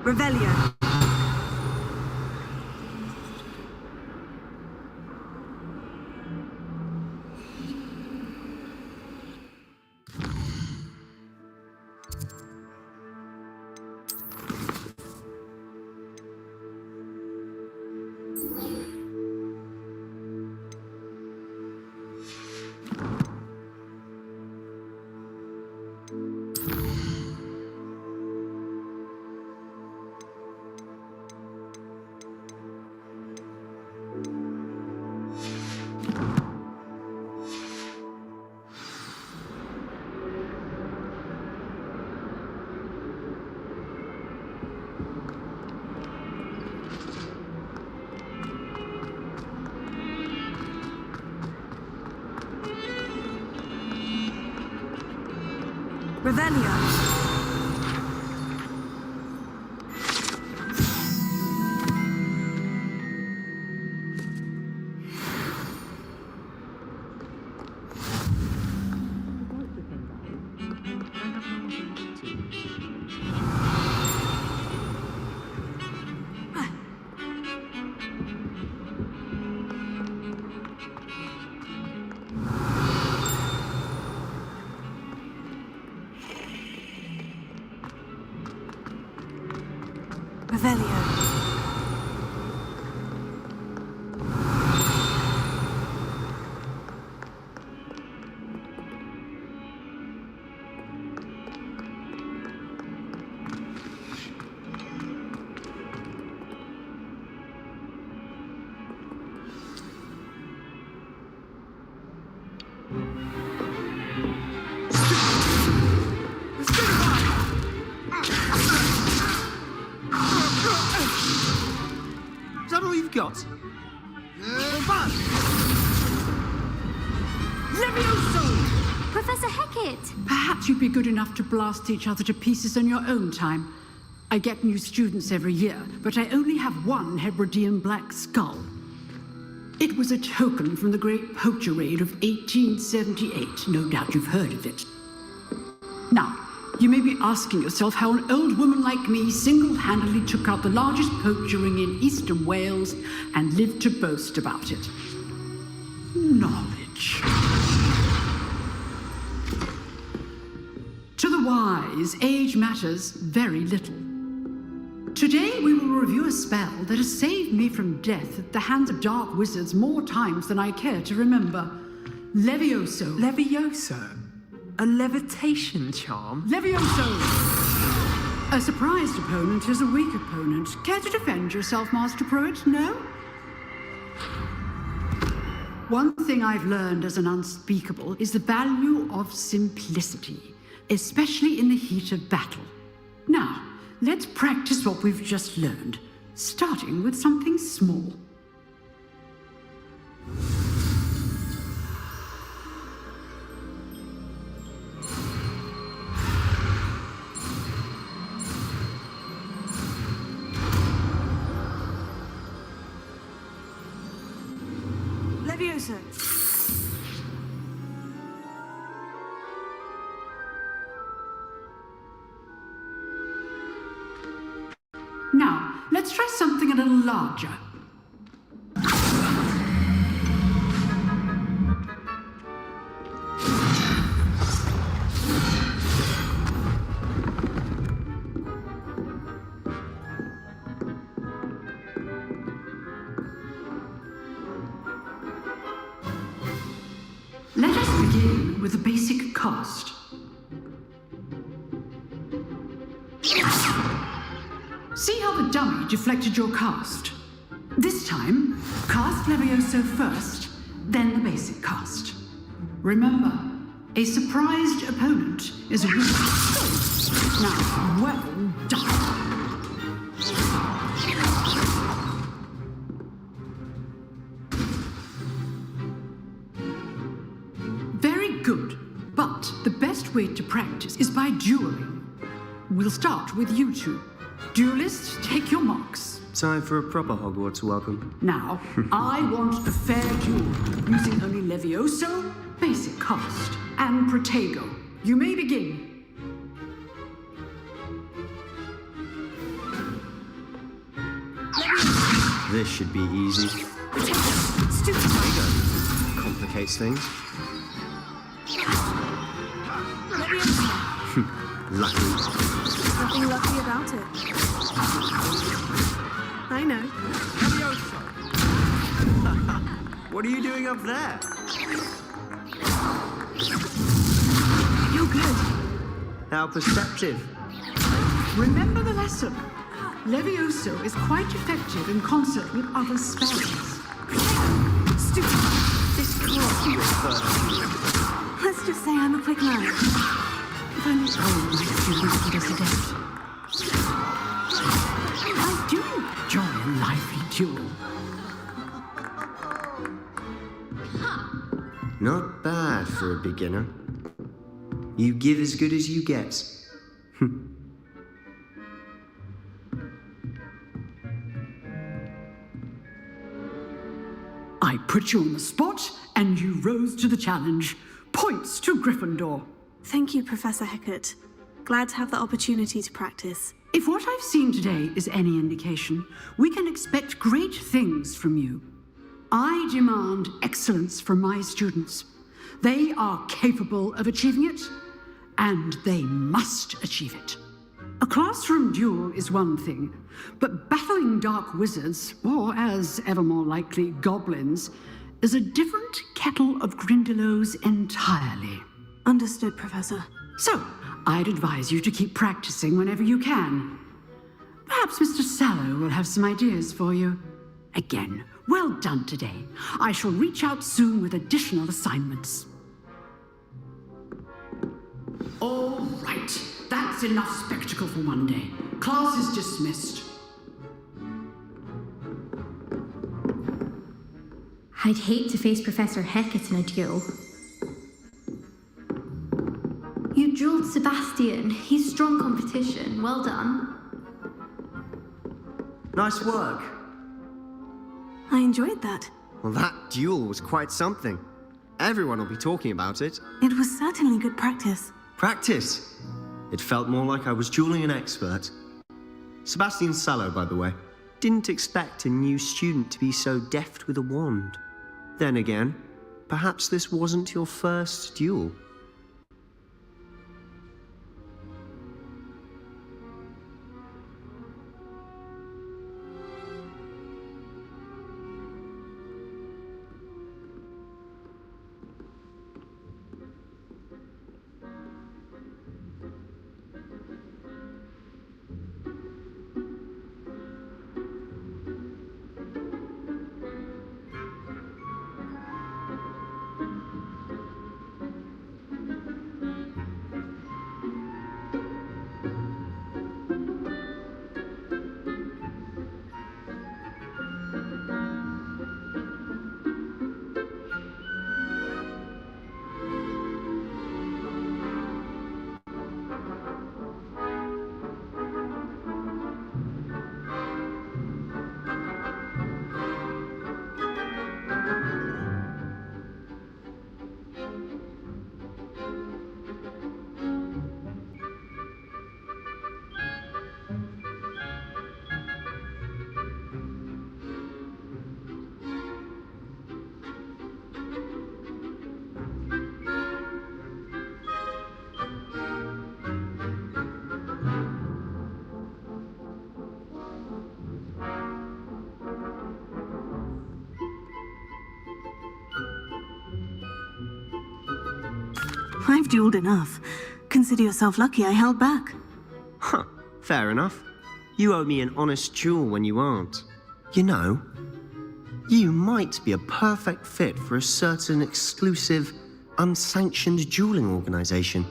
Revelio. Revelio. Revelio. Is that all you've got? Levioso! Professor Hecat! Perhaps you'd be good enough to blast each other to pieces on your own time. I get new students every year, but I only have one Hebridean black skull. It was a token from the Great Poacher Raid of 1878. No doubt you've heard of it. Now, you may be asking yourself how an old woman like me single-handedly took out the largest poacher ring in eastern Wales and lived to boast about it. Knowledge. To the wise, age matters very little. Today we will review a spell that has saved me from death at the hands of dark wizards more times than I care to remember. Levioso. Levioso? A levitation charm? Levioso! A surprised opponent is a weak opponent. Care to defend yourself, Master Pruitt? No? One thing I've learned as an unspeakable is the value of simplicity, especially in the heat of battle. Now, let's practice what we've just learned, starting with something small. Levioso. Now, let's try something a little larger. Let us begin with the basic cast. See how the dummy deflected your cast? This time, cast Levioso first, then the basic cast. Remember, a surprised opponent is a weak. Now, well done. Very good, but the best way to practice is by dueling. We'll start with you two. Duelists, take your marks. Time for a proper Hogwarts welcome. Now, I want a fair duel, using only Levioso, basic cast, and Protego. You may begin. This should be easy. Stupid. Complicates things. Levioso. Lucky. Nothing lucky about it. I know. What are you doing up there? You're good. How perceptive. Remember the lesson. Levioso is quite effective in concert with other spells. Stupid. This can't be your first. Let's just say I'm a quick learner. If only all my students could as adept. I do enjoy a lively duel. Not bad for a beginner. You give as good as you get. I put you on the spot, and you rose to the challenge. Points to Gryffindor. Thank you, Professor Hecat. Glad to have the opportunity to practice. If what I've seen today is any indication, we can expect great things from you. I demand excellence from my students. They are capable of achieving it, and they must achieve it. A classroom duel is one thing, but battling dark wizards, or as ever more likely, goblins, is a different kettle of Grindylows entirely. Understood, Professor. So, I'd advise you to keep practicing whenever you can. Perhaps Mr. Sallow will have some ideas for you. Again, well done today. I shall reach out soon with additional assignments. All right, that's enough spectacle for one day. Class is dismissed. I'd hate to face Professor Hecat in a duel. You dueled Sebastian. He's strong competition. Well done. Nice work. I enjoyed that. Well, that duel was quite something. Everyone will be talking about it. It was certainly good practice. Practice. It felt more like I was dueling an expert. Sebastian Sallow, by the way. Didn't expect a new student to be so deft with a wand. Then again, perhaps this wasn't your first duel. I've dueled enough. Consider yourself lucky I held back. Huh, fair enough. You owe me an honest duel when you aren't. You know, you might be a perfect fit for a certain exclusive, unsanctioned dueling organization.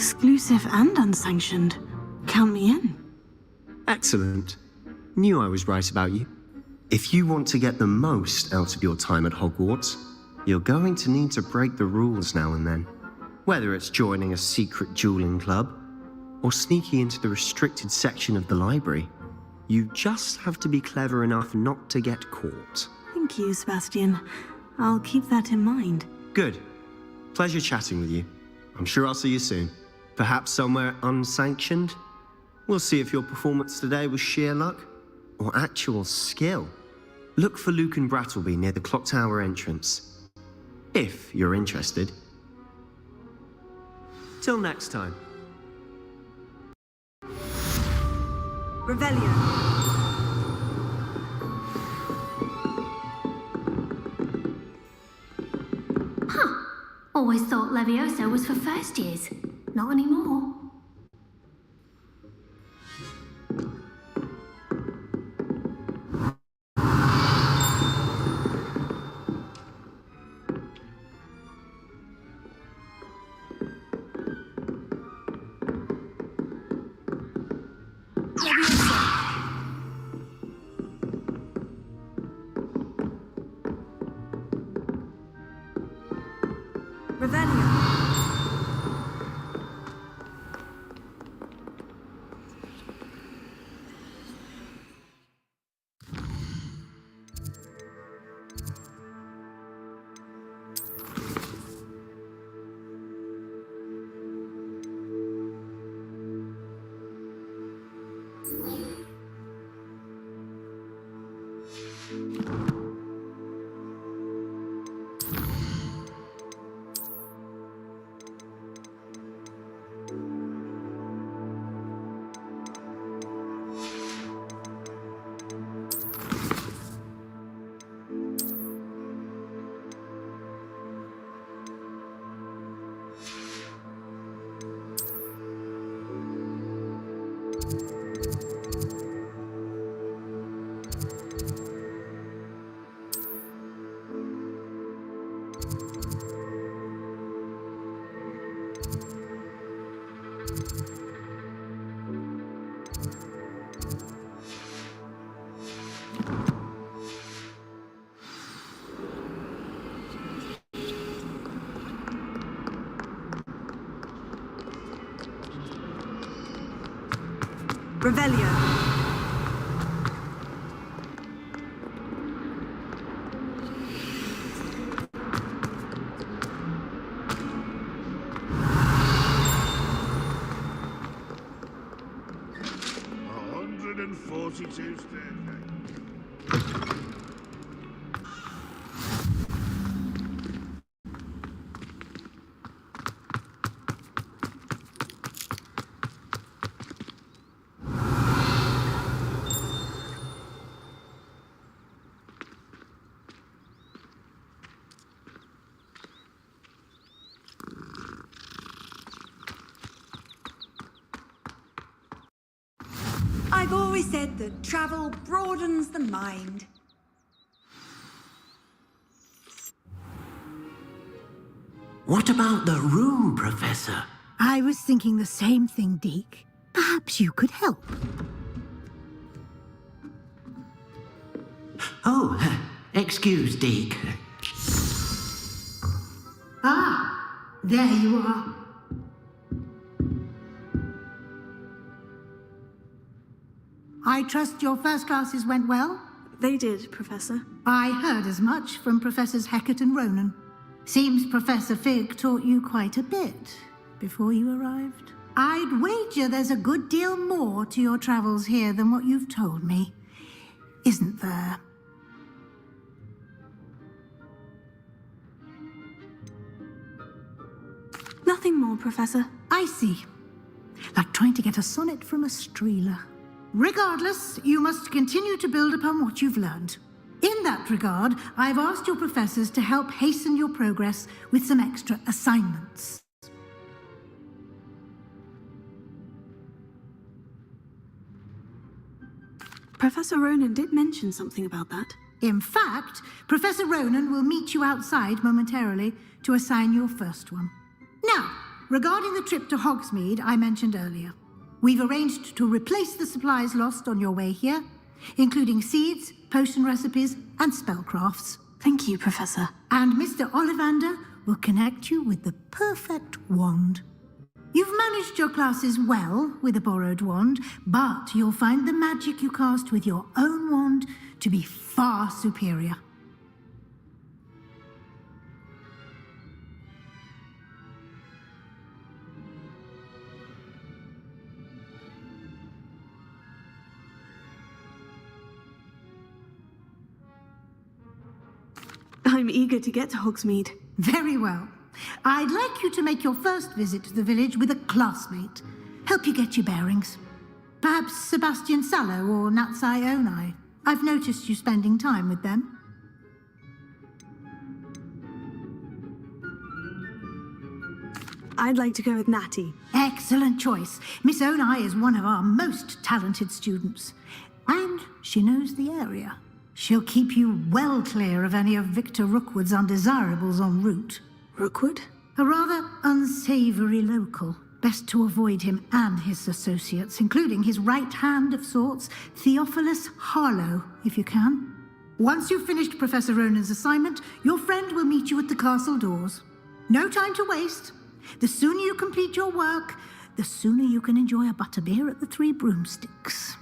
Exclusive and unsanctioned. Count me in. Excellent. Knew I was right about you. If you want to get the most out of your time at Hogwarts, you're going to need to break the rules now and then. Whether it's joining a secret dueling club, or sneaking into the restricted section of the library, you just have to be clever enough not to get caught. Thank you, Sebastian. I'll keep that in mind. Good. Pleasure chatting with you. I'm sure I'll see you soon. Perhaps somewhere unsanctioned? We'll see if your performance today was sheer luck or actual skill. Look for Luke and Brattleby near the clock tower entrance, if you're interested. Till next time. Revelio. Always thought Levioso was for first years. Not anymore. Revelio. I've always said that travel broadens the mind. What about the room, Professor? I was thinking the same thing, Deke. Perhaps you could help. Oh, excuse, Deke. Ah, there you are. I trust your first classes went well? They did, Professor. I heard as much from Professors Hecat and Ronan. Seems Professor Fig taught you quite a bit before you arrived. I'd wager there's a good deal more to your travels here than what you've told me. Isn't there? Nothing more, Professor. I see. Like trying to get a sonnet from a streeler. Regardless, you must continue to build upon what you've learned. In that regard, I've asked your professors to help hasten your progress with some extra assignments. Professor Ronan did mention something about that. In fact, Professor Ronan will meet you outside momentarily to assign your first one. Now, regarding the trip to Hogsmeade I mentioned earlier, we've arranged to replace the supplies lost on your way here, including seeds, potion recipes, and spellcrafts. Thank you, Professor. And Mr. Ollivander will connect you with the perfect wand. You've managed your classes well with a borrowed wand, but you'll find the magic you cast with your own wand to be far superior. I'm eager to get to Hogsmeade. Very well. I'd like you to make your first visit to the village with a classmate. Help you get your bearings. Perhaps Sebastian Sallow or Natsai Onai. I've noticed you spending time with them. I'd like to go with Natty. Excellent choice. Miss Onai is one of our most talented students. And she knows the area. She'll keep you well clear of any of Victor Rookwood's undesirables en route. Rookwood? A rather unsavory local. Best to avoid him and his associates, including his right hand of sorts, Theophilus Harlow, if you can. Once you've finished Professor Ronan's assignment, your friend will meet you at the castle doors. No time to waste. The sooner you complete your work, the sooner you can enjoy a butterbeer at the Three Broomsticks.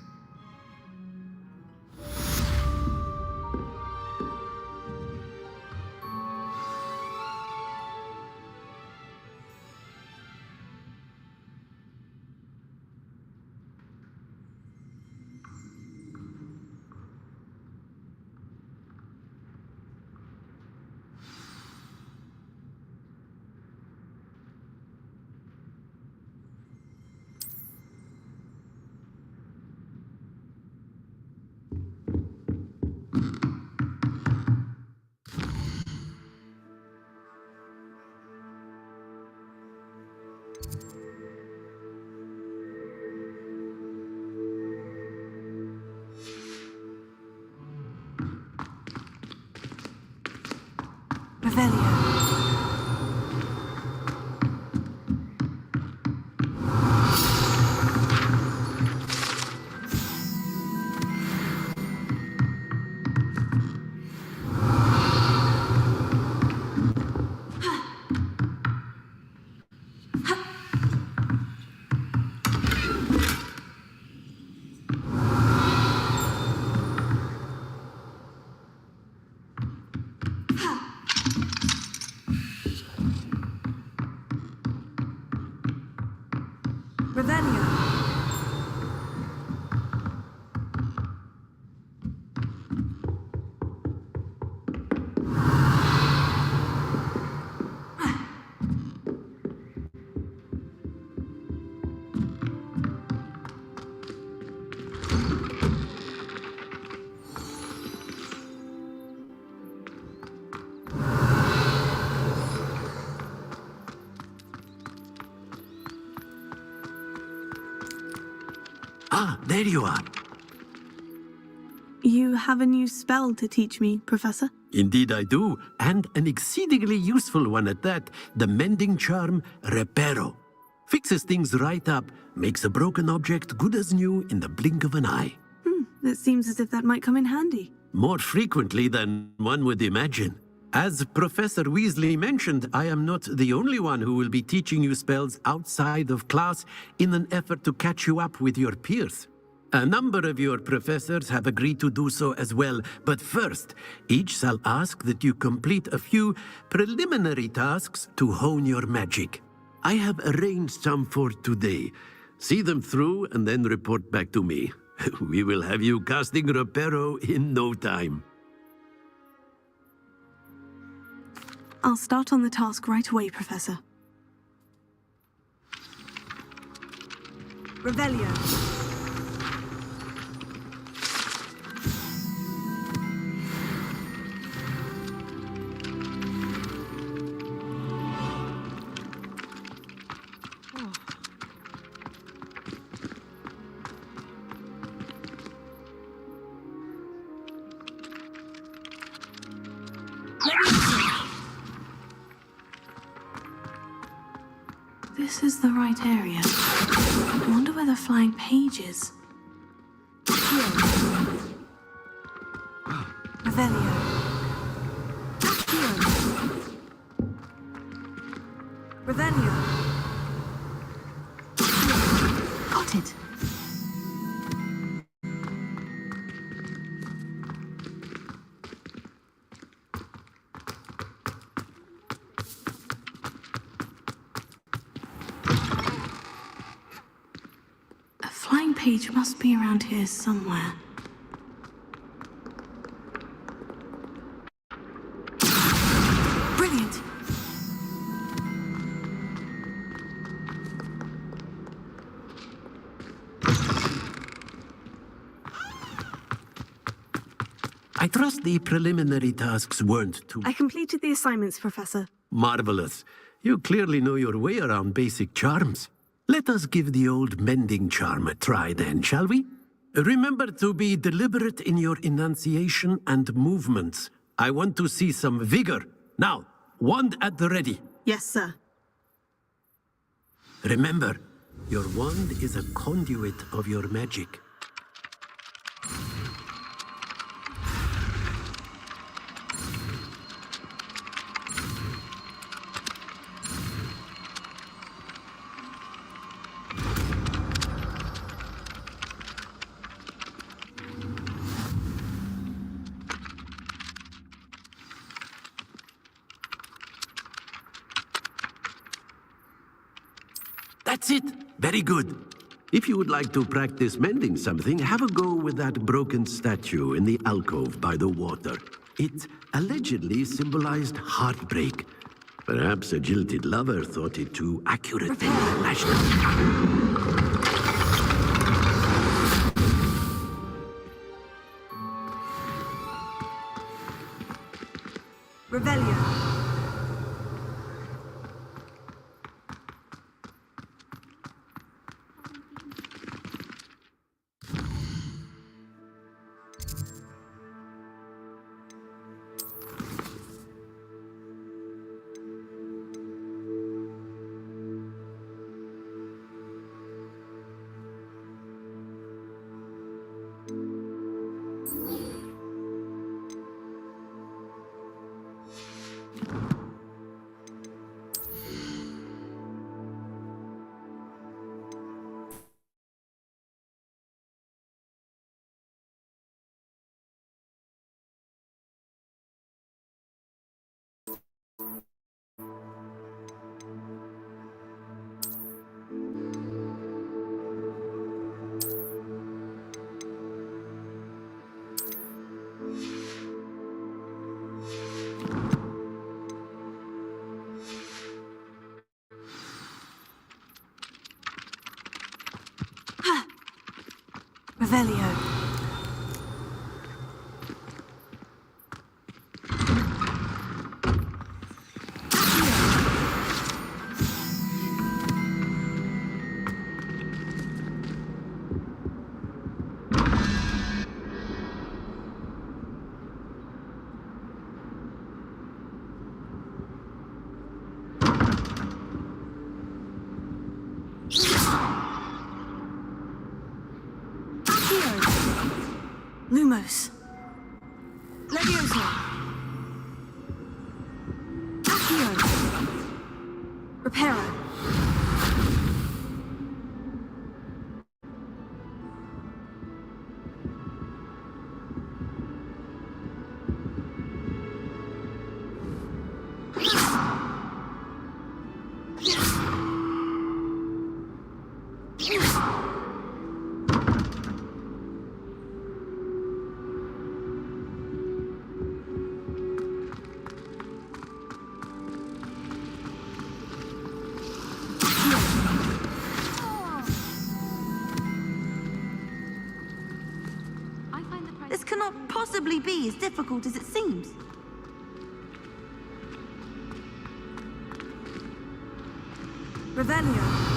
Revelio. Revelio. Ah, there you are. You have a new spell to teach me, Professor? Indeed I do, and an exceedingly useful one at that. The mending charm, Reparo. Fixes things right up, makes a broken object good as new in the blink of an eye. It seems as if that might come in handy. More frequently than one would imagine. As Professor Weasley mentioned, I am not the only one who will be teaching you spells outside of class in an effort to catch you up with your peers. A number of your professors have agreed to do so as well, but first, each shall ask that you complete a few preliminary tasks to hone your magic. I have arranged some for today. See them through and then report back to me. We will have you casting Reparo in no time. I'll start on the task right away, Professor. Revelio. this is the right area. I wonder where the flying page is. Revelio. Revelio. Got it. A flying page must be around here somewhere. Brilliant! I trust the preliminary tasks weren't too I completed the assignments, Professor. marvelous. You clearly know your way around basic charms. Let us give the old mending charm a try then, shall we? Remember to be deliberate in your enunciation and movements. I want to see some vigor. Now, wand at the ready. Yes, sir. Remember, your wand is a conduit of your magic. That's it. Very good. If you would like to practice mending something, have a go with that broken statue in the alcove by the water. It allegedly symbolized heartbreak. Perhaps a jilted lover thought it too accurately lashed out. Revelio. Revelio. Lumos. Levioso. Accio. Reparo. This cannot possibly be as difficult as it seems. Revelio.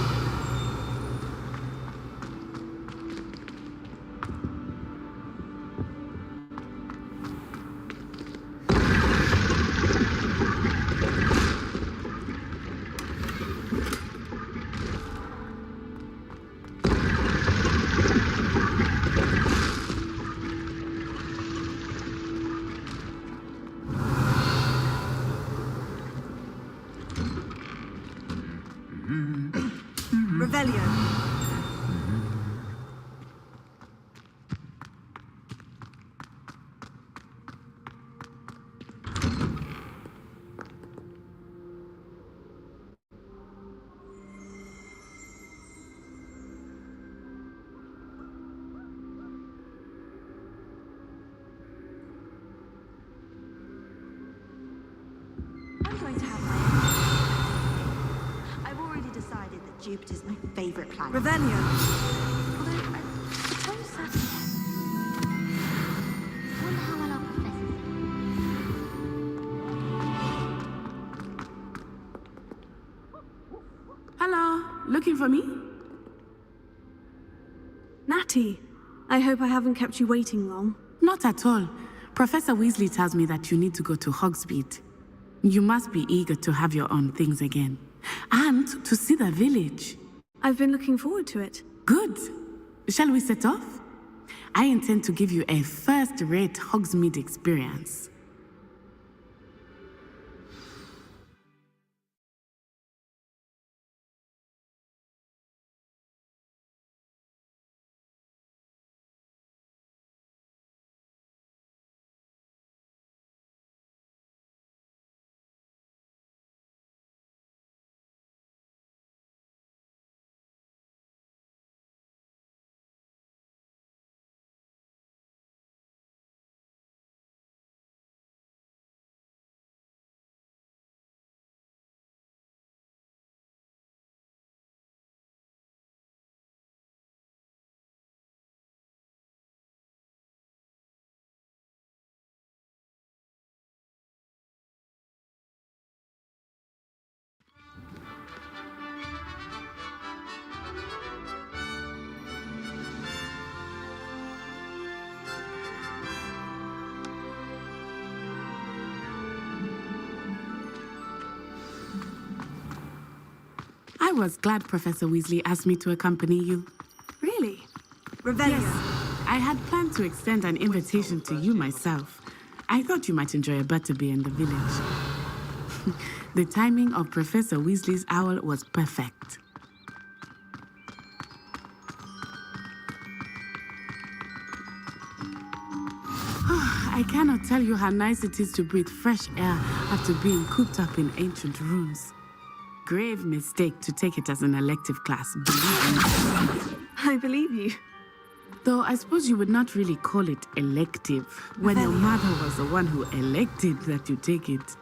I'm going to have my own. I've already decided that Jupiter's my favorite planet. Revelio. Although, I suppose that's... Wonder how well our professors... Hello, looking for me? Natty, I hope I haven't kept you waiting long. Not at all. Professor Weasley tells me that you need to go to Hogsmeade. You must be eager to have your own things again. And to see the village. I've been looking forward to it. Good. Shall we set off? I intend to give you a first-rate Hogsmeade experience. I was glad Professor Weasley asked me to accompany you. Really? Revelio. Yes, I had planned to extend an invitation to you myself. I thought you might enjoy a butterbeer in the village. The timing of Professor Weasley's owl was perfect. I cannot tell you how nice it is to breathe fresh air after being cooped up in ancient rooms. Grave mistake to take it as an elective class, believe me. I believe you. Though I suppose you would not really call it elective when your mother was the one who elected that you take it.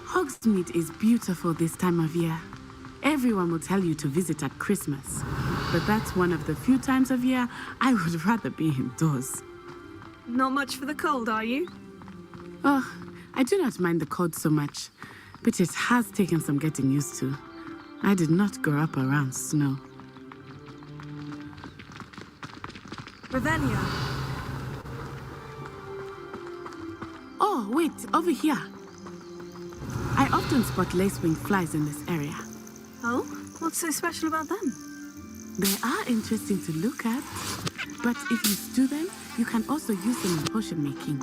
Hogsmeade is beautiful this time of year. Everyone will tell you to visit at Christmas, but that's one of the few times of year I would rather be indoors. Not much for the cold, are you? Oh, I do not mind the cold so much, but it has taken some getting used to. I did not grow up around snow. Revelio. Oh, wait, over here. I often spot lacewing flies in this area. Oh? What's so special about them? They are interesting to look at, but if you stew them, you can also use them in potion making.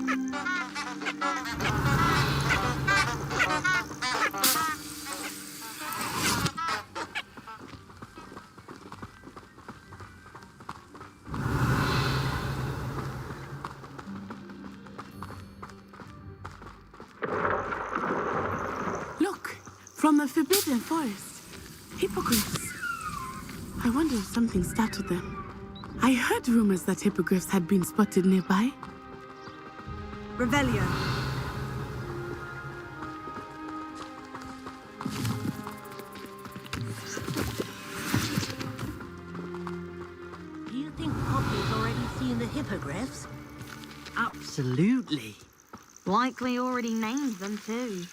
Look, from the Forbidden Forest, hippogriffs. I wonder if something startled them. I heard rumors that hippogriffs had been spotted nearby. Revelio. Do you think Poppy's already seen the hippogriffs? Absolutely. Likely already named them too.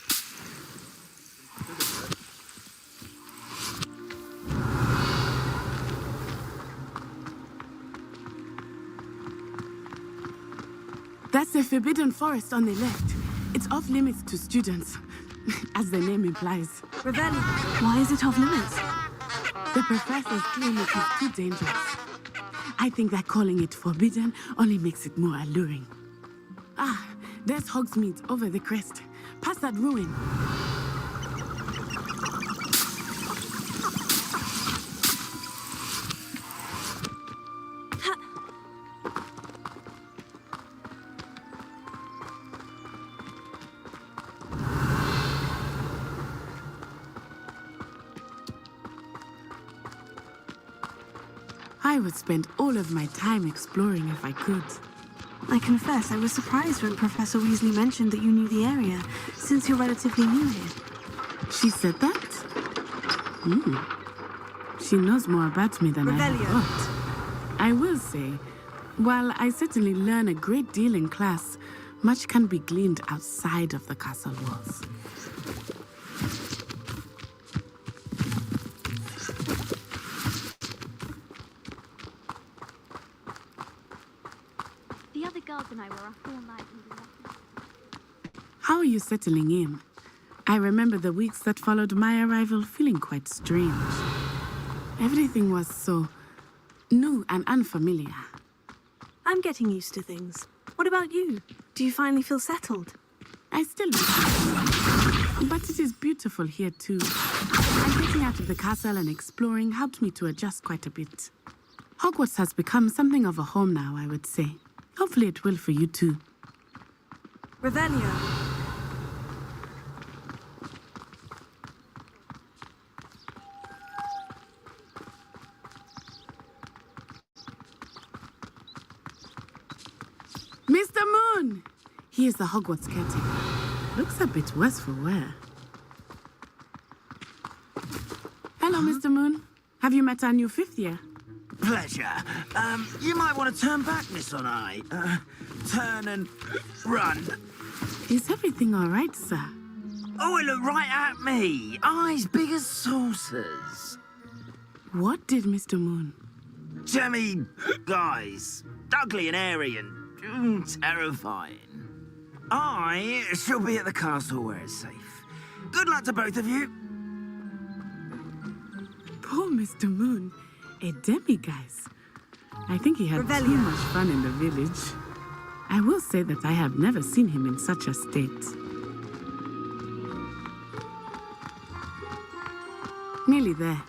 That's the Forbidden Forest on the left. It's off limits to students. as the name implies. Revelio, why is it off limits? The professors claim it is too dangerous. I think that calling it forbidden only makes it more alluring. Ah, there's Hogsmeade over the crest. Past that ruin. I would spend all of my time exploring if I could. I confess I was surprised when Professor Weasley mentioned that you knew the area, since you're relatively new here. She said that? She knows more about me than I thought. I will say, while I certainly learn a great deal in class, much can be gleaned outside of the castle walls. The other girls and I were up all night reading lessons. How are you settling in? I remember the weeks that followed my arrival feeling quite strange. Everything was so new and unfamiliar. I'm getting used to things. What about you? Do you finally feel settled? I still miss it, but it is beautiful here too. And getting out of the castle and exploring helped me to adjust quite a bit. Hogwarts has become something of a home now, I would say. Hopefully it will for you too. Revelio. Mr. Moon! He is the Hogwarts caretaker. Looks a bit worse for wear. Hello, Mr. Moon. Have you met our new fifth year? Pleasure. You might want to turn back, Miss Onai. Turn and run. Is everything all right, sir? Oh, it looked right at me. Eyes big as saucers. What did Mr. Moon? Jemmy guys. Ugly and airy and terrifying. I shall be at the castle where it's safe. Good luck to both of you. Poor Mr. Moon. A demi-guise. I think he had too much fun in the village. I will say that I have never seen him in such a state. Nearly there.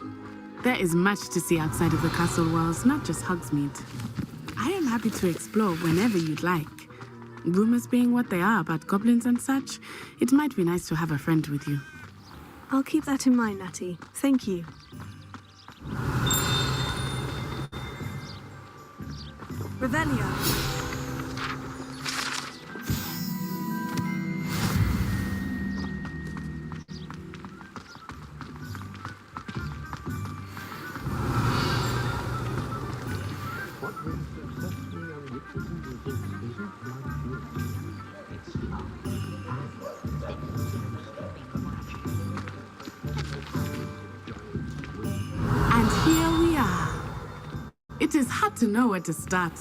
There is much to see outside of the castle walls, not just Hogsmeade. I am happy to explore whenever you'd like. Rumors being what they are about goblins and such, it might be nice to have a friend with you. I'll keep that in mind, Natty. Thank you. Revelio. And here we are. It is hard to know where to start.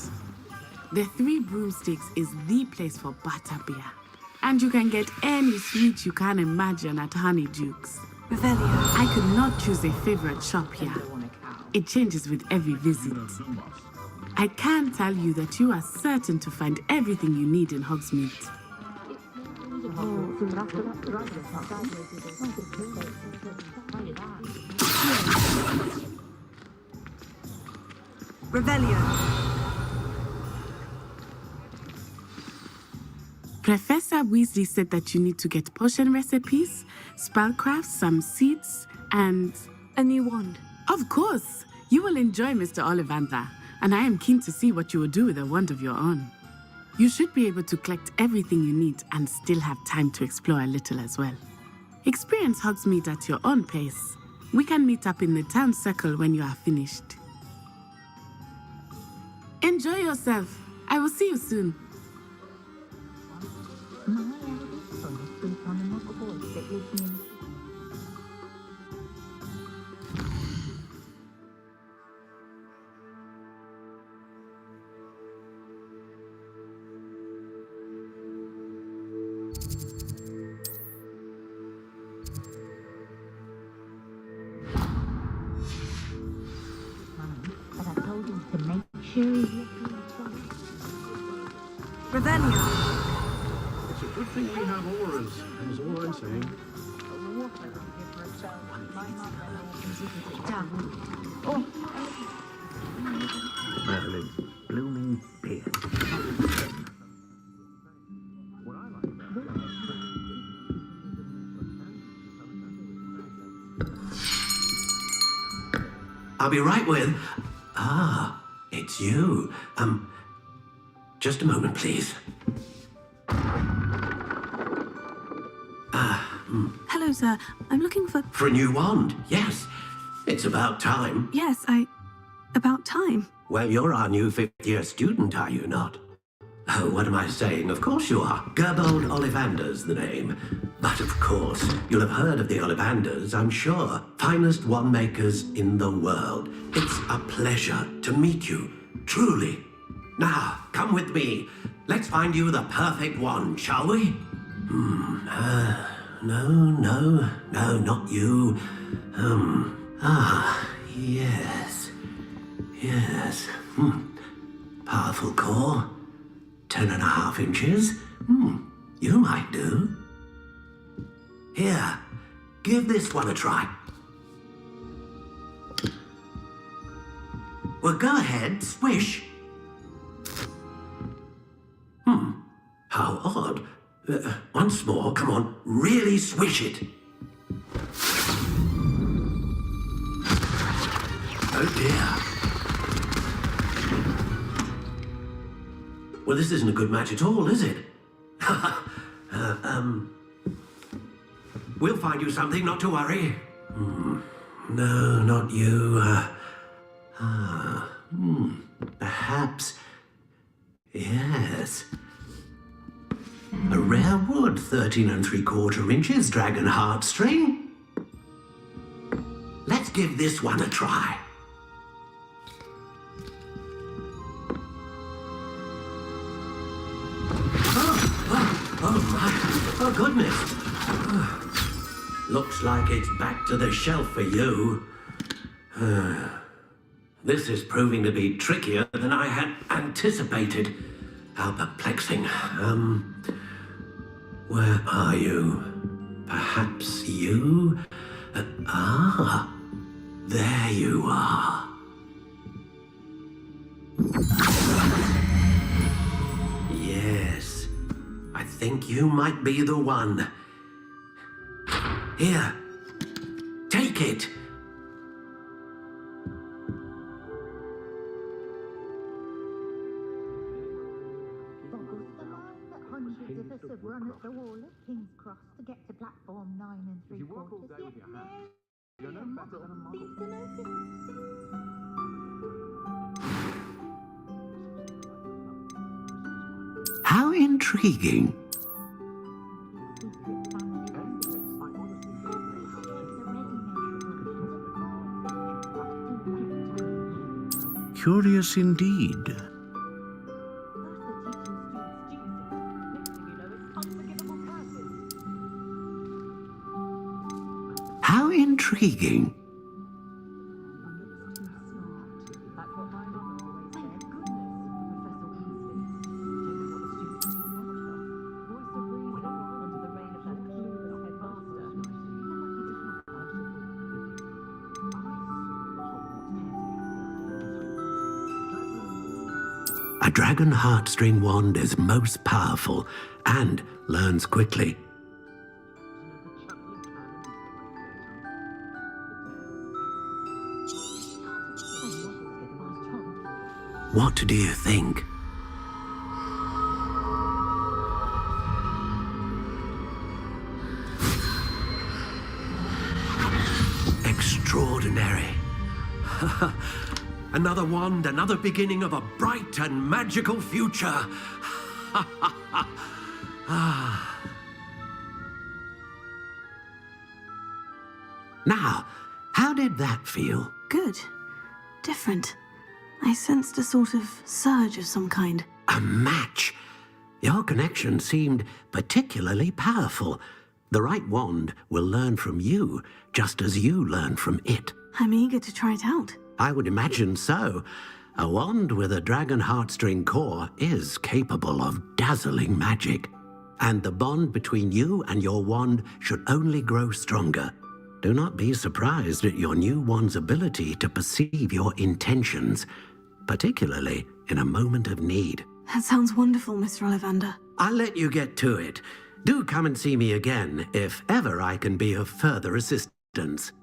The Three Broomsticks is the place for butterbeer. And you can get any sweet you can imagine at Honeyduke's. Revelio. I could not choose a favorite shop here. It changes with every visit. I can tell you that you are certain to find everything you need in Hogsmeade. Revelio. Professor Weasley said that you need to get potion recipes, spellcrafts, some seeds, and... a new wand. Of course! You will enjoy Mr. Ollivander, and I am keen to see what you will do with a wand of your own. You should be able to collect everything you need and still have time to explore a little as well. Experience Hogsmeade at your own pace. We can meet up in the town circle when you are finished. Enjoy yourself. I will see you soon. to make sure he's looking Revelio. It's a good thing we have auras, is all I'm saying. Merlin, blooming beard. I'll be right with... Ah, it's you. Just a moment, please. Hello, sir. I'm looking for... For a new wand, yes. It's about time. Yes, about time. Well, you're our new fifth-year student, are you not? Oh, what am I saying? Of course you are. Gerbold Ollivander's the name. But of course, you'll have heard of the Ollivanders, I'm sure. Finest wand makers in the world. It's a pleasure to meet you, truly. Now, come with me. Let's find you the perfect wand, shall we? No, not you. Yes. Powerful core. 10.5 inches. You might do. Here, give this one a try. Well, go ahead, swish. How odd. Once more, come on, really swish it. Oh dear. Well, this isn't a good match at all, is it? We'll find you something, not to worry. No, not you. Perhaps... Yes. A rare wood, 13 3/4 inches, dragon heartstring. Let's give this one a try. Oh my, oh goodness. Looks like it's back to the shelf for you. This is proving to be trickier than I had anticipated. How perplexing. Where are you? Perhaps you? There you are. Yes, I think you might be the one. Here, take it. Run at the wall at King's Cross to get to platform 9 3/4. How intriguing. Curious indeed. How intriguing. A dragon heartstring wand is most powerful and learns quickly. What do you think? Extraordinary. Another wand, another beginning of a bright and magical future. Now, how did that feel? Good. Different. I sensed a sort of surge of some kind. A match. Your connection seemed particularly powerful. The right wand will learn from you, just as you learn from it. I'm eager to try it out. I would imagine so. A wand with a dragon heartstring core is capable of dazzling magic, and the bond between you and your wand should only grow stronger. Do not be surprised at your new wand's ability to perceive your intentions, particularly in a moment of need. That sounds wonderful, Mr. Ollivander. I'll let you get to it. Do come and see me again if ever I can be of further assistance.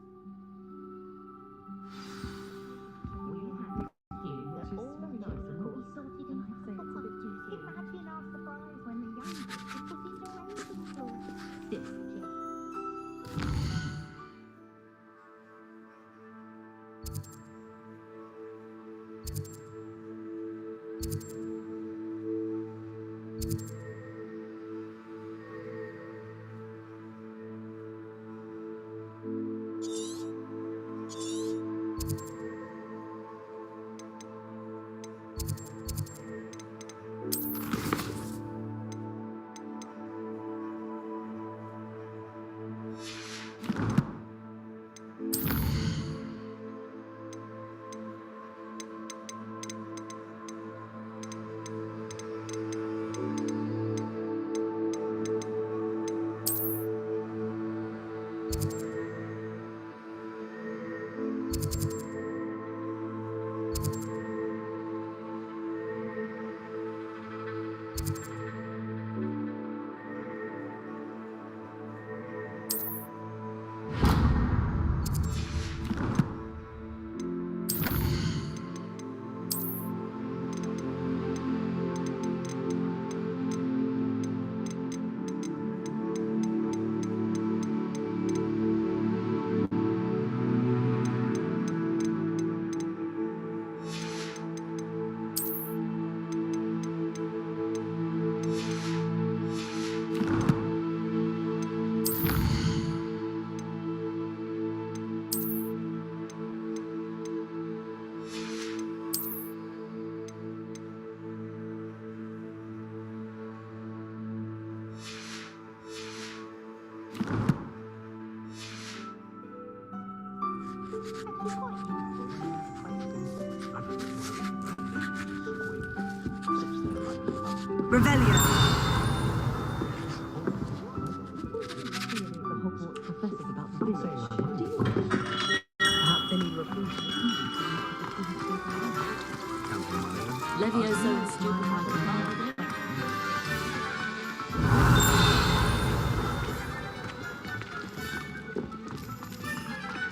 Revelio.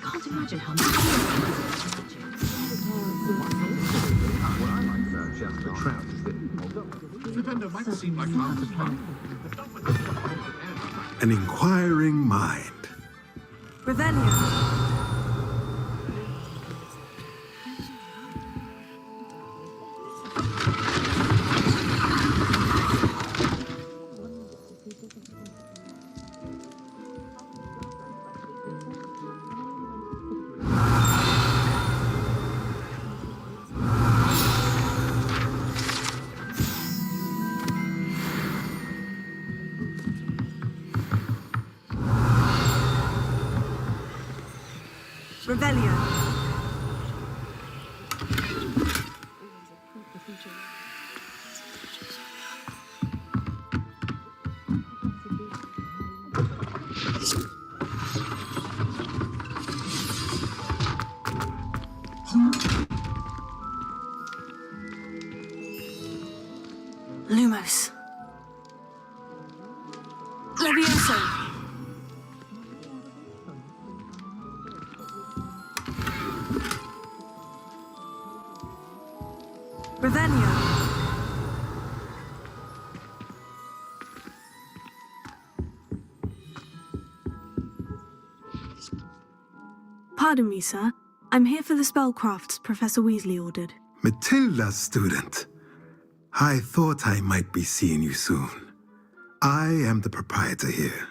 Can't imagine how much. Just a trap. Defender might seem like fun. An inquiring mind. Revelio. Revelio. Lumos. Levioso. Revelio. Pardon me, sir. I'm here for the spellcrafts Professor Weasley ordered. Matilda's student. I thought I might be seeing you soon. I am the proprietor here,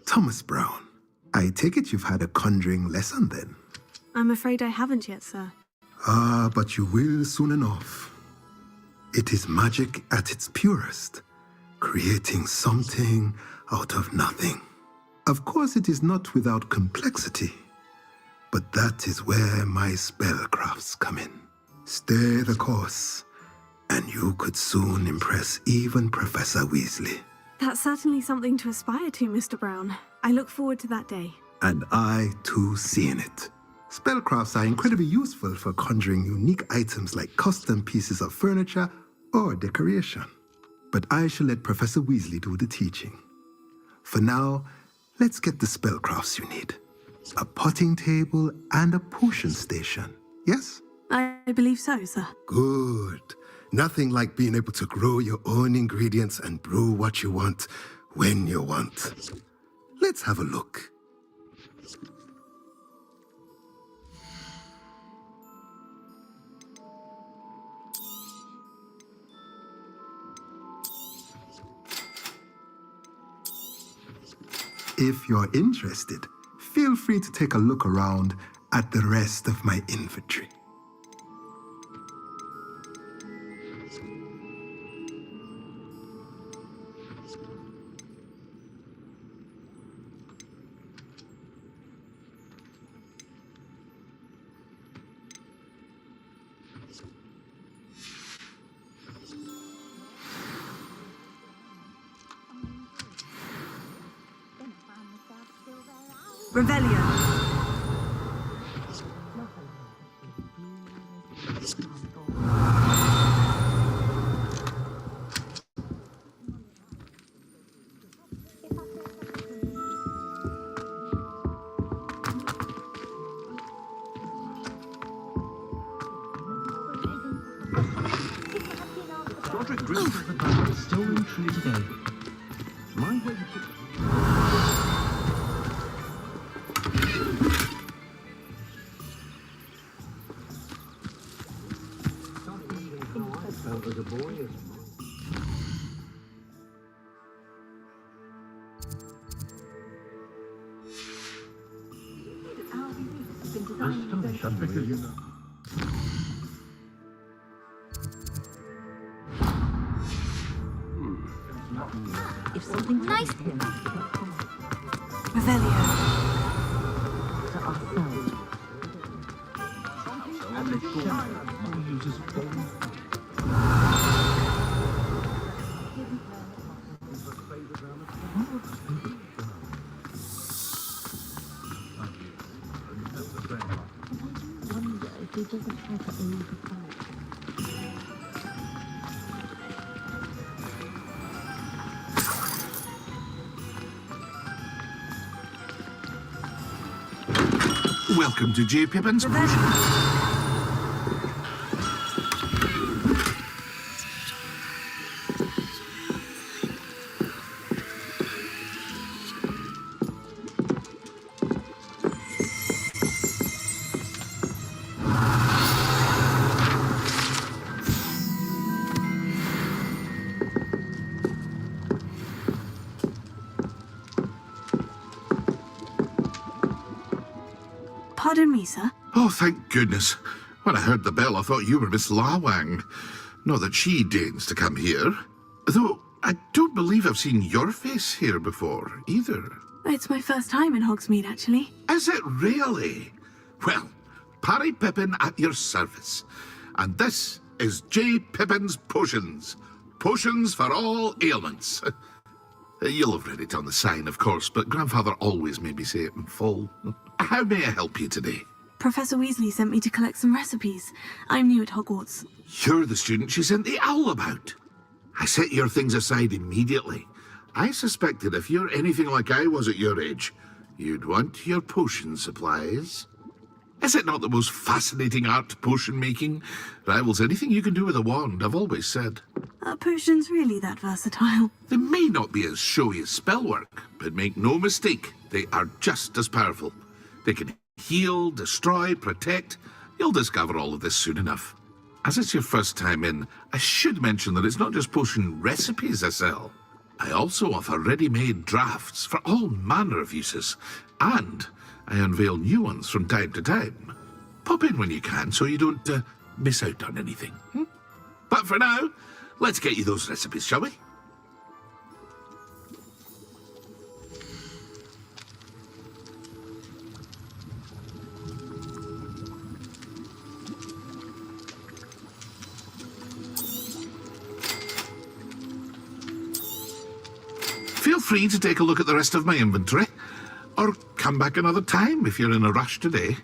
Thomas Brown. I take it you've had a conjuring lesson then? I'm afraid I haven't yet, sir. Ah, but you will soon enough. It is magic at its purest, creating something out of nothing. Of course, it is not without complexity, but that is where my spellcrafts come in. Stay the course, and you could soon impress even Professor Weasley. That's certainly something to aspire to, Mr. Brown. I look forward to that day. And I, too, seeing it. Spellcrafts are incredibly useful for conjuring unique items like custom pieces of furniture or decoration. But I shall let Professor Weasley do the teaching. For now, let's get the spellcrafts you need. A potting table and a potion station, yes? I believe so, sir. Good. Nothing like being able to grow your own ingredients and brew what you want when you want. Let's have a look. If you're interested, feel free to take a look around at the rest of my inventory. Revelio. Roderick Grim's the battle is still in true today. My way as a boy is astonished, I figure you know. If something nice Revelio. Welcome to J. Pippin's Potion. Pardon me, sir. Oh, thank goodness. When I heard the bell, I thought you were Miss Lawang. Not that she deigns to come here. Though I don't believe I've seen your face here before, either. It's my first time in Hogsmeade, actually. Is it really? Well, Parry Pippin at your service. And this is J. Pippin's Potions. Potions for all ailments. You'll have read it on the sign, of course, but Grandfather always made me say it in full. How may I help you today? Professor Weasley sent me to collect some recipes. I'm new at Hogwarts. You're the student she sent the owl about. I set your things aside immediately. I suspected if you're anything like I was at your age, you'd want your potion supplies. Is it not the most fascinating art, potion making? Rivals anything you can do with a wand, I've always said. Are potions really that versatile? They may not be as showy as spellwork, but make no mistake, they are just as powerful. They can heal, destroy, protect. You'll discover all of this soon enough. As it's your first time in, I should mention that it's not just potion recipes I sell. I also offer ready-made drafts for all manner of uses, and I unveil new ones from time to time. Pop in when you can so you don't miss out on anything. But for now, let's get you those recipes, shall we? Feel free to take a look at the rest of my inventory, or come back another time if you're in a rush today.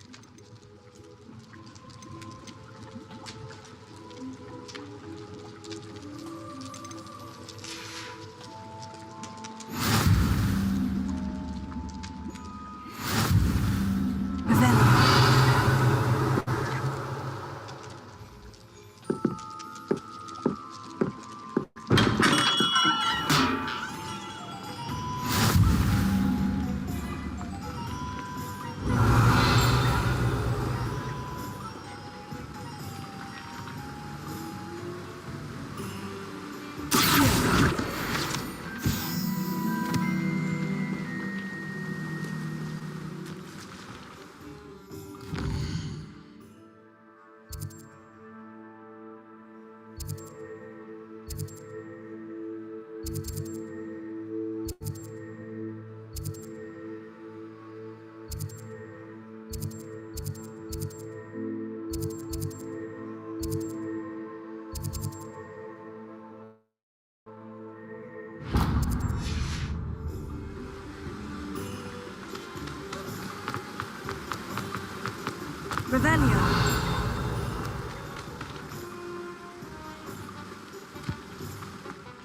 Revelio.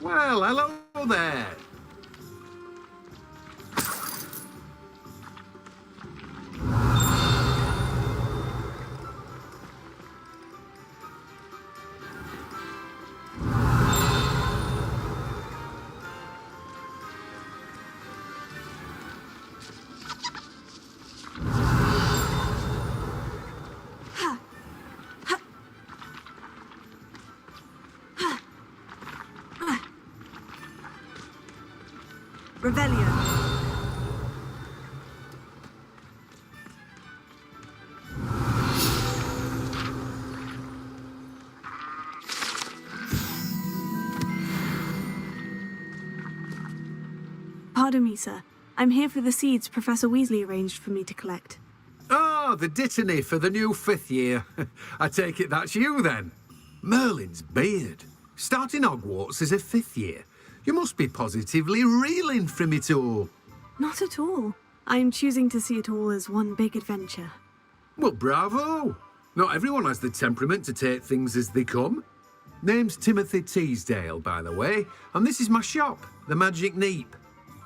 Well, hello there. Revelio. Pardon me, sir. I'm here for the seeds Professor Weasley arranged for me to collect. Oh, the dittany for the new 5th year. I take it that's you, then. Merlin's beard. Starting Hogwarts as a 5th year. You must be positively reeling from it all. Not at all. I'm choosing to see it all as one big adventure. Well, bravo. Not everyone has the temperament to take things as they come. Name's Timothy Teasdale, by the way, and this is my shop, the Magic Neep.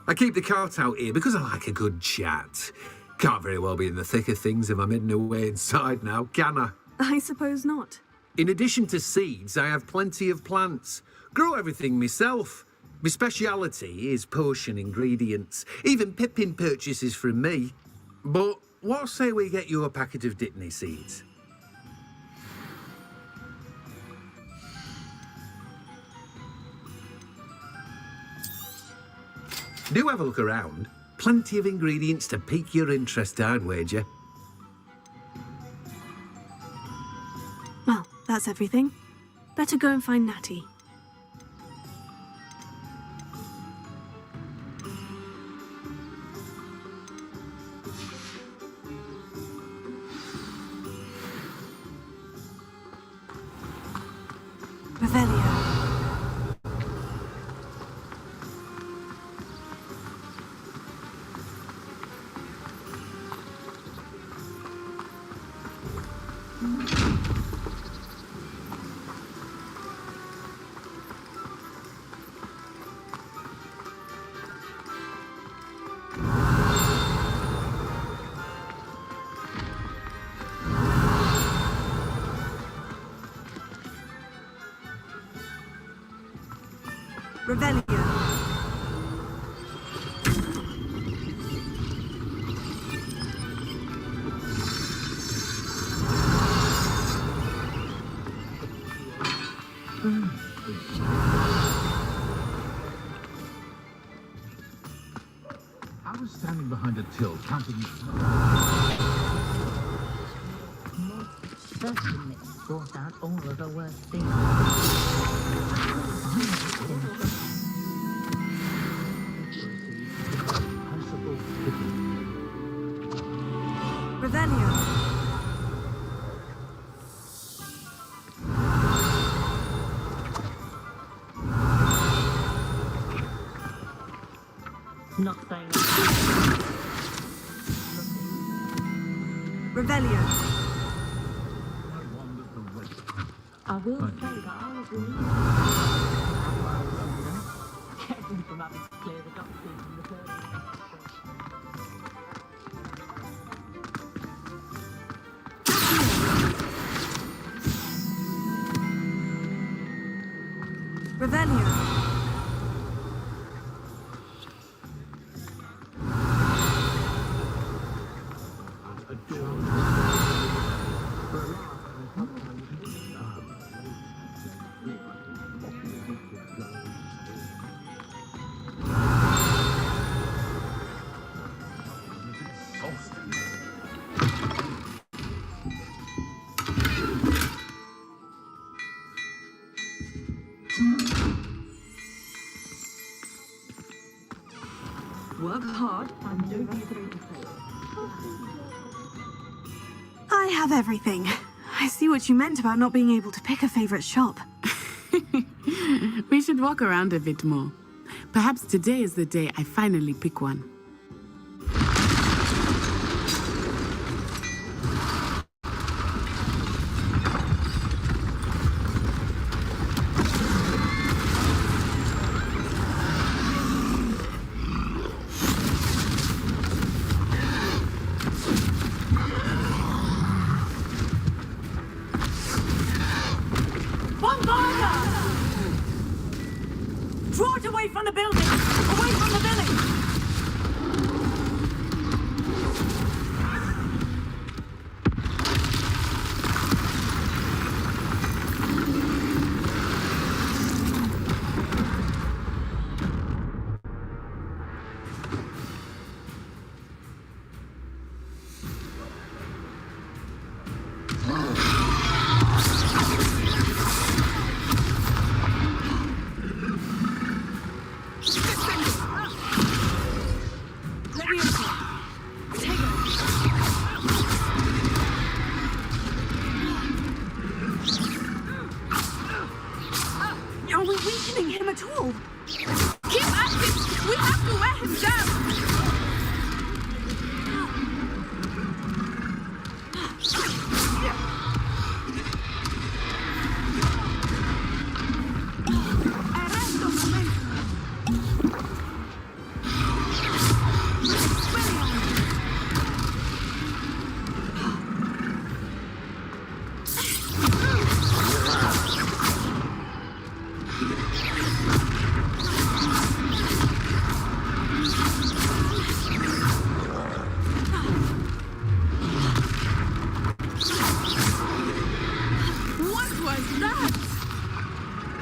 I keep the cart out here because I like a good chat. Can't very well be in the thick of things if I'm hidden away inside now, can I? I suppose not. In addition to seeds, I have plenty of plants. Grow everything myself. My speciality is potion ingredients. Even Pippin purchases from me. But what say we get you a packet of Dittany seeds? Do have a look around. Plenty of ingredients to pique your interest, I'd wager. Well, that's everything. Better go and find Natty. Revelio. Revelio. I was standing behind a till counting. Certainly brought out all of the worst things. Revelio. Not saying Revelio. I will say that I agree. Kept me from having to clear the doctors and the surgeons. Revelio. Work hard and don't be afraid to fail. I have everything. I see what you meant about not being able to pick a favorite shop. We should walk around a bit more. Perhaps today is the day I finally pick one. Draw it away from the building! Away from the village! Are we weakening him at all? Keep at it! We have to wear him down!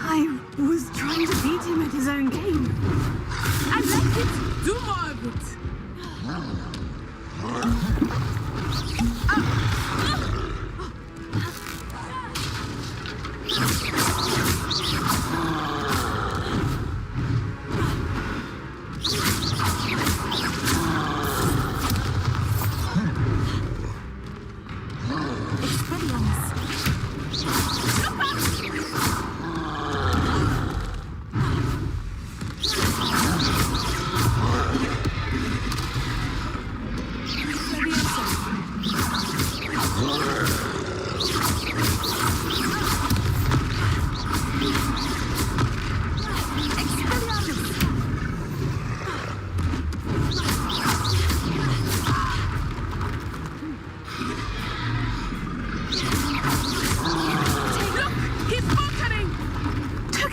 I was trying to beat him at his own game. I like it! Do more of it!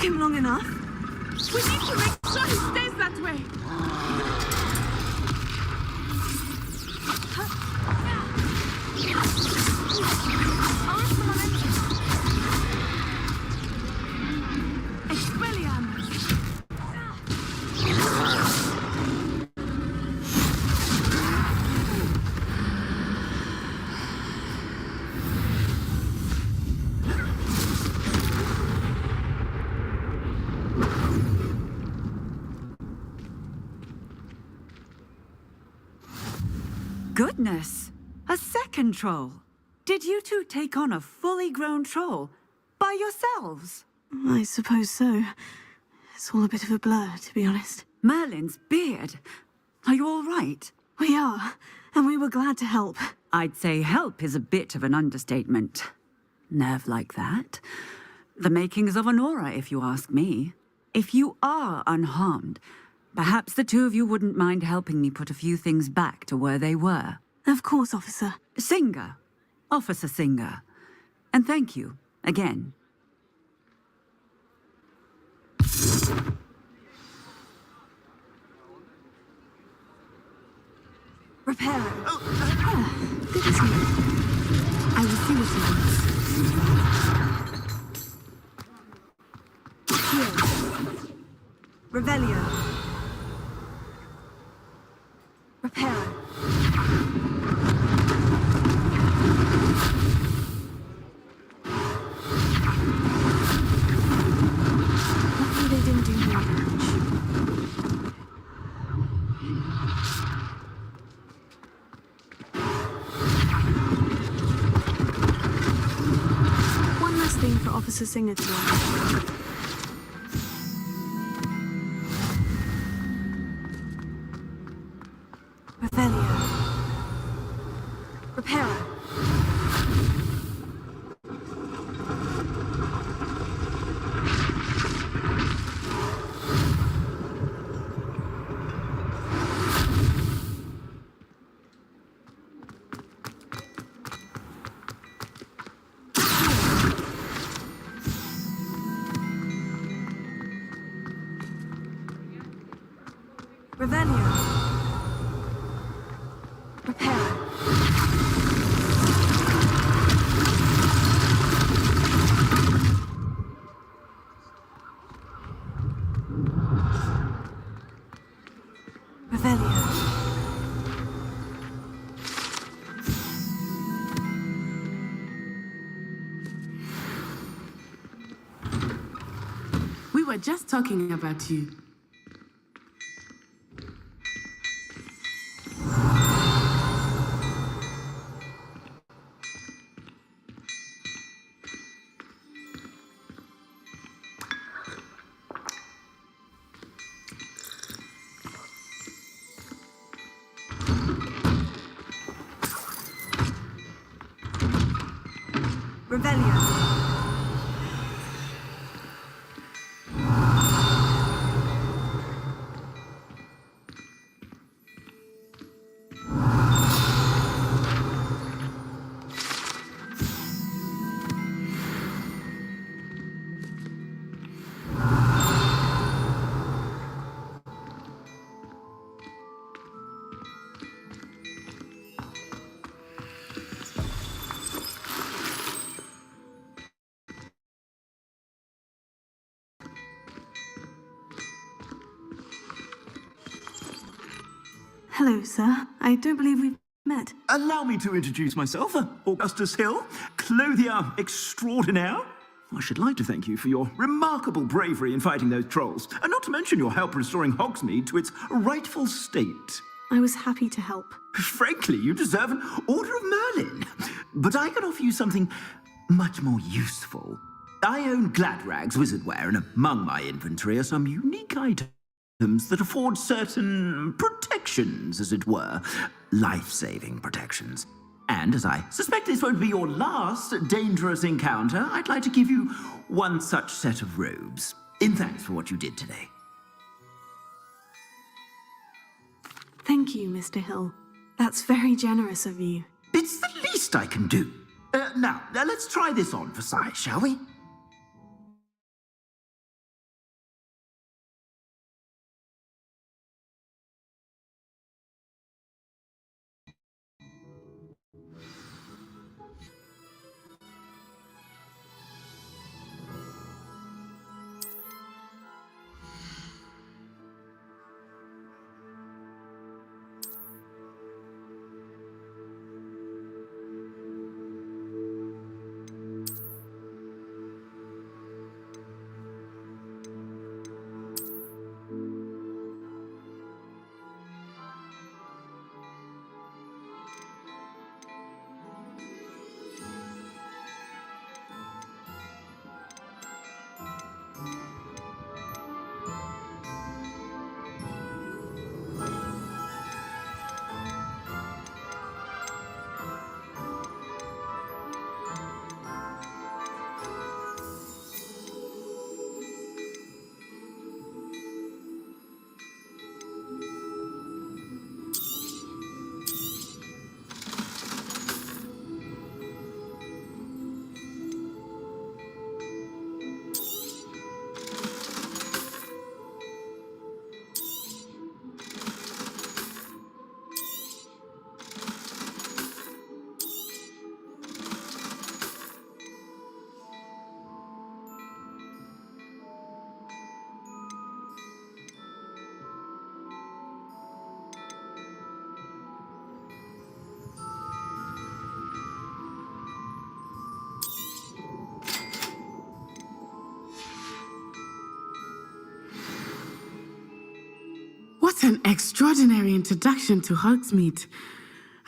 Him long enough. We need to make sure he stays that way. Goodness! A second troll! Did you two take on a fully grown troll by yourselves? I suppose so. It's all a bit of a blur, to be honest. Merlin's beard. Are you all right? We are, and we were glad to help. I'd say help is a bit of an understatement. Nerve like that. The makings of an aura, if you ask me. If you are unharmed, perhaps the two of you wouldn't mind helping me put a few things back to where they were. Of course, officer. Singer. Officer Singer. And thank you, again. Reparo. Good to see you. I will see what he wants. Here. Revelio. Reparo. Luckily they didn't do more damage. One last thing for Officer Singer to do. Revelio. Reparo. Revelio. Reparo. Revelio. We were just talking about you. Revelio. Hello, sir. I don't believe we've met. Allow me to introduce myself, Augustus Hill, clothier extraordinaire. I should like to thank you for your remarkable bravery in fighting those trolls, and not to mention your help restoring Hogsmeade to its rightful state. I was happy to help. Frankly, you deserve an Order of Merlin. But I can offer you something much more useful. I own Gladrag's wizardwear, and among my inventory are some unique items that afford certain protections, as it were. Life-saving protections. And as I suspect this won't be your last dangerous encounter, I'd like to give you one such set of robes, in thanks for what you did today. Thank you, Mr. Hill. That's very generous of you. It's the least I can do. Now, let's try this on for size, shall we? an extraordinary introduction to Hogsmeade.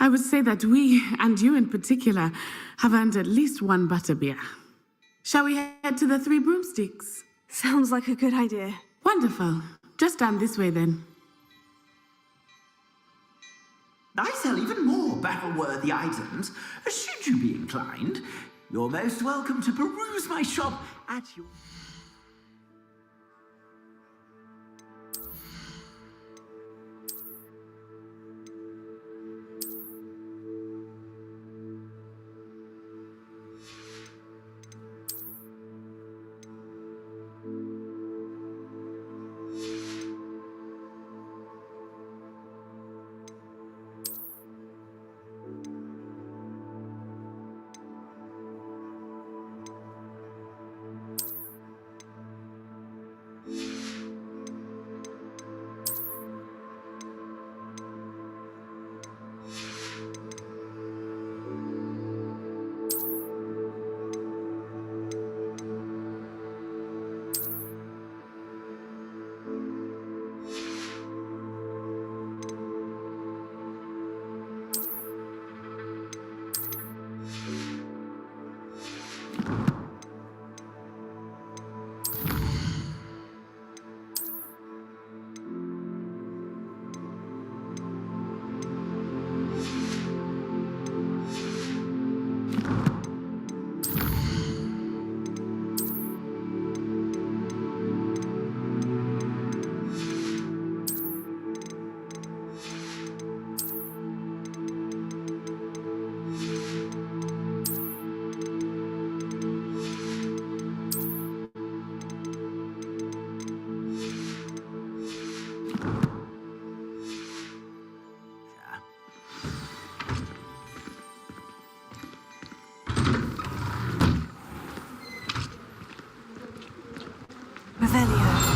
I would say that we, and you in particular, have earned at least one butterbeer. Shall we head to the Three Broomsticks? Sounds like a good idea. Wonderful. Just down this way then. I sell even more battle-worthy items. Should you be inclined, you're most welcome to peruse my shop at your...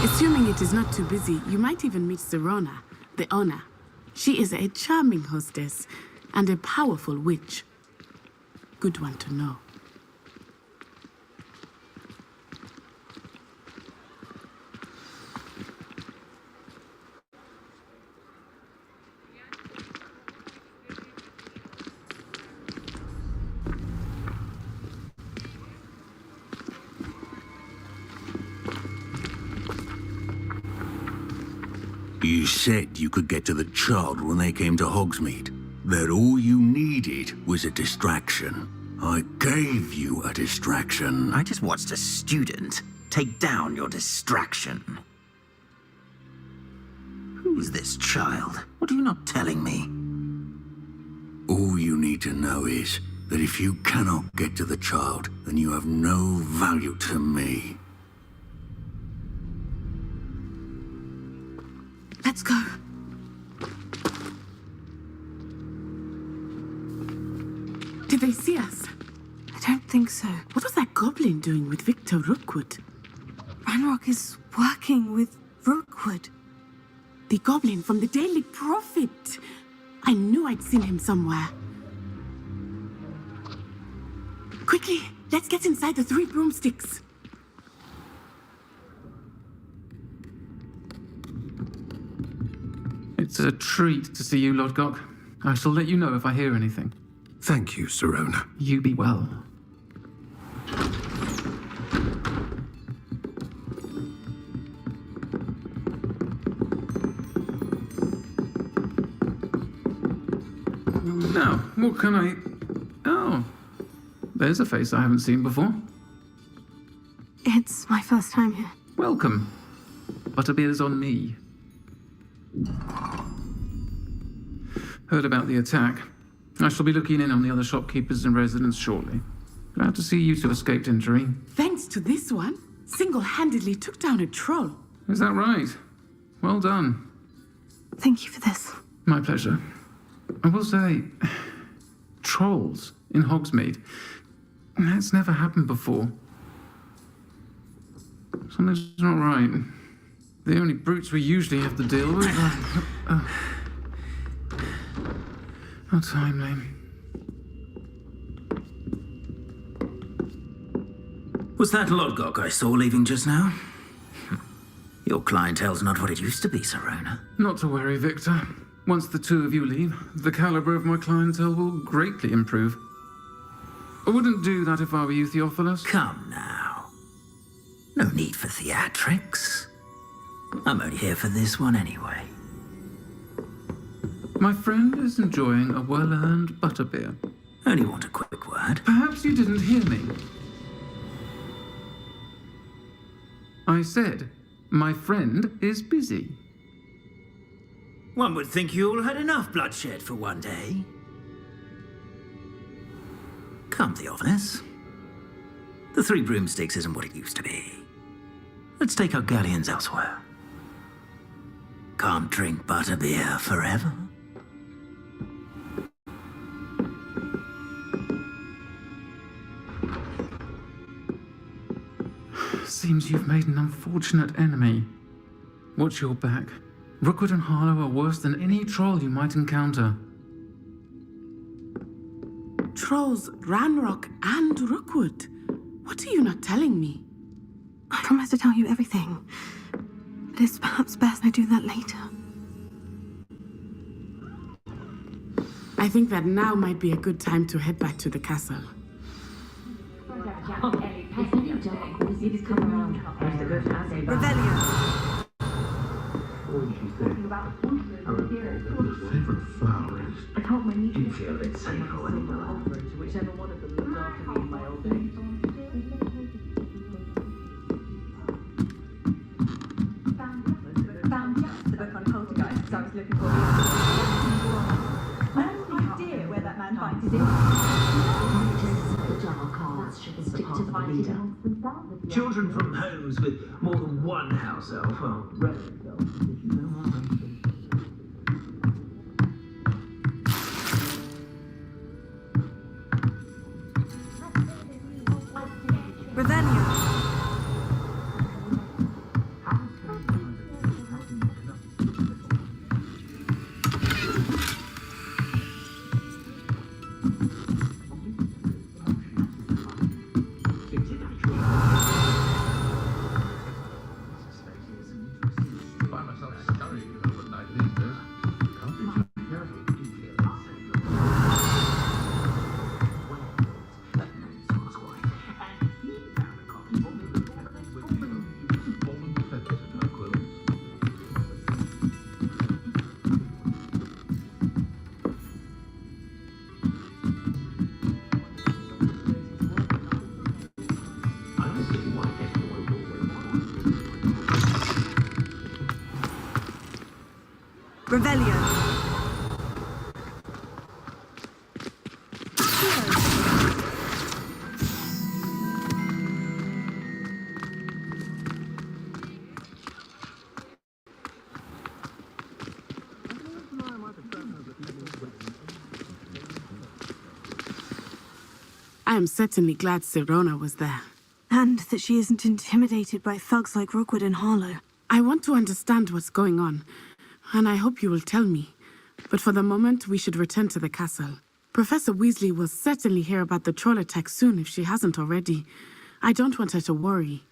Assuming it is not too busy, you might even meet Serona, the owner. She is a charming hostess and a powerful witch. Good one to know. You said you could get to the child when they came to Hogsmeade. That all you needed was a distraction. I gave you a distraction. I just watched a student take down your distraction. Who's this child? What are you not telling me? All you need to know is that if you cannot get to the child, then you have no value to me. Let's go. Did they see us? I don't think so. What was that goblin doing with Victor Rookwood? Ranrock is working with Rookwood. The goblin from the Daily Prophet. I knew I'd seen him somewhere. Quickly, let's get inside the Three Broomsticks. It's a treat to see you, Lodgok. I shall let you know if I hear anything. Thank you, Serona. You be well. Now, what can I... Oh, there's a face I haven't seen before. It's my first time here. Welcome. Butterbeer's on me. Heard about the attack. I shall be looking in on the other shopkeepers and residents shortly. Glad to see you two escaped injury. Thanks to this one, single-handedly took down a troll. Is that right? Well done. Thank you for this. My pleasure. I will say, trolls in Hogsmeade. That's never happened before. Something's not right. The only brutes we usually have to deal with are... How timely. Was that Lodgok I saw leaving just now? Your clientele's not what it used to be, Serona. Not to worry, Victor. Once the two of you leave, the caliber of my clientele will greatly improve. I wouldn't do that if I were you, Theophilus. Come now. No need for theatrics. I'm only here for this one anyway. My friend is enjoying a well-earned butterbeer. Only want a quick word. Perhaps you didn't hear me. I said, my friend is busy. One would think you all had enough bloodshed for one day. Come, Theophilus. The Three Broomsticks isn't what it used to be. Let's take our galleons elsewhere. Can't drink butterbeer forever. Seems you've made an unfortunate enemy. Watch your back. Rookwood and Harlow are worse than any troll you might encounter. Trolls, Ranrock, and Rookwood. What are you not telling me? I promise to tell you everything. But it's perhaps best I do that later. I think that now might be a good time to head back to the castle. Revelio. I told my niece to feel a bit safer when whichever one of them looked after me in my old age. Found just the book on poltergeists I was looking for. I have no idea where that man finds his Children from homes with more than one house elf, well, relative elf, if you know what I'm saying. Revelio. Revelio. I am certainly glad Serona was there. And that she isn't intimidated by thugs like Rookwood and Harlow. I want to understand what's going on, and I hope you will tell me. But for the moment, we should return to the castle. Professor Weasley will certainly hear about the troll attack soon if she hasn't already. I don't want her to worry.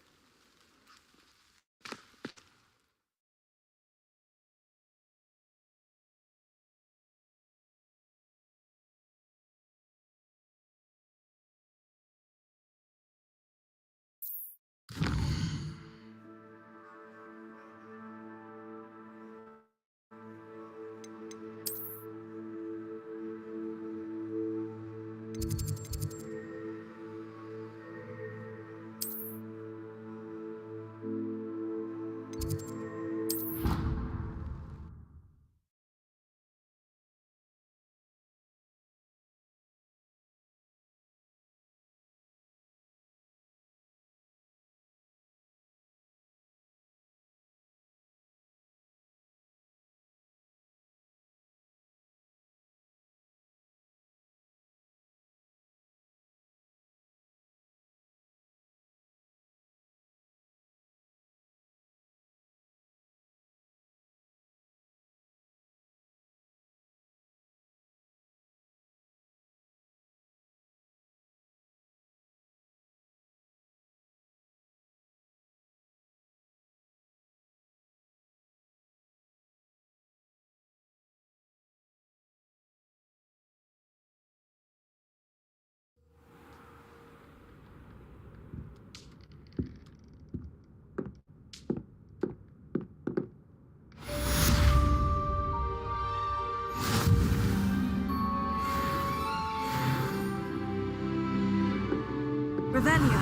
Revelio.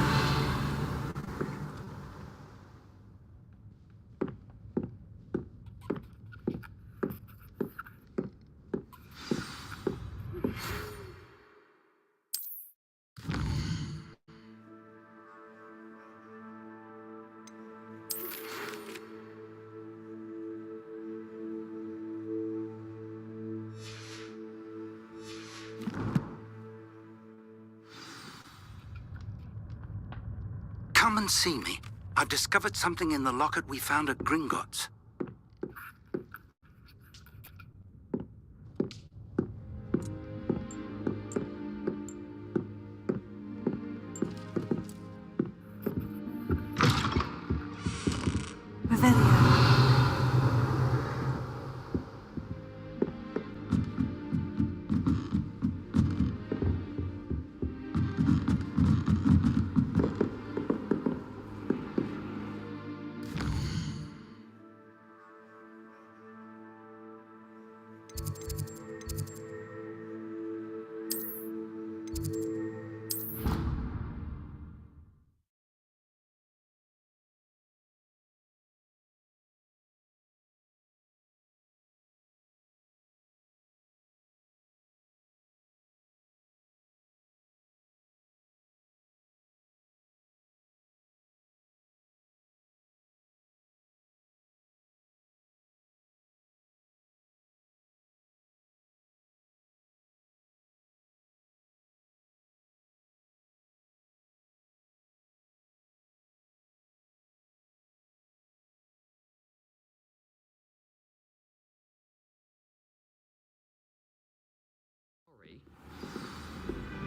Come and see me. I've discovered something in the locket we found at Gringotts.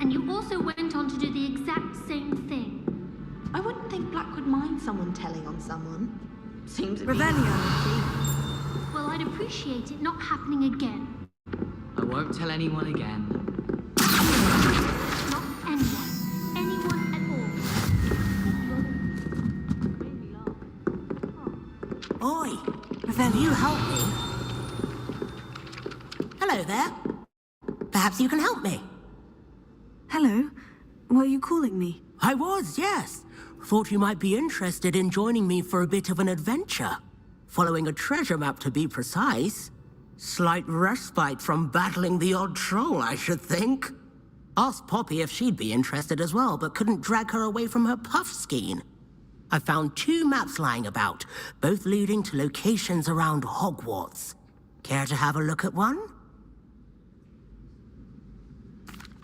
And you also went on to do the exact same thing. I wouldn't think Black would mind someone telling on someone. Seems Revelio. Well, I'd appreciate it not happening again. I won't tell anyone again. Not anyone. Anyone at all. Oi! Can you help me? Hello there. Perhaps you can help me. Hello. Were you calling me? I was, yes. Thought you might be interested in joining me for a bit of an adventure. Following a treasure map, to be precise. Slight respite from battling the odd troll, I should think. Asked Poppy if she'd be interested as well, but couldn't drag her away from her puff skein. I found 2 maps lying about, both leading to locations around Hogwarts. Care to have a look at one?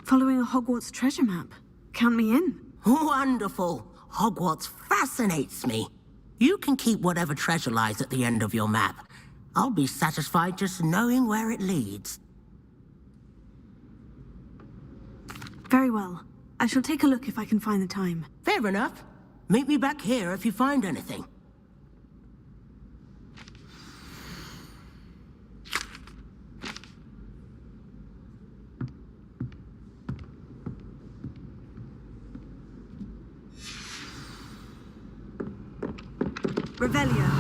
Following a Hogwarts treasure map. Count me in. Wonderful. Hogwarts fascinates me. You can keep whatever treasure lies at the end of your map. I'll be satisfied just knowing where it leads. Very well. I shall take a look if I can find the time. Fair enough. Meet me back here if you find anything. Revelio.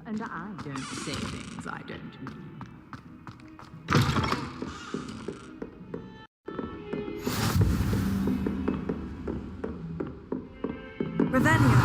And I don't say things I don't mean. Revelio.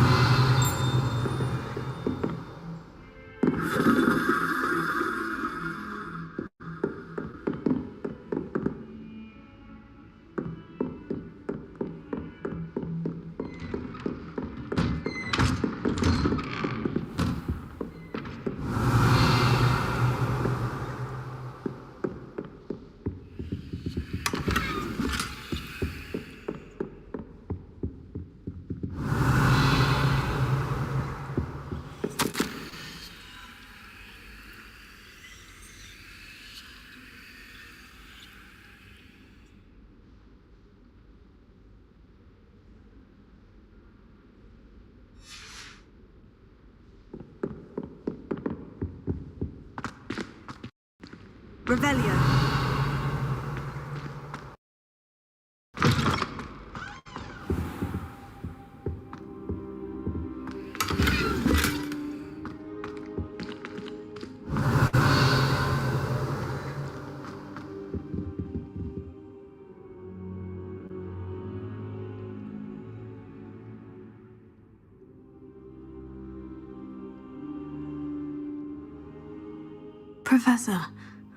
Revelio. Professor,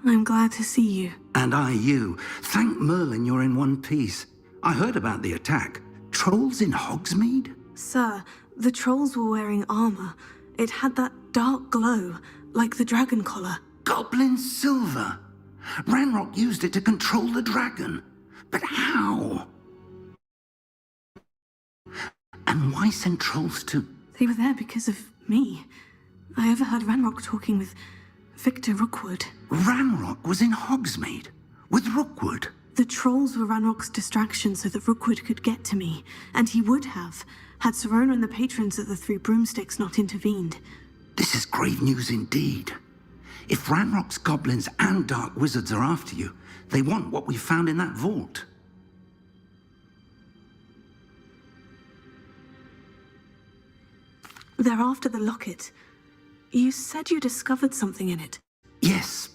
I'm glad to see you. And I you. Thank Merlin you're in one piece. I heard about the attack. Trolls in Hogsmeade? Sir, the trolls were wearing armor. It had that dark glow, like the dragon collar. Goblin silver. Ranrock used it to control the dragon. But how? And why send trolls to... They were there because of me. I overheard Ranrock talking with Victor Rookwood. Ranrock was in Hogsmeade with Rookwood. The trolls were Ranrock's distraction so that Rookwood could get to me, and he would have, had Serona and the patrons at the Three Broomsticks not intervened. This is grave news indeed. If Ranrock's goblins and dark wizards are after you, they want what we found in that vault. They're after the locket. You said you discovered something in it. Yes.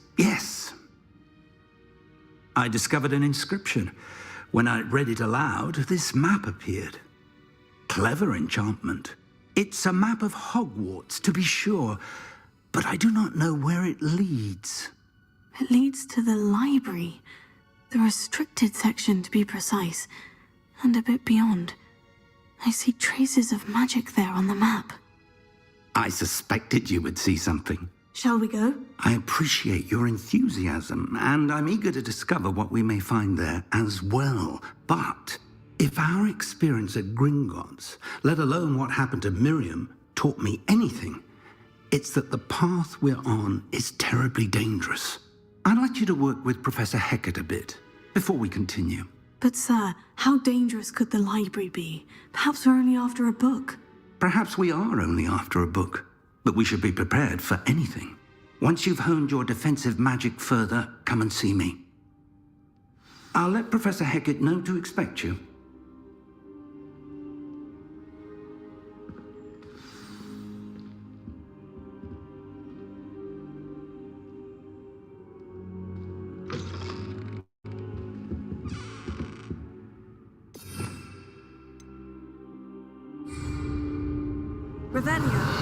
I discovered an inscription. When I read it aloud, this map appeared. Clever enchantment. It's a map of Hogwarts, to be sure, but I do not know where it leads. It leads to the library. The restricted section, to be precise, and a bit beyond. I see traces of magic there on the map. I suspected you would see something. Shall we go? I appreciate your enthusiasm, and I'm eager to discover what we may find there as well. But if our experience at Gringotts, let alone what happened to Miriam, taught me anything, it's that the path we're on is terribly dangerous. I'd like you to work with Professor Hecat a bit before we continue. But sir, how dangerous could the library be? Perhaps we're only after a book. Perhaps we are only after a book, but we should be prepared for anything. Once you've honed your defensive magic further, come and see me. I'll let Professor Hecat know to expect you. Revelio.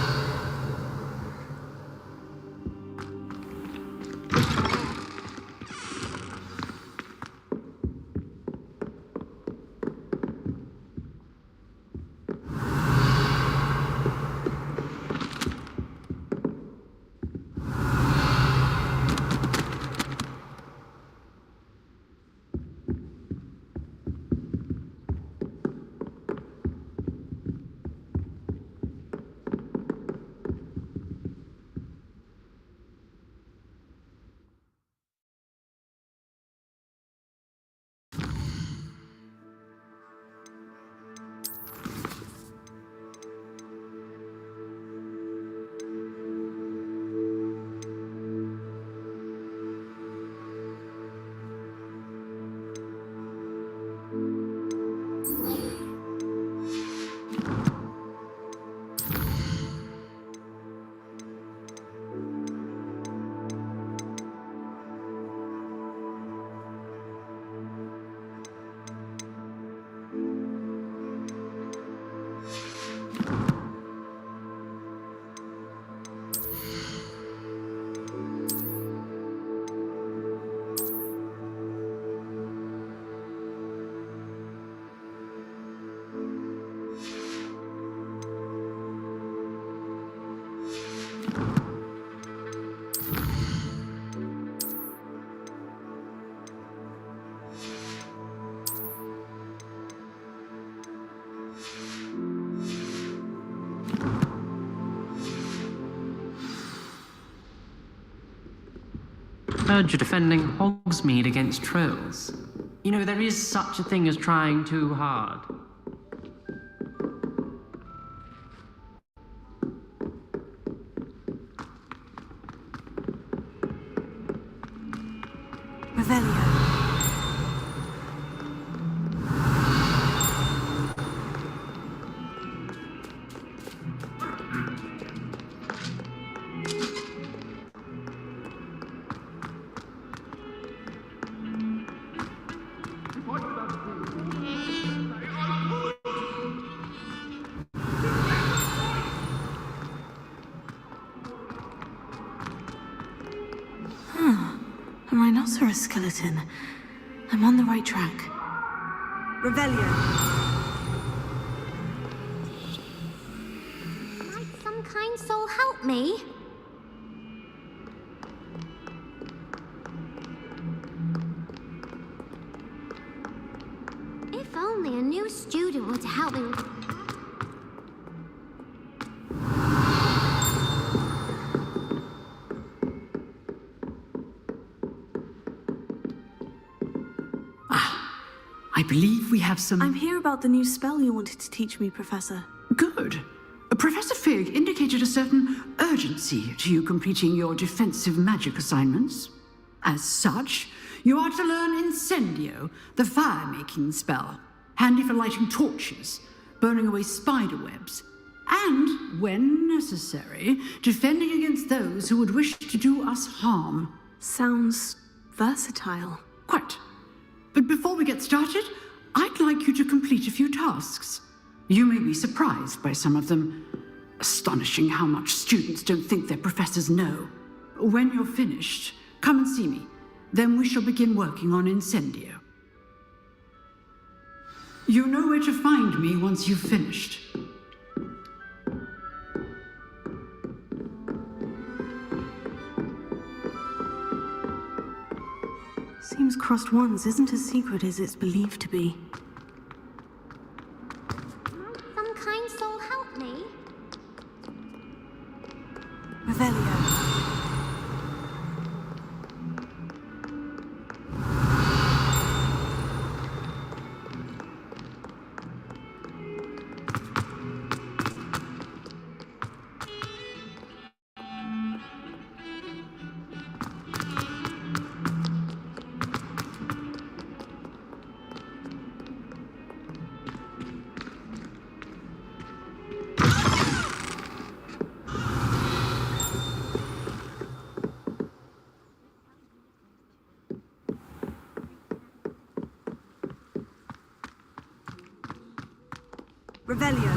Heard you're defending Hogsmeade against trolls. You know, there is such a thing as trying too hard. A rhinoceros skeleton. I'm on the right track. Revelio. Might some kind soul help me? If only a new student were to help me with... I believe we have some... I'm here about the new spell you wanted to teach me, Professor. Good. Professor Fig indicated a certain urgency to you completing your defensive magic assignments. As such, you are to learn Incendio, the fire-making spell, handy for lighting torches, burning away spider webs, and, when necessary, defending against those who would wish to do us harm. Sounds versatile. Quite. But before we get started, I'd like you to complete a few tasks. You may be surprised by some of them. Astonishing how much students don't think their professors know. When you're finished, come and see me. Then we shall begin working on Incendio. You know where to find me once you've finished. Seems Crossed Wands isn't as secret as it's believed to be. Might some kind soul help me? Revelio. Revelio.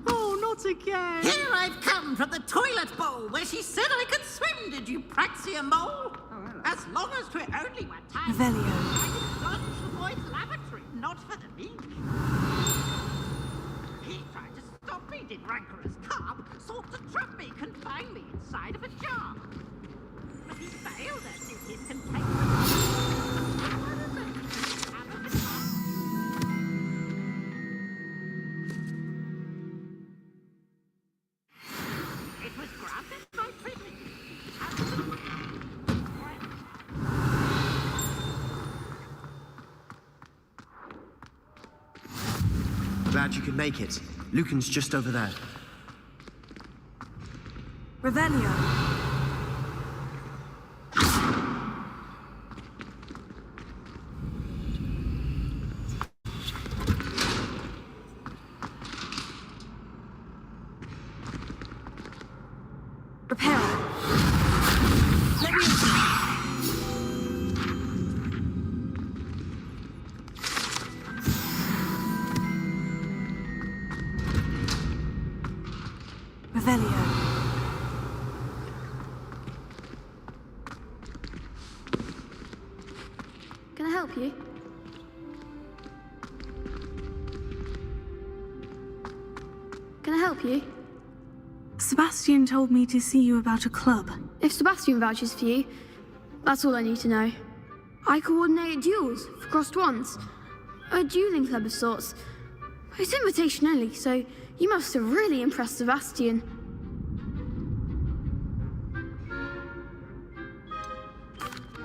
Oh, not again! Here I've come from the toilet bowl where she said I could swim, did you praxia mole? As long as 'twere only one time. Revelio. I can plunge the boy's lavatory, not for the meek. He tried to stop me, did rancorous carp, sought to trap me, confine me inside of a jar. But he failed as did his containment. It was granted by privilege. Glad you could make it. Lucan's just over there. Revelio. Prepare. Let me... Revelio. Can I help you? Can I help you? Sebastian told me to see you about a club. If Sebastian vouches for you, that's all I need to know. I coordinate duels for Crossed Wands. A dueling club of sorts. It's invitation only, so you must have really impressed Sebastian.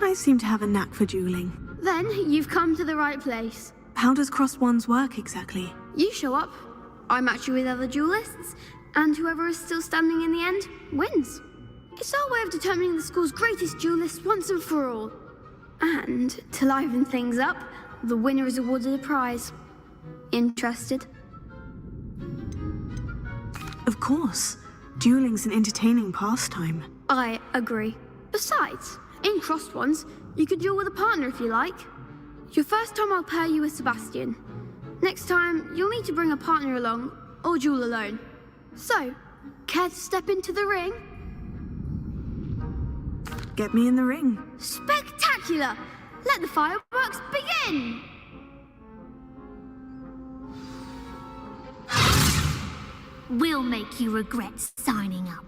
I seem to have a knack for dueling. Then you've come to the right place. How does Crossed Wands work exactly? You show up, I match you with other duelists, and whoever is still standing in the end wins. It's our way of determining the school's greatest duelist once and for all. And to liven things up, the winner is awarded a prize. Interested? Of course. Dueling's an entertaining pastime. I agree. Besides, in crossed ones, you could duel with a partner if you like. Your first time I'll pair you with Sebastian. Next time, you'll need to bring a partner along, or duel alone. So, care to step into the ring? Get me in the ring. Spectacular! Let the fireworks begin! We'll make you regret signing up.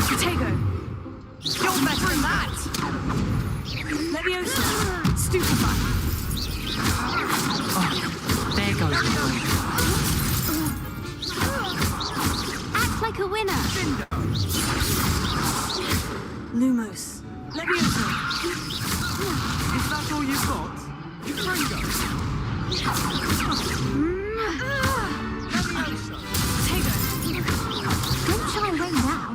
Potato! You're better than that! Leviosa! Stupefy! Oh, there goes the Act like a winner. Lumos! Leviosa! Is that all you've got? Gringo! Potato! Don't shy away now.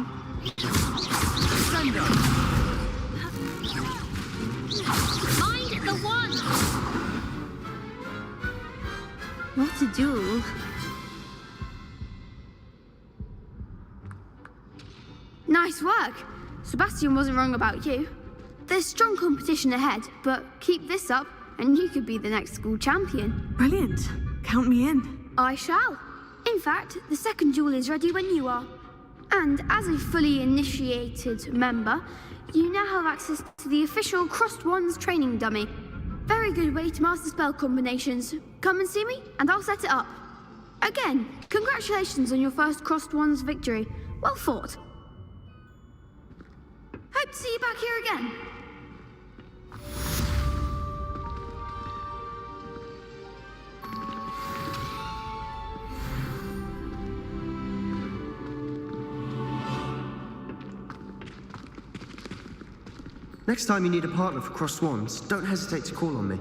Sendo! Mind the wand. What a duel. Nice work. Sebastian wasn't wrong about you. There's strong competition ahead, but keep this up and you could be the next school champion. Brilliant. Count me in. I shall. In fact, the second duel is ready when you are. And as a fully initiated member, you now have access to the official Crossed Wands training dummy. Very good way to master spell combinations. Come and see me, and I'll set it up. Again, congratulations on your first Crossed Wands victory. Well fought. Hope to see you back here again. Next time you need a partner for Crossed Wands, don't hesitate to call on me.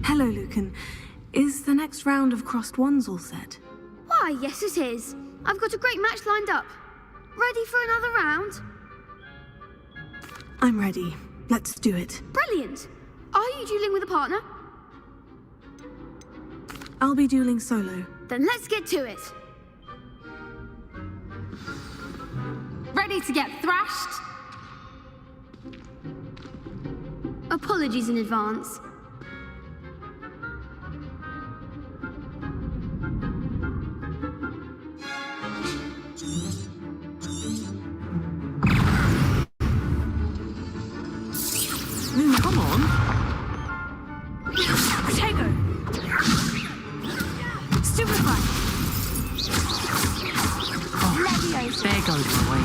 Hello, Lucan. Is the next round of Crossed Wands all set? Why, yes it is. I've got a great match lined up. Ready for another round? I'm ready. Let's do it. Brilliant. Are you dueling with a partner? I'll be dueling solo. Then let's get to it. Ready to get thrashed? Apologies in advance. Come on. Potato. Stupefy. Oh, there goes my way.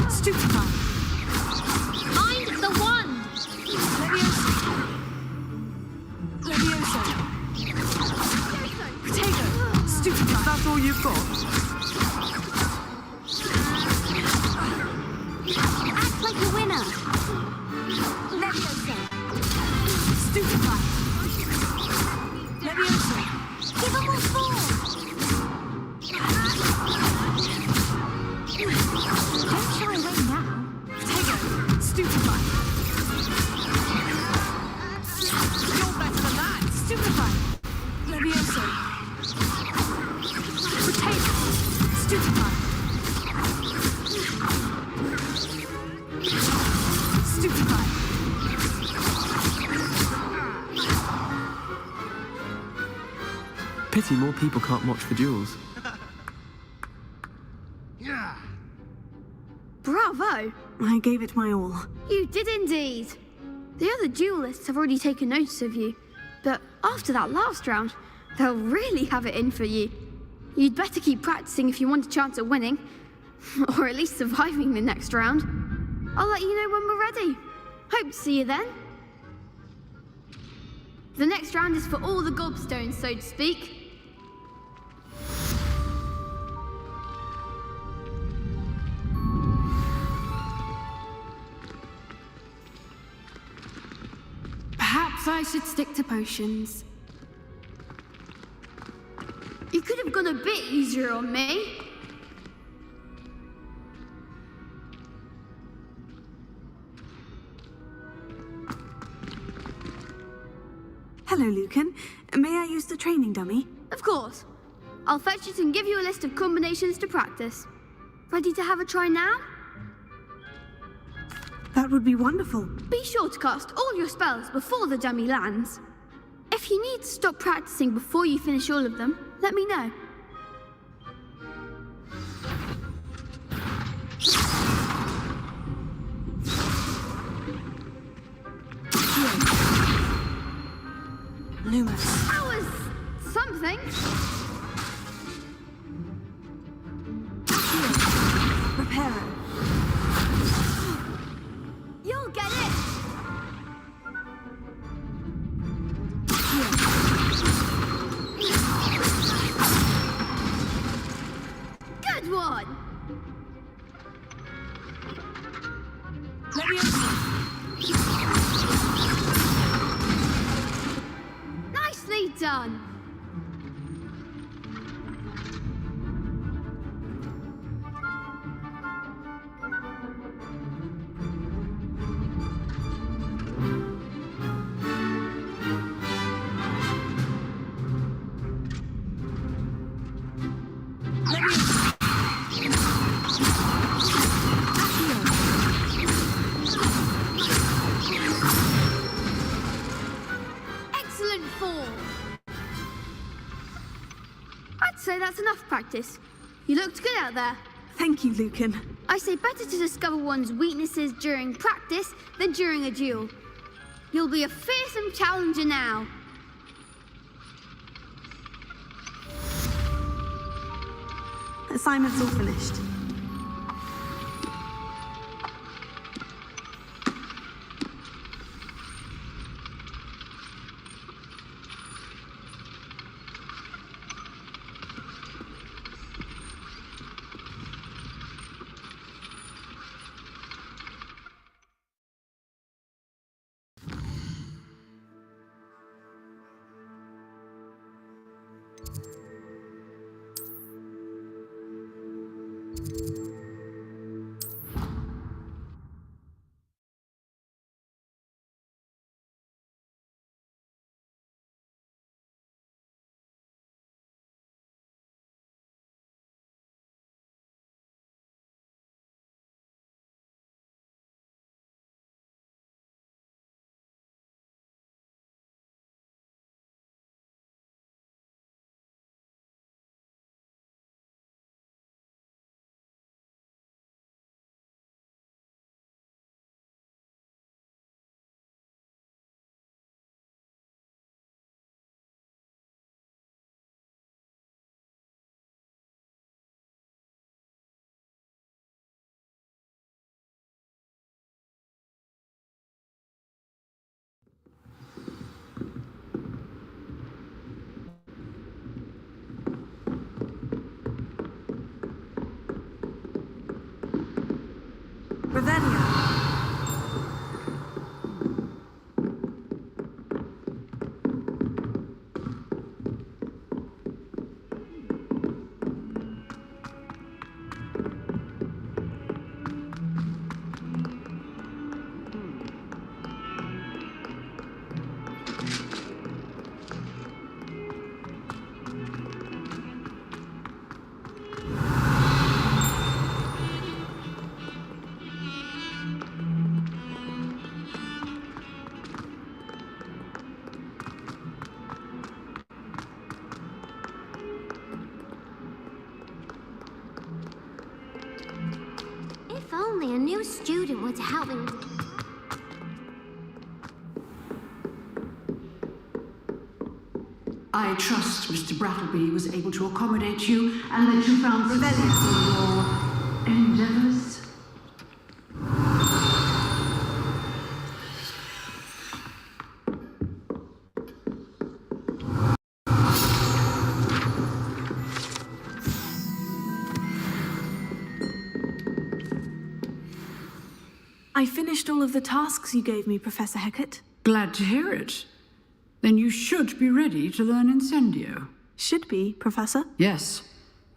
Stupefy. Mind the wand. Leviosa. Potato. Stupefy. Is that all you've got? Act like a winner. Leviosa. Stupefy. Leviosa. Give them all four. Don't shy away now. Potato. Stupefy. You're better than that. Stupefy. Leviosa. Potato. Stupefy. Stupefy. Pity more people can't watch the duels. Bravo! I gave it my all. You did indeed. The other duelists have already taken notice of you, but after that last round, they'll really have it in for you. You'd better keep practicing if you want a chance at winning, or at least surviving the next round. I'll let you know when we're ready. Hope to see you then. The next round is for all the gobstones, so to speak. Perhaps I should stick to potions. You could have gone a bit easier on me. Hello, Lucan. May I use the training dummy? Of course. I'll fetch it and give you a list of combinations to practice. Ready to have a try now? That would be wonderful. Be sure to cast all your spells before the dummy lands. If you need to stop practicing before you finish all of them, let me know. Lumos. That was something. Reparo. You'll get it. Good one. Let me open. Nicely done. Excellent form. I'd say that's enough practice. You looked good out there. Thank you, Lucan. I say better to discover one's weaknesses during practice than during a duel. You'll be a fearsome challenger now. Assignment's all finished. Revelio. If only a new student were to help me. I trust Mr. Brattleby was able to accommodate you and that you found success in your endeavors. I finished all of the tasks you gave me, Professor Hecat. Glad to hear it. Then you should be ready to learn Incendio. Should be, Professor. Yes.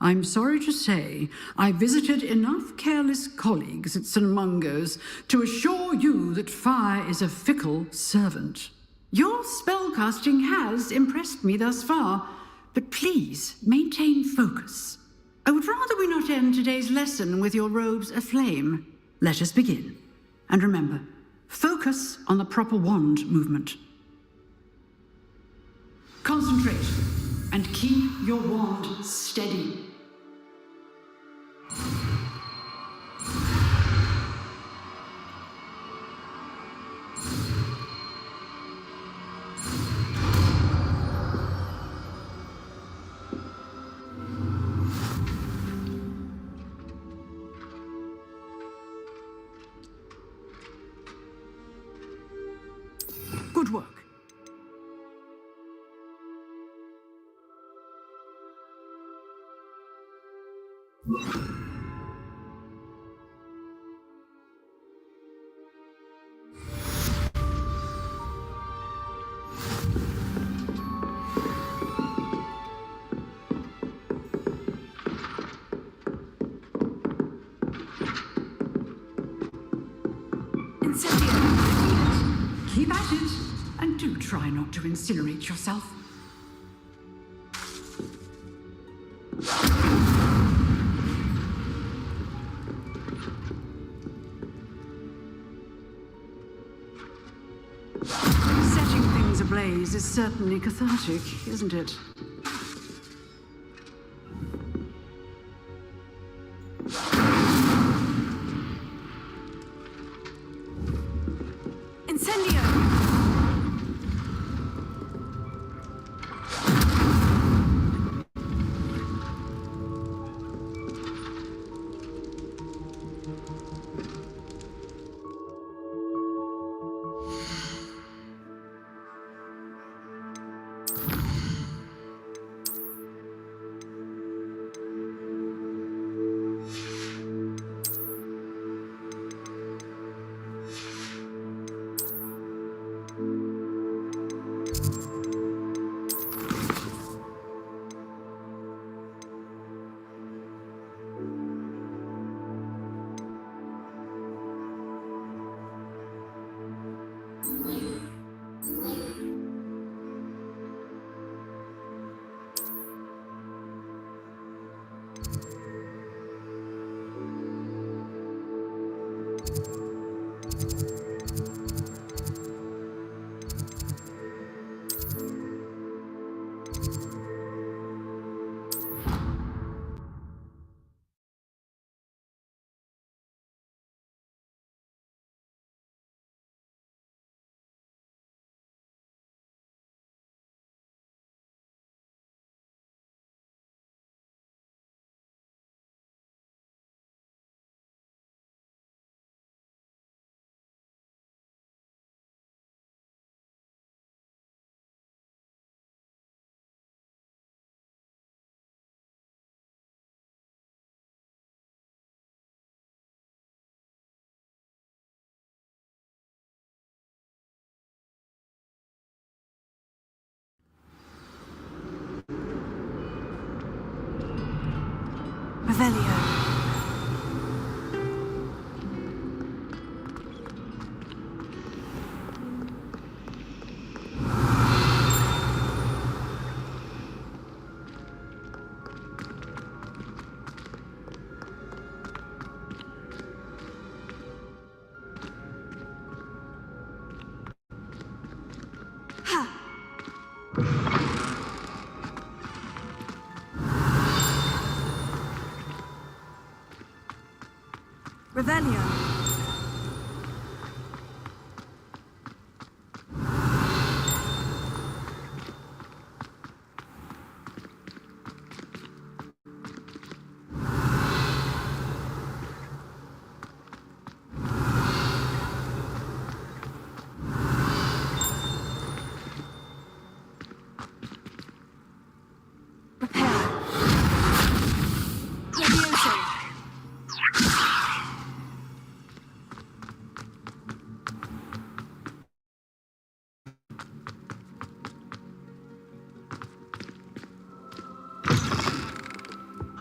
I'm sorry to say, I visited enough careless colleagues at St. Mungo's to assure you that fire is a fickle servant. Your spellcasting has impressed me thus far, but please maintain focus. I would rather we not end today's lesson with your robes aflame. Let us begin. And remember, focus on the proper wand movement. Concentrate and keep your wand steady. Good work. Keep at it, and do try not to incinerate yourself. Setting things ablaze is certainly cathartic, isn't it? Revelio. Revelio.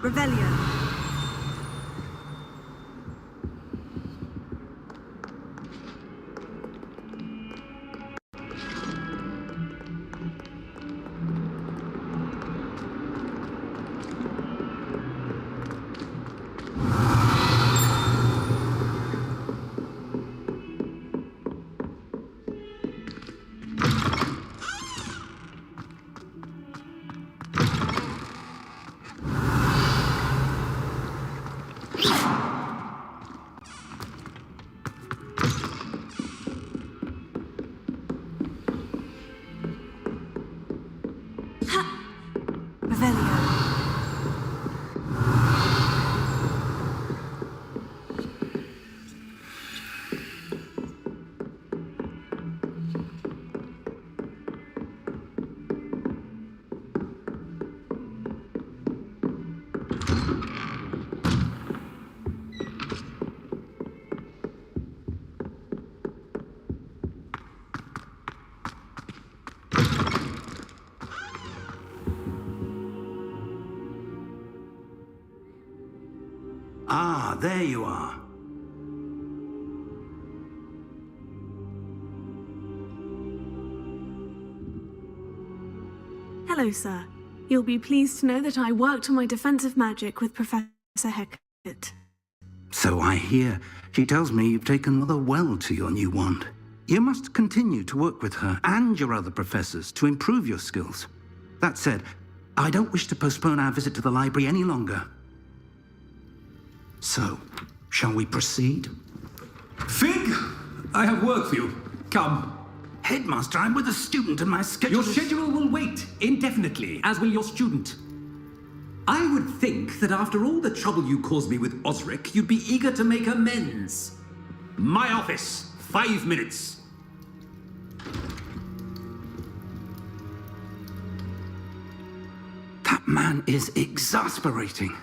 Revelio. Ah, there you are. Hello, sir. You'll be pleased to know that I worked on my defensive magic with Professor Hecat. So I hear. She tells me you've taken rather well to your new wand. You must continue to work with her and your other professors to improve your skills. That said, I don't wish to postpone our visit to the library any longer. So, shall we proceed? Fig! I have work for you. Come. Headmaster, I'm with a student and my schedule Your schedule will wait indefinitely, as will your student. I would think that after all the trouble you caused me with Osric, you'd be eager to make amends. My office, 5 minutes. That man is exasperating.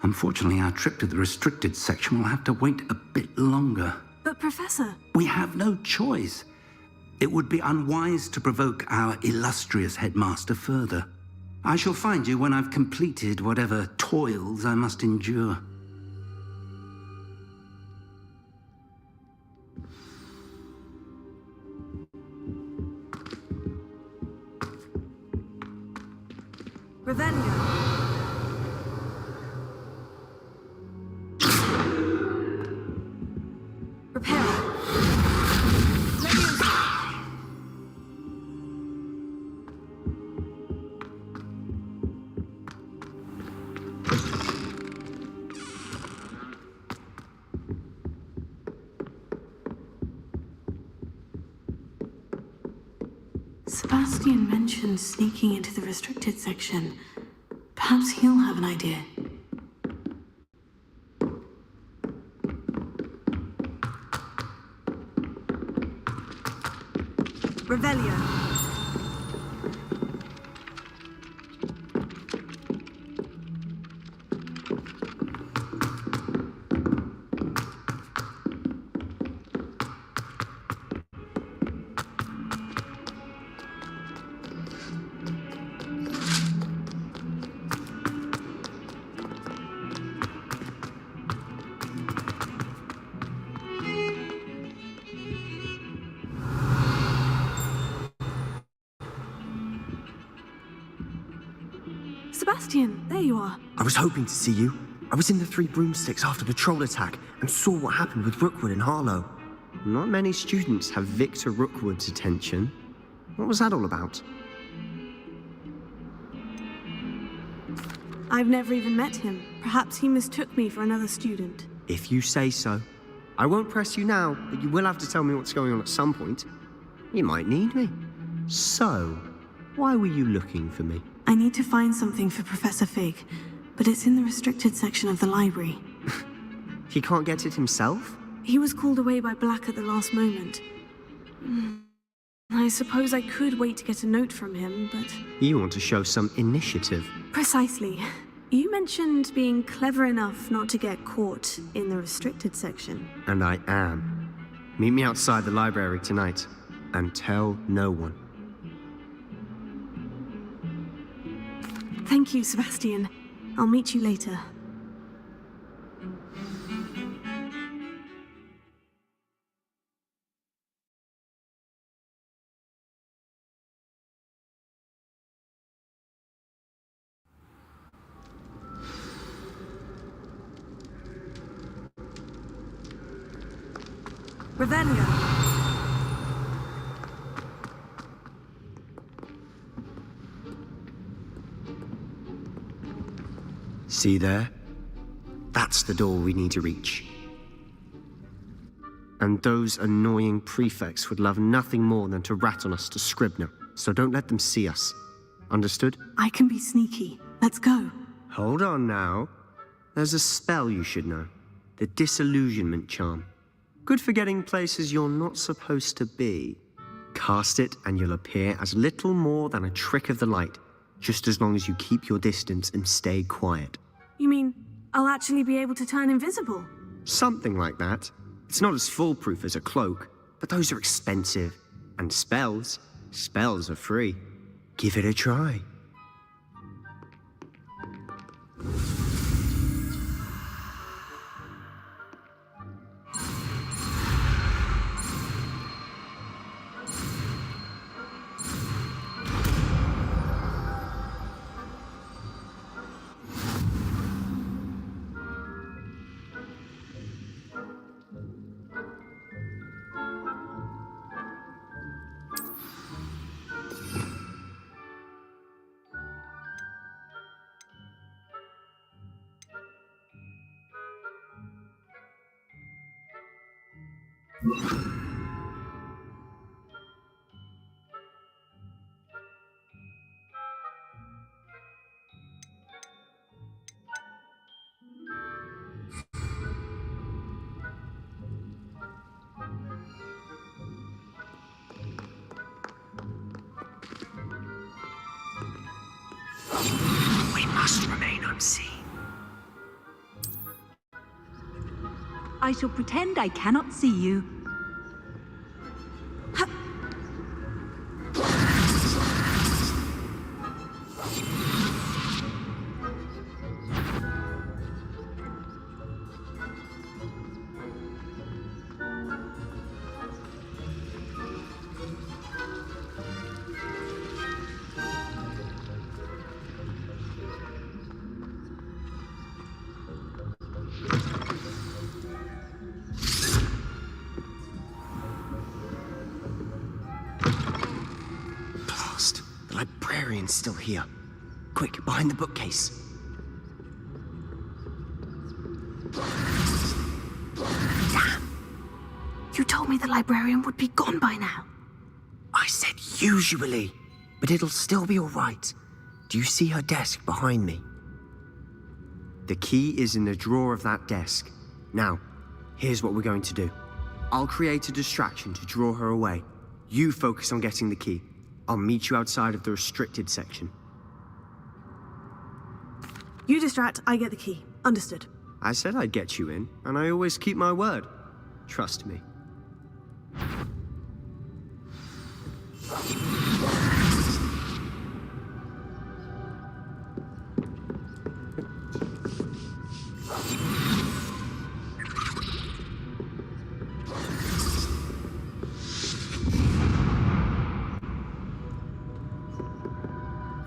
Unfortunately, our trip to the restricted section will have to wait a bit longer. But, Professor... We have no choice. It would be unwise to provoke our illustrious headmaster further. I shall find you when I've completed whatever toils I must endure. Revelio. Sebastian mentioned sneaking into the restricted section. Perhaps he'll have an idea. Revelio. Sebastian, there you are. I was hoping to see you. I was in the Three Broomsticks after the troll attack and saw what happened with Rookwood and Harlow. Not many students have Victor Rookwood's attention. What was that all about? I've never even met him. Perhaps he mistook me for another student. If you say so. I won't press you now, but you will have to tell me what's going on at some point. You might need me. So, why were you looking for me? I need to find something for Professor Fig, but it's in the restricted section of the library. He can't get it himself? He was called away by Black at the last moment. I suppose I could wait to get a note from him, but... You want to show some initiative. Precisely. You mentioned being clever enough not to get caught in the restricted section. And I am. Meet me outside the library tonight, and tell no one. Thank you, Sebastian. I'll meet you later. Revelio. See there? That's the door we need to reach. And those annoying prefects would love nothing more than to rat on us to Scribner, so don't let them see us. Understood? I can be sneaky. Let's go. Hold on now. There's a spell you should know. The Disillusionment Charm. Good for getting places you're not supposed to be. Cast it and you'll appear as little more than a trick of the light, just as long as you keep your distance and stay quiet. You mean I'll actually be able to turn invisible? Something like that. It's not as foolproof as a cloak, but those are expensive. And spells are free. Give it a try. We must remain unseen. I shall pretend I cannot see you. Blast! The librarian's still here. Quick, behind the bookcase. Damn! You told me the librarian would be gone by now. I said usually, but it'll still be all right. Do you see her desk behind me? The key is in the drawer of that desk. Now, here's what we're going to do. I'll create a distraction to draw her away. You focus on getting the key. I'll meet you outside of the restricted section. You distract, I get the key. Understood. I said I'd get you in, and I always keep my word. Trust me.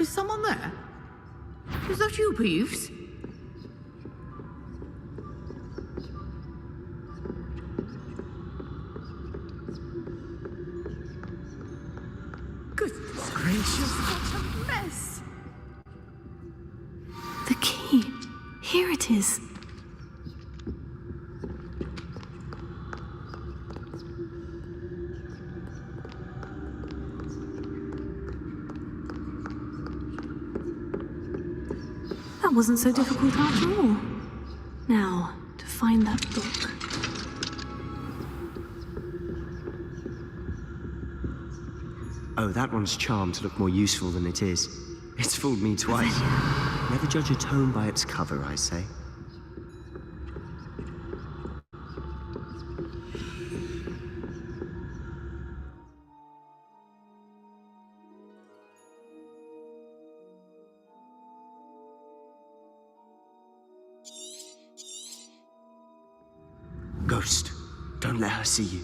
Is someone there? Is that you, Peeves? Goodness gracious, what a mess! The key. Here it is. That wasn't so difficult after all. Now, to find that book. Oh, that one's charmed to look more useful than it is. It's fooled me twice. Never judge a tome by its cover, I say. Ghost, don't let her see you.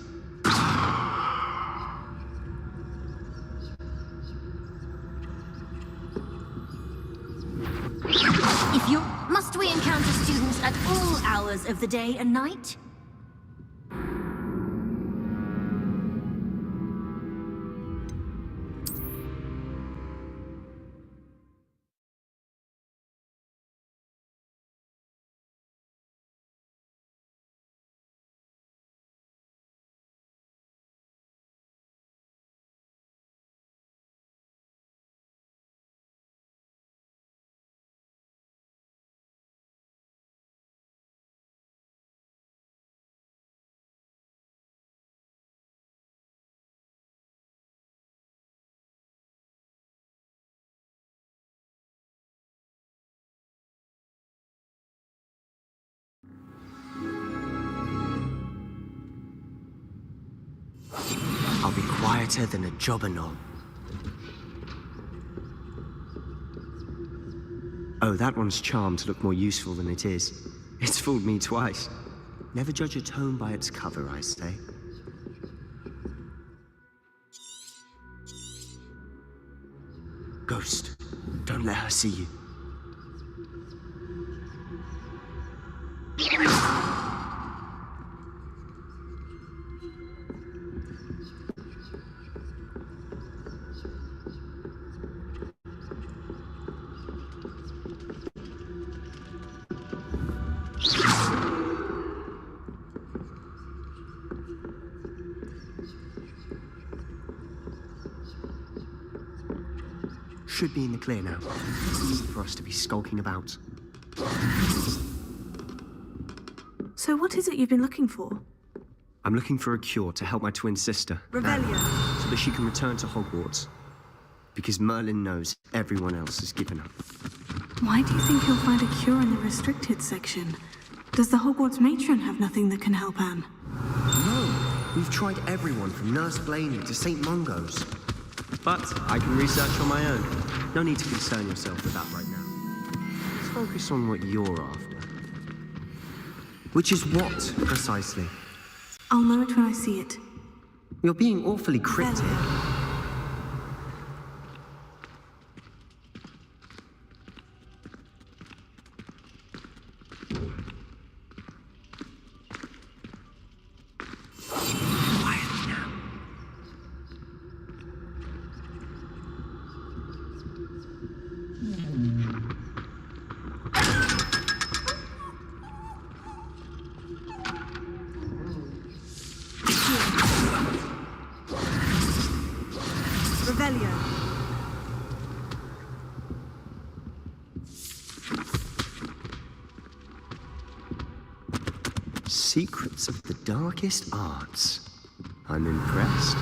Must we encounter students at all hours of the day and night? I'll be quieter than a jobberknoll. Oh, that one's charmed to look more useful than it is. It's fooled me twice. Never judge a tome by its cover, I say. Ghost, don't let her see you. Should be in the clear now. Easy for us to be skulking about. So what is it you've been looking for? I'm looking for a cure to help my twin sister, Revelio. so that she can return to Hogwarts. Because Merlin knows everyone else has given up. Why do you think you'll find a cure in the restricted section? Does the Hogwarts matron have nothing that can help Anne? No, we've tried everyone from Nurse Blaney to St. Mungo's. But I can research on my own. No need to concern yourself with that right now. Let's focus on what you're after. Which is what, precisely? I'll know it when I see it. You're being awfully cryptic. Secrets of the darkest arts. I'm impressed.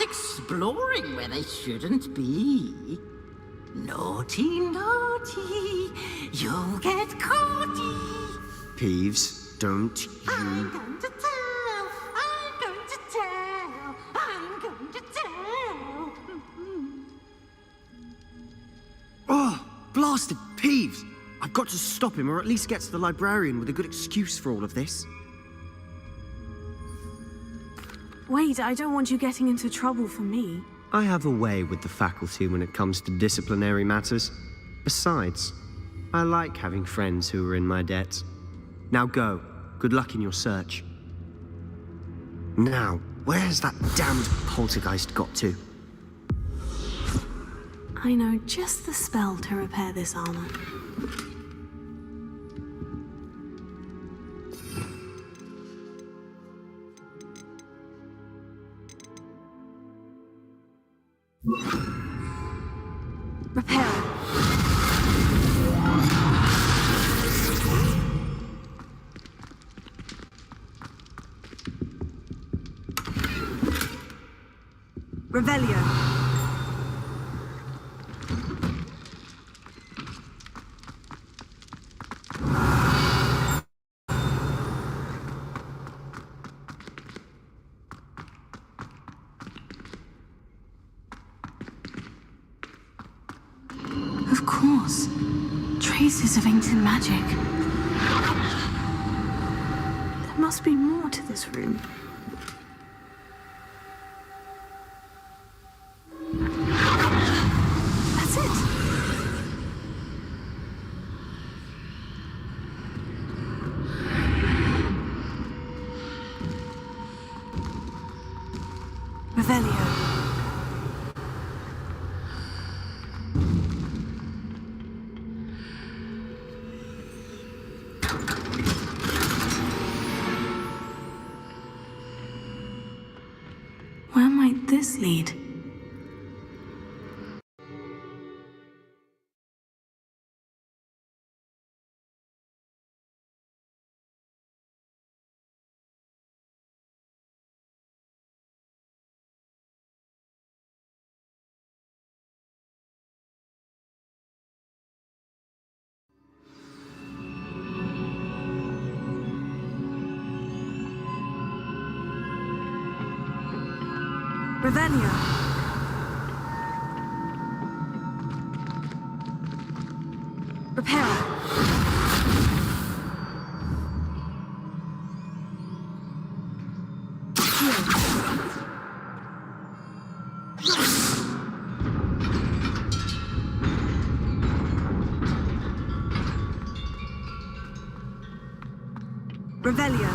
Exploring where they shouldn't be. Naughty, naughty, you'll get caughty. Peeves, don't you... I'm going to tell, I'm going to tell, I'm going to tell. Oh, blasted Peeves! I've got to stop him, or at least get to the librarian with a good excuse for all of this. Wait, I don't want you getting into trouble for me. I have a way with the faculty when it comes to disciplinary matters. Besides, I like having friends who are in my debt. Now go. Good luck in your search. Now, where's that damned poltergeist got to? I know just the spell to repair this armor. Repair. Revelio. Of course. Traces of ancient magic. There must be more to this room. That's it. Revelio. Where might this lead? Revelio. Reparo. Revelio.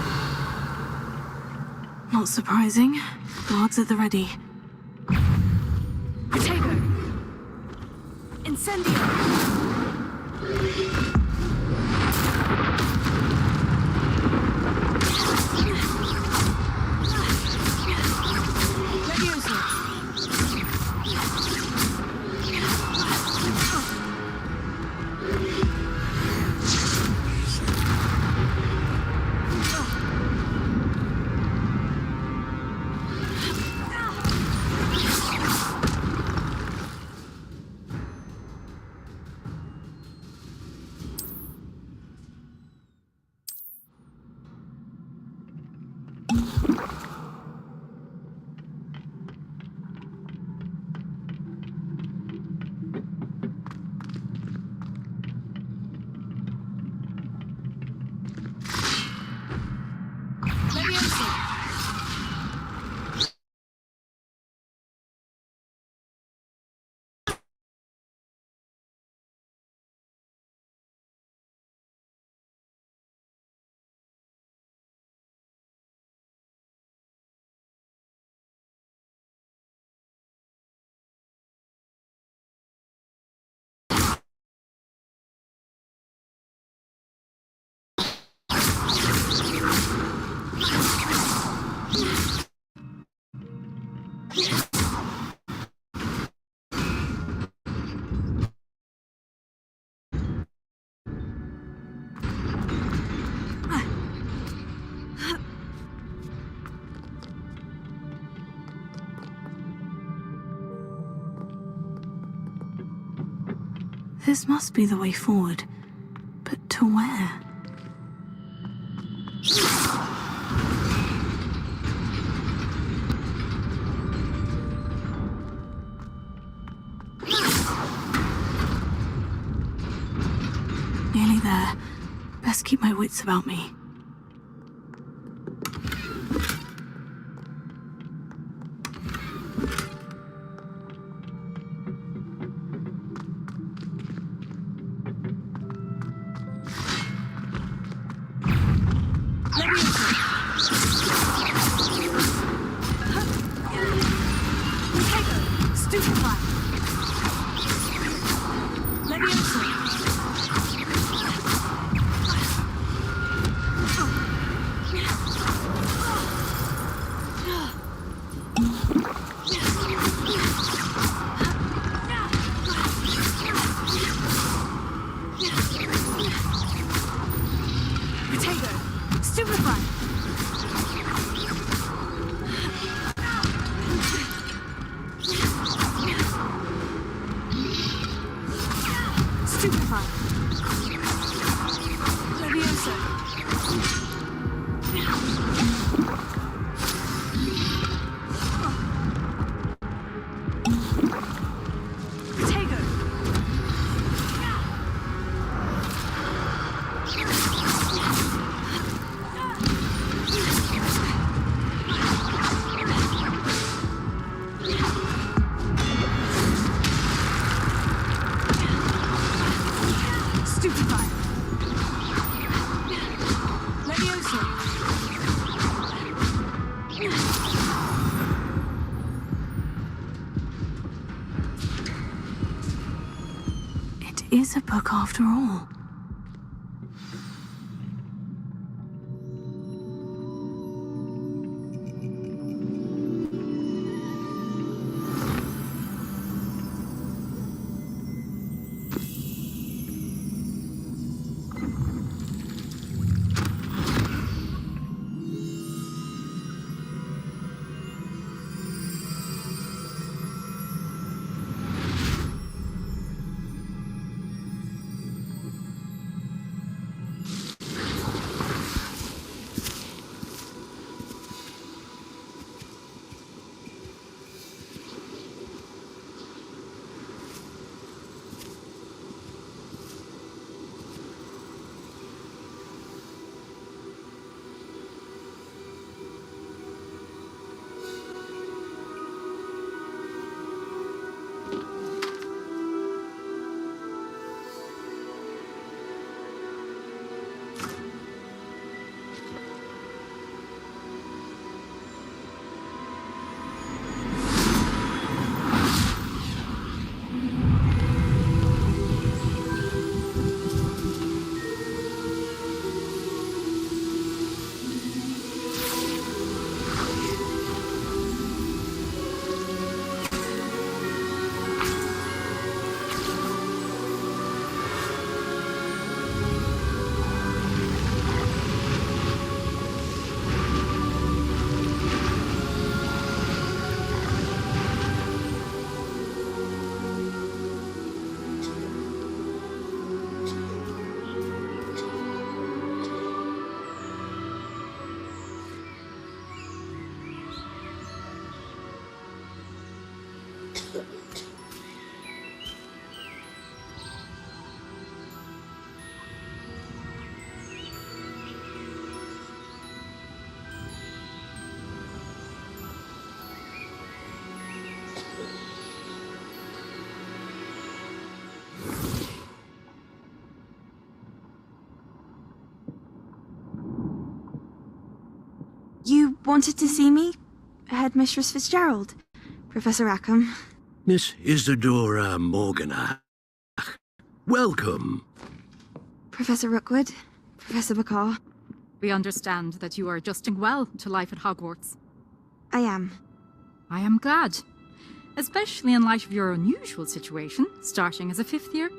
Not surprising. Guards at the ready. Potato. Incendio. Levioso. This must be the way forward. But to where? Nearly there. Best keep my wits about me. closer. It is a book after all. You wanted to see me? Headmistress Fitzgerald? Professor Rackham? Miss Isadora Morgana. Welcome. Professor Rookwood? Professor Bakar? We understand that you are adjusting well to life at Hogwarts. I am. I am glad. Especially in light of your unusual situation, starting as a 5th year.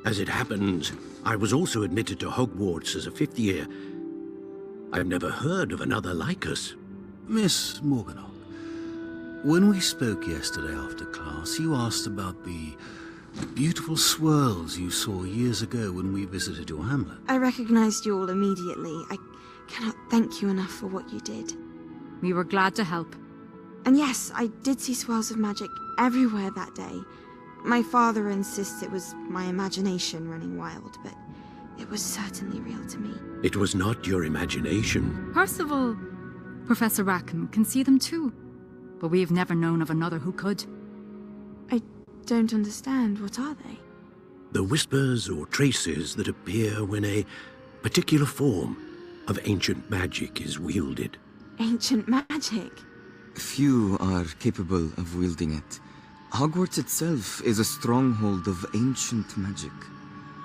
As it happens, I was also admitted to Hogwarts as a 5th year. I've never heard of another like us. Miss Morganock, when we spoke yesterday after class, you asked about the beautiful swirls you saw years ago when we visited your hamlet. I recognized you all immediately. I cannot thank you enough for what you did. We were glad to help. And yes, I did see swirls of magic everywhere that day. My father insists it was my imagination running wild, but it was certainly real to me. It was not your imagination. Percival, Professor Rackham can see them too, but we've never known of another who could. I don't understand. What are they? The whispers or traces that appear when a particular form of ancient magic is wielded. Ancient magic? Few are capable of wielding it. Hogwarts itself is a stronghold of ancient magic.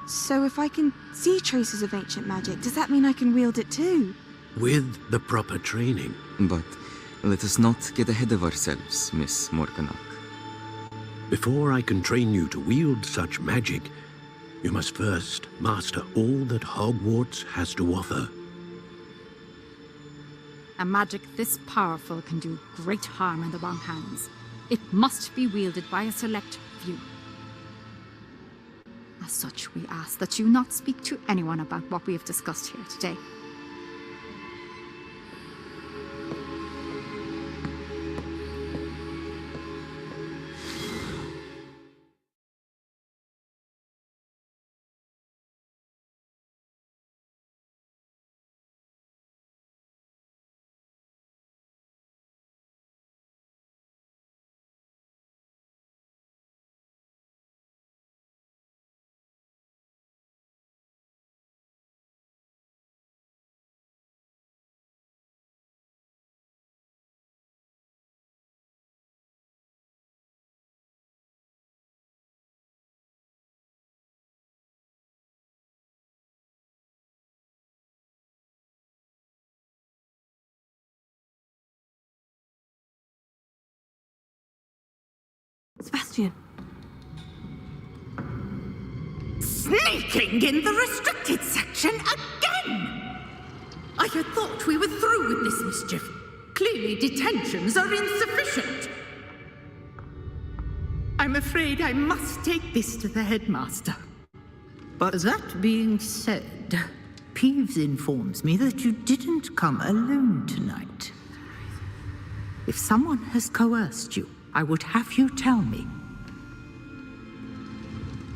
So if I can see traces of ancient magic, does that mean I can wield it too? With the proper training. But let us not get ahead of ourselves, Miss Morganock. Before I can train you to wield such magic, you must first master all that Hogwarts has to offer. A magic this powerful can do great harm in the wrong hands. It must be wielded by a select few. As such, we ask that you not speak to anyone about what we have discussed here today. Sebastian. Sneaking in the restricted section again! I had thought we were through with this mischief. Clearly detentions are insufficient. I'm afraid I must take this to the headmaster. But that being said, Peeves informs me that you didn't come alone tonight. If someone has coerced you, I would have you tell me.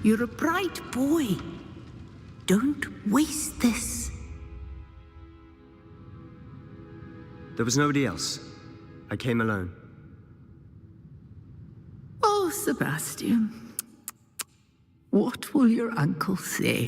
You're a bright boy. Don't waste this. There was nobody else. I came alone. Oh, Sebastian. What will your uncle say?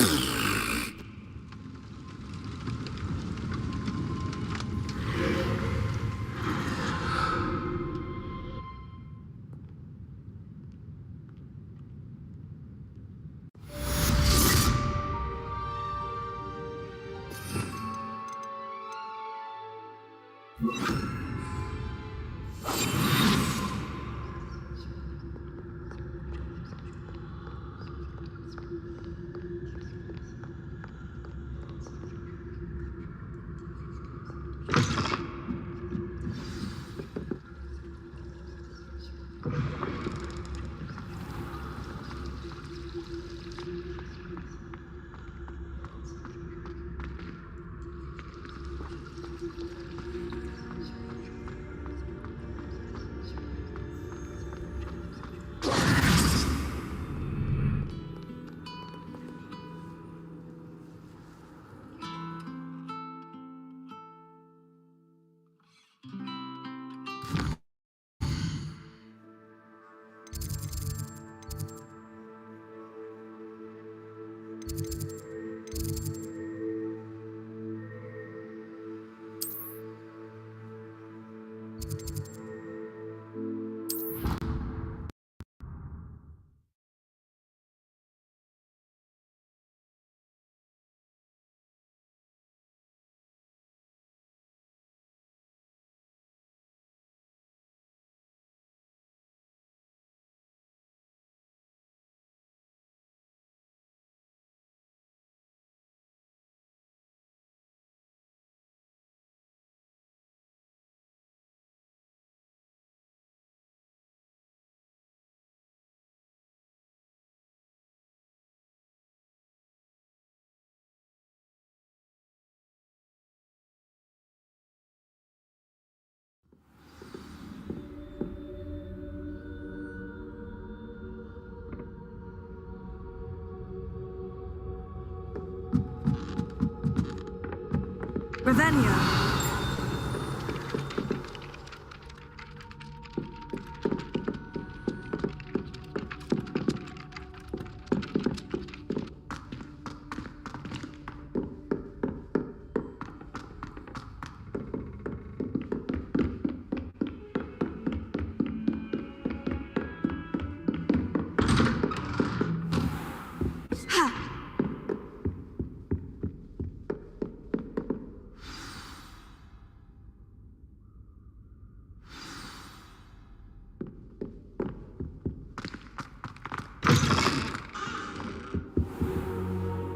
Ravenna.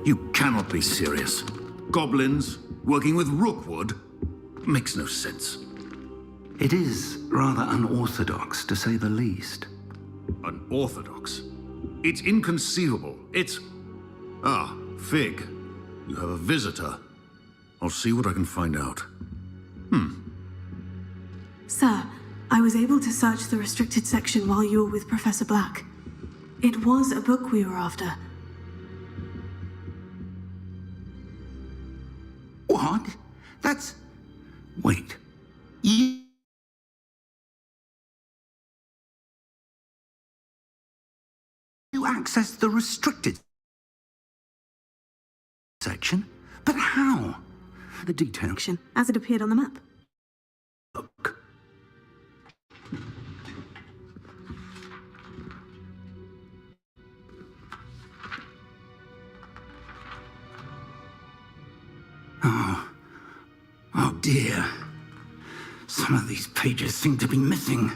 You cannot be serious. Goblins working with Rookwood makes no sense. It is rather unorthodox, to say the least. Unorthodox? It's inconceivable. It's... Ah, Fig. You have a visitor. I'll see what I can find out. Sir, I was able to search the restricted section while you were with Professor Black. It was a book we were after. What? That's... Wait. You accessed the restricted section? But how? The detail. As it appeared on the map. Look. Oh dear. Some of these pages seem to be missing.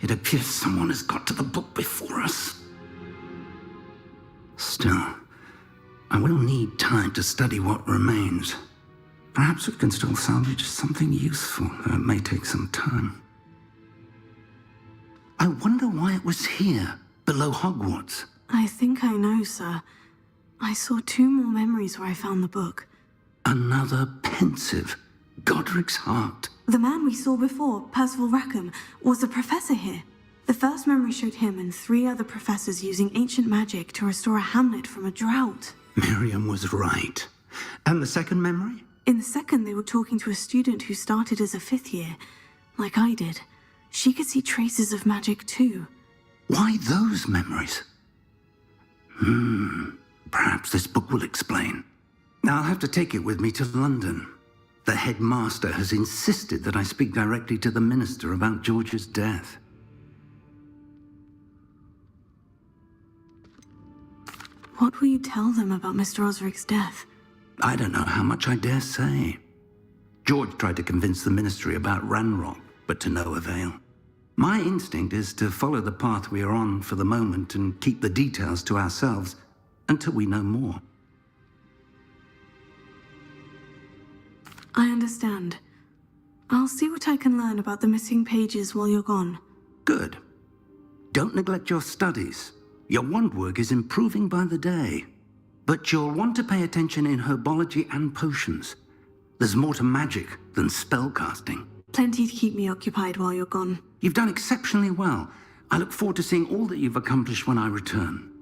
It appears someone has got to the book before us. Still, I will need time to study what remains. Perhaps we can still salvage something useful, though it may take some time. I wonder why it was here, below Hogwarts. I think I know, sir. I saw 2 more memories where I found the book. Another pensive, Godric's heart. The man we saw before, Percival Rackham, was a professor here. The first memory showed him and 3 other professors using ancient magic to restore a hamlet from a drought. Miriam was right. And the second memory? In the second, they were talking to a student who started as a 5th year, like I did. She could see traces of magic too. Why those memories? Perhaps this book will explain. I'll have to take it with me to London. The headmaster has insisted that I speak directly to the minister about George's death. What will you tell them about Mr. Osric's death? I don't know how much I dare say. George tried to convince the ministry about Ranrock, but to no avail. My instinct is to follow the path we are on for the moment and keep the details to ourselves until we know more. I understand. I'll see what I can learn about the missing pages while you're gone. Good. Don't neglect your studies. Your wand work is improving by the day. But you'll want to pay attention in herbology and potions. There's more to magic than spellcasting. Plenty to keep me occupied while you're gone. You've done exceptionally well. I look forward to seeing all that you've accomplished when I return.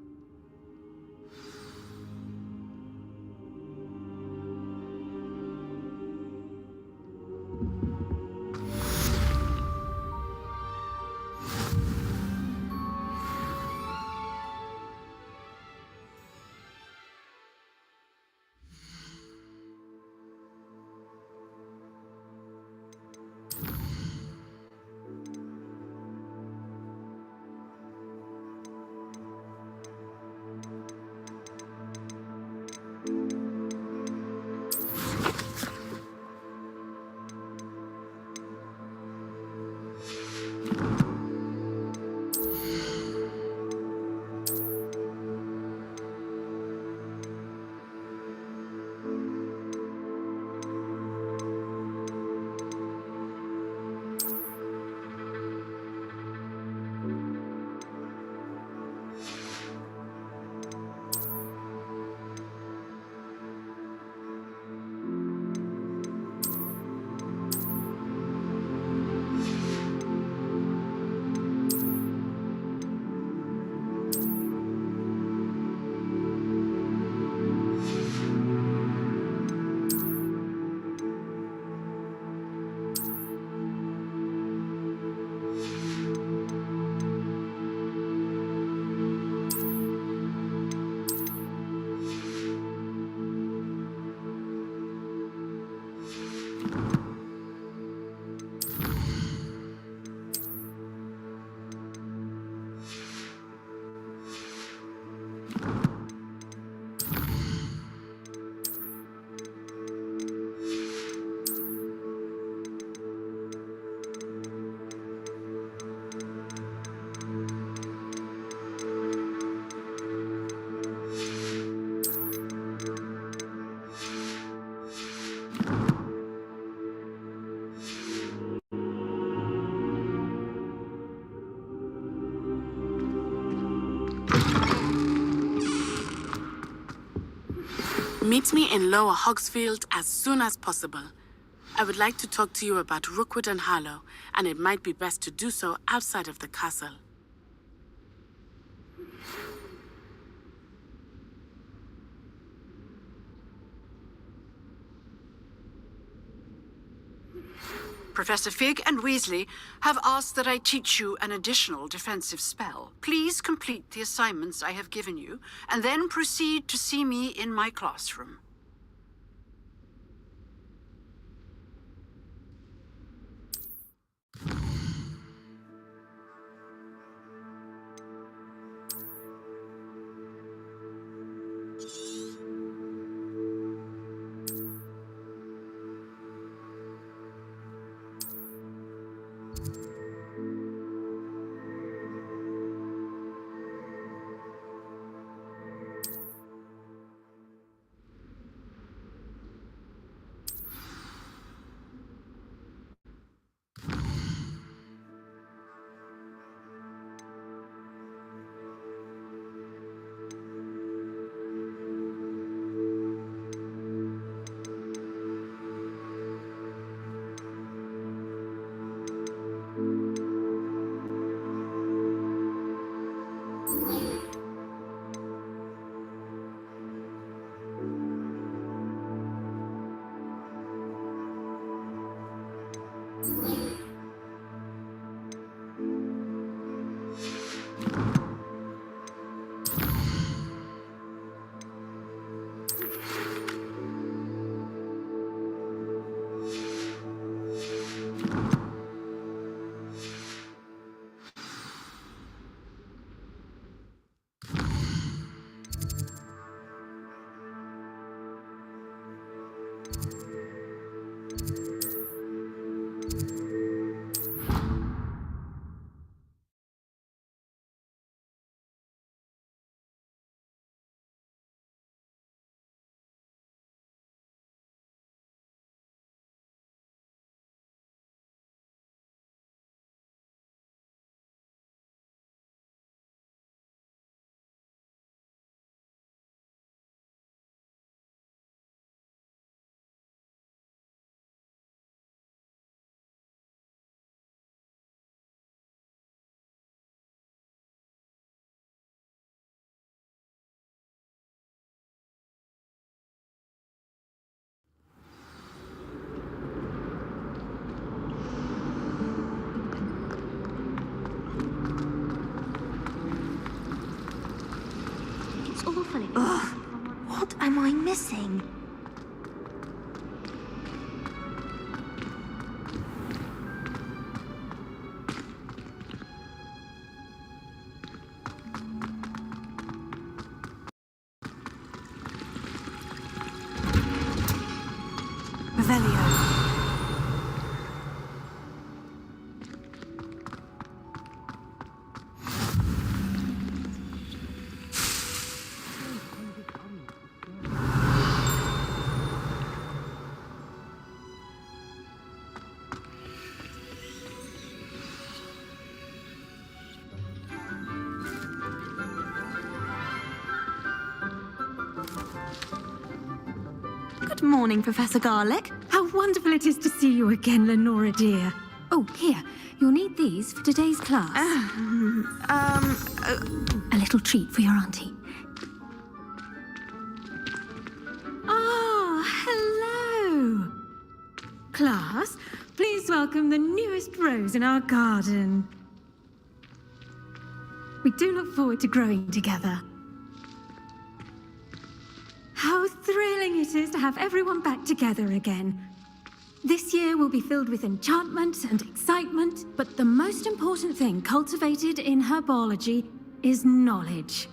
Meet me in Lower Hogsfield as soon as possible. I would like to talk to you about Rookwood and Harlow, and it might be best to do so outside of the castle. Professor Fig and Weasley have asked that I teach you an additional defensive spell. Please complete the assignments I have given you, and then proceed to see me in my classroom. It's awful. Ugh, what am I missing? Good morning, Professor Garlick. How wonderful it is to see you again, Lenora dear. Oh, here. You'll need these for today's class. A little treat for your auntie. Ah, hello. Class, please welcome the newest rose in our garden. We do look forward to growing together. How thrilling it is to have everyone back together again. This year will be filled with enchantment and excitement, but the most important thing cultivated in herbology is knowledge.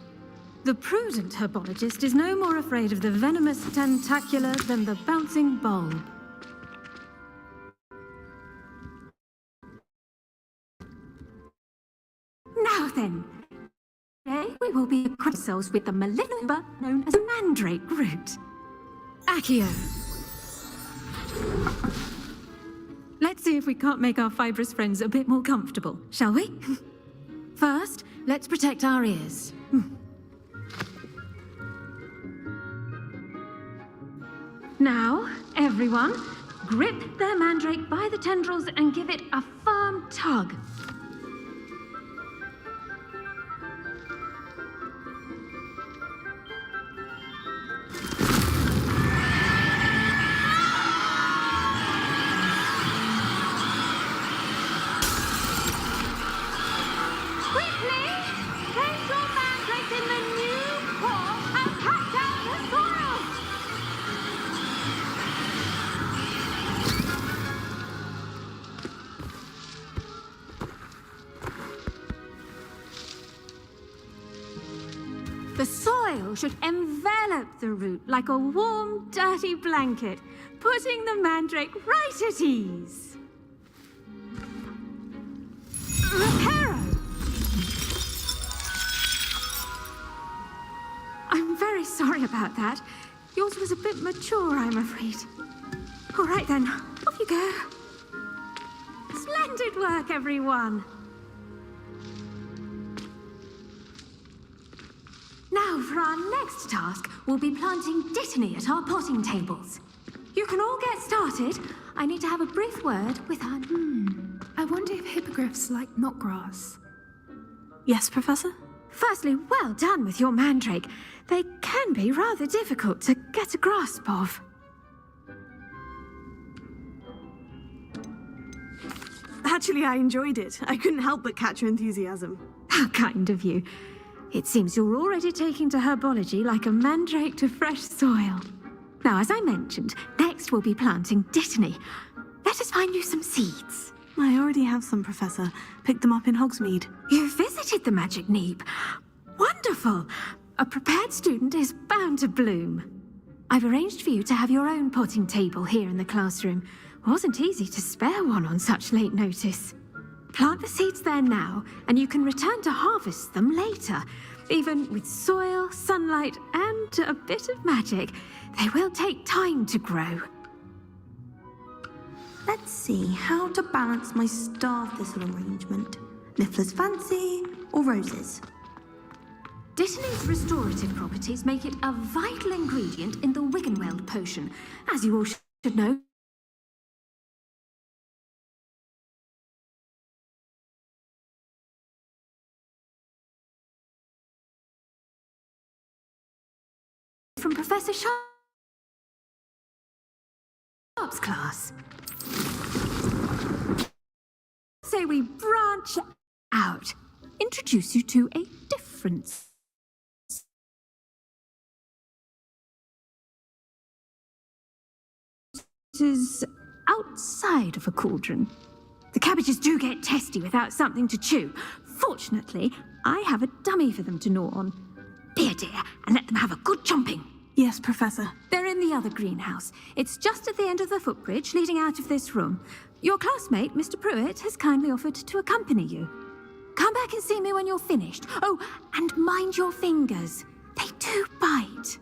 The prudent herbologist is no more afraid of the venomous tentacular than the bouncing bulb. Now then, today we will be acquainting ourselves with the malignant member known as the mandrake root. Accio. Let's see if we can't make our fibrous friends a bit more comfortable, shall we? First, let's protect our ears. Now, everyone, grip their mandrake by the tendrils and give it a firm tug. The soil should envelop the root like a warm, dirty blanket, putting the mandrake right at ease. Reparo! I'm very sorry about that. Yours was a bit mature, I'm afraid. All right then, off you go. Splendid work, everyone. Now, for our next task, we'll be planting dittany at our potting tables. You can all get started. I need to have a brief word with our... I wonder if hippogriffs like knotgrass. Yes, Professor? Firstly, well done with your mandrake. They can be rather difficult to get a grasp of. Actually, I enjoyed it. I couldn't help but catch your enthusiasm. How kind of you. It seems you're already taking to herbology like a mandrake to fresh soil. Now, as I mentioned, next we'll be planting dittany. Let us find you some seeds. I already have some, Professor. Picked them up in Hogsmeade. You visited the Magic Neep. Wonderful. A prepared student is bound to bloom. I've arranged for you to have your own potting table here in the classroom. Wasn't easy to spare one on such late notice. Plant the seeds there now, and you can return to harvest them later. Even with soil, sunlight, and a bit of magic, they will take time to grow. Let's see how to balance my star thistle arrangement. Niffler's fancy or roses? Dittany's restorative properties make it a vital ingredient in the Wiggenweld potion, as you all should know. From Professor Sharp's class. So we branch out, introduce you to a difference. Is outside of a cauldron. The cabbages do get testy without something to chew. Fortunately, I have a dummy for them to gnaw on. Be a dear and let them have a good chomping. Yes, Professor. They're in the other greenhouse. It's just at the end of the footbridge leading out of this room. Your classmate, Mr. Pruitt, has kindly offered to accompany you. Come back and see me when you're finished. Oh, and mind your fingers. They do bite.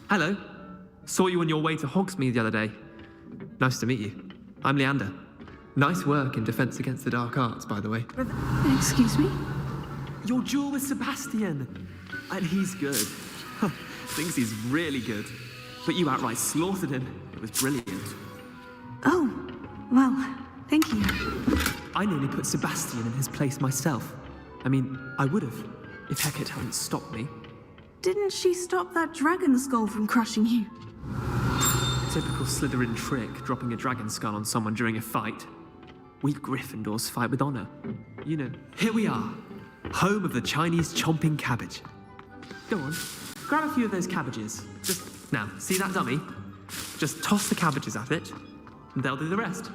Hello. Saw you on your way to Hogsmeade the other day. Nice to meet you. I'm Leander. Nice work in Defense Against the Dark Arts, by the way. Excuse me? Your duel with Sebastian. And he's good. Thinks he's really good. But you outright slaughtered him. It was brilliant. Oh, well, thank you. I nearly put Sebastian in his place myself. I mean, I would have, if Hecate hadn't stopped me. Didn't she stop that dragon skull from crushing you? Typical Slytherin trick, dropping a dragon skull on someone during a fight. We Gryffindors fight with honor. You know. Here we are, home of the Chinese chomping cabbage. Go on, grab a few of those cabbages. Now, see that dummy? Just toss the cabbages at it, and they'll do the rest.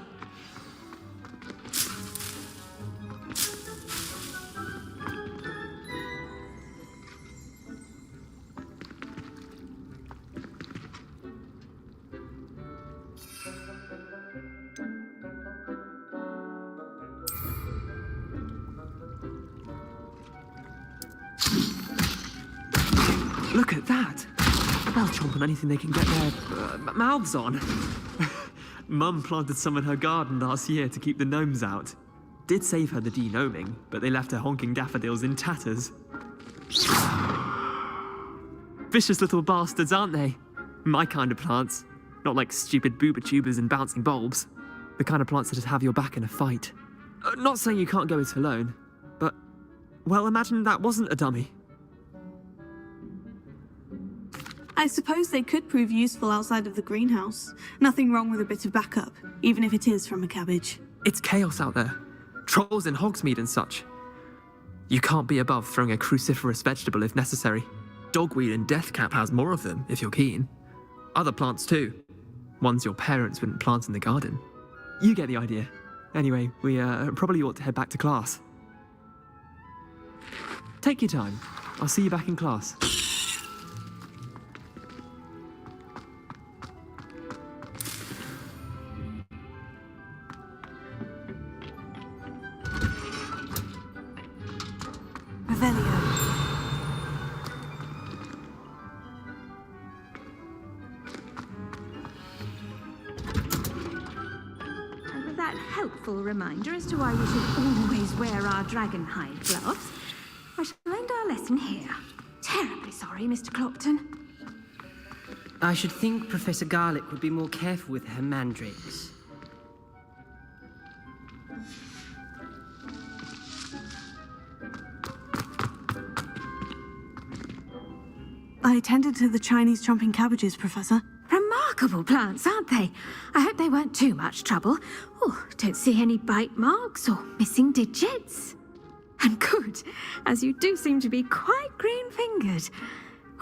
Look at that! They'll chomp on anything they can get their mouths on. Mum planted some in her garden last year to keep the gnomes out. Did save her the de-gnoming, but they left her honking daffodils in tatters. Vicious little bastards, aren't they? My kind of plants. Not like stupid booba tubers and bouncing bulbs. The kind of plants that'd have your back in a fight. Not saying you can't go it alone, but, well, imagine that wasn't a dummy. I suppose they could prove useful outside of the greenhouse. Nothing wrong with a bit of backup, even if it is from a cabbage. It's chaos out there. Trolls in Hogsmeade and such. You can't be above throwing a cruciferous vegetable if necessary. Dogweed and deathcap has more of them, if you're keen. Other plants too. Ones your parents wouldn't plant in the garden. You get the idea. Anyway, we probably ought to head back to class. Take your time. I'll see you back in class. Reminder as to why we should always wear our dragon hide gloves. I shall end our lesson here. Terribly sorry, Mr. Clopton. I should think Professor Garlick would be more careful with her mandrakes. I attended to the Chinese chomping cabbages, Professor. remarkable plants, aren't they? I hope they weren't too much trouble. Oh, don't see any bite marks or missing digits. And good, as you do seem to be quite green-fingered.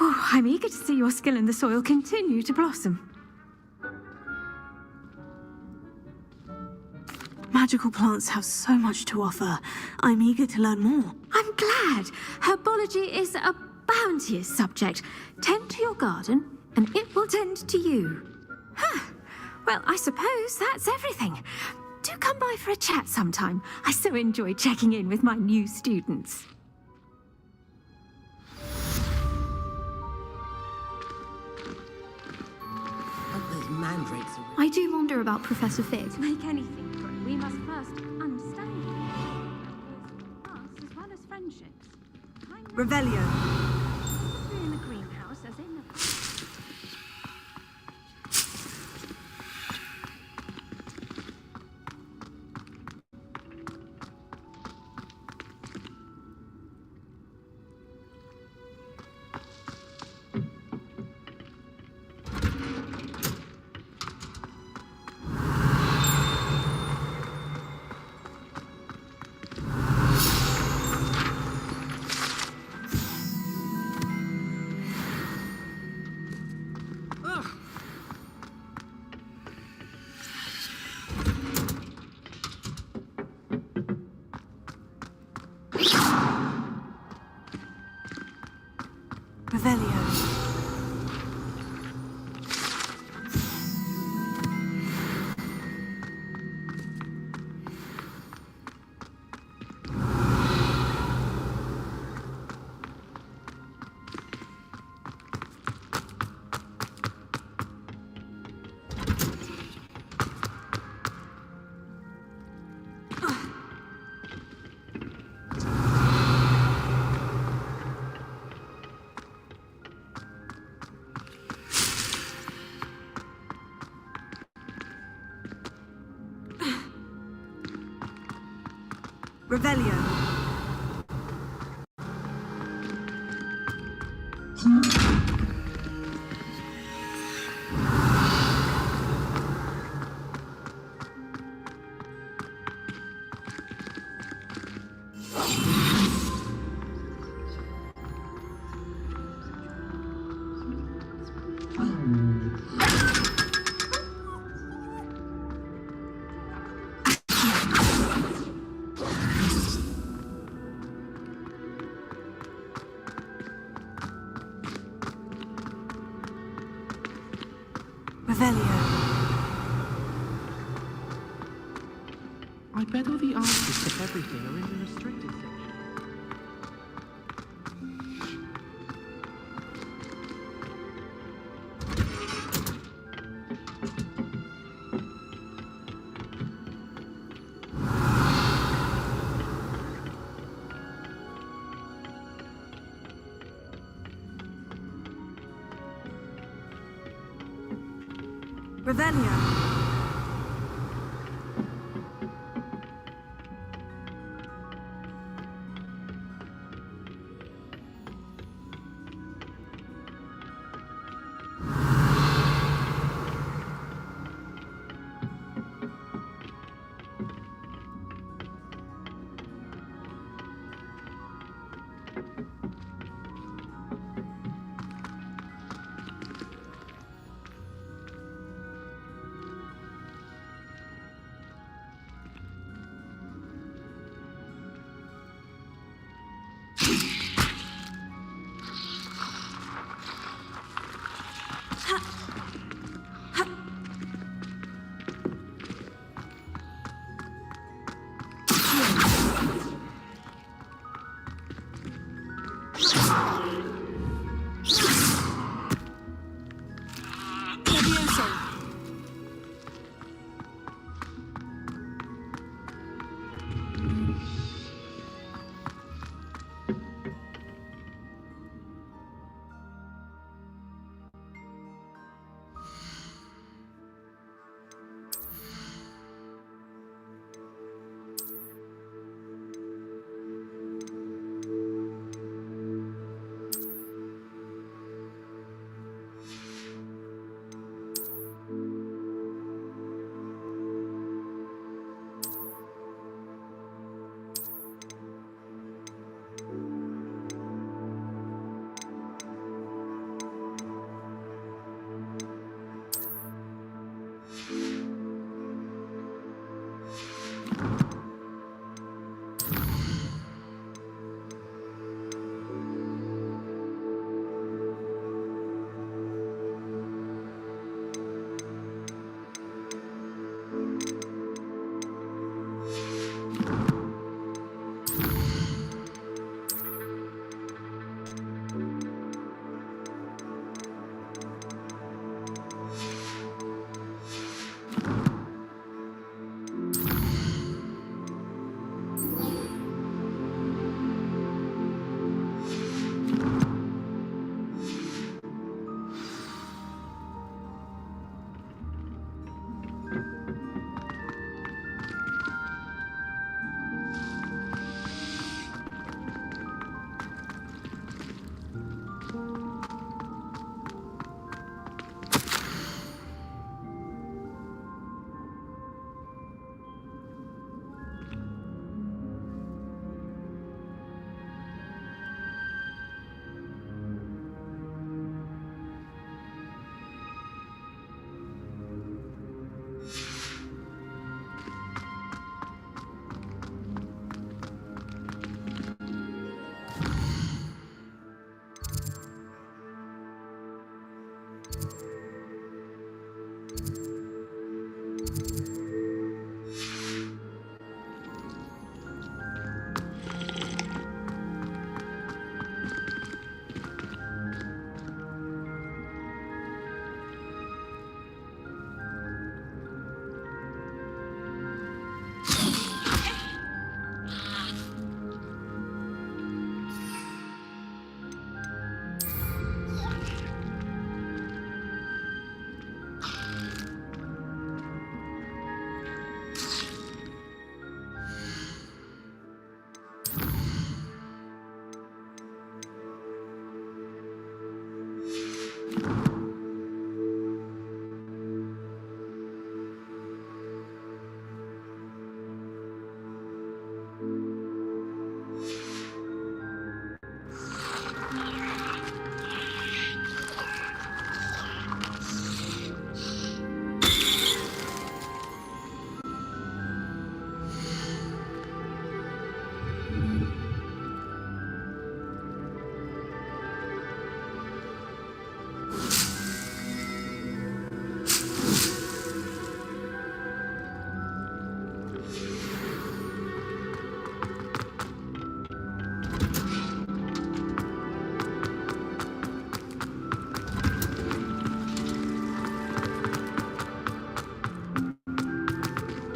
Oh, I'm eager to see your skill in the soil continue to blossom. Magical plants have so much to offer. I'm eager to learn more. I'm glad. Herbology is a bounteous subject. Tend to your garden, and it will tend to you. Huh. Well, I suppose that's everything. Do come by for a chat sometime. I so enjoy checking in with my new students. Those mandrakes are... I do wonder about Professor Fig. To make anything grow, we must first understand it. Plants as well as friendships. Revelio. In the greenhouse, as in the... Revelio. Revelio. Revelio. I bet all the artists of everything are in the restricted section. Revelio.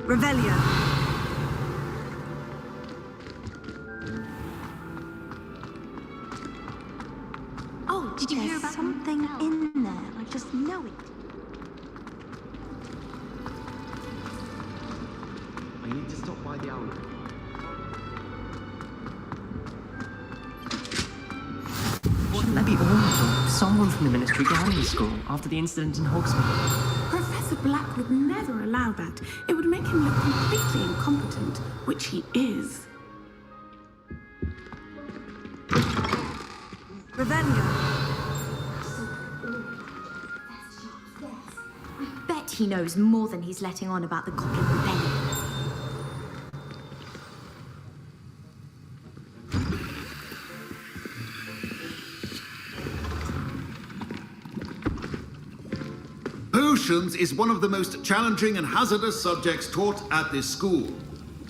Revelio. Oh, did you hear about something in there? I just know it. I need to stop by the owl. Shouldn't there be orders or someone from the Ministry guarding the school after the incident in Hogsmeade? Professor Black would never allow that. It would make him look completely incompetent, which he is. Revelio. I bet he knows more than he's letting on about the Goblin Rebellion. Potions is one of the most challenging and hazardous subjects taught at this school.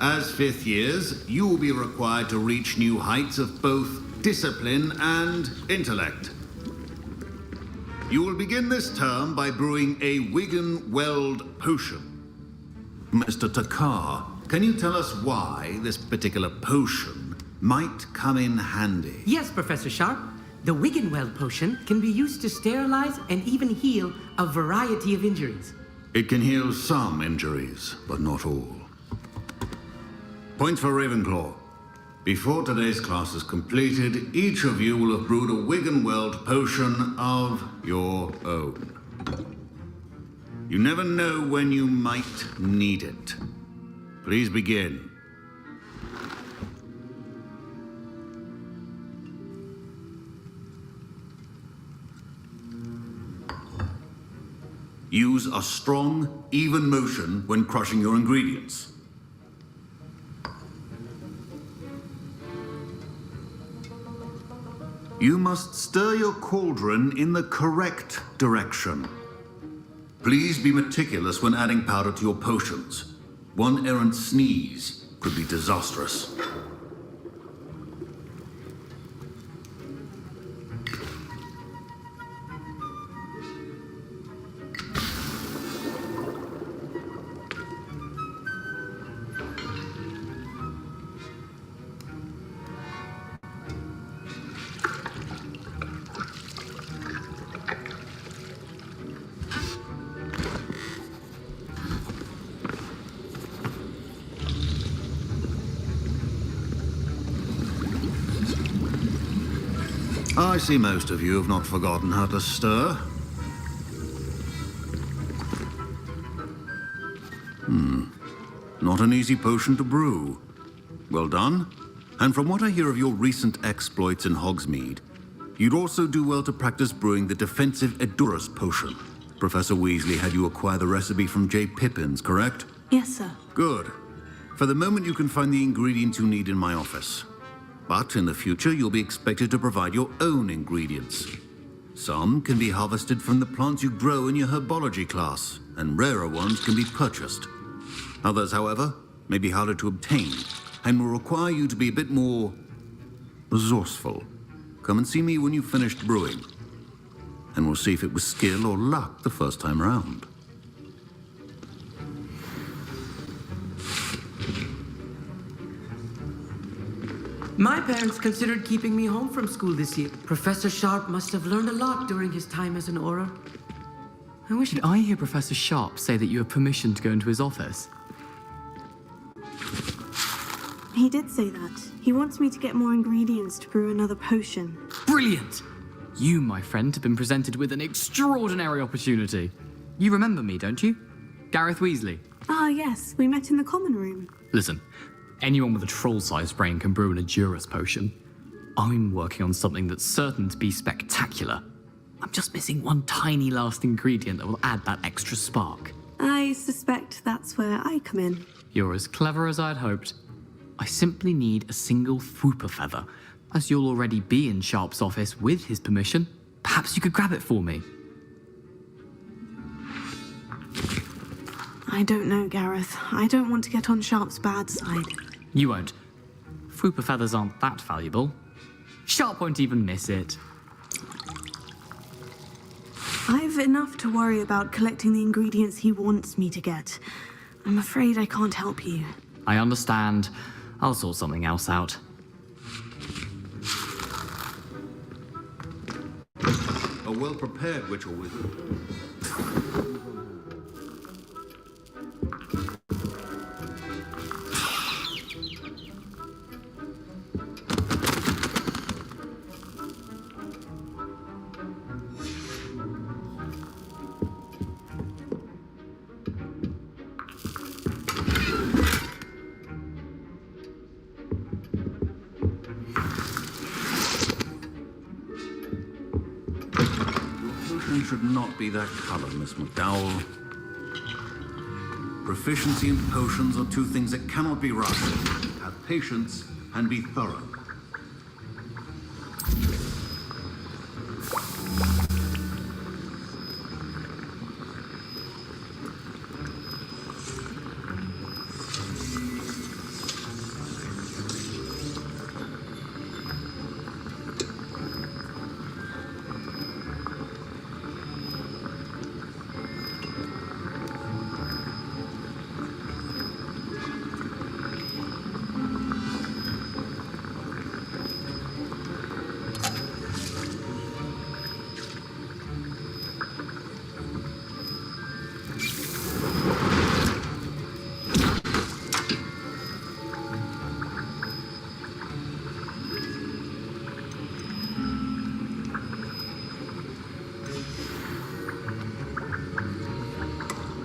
As fifth years, you will be required to reach new heights of both discipline and intellect. You will begin this term by brewing a Wigan-Weld potion. Mr. Takar, can you tell us why this particular potion might come in handy? Yes, Professor Sharp. The Wiggenweld potion can be used to sterilize and even heal a variety of injuries. It can heal some injuries, but not all. Points for Ravenclaw. Before today's class is completed, each of you will have brewed a Wiggenweld potion of your own. You never know when you might need it. Please begin. Use a strong, even motion when crushing your ingredients. You must stir your cauldron in the correct direction. Please be meticulous when adding powder to your potions. One errant sneeze could be disastrous. I see most of you have not forgotten how to stir. Not an easy potion to brew. Well done. And from what I hear of your recent exploits in Hogsmeade, you'd also do well to practice brewing the defensive Edurus potion. Professor Weasley had you acquire the recipe from J. Pippin's, correct? Yes, sir. Good. For the moment, you can find the ingredients you need in my office. But in the future, you'll be expected to provide your own ingredients. Some can be harvested from the plants you grow in your herbology class, and rarer ones can be purchased. Others, however, may be harder to obtain, and will require you to be a bit more resourceful. Come and see me when you've finished brewing, and we'll see if it was skill or luck the first time round. My parents considered keeping me home from school this year. Professor Sharp must have learned a lot during his time as an Auror. Did I hear Professor Sharp say that you have permission to go into his office? He did say that. He wants me to get more ingredients to brew another potion. Brilliant! You, my friend, have been presented with an extraordinary opportunity. You remember me, don't you? Gareth Weasley. Ah, yes. We met in the common room. Listen, anyone with a troll-sized brain can brew an Edurus potion. I'm working on something that's certain to be spectacular. I'm just missing one tiny last ingredient that will add that extra spark. I suspect that's where I come in. You're as clever as I'd hoped. I simply need a single Fwooper feather. As you'll already be in Sharp's office with his permission, perhaps you could grab it for me. I don't know, Gareth. I don't want to get on Sharp's bad side. You won't. Fwooper feathers aren't that valuable. Sharp won't even miss it. I've enough to worry about collecting the ingredients he wants me to get. I'm afraid I can't help you. I understand. I'll sort something else out. A well-prepared witch or wizard. Should not be that color, Miss McDowell. Proficiency in potions are two things that cannot be rushed. Have patience and be thorough.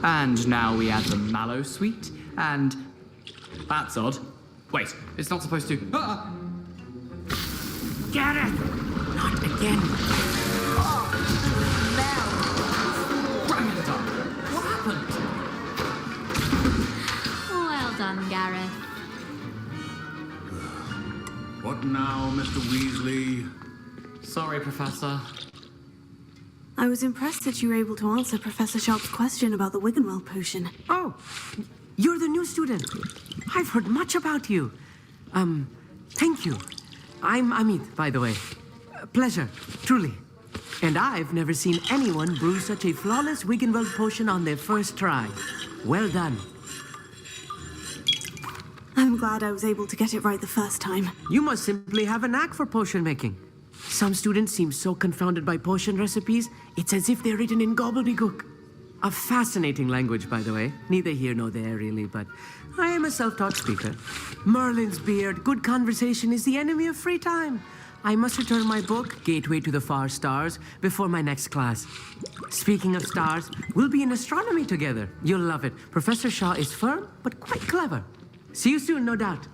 And now we add the mallow sweet, and... That's odd. Wait, it's not supposed to... Ah! Get it! Not again. Bang it up! What happened? Well done, Gareth. What now, Mr. Weasley? Sorry, Professor. I was impressed that you were able to answer Professor Sharp's question about the Wiggenweld potion. Oh, you're the new student. I've heard much about you. Thank you. I'm Amit, by the way. Pleasure, truly. And I've never seen anyone brew such a flawless Wiggenweld potion on their first try. Well done. I'm glad I was able to get it right the first time. You must simply have a knack for potion making. Some students seem so confounded by potion recipes, it's as if they're written in gobbledygook. A fascinating language, by the way. Neither here nor there, really, but I am a self-taught speaker. Merlin's beard, good conversation is the enemy of free time. I must return my book, Gateway to the Far Stars, before my next class. Speaking of stars, we'll be in astronomy together. You'll love it. Professor Shaw is firm, but quite clever. See you soon, no doubt.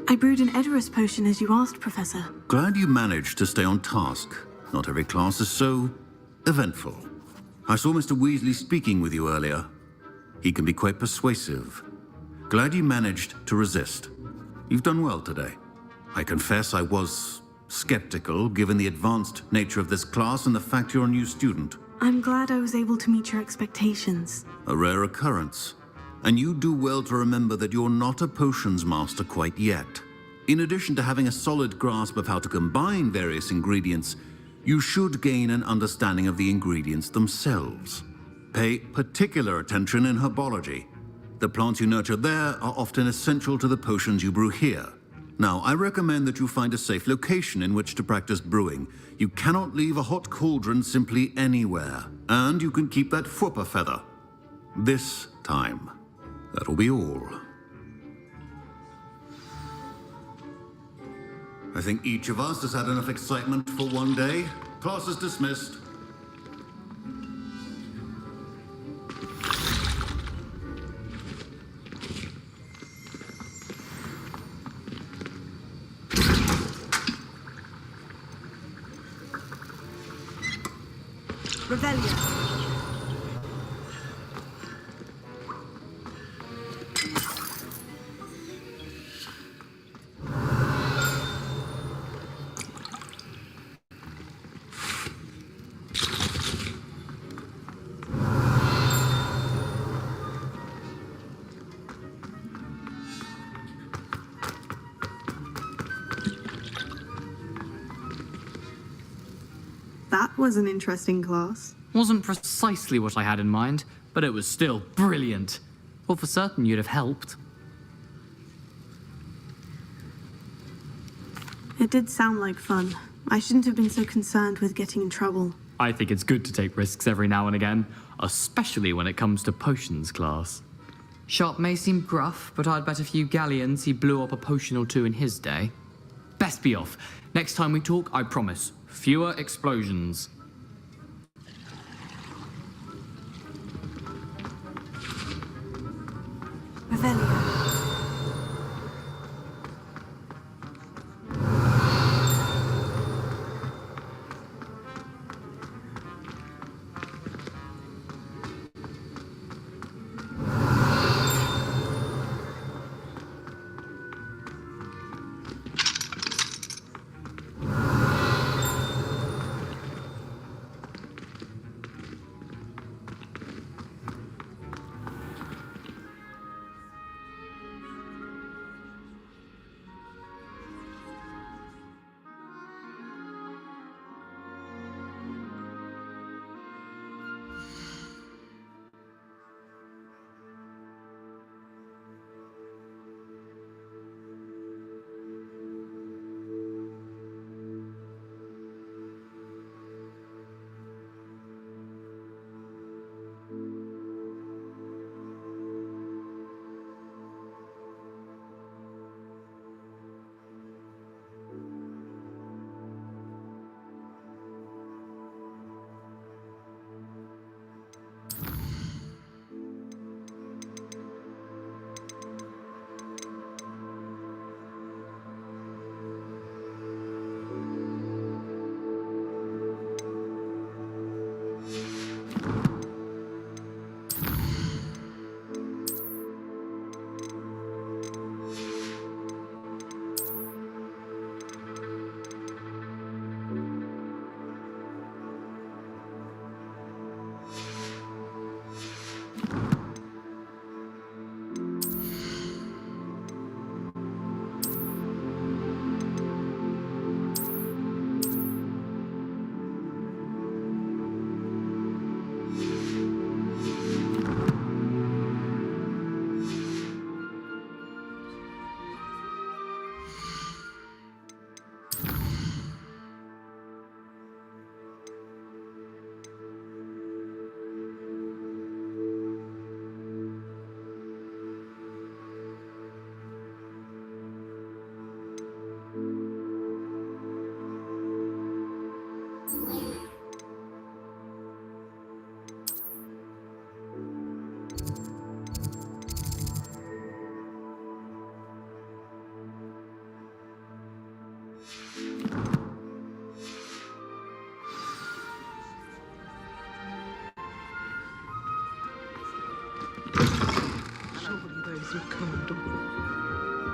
I brewed an Edorus potion as you asked, Professor. Glad you managed to stay on task. Not every class is so eventful. I saw Mr. Weasley speaking with you earlier. He can be quite persuasive. Glad you managed to resist. You've done well today. I confess I was skeptical, given the advanced nature of this class and the fact you're a new student. I'm glad I was able to meet your expectations. A rare occurrence. And you do well to remember that you're not a potions master quite yet. In addition to having a solid grasp of how to combine various ingredients, you should gain an understanding of the ingredients themselves. Pay particular attention in herbology. The plants you nurture there are often essential to the potions you brew here. Now, I recommend that you find a safe location in which to practice brewing. You cannot leave a hot cauldron simply anywhere. And you can keep that Fwooper feather. This time. That'll be all. I think each of us has had enough excitement for one day. Class is dismissed. Revelio. That was an interesting class. Wasn't precisely what I had in mind, but it was still brilliant. Well, for certain you'd have helped. It did sound like fun. I shouldn't have been so concerned with getting in trouble. I think it's good to take risks every now and again, especially when it comes to potions class. Sharp may seem gruff, but I'd bet a few galleons he blew up a potion or two in his day. Best be off. Next time we talk, I promise, fewer explosions. Revelio.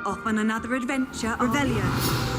Off on another adventure, Revelio.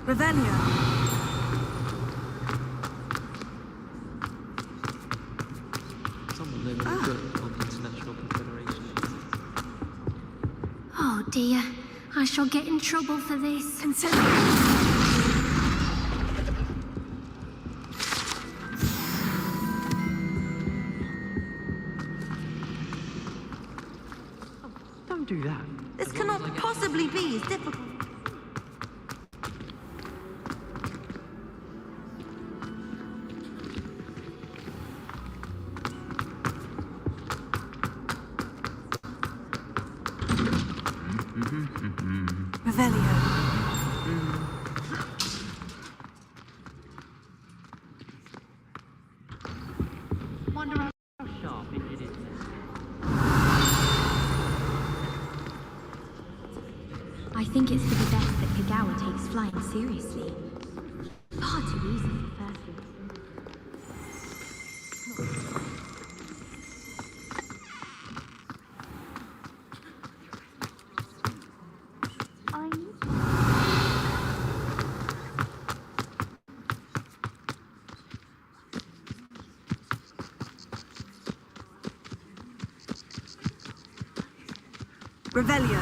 Revelio. Someone named Brooke on the International Confederation. Oh dear, I shall get in trouble for this. Don't do that. This cannot possibly be as difficult. Revelio. Wonder how sharp it is. I think it's for the best that Kagawa takes flying seriously. Far too easy for firstly. Revelio.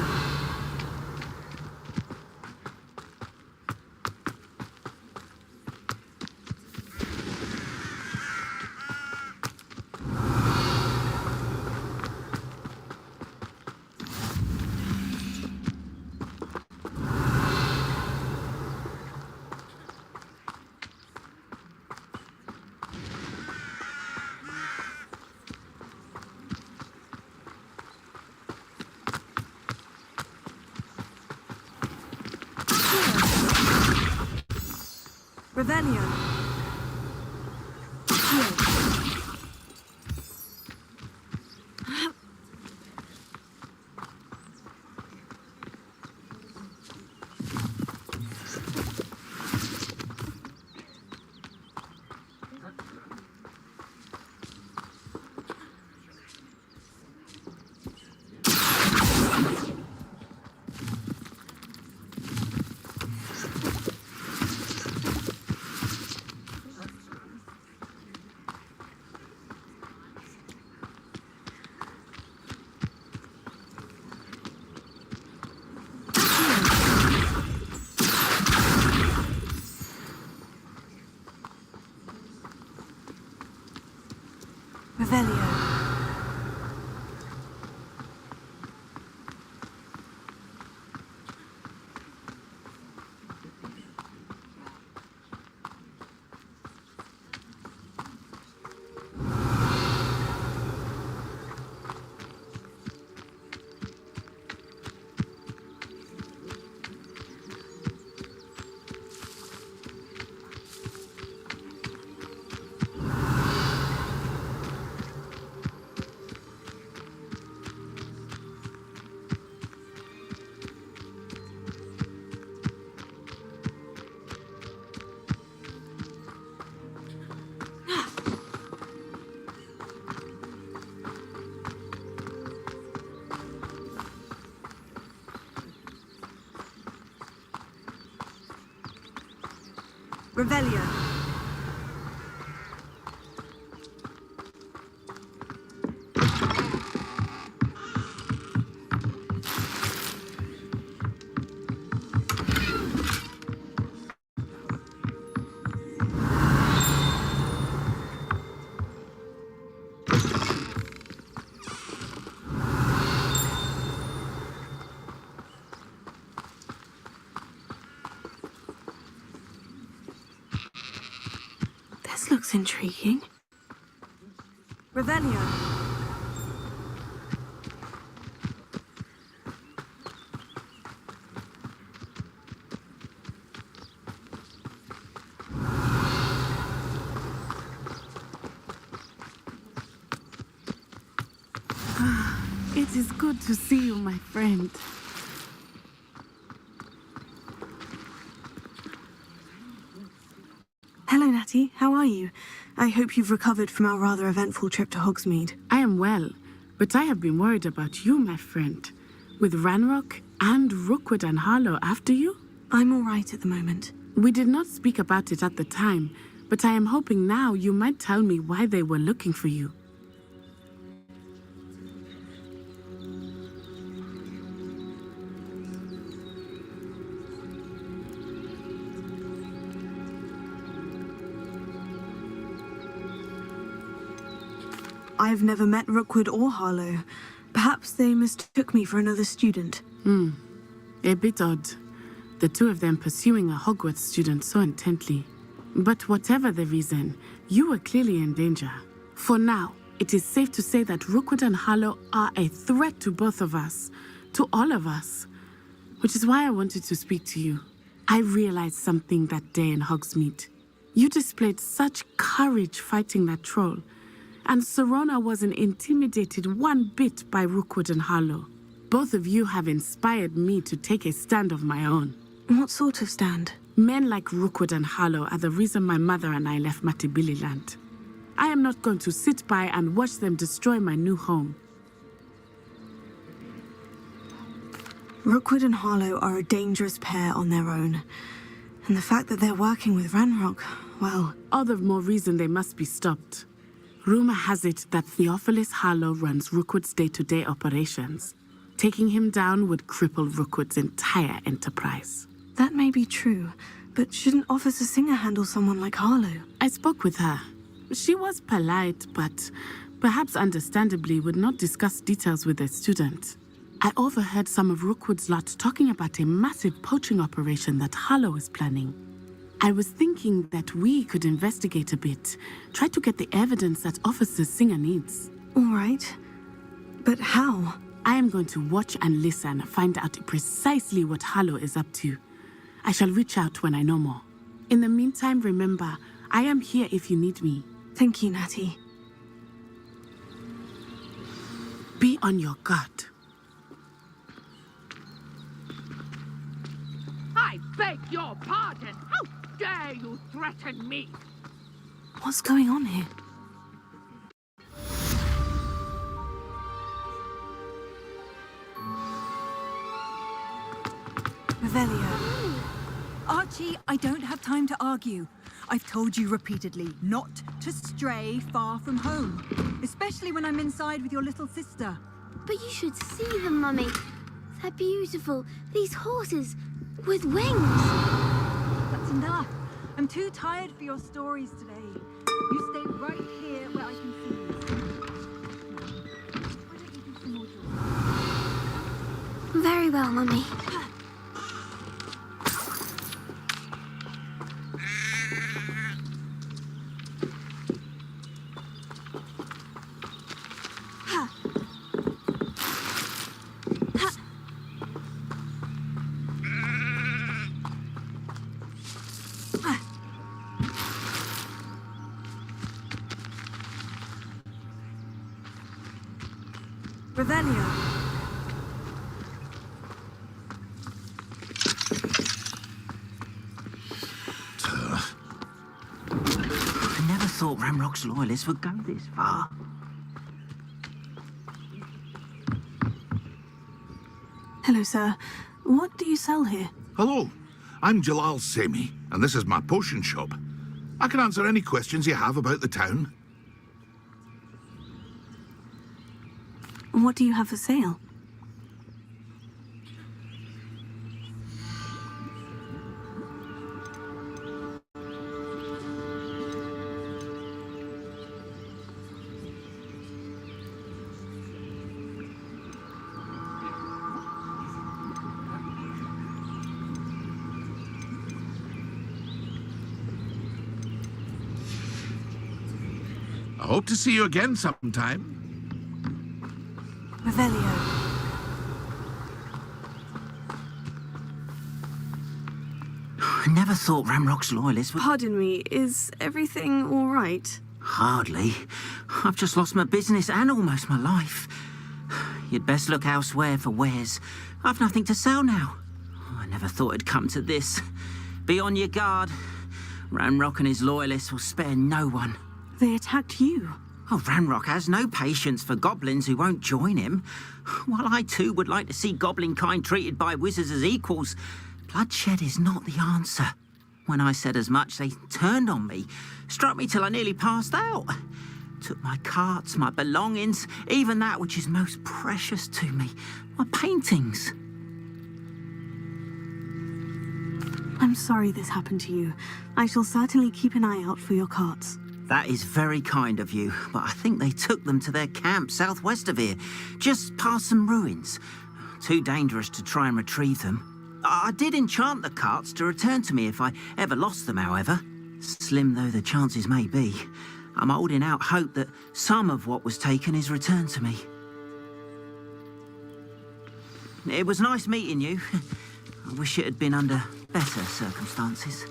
Revelio. Revelio. Revelio. This looks intriguing. Revelio. It is good to see you, my friend. Hello, Natty. How are you? I hope you've recovered from our rather eventful trip to Hogsmeade. I am well, but I have been worried about you, my friend. With Ranrock and Rookwood and Harlow after you? I'm all right at the moment. We did not speak about it at the time, but I am hoping now you might tell me why they were looking for you. I've never met Rookwood or Harlow. Perhaps they mistook me for another student. A bit odd. The two of them pursuing a Hogwarts student so intently. But whatever the reason, you were clearly in danger. For now, it is safe to say that Rookwood and Harlow are a threat to both of us. To all of us. Which is why I wanted to speak to you. I realized something that day in Hogsmeade. You displayed such courage fighting that troll. And Serona wasn't intimidated one bit by Rookwood and Harlow. Both of you have inspired me to take a stand of my own. What sort of stand? Men like Rookwood and Harlow are the reason my mother and I left Matabeleland. I am not going to sit by and watch them destroy my new home. Rookwood and Harlow are a dangerous pair on their own. And the fact that they're working with Ranrock, well... all the more reason they must be stopped. Rumor has it that Theophilus Harlow runs Rookwood's day-to-day operations. Taking him down would cripple Rookwood's entire enterprise. That may be true, but shouldn't Officer Singer handle someone like Harlow? I spoke with her. She was polite, but perhaps understandably would not discuss details with a student. I overheard some of Rookwood's lot talking about a massive poaching operation that Harlow is planning. I was thinking that we could investigate a bit, try to get the evidence that Officer Singer needs. All right. But how? I am going to watch and listen, find out precisely what Harlow is up to. I shall reach out when I know more. In the meantime, remember, I am here if you need me. Thank you, Natty. Be on your guard. I beg your pardon. How dare you threaten me? What's going on here? Revelio. Archie, I don't have time to argue. I've told you repeatedly not to stray far from home, especially when I'm inside with your little sister. But you should see them, Mummy. They're beautiful. These horses with wings. That's enough. I'm too tired for your stories today. You stay right here where I can see you. Why don't you do some more drawing? Very well, Mummy. Revelio. I never thought Ranrock's loyalists would go this far. Hello, sir. What do you sell here? Hello, I'm Jalal Semi, and this is my potion shop. I can answer any questions you have about the town. What do you have for sale? I hope to see you again sometime. Revelio. I never thought Ranrock's loyalists would... Pardon me, is everything all right? Hardly. I've just lost my business and almost my life. You'd best look elsewhere for wares. I've nothing to sell now. I never thought it'd come to this. Be on your guard. Ranrock and his loyalists will spare no one. They attacked you. Oh, Ranrock has no patience for goblins who won't join him. While I too would like to see goblin kind treated by wizards as equals, bloodshed is not the answer. When I said as much, they turned on me, struck me till I nearly passed out. Took my carts, my belongings, even that which is most precious to me, my paintings. I'm sorry this happened to you. I shall certainly keep an eye out for your carts. That is very kind of you, but I think they took them to their camp southwest of here, just past some ruins. Too dangerous to try and retrieve them. I did enchant the carts to return to me if I ever lost them, however. Slim though the chances may be, I'm holding out hope that some of what was taken is returned to me. It was nice meeting you. I wish it had been under better circumstances.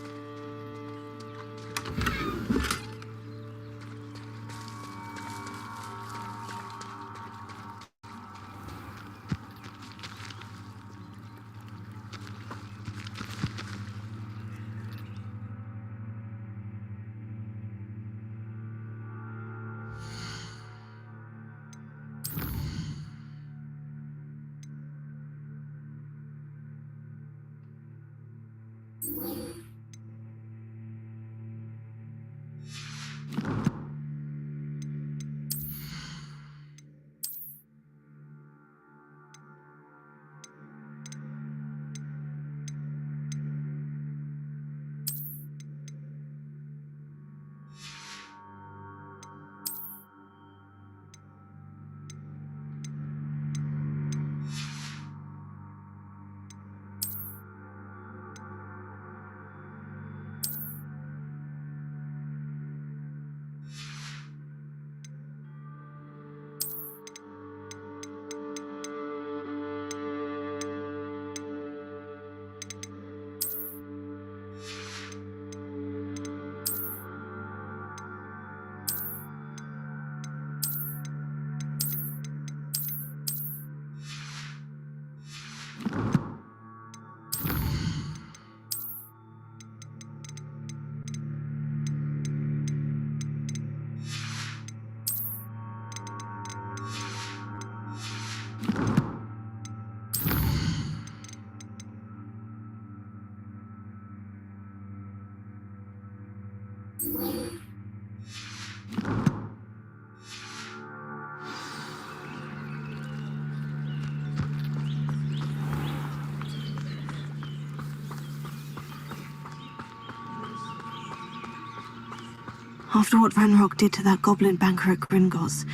After what Ranrock did to that goblin banker at Gringotts,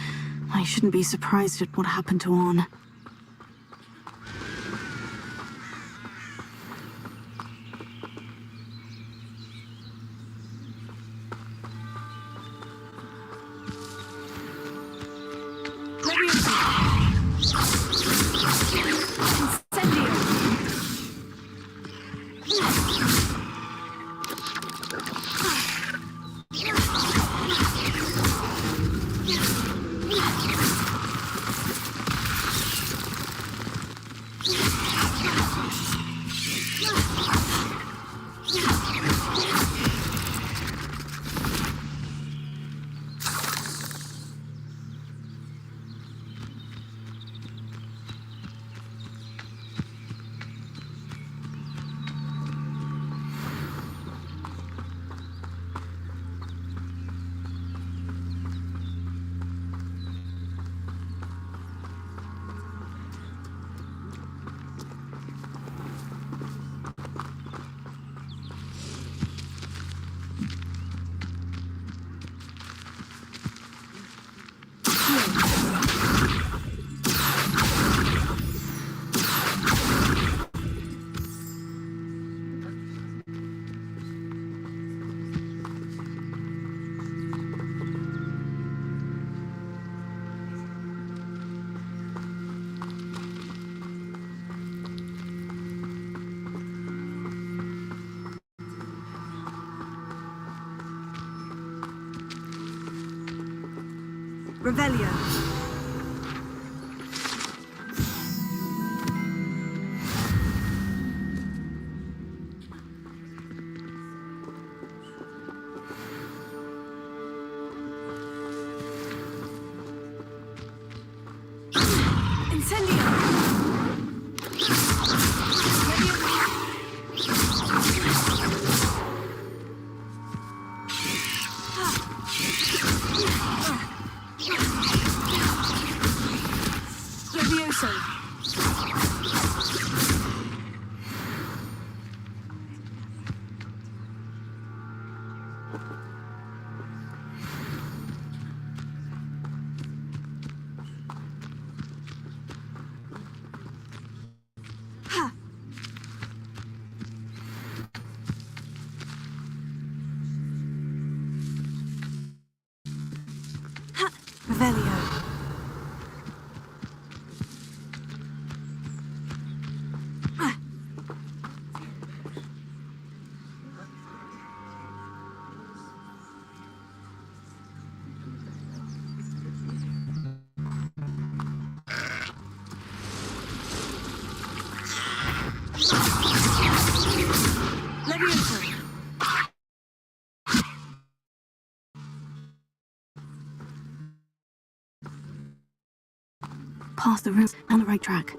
I shouldn't be surprised at what happened to Orn. Revelio. Levioso! Revelio. Levioso! Past the roof, on the right track.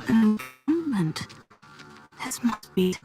An encampment. This must be.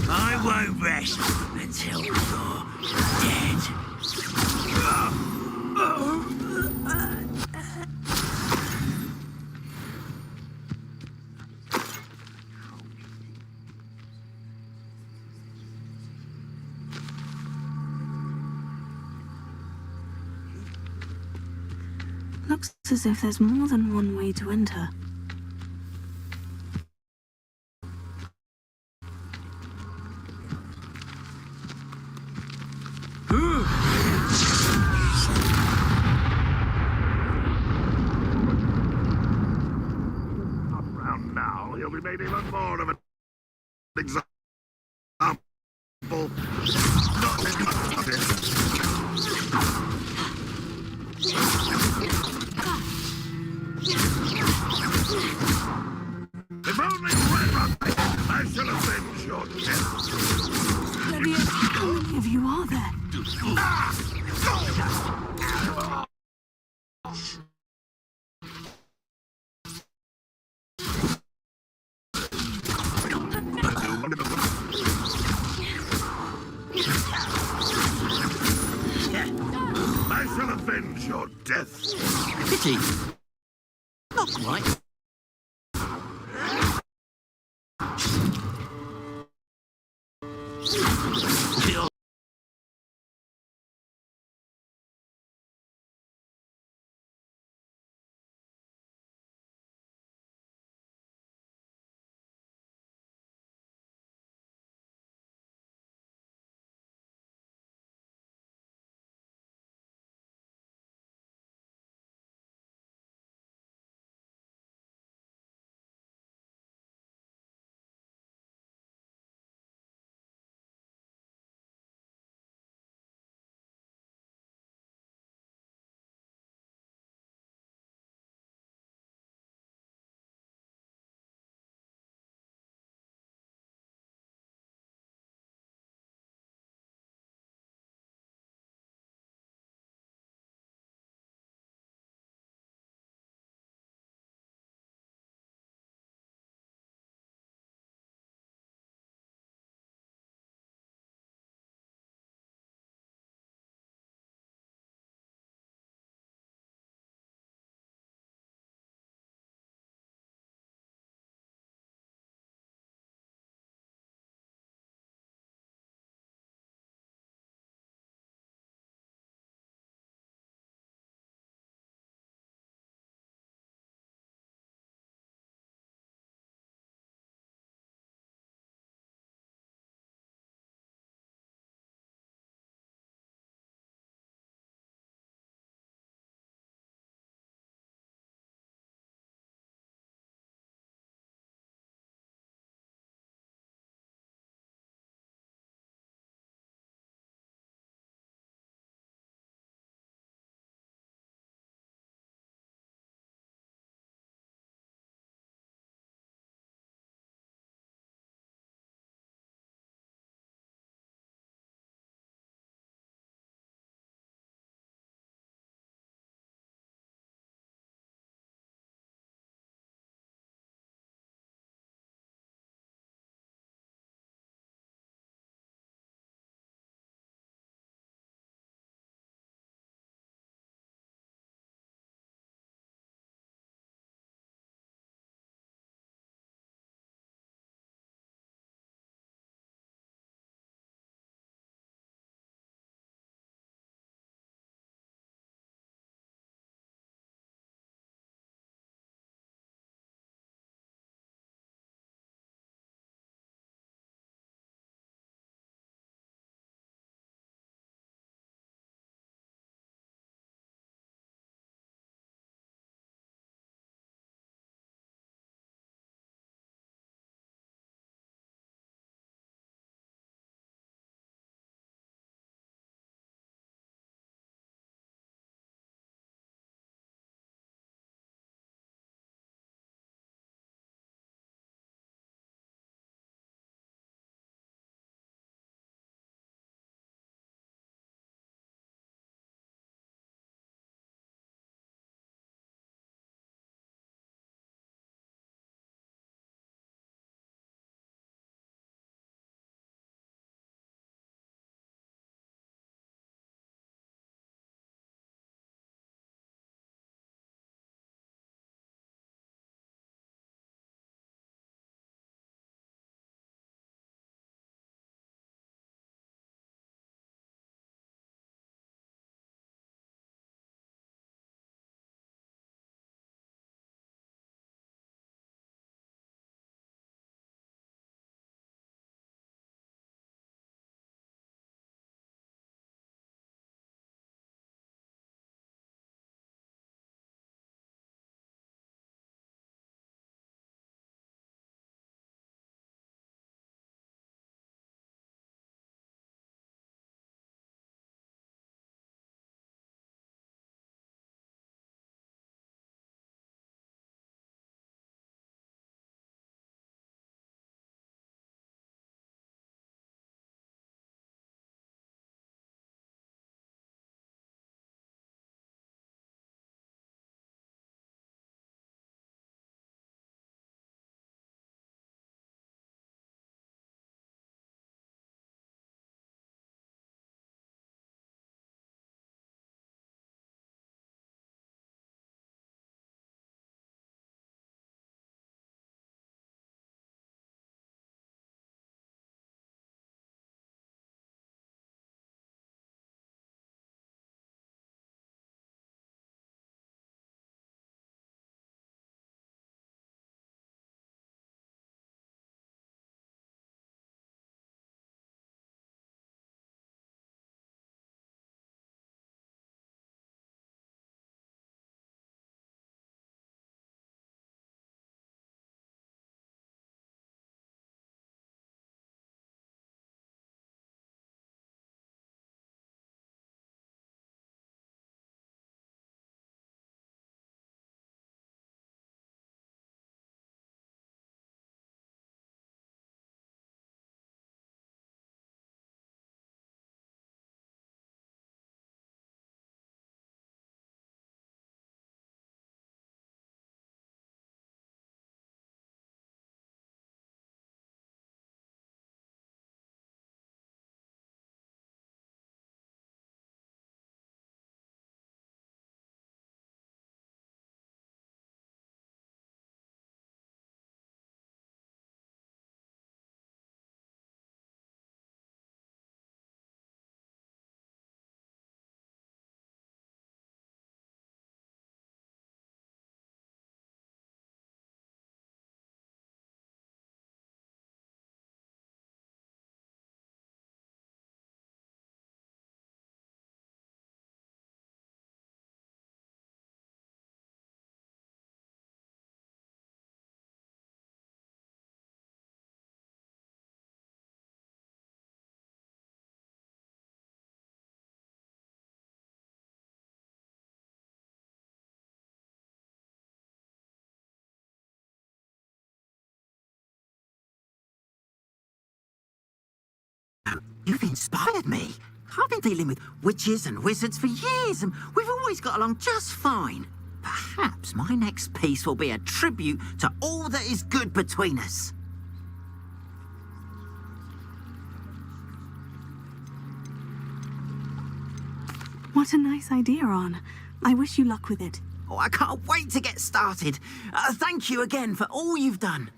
I won't rest until you're dead. Looks as if there's more than one way to enter. Around now, he'll be made even more of an example. If only Red Rock, I should have been your death. How many of you are there? I shall avenge your death. Pity. Not quite. You've inspired me. I've been dealing with witches and wizards for years, and we've always got along just fine. Perhaps my next piece will be a tribute to all that is good between us. What a nice idea, Ron. I wish you luck with it. Oh, I can't wait to get started. Thank you again for all you've done.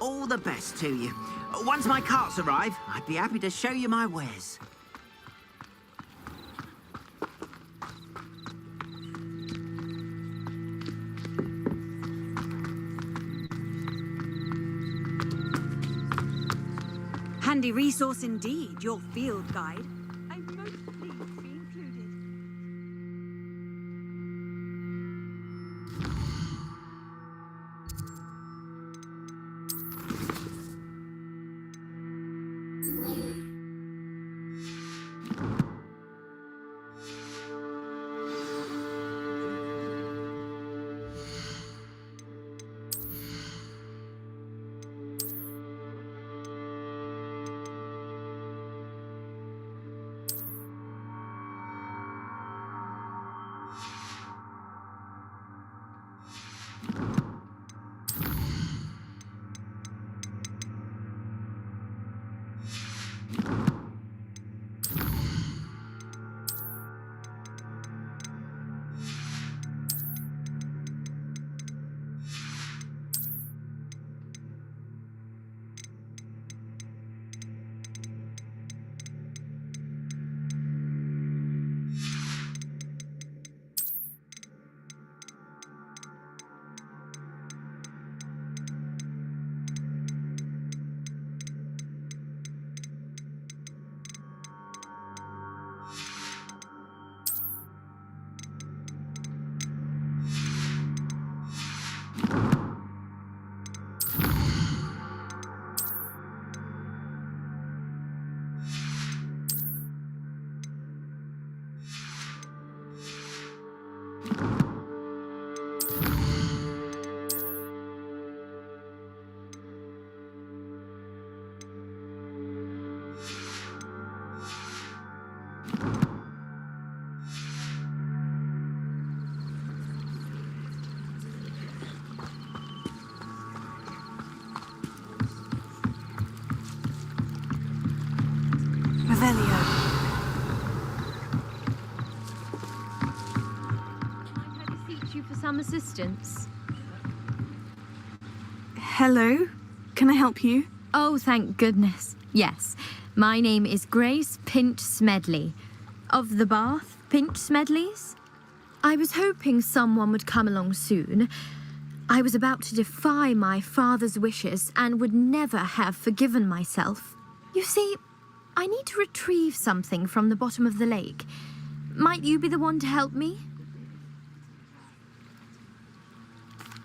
All the best to you. Once my carts arrive, I'd be happy to show you my wares. Handy resource indeed, your field guide. I'm most pleased to be included. Some assistance. Hello? Can I help you? Oh, thank goodness. Yes. My name is Grace Pinch Smedley. Of the Bath Pinch Smedleys? I was hoping someone would come along soon. I was about to defy my father's wishes and would never have forgiven myself. You see, I need to retrieve something from the bottom of the lake. Might you be the one to help me?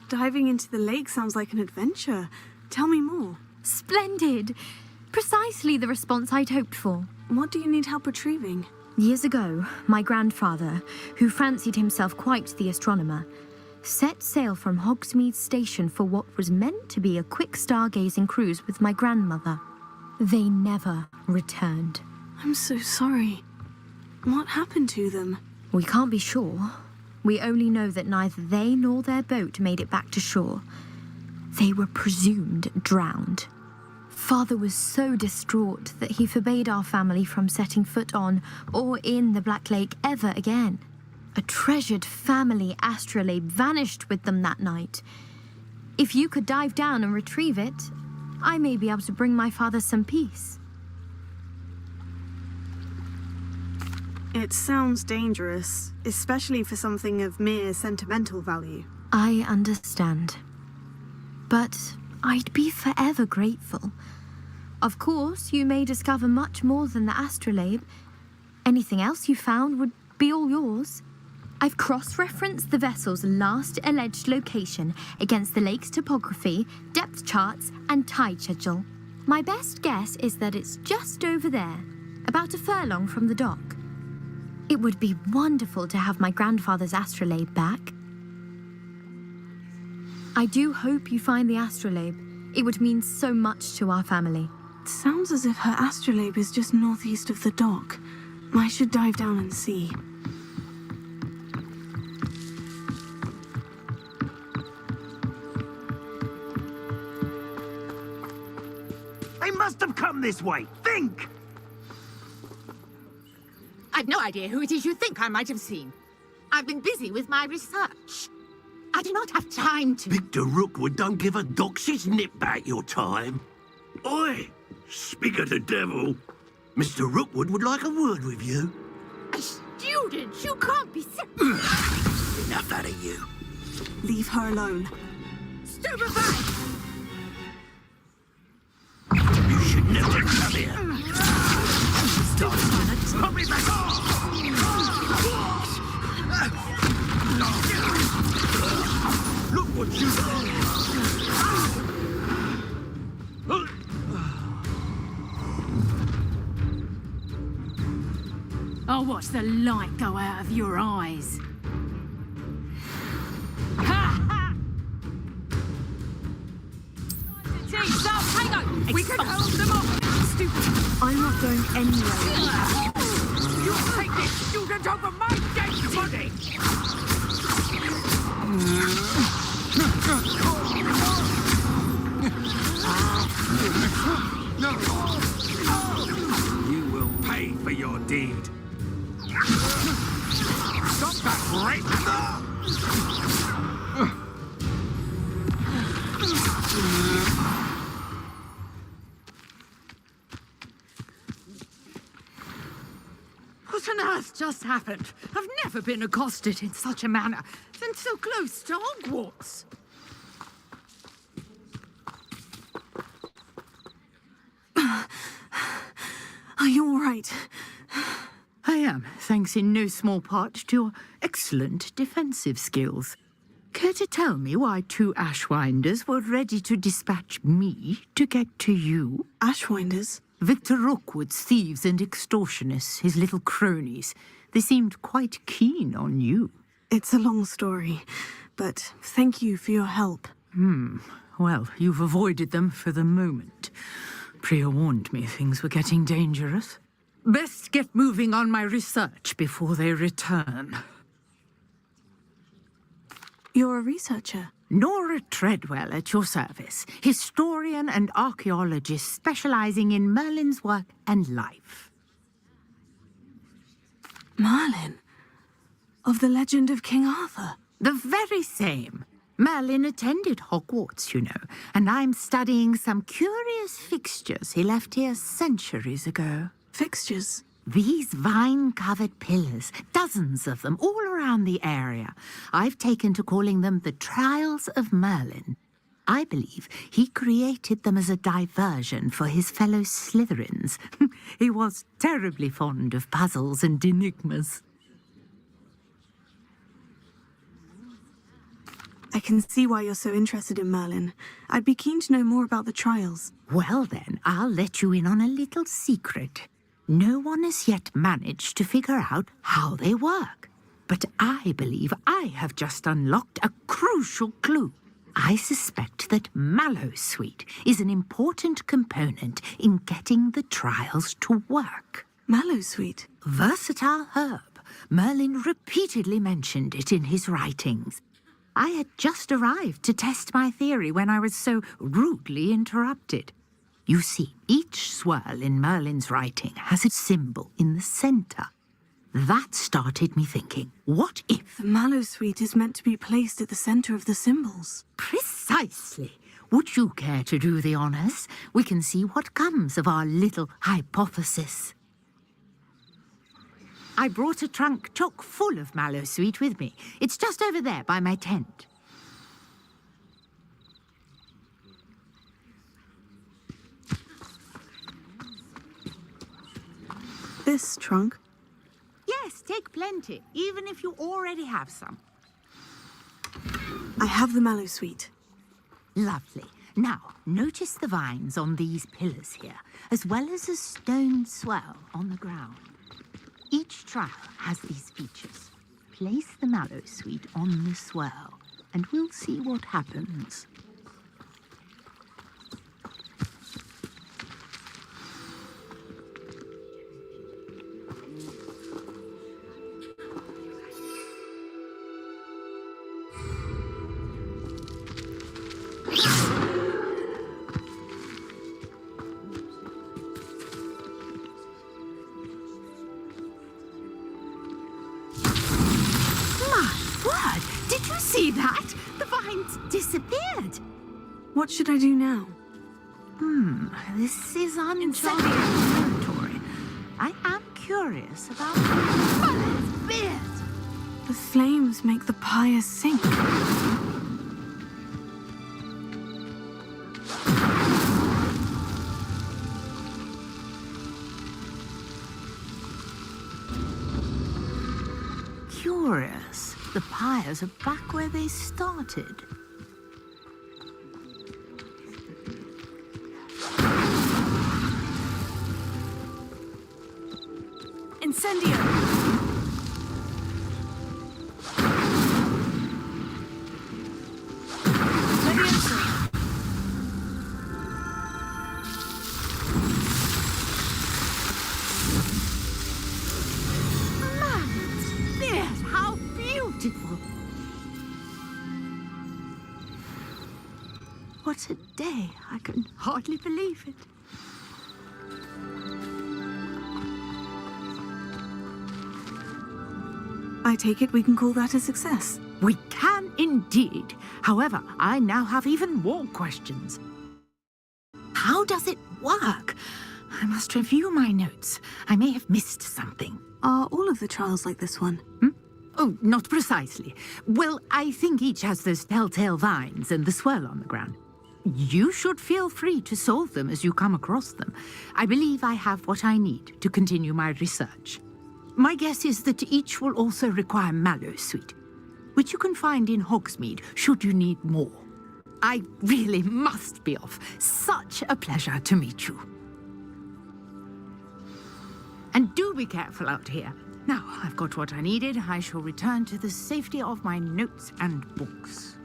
Diving into the lake sounds like an adventure. Tell me more. Splendid! Precisely the response I'd hoped for. What do you need help retrieving? Years ago, my grandfather, who fancied himself quite the astronomer, set sail from Hogsmeade Station for what was meant to be a quick stargazing cruise with my grandmother. They never returned. I'm so sorry. What happened to them? We can't be sure. We only know that neither they nor their boat made it back to shore. They were presumed drowned. Father was so distraught that he forbade our family from setting foot on or in the Black Lake ever again. A treasured family astrolabe vanished with them that night. If you could dive down and retrieve it, I may be able to bring my father some peace. It sounds dangerous, especially for something of mere sentimental value. I understand. But I'd be forever grateful. Of course, you may discover much more than the astrolabe. Anything else you found would be all yours. I've cross-referenced the vessel's last alleged location against the lake's topography, depth charts, and tide schedule. My best guess is that it's just over there, about a furlong from the dock. It would be wonderful to have my grandfather's astrolabe back. I do hope you find the astrolabe. It would mean so much to our family. It sounds as if her astrolabe is just northeast of the dock. I should dive down and see. They must have come this way. Think! I've no idea who it is you think I might have seen. I've been busy with my research. I do not have time to... Victor Rookwood don't give a doxy's nip back your time. Oi! Speak of the devil. Mr. Rookwood would like a word with you. A student? You can't be... Enough out of you. Leave her alone. Stupefy! You should never come here. Stop. Put me back on! Look what you I'll watch the light go out of your eyes. We can hold them off! Stupid. I'm not going anywhere. You take this student over my dead body! You will pay for your deed. Stop that rape! What on earth just happened? I've never been accosted in such a manner, and so close to Hogwarts. Are you all right? I am, thanks in no small part to your excellent defensive skills. Care to tell me why two Ashwinders were ready to dispatch me to get to you? Ashwinders? Victor Rookwood's thieves and extortionists, his little cronies. They seemed quite keen on you. It's a long story, but thank you for your help. Well, you've avoided them for the moment. Priya warned me things were getting dangerous. Best get moving on my research before they return. You're a researcher? Nora Treadwell at your service, historian and archaeologist specializing in Merlin's work and life. Merlin? Of the legend of King Arthur? The very same. Merlin attended Hogwarts, you know, and I'm studying some curious fixtures he left here centuries ago. Fixtures? These vine-covered pillars, dozens of them, all around the area. I've taken to calling them the Trials of Merlin. I believe he created them as a diversion for his fellow Slytherins. He was terribly fond of puzzles and enigmas. I can see why you're so interested in Merlin. I'd be keen to know more about the trials. Well then, I'll let you in on a little secret. No one has yet managed to figure out how they work. But I believe I have just unlocked a crucial clue. I suspect that Mallowsweet is an important component in getting the trials to work. Mallowsweet? Versatile herb. Merlin repeatedly mentioned it in his writings. I had just arrived to test my theory when I was so rudely interrupted. You see, each swirl in Merlin's writing has a symbol in the center. That started me thinking, what if... The Mallowsweet is meant to be placed at the center of the symbols. Precisely. Would you care to do the honors? We can see what comes of our little hypothesis. I brought a trunk chock full of Mallowsweet with me. It's just over there by my tent. This trunk? Yes, take plenty, even if you already have some. I have the Mallowsweet. Lovely. Now, notice the vines on these pillars here, as well as a stone swirl on the ground. Each trial has these features. Place the Mallowsweet on the swirl, and we'll see what happens. Did you see that? The vines disappeared. What should I do now? This is uncharted territory. I am curious about Violet's beard. The flames make the pyre sink. Curious. The pyres are back where they started. Incendio! How beautiful! What a day. I can hardly believe it. I take it we can call that a success. We can indeed. However, I now have even more questions. How does it work? I must review my notes. I may have missed something. Are all of the trials like this one? Oh, not precisely. Well, I think each has those telltale vines and the swirl on the ground. You should feel free to solve them as you come across them. I believe I have what I need to continue my research. My guess is that each will also require mallow sweet, which you can find in Hogsmeade should you need more. I really must be off. Such a pleasure to meet you. And do be careful out here. Now, I've got what I needed. I shall return to the safety of my notes and books.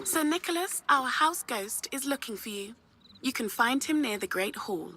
Sir Nicholas, our house ghost, is looking for you. You can find him near the Great Hall.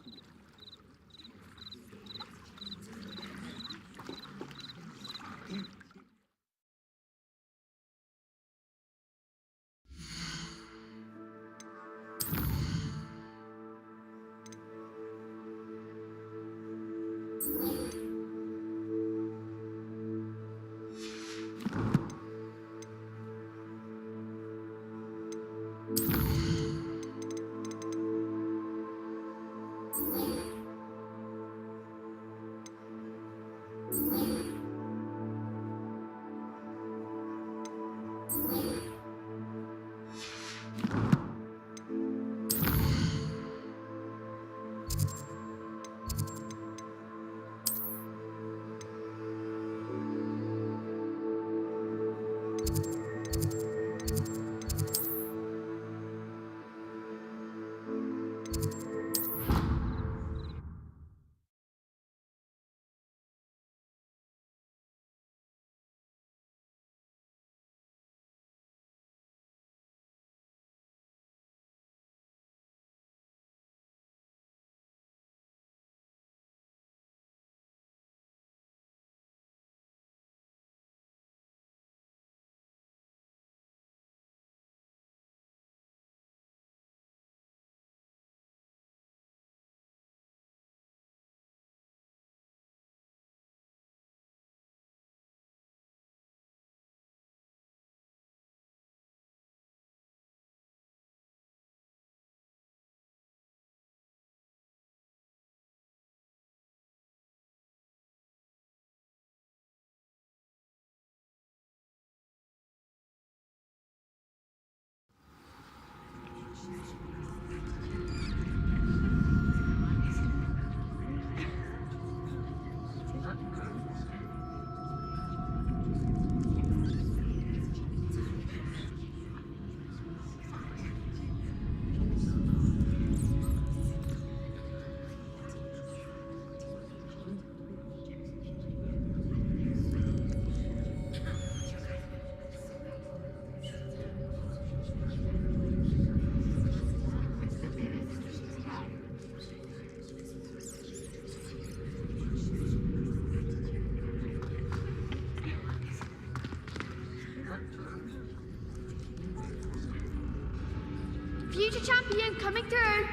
Future champion coming through.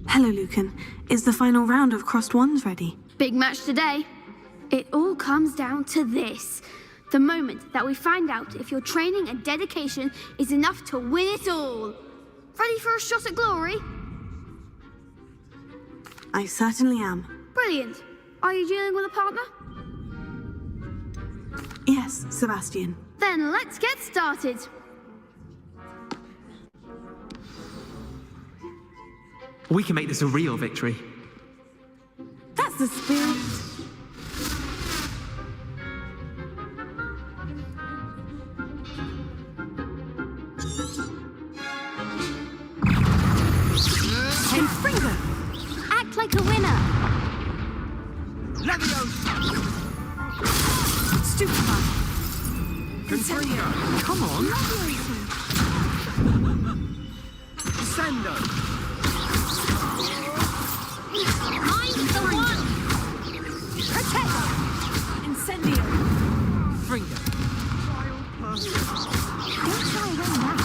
Hello, Lucan. Is the final round of Crossed Wands ready? Big match today. It all comes down to this. The moment that we find out if your training and dedication is enough to win it all. Ready for a shot at glory? I certainly am. Brilliant. Are you dealing with a partner? Yes, Sebastian. Then let's get started. We can make this a real victory. That's the spirit. Confringo! Act like a winner! Leviosa! Stupefy! Confringo! Come on! Descendo! Mind the one! Protect! Incendio! Fringo! Don't try and run now.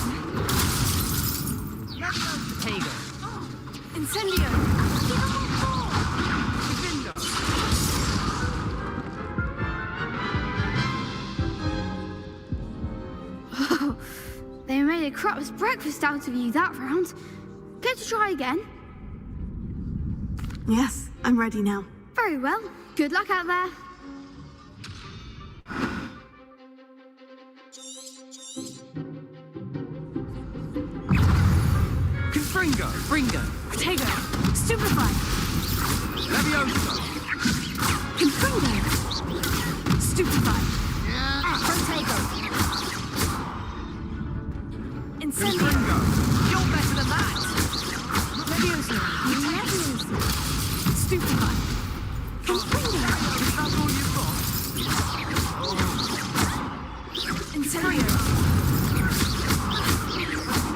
Tego! Incendio! Oh, they made a crap's breakfast out of you that round. Care to try again? Yes, I'm ready now. Very well. Good luck out there. Confringo! Fringo! Protego! Stupefy! Leviosa! Confringo! Stupefy! Protego! Incendio! Confringo! You're better than that! Leviosa! Leviosa! Stupefy! Confringo! Is that all you've got? Incendio!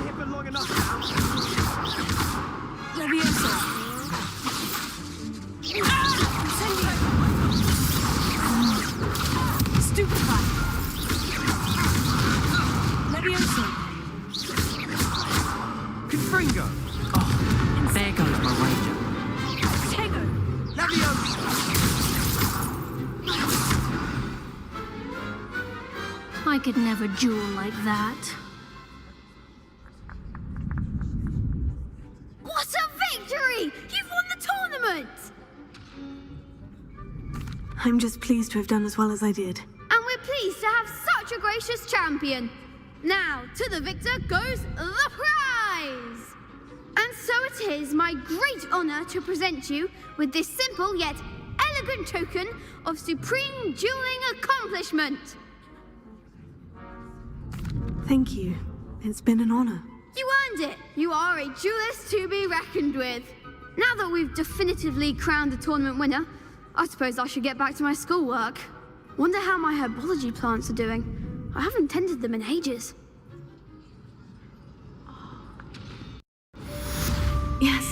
Here for long enough now. Leviosa! Incendio! Stupefy! Leviosa! Confringo! Oh, there goes my wager. Protego! Leviosa! I could never duel like that. What a victory! You've won the tournament! I'm just pleased to have done as well as I did. And we're pleased to have such a gracious champion. Now, to the victor goes the prize! And so it is my great honor to present you with this simple yet elegant token of supreme dueling accomplishment. Thank you. It's been an honor. You earned it. You are a duelist to be reckoned with. Now that we've definitively crowned the tournament winner, I suppose I should get back to my schoolwork. Wonder how my herbology plants are doing. I haven't tended them in ages. Yes.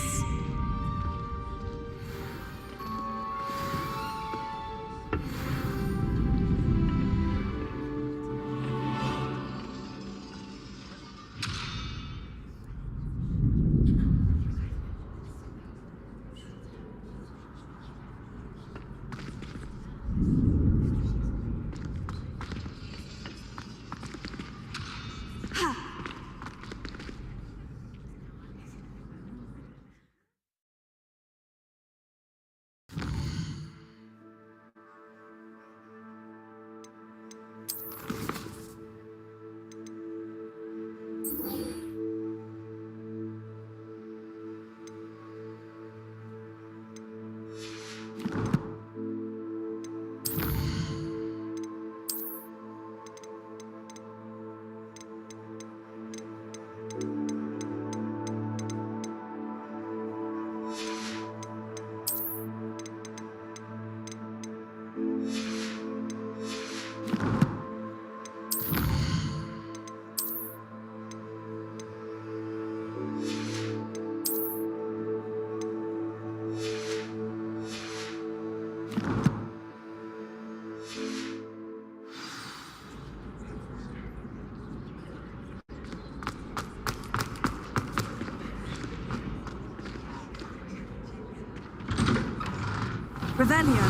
Revelio.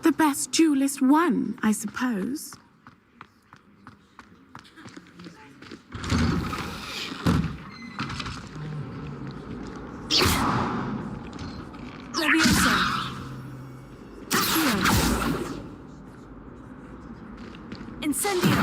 The best duelist won, I suppose. Levioso. Accio. Incendio.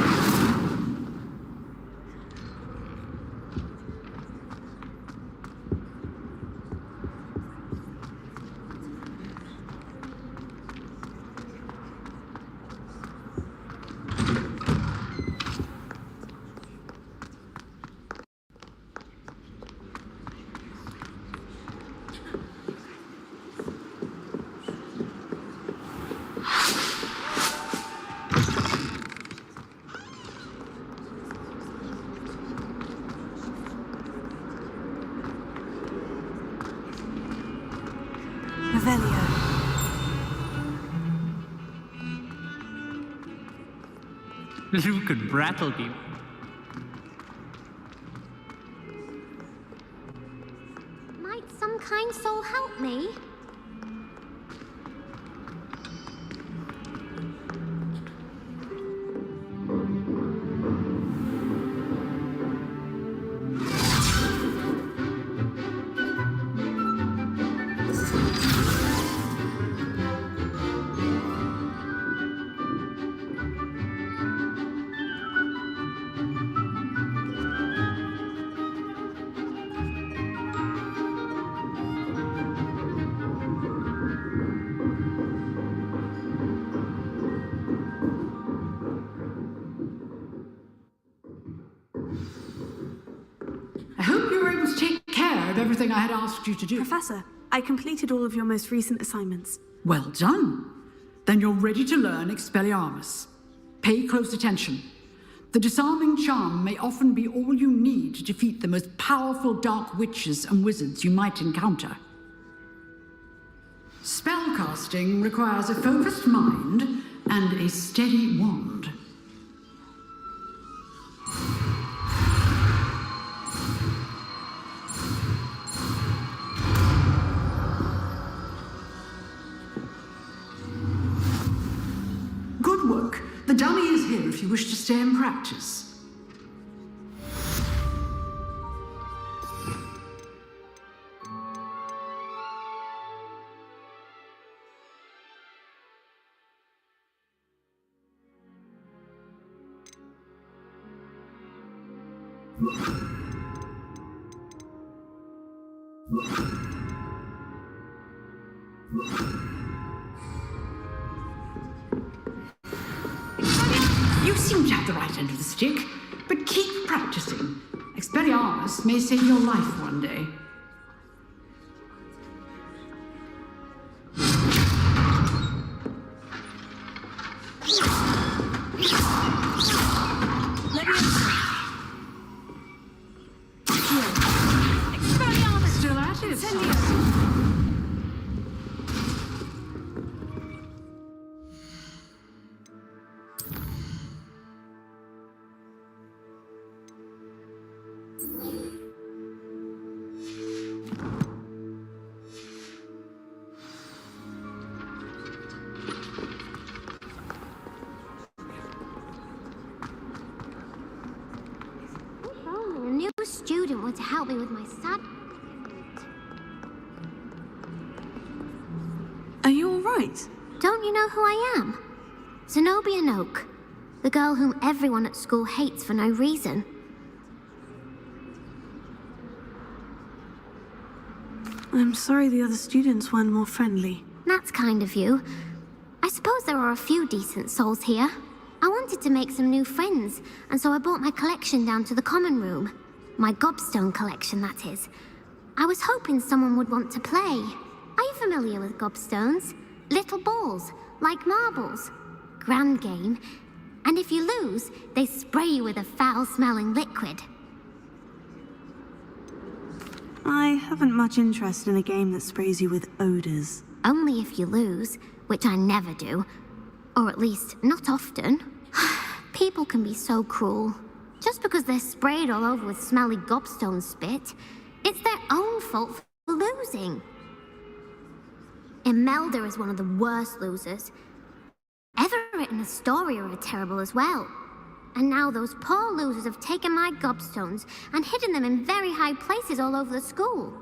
Revelio. Luke and Brattleby. Might some kind soul help me? I hope you were able to take care of everything I had asked you to do. Professor, I completed all of your most recent assignments. Well done. Then you're ready to learn Expelliarmus. Pay close attention. The disarming charm may often be all you need to defeat the most powerful dark witches and wizards you might encounter. Spellcasting requires a focused mind and a steady wand. Good work. The dummy is here if you wish to stay and practice. You seem to have the right end of the stick, but keep practicing. Expelliarmus may save your life one day. Expelliarmus! Still at it. If only a new student were to help me with my sad... Are you all right? Don't you know who I am? Zenobia Noak, the girl whom everyone at school hates for no reason. I'm sorry the other students weren't more friendly. That's kind of you. I suppose there are a few decent souls here. I wanted to make some new friends, and so I brought my collection down to the common room. My gobstone collection, that is. I was hoping someone would want to play. Are you familiar with gobstones? Little balls, like marbles. Grand game. And if you lose, they spray you with a foul-smelling liquid. I haven't much interest in a game that sprays you with odors. Only if you lose, which I never do. Or at least, not often. People can be so cruel. Just because they're sprayed all over with smelly gobstone spit, it's their own fault for losing. Imelda is one of the worst losers. Everett and Astoria are terrible as well. And now those poor losers have taken my gobstones and hidden them in very high places all over the school.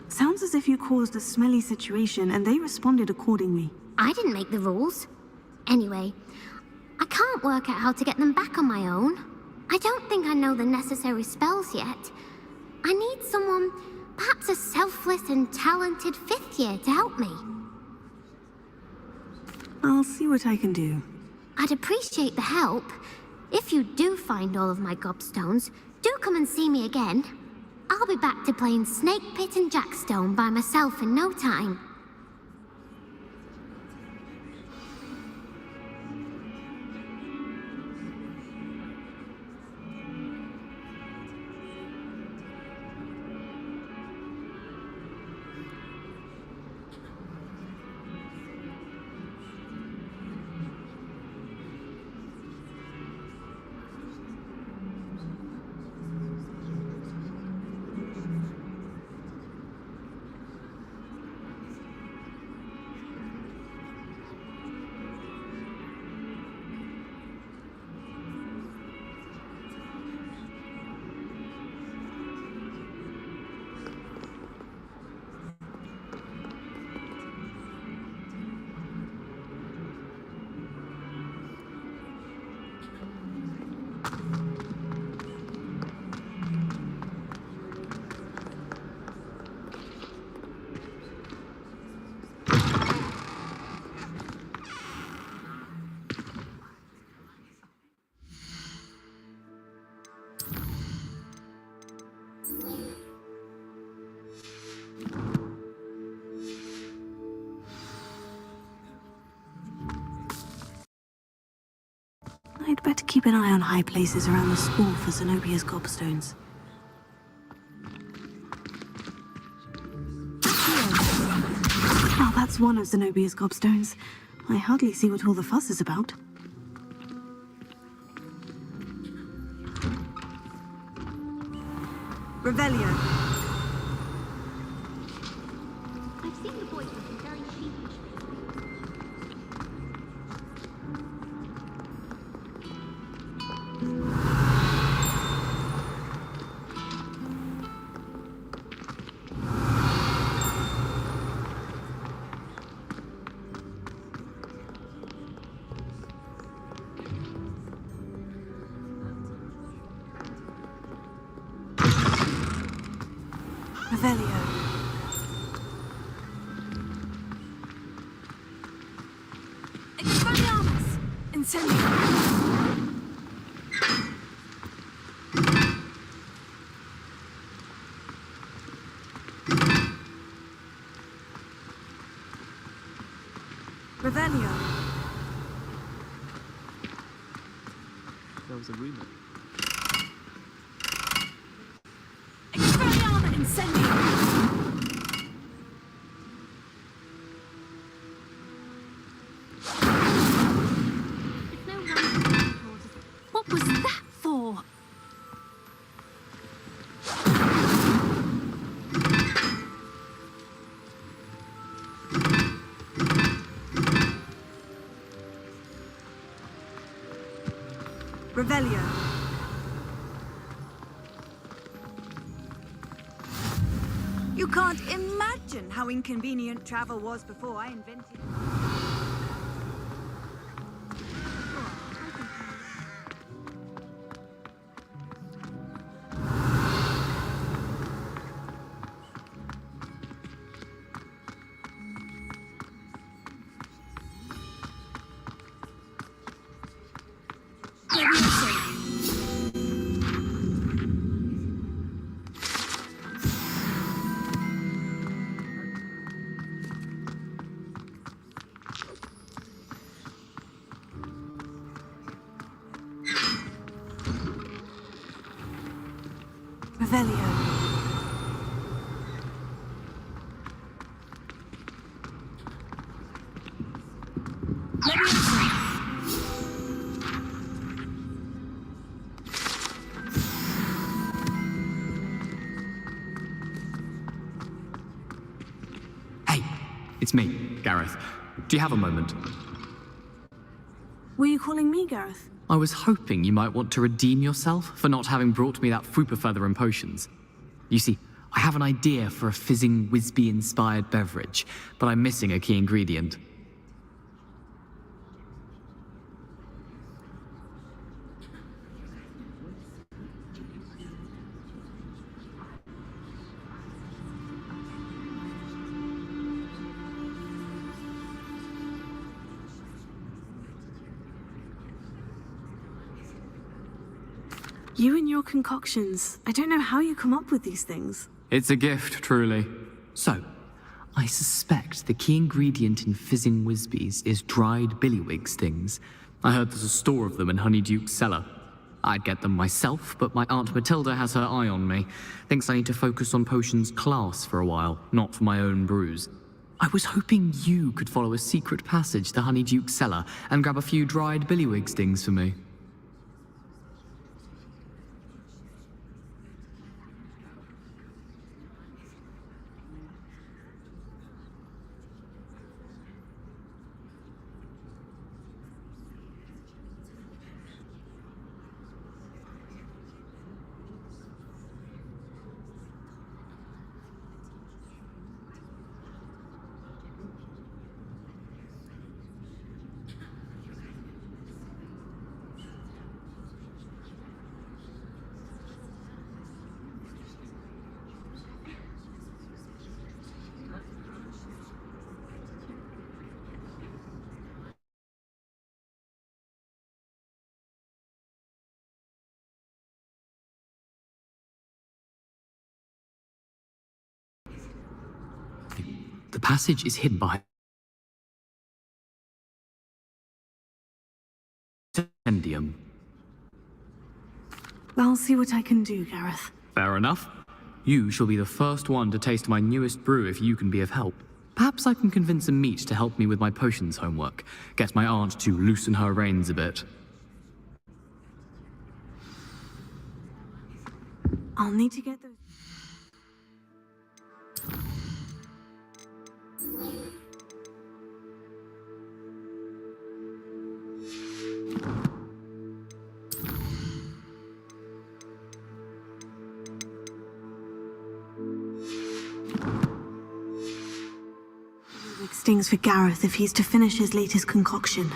Sounds as if you caused a smelly situation and they responded accordingly. I didn't make the rules. Anyway, I can't work out how to get them back on my own. I don't think I know the necessary spells yet. I need someone, perhaps a selfless and talented 5th year to help me. I'll see what I can do. I'd appreciate the help. If you do find all of my gobstones, do come and see me again. I'll be back to playing Snake Pit and Jackstone by myself in no time. I'd better keep an eye on high places around the school for Zenobia's gobstones. Oh, that's one of Zenobia's gobstones. I hardly see what all the fuss is about. Revelio. I've seen the boys looking very sheepish. Revelio. Expelliarmus! Incendio! Revelio. There was a rumor. Expelliarmus! Incendio! What was that for? Revelio. You can't imagine how inconvenient travel was before I invented it. Revelio. It's me, Gareth. Do you have a moment? Were you calling me, Gareth? I was hoping you might want to redeem yourself for not having brought me that Fupa Feather and potions. You see, I have an idea for a fizzing Whizbee-inspired beverage, but I'm missing a key ingredient. You and your concoctions. I don't know how you come up with these things. It's a gift, truly. So, I suspect the key ingredient in fizzing Whizbees is dried billywig stings. I heard there's a store of them in Honeyduke's cellar. I'd get them myself, but my Aunt Matilda has her eye on me. Thinks I need to focus on potions class for a while, not for my own brews. I was hoping you could follow a secret passage to Honeyduke's cellar and grab a few dried billywig stings for me. The passage is hidden behind Incendium. I'll see what I can do, Gareth. Fair enough. You shall be the first one to taste my newest brew if you can be of help. Perhaps I can convince a meat to help me with my potions homework. Get my aunt to loosen her reins a bit. I'll need to get those... stings for Gareth if he's to finish his latest concoction.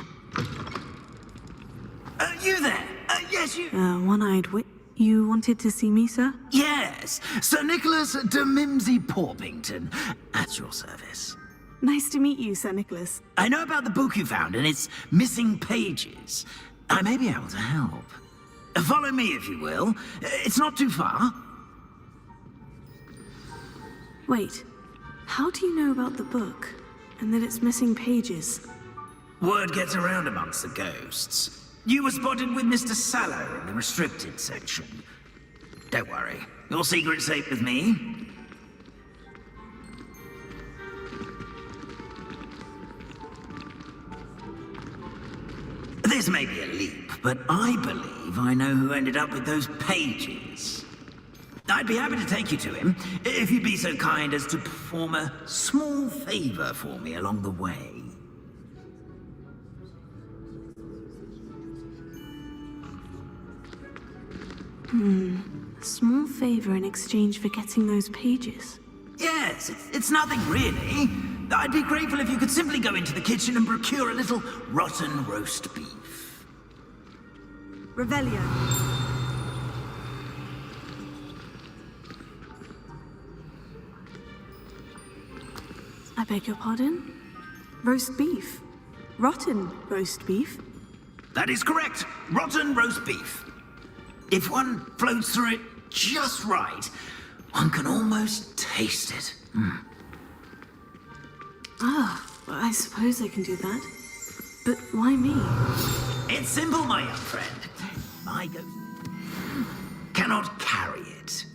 You there? Yes, you... One-eyed wit. You wanted to see me, sir? Yes, Sir Nicholas de Mimsy Porpington, at your service. Nice to meet you, Sir Nicholas. I know about the book you found and its missing pages. I may be able to help. Follow me, if you will. It's not too far. Wait, how do you know about the book? And that it's missing pages? Word gets around amongst the ghosts. You were spotted with Mr. Sallow in the restricted section. Don't worry, your secret's safe with me. This may be a leap, but I believe I know who ended up with those pages. I'd be happy to take you to him, if you'd be so kind as to perform a small favor for me along the way. A small favor in exchange for getting those pages. Yes, it's nothing really. I'd be grateful if you could simply go into the kitchen and procure a little rotten roast beef. Revelio. I beg your pardon? Roast beef? Rotten roast beef? That is correct. Rotten roast beef. If one floats through it just right, one can almost taste it. Well, I suppose I can do that. But why me? It's simple, my young friend. My ghost cannot carry it.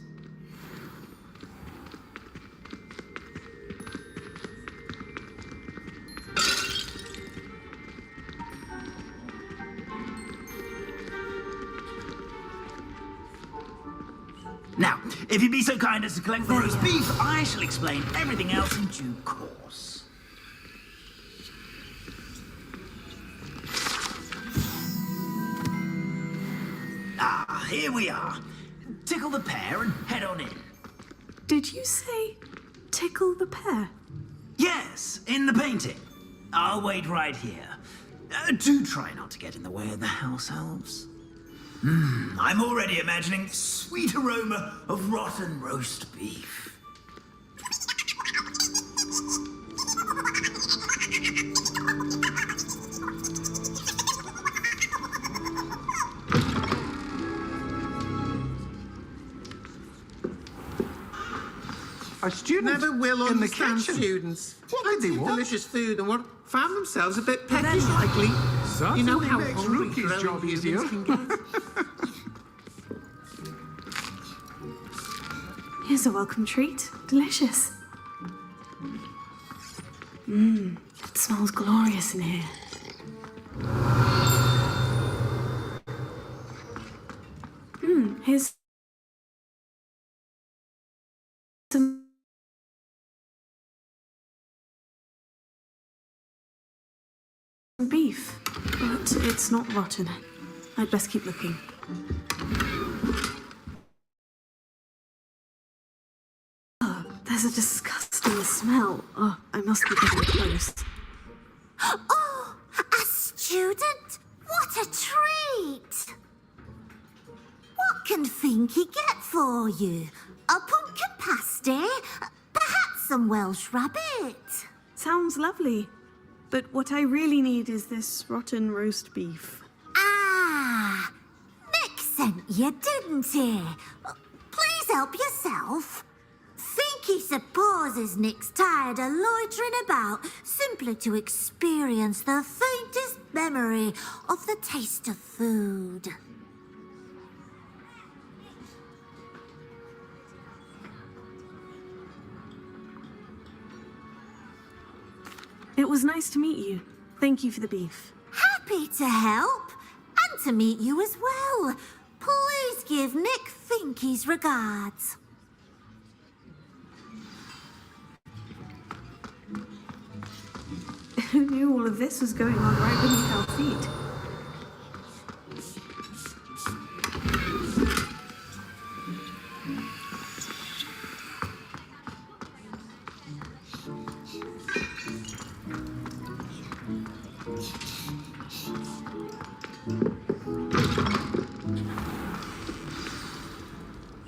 Now, if you'd be so kind as to collect the roast beef, I shall explain everything else in due course. Ah, here we are. Tickle the pear and head on in. Did you say tickle the pear? Yes, in the painting. I'll wait right here. Do try not to get in the way of the house elves. I'm already imagining sweet aroma of rotten roast beef. Our students Never will in the understand kitchen. students. What did they eat want? delicious food and what found themselves a bit peckish likely. You know Certainly how makes hungry Rookie's growing job humans easier. can get. Here's a welcome treat. Delicious. It smells glorious in here. Here's some beef, but it's not rotten. I'd best keep looking. Oh, there's a disgusting smell. Oh, I must be getting close. Oh, a student? What a treat! What can Finky get for you? A pumpkin pasty? Perhaps some Welsh rabbit? Sounds lovely. But what I really need is this rotten roast beef. Ah, Nick sent you, didn't he? Please help yourself. Finky supposes Nick's tired of loitering about simply to experience the faintest memory of the taste of food. It was nice to meet you. Thank you for the beef. Happy to help, and to meet you as well. Please give Nick Finky's regards. Who knew all of this was going on right beneath our feet?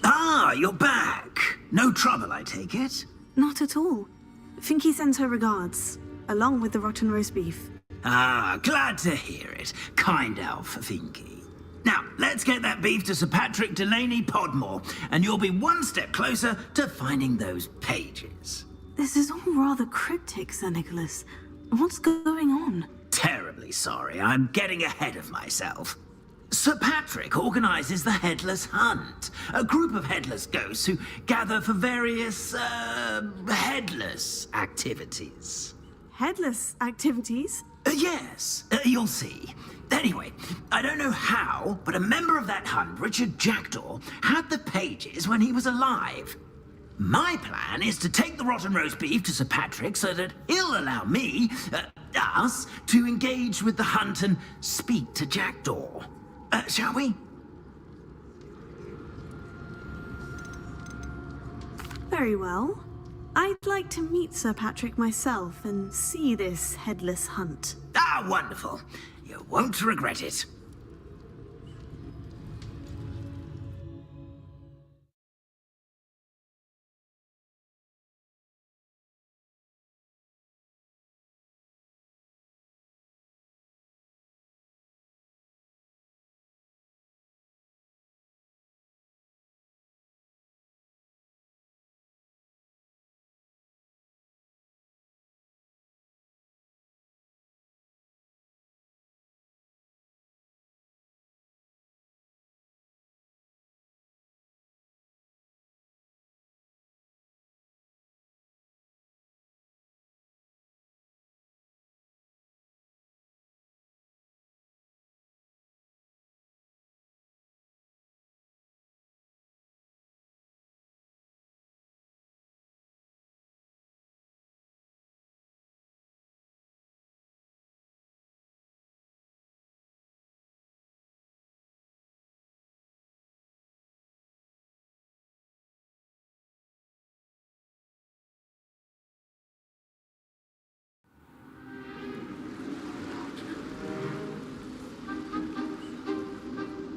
Ah, you're back. No trouble, I take it? Not at all. Finky sends her regards, along with the rotten roast beef. Ah, glad to hear it. Kind elf, Finky. Now, let's get that beef to Sir Patrick Delaney Podmore, and you'll be one step closer to finding those pages. This is all rather cryptic, Sir Nicholas. What's going on? Terribly sorry, I'm getting ahead of myself. Sir Patrick organises the Headless Hunt, a group of headless ghosts who gather for various, headless activities. Headless activities? Yes, you'll see. Anyway, I don't know how, but a member of that hunt, Richard Jackdaw, had the pages when he was alive. My plan is to take the rotten roast beef to Sir Patrick so that he'll allow me, us, to engage with the hunt and speak to Jackdaw. Shall we? Very well. I'd like to meet Sir Patrick myself and see this headless hunt. Ah, wonderful. You won't regret it.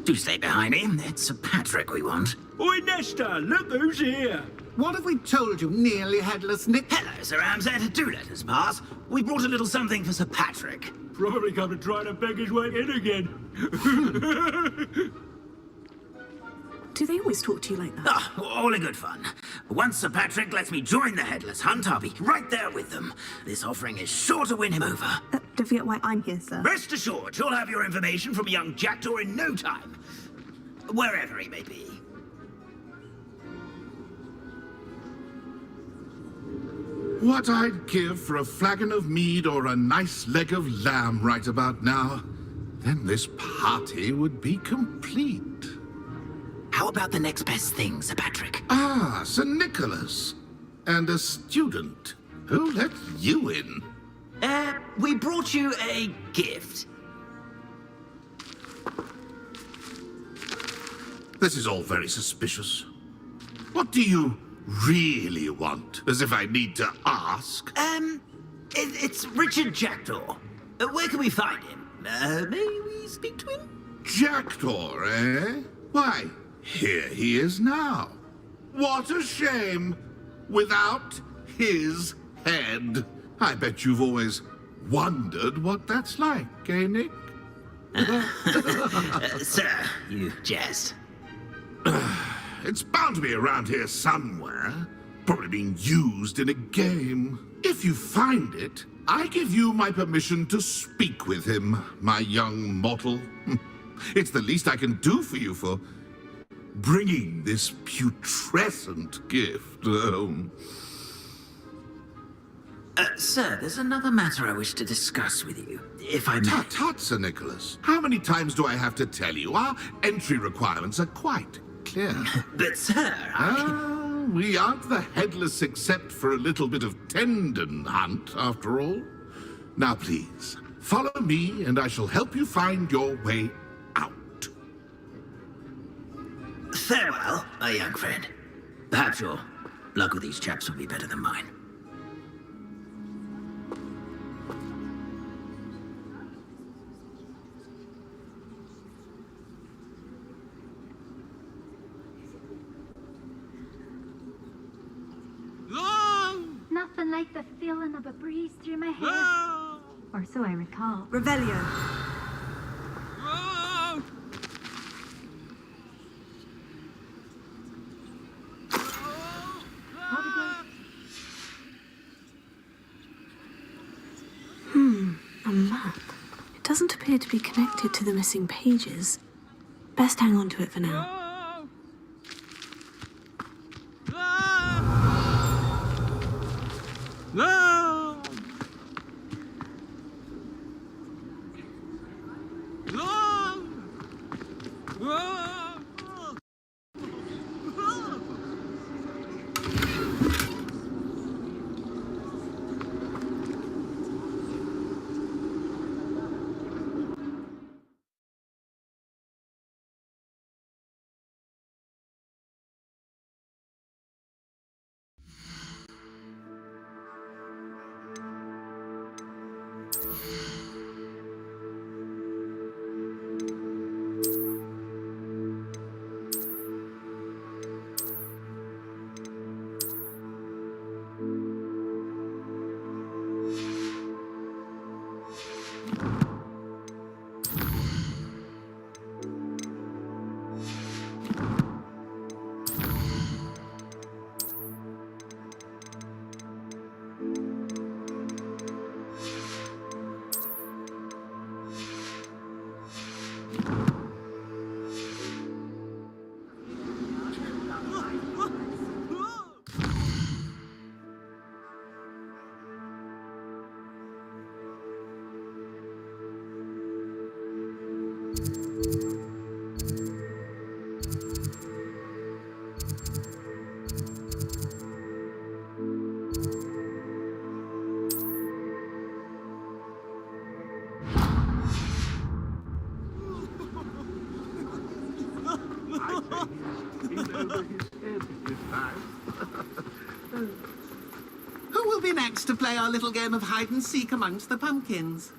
Do stay behind me. It's Sir Patrick we want. Oi, Nesta, look who's here. What have we told you, nearly headless Nick? Hello, Sir Ramsay. Do let us pass. We brought a little something for Sir Patrick. Probably come to try to beg his way in again. Do they always talk to you like that? Ah, all in good fun. Once Sir Patrick lets me join the Headless Hunt, I'll be right there with them. This offering is sure to win him over. Don't forget why I'm here, sir. Rest assured, you'll have your information from a young jackdaw in no time. Wherever he may be. What I'd give for a flagon of mead or a nice leg of lamb right about now. Then this party would be complete. How about the next best thing, Sir Patrick? Ah, Sir Nicholas. And a student. Who let you in? We brought you a gift. This is all very suspicious. What do you really want? As if I need to ask. It's Richard Jackdaw. Where can we find him? May we speak to him? Jackdaw, eh? Why, here he is now. What a shame. Without his head. I bet you've always wondered what that's like, eh, Nick? Sir, you jest. It's bound to be around here somewhere. Probably being used in a game. If you find it, I give you my permission to speak with him, my young mortal. It's the least I can do for you for bringing this putrescent gift home. Sir, there's another matter I wish to discuss with you, if I may. Tut, tut, Sir Nicholas. How many times do I have to tell you? Our entry requirements are quite clear. But, sir, we aren't the Headless except for a little bit of tendon hunt, after all. Now, please, follow me, and I shall help you find your way out. Farewell, my young friend. Perhaps your luck with these chaps will be better than mine. Nothing like the feeling of a breeze through my hair. Or so I recall. Revelio. A map. It doesn't appear to be connected to the missing pages. Best hang on to it for now. No! Who will be next to play our little game of hide and seek amongst the pumpkins?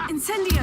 Incendio!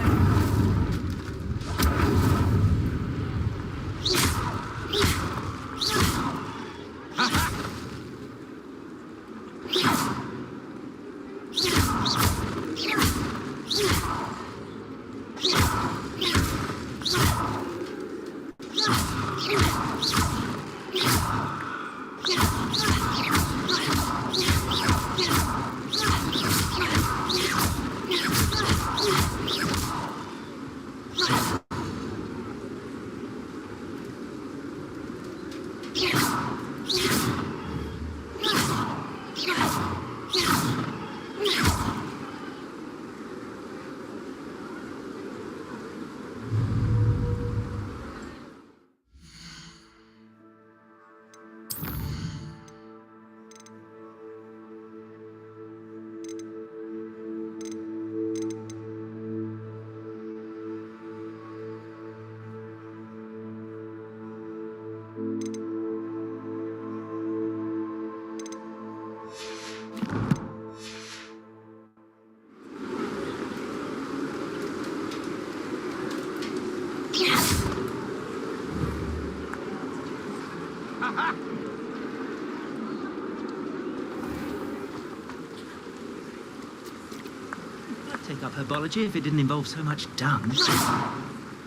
I'd take up herbology if it didn't involve so much dung.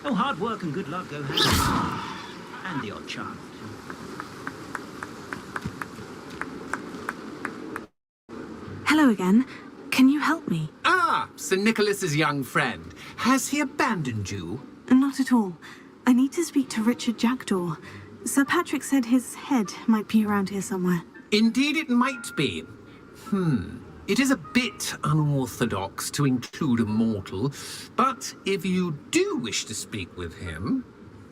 Oh, hard work and good luck go hand in hand. And the odd charm. Hello again. Can you help me? Ah, Sir Nicholas's young friend. Has he abandoned you? Not at all. I need to speak to Richard Jackdaw. Sir Patrick said his head might be around here somewhere. Indeed it might be. It is a bit unorthodox to include a mortal, but if you do wish to speak with him...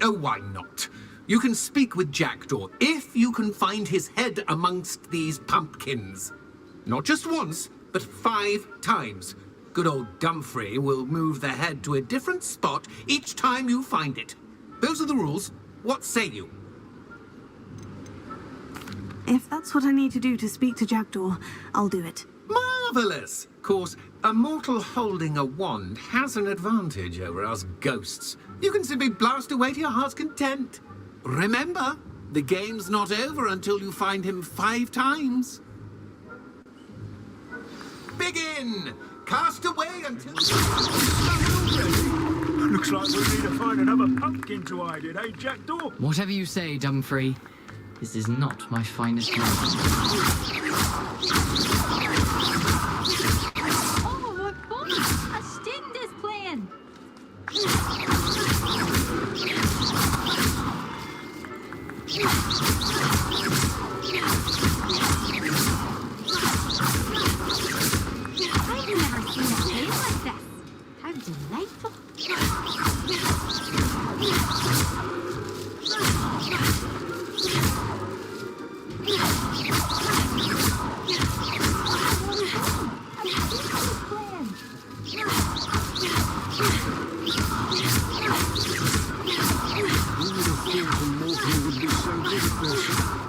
Oh, why not? You can speak with Jackdaw if you can find his head amongst these pumpkins. Not just once, but 5 times. Good old Dumfrey will move the head to a different spot each time you find it. Those are the rules. What say you? If that's what I need to do to speak to Jackdaw, I'll do it. Marvellous! Of course, a mortal holding a wand has an advantage over us ghosts. You can simply blast away to your heart's content. Remember, the game's not over until you find him 5 times. Begin! Cast away until... Looks like we need to find another pumpkin to hide in, eh, Jackdaw? Whatever you say, Dumfrey. This is not my finest moment. Oh, my God! delightful.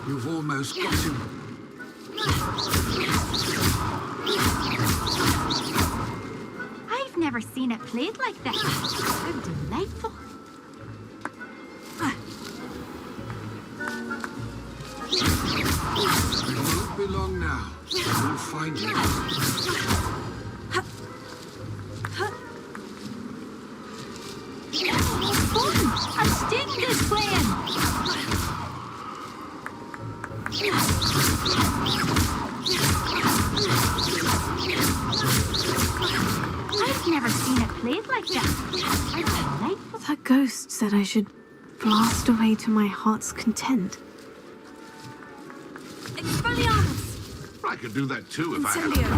You've almost got him. I've never seen it played like that. How delightful. It won't be long now. You'll find him. A sting is playing. I've never seen it played like that. That ghost said I should blast away to my heart's content. Expelliarmus! I could do that too if I had Incendio.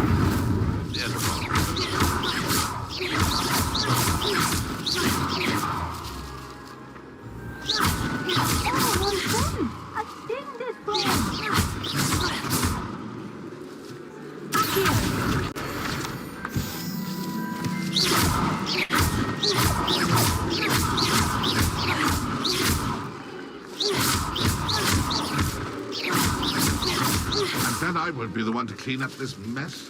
A sting is playing. And then I won't be the one to clean up this mess.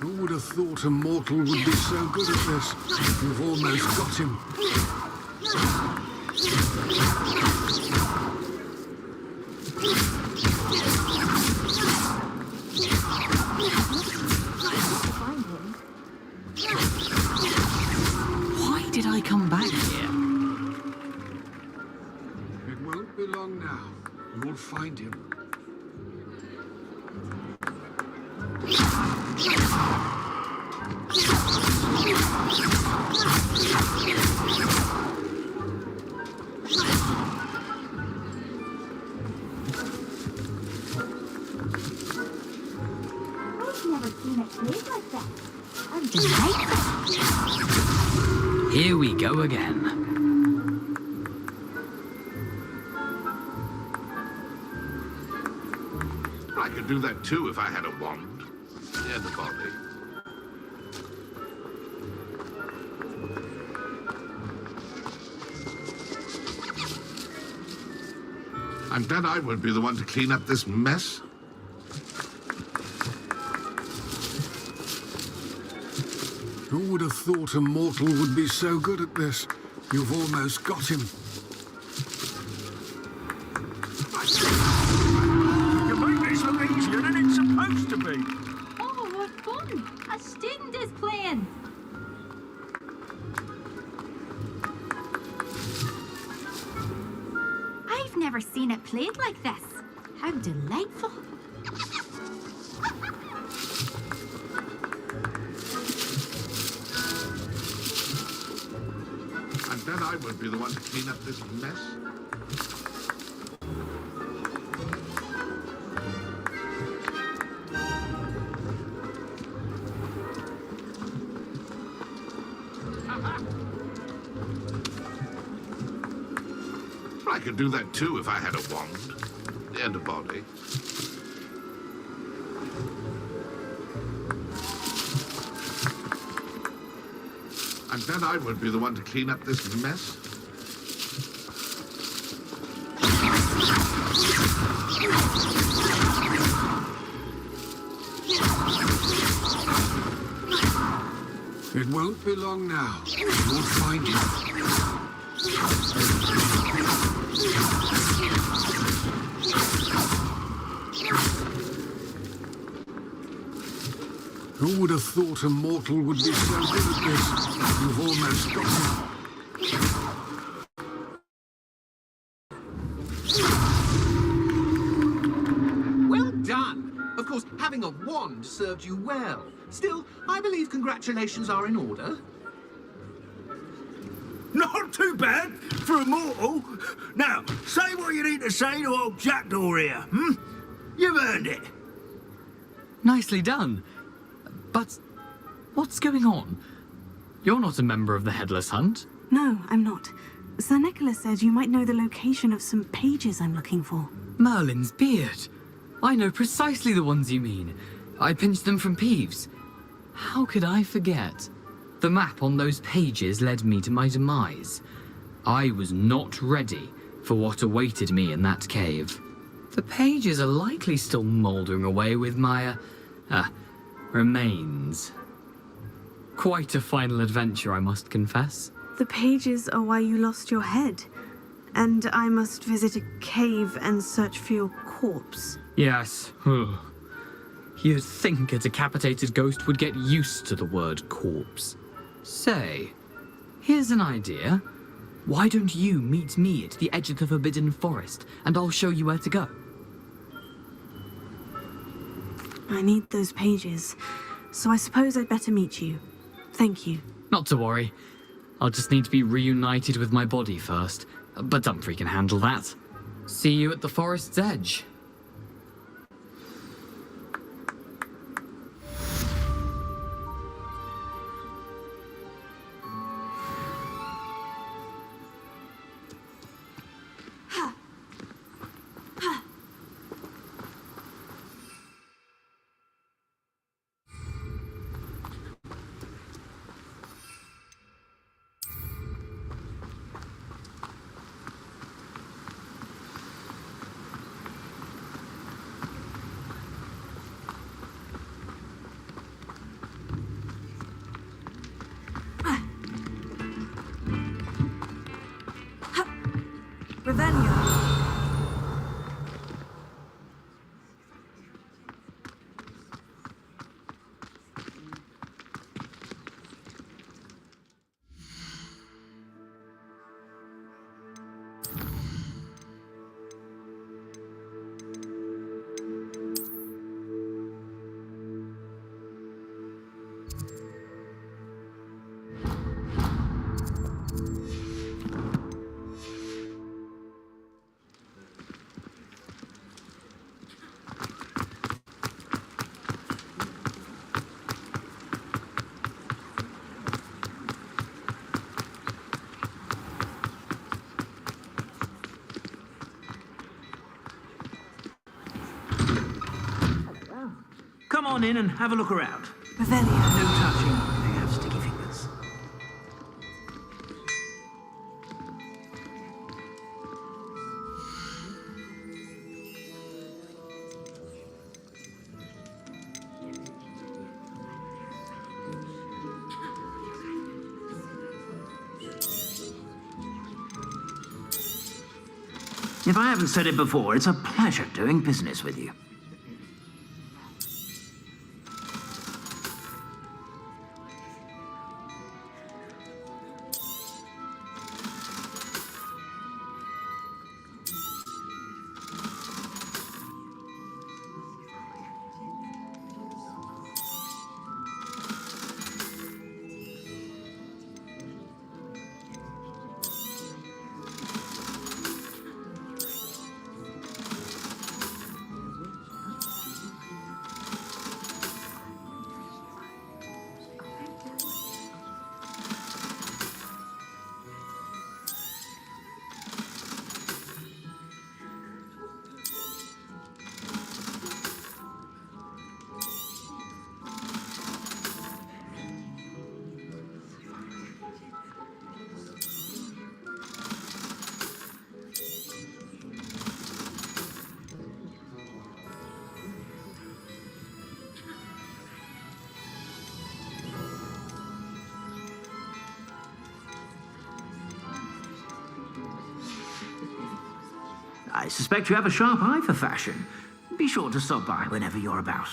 Who would have thought a mortal would be so good at this? You've almost got him. Why did I come back here? It won't be long now. You'll find him. I've never seen it played like that. How delightful. Here we go again. I could do that too if I had a wand. And a body. And then I won't be the one to clean up this mess. Who would have thought a mortal would be so good at this? You've almost got him. You make this look easier than it's supposed to be. Oh, what fun! A sting is playing. I've never seen it played like this. How delightful. And then I won't be the one to clean up this mess. I could do that too if I had a wand and a body. And then I won't be the one to clean up this mess. It won't be long now. You'll find him. Who would have thought a mortal would be so good at this? You've almost got him. Well done. Of course, having a wand served you well. Still, I believe congratulations are in order. Not too bad for a mortal. Now, say what you need to say to old Jackdaw here, hmm? You've earned it. Nicely done. But what's going on? You're not a member of the Headless Hunt. No, I'm not. Sir Nicholas said you might know the location of some pages I'm looking for. Merlin's beard. I know precisely the ones you mean. I pinched them from Peeves. How could I forget? The map on those pages led me to my demise. I was not ready for what awaited me in that cave. The pages are likely still mouldering away with my, remains. Quite a final adventure, I must confess. The pages are why you lost your head. And I must visit a cave and search for your corpse. Yes. You'd think a decapitated ghost would get used to the word corpse. Say, here's an idea. Why don't you meet me at the edge of the Forbidden Forest, and I'll show you where to go? I need those pages, so I suppose I'd better meet you. Thank you. Not to worry. I'll just need to be reunited with my body first, but Dumfries can handle that. See you at the forest's edge. Come on in and have a look around. Revelio. No touching. They have sticky fingers. If I haven't said it before, it's a pleasure doing business with you. I suspect you have a sharp eye for fashion. Be sure to stop by whenever you're about.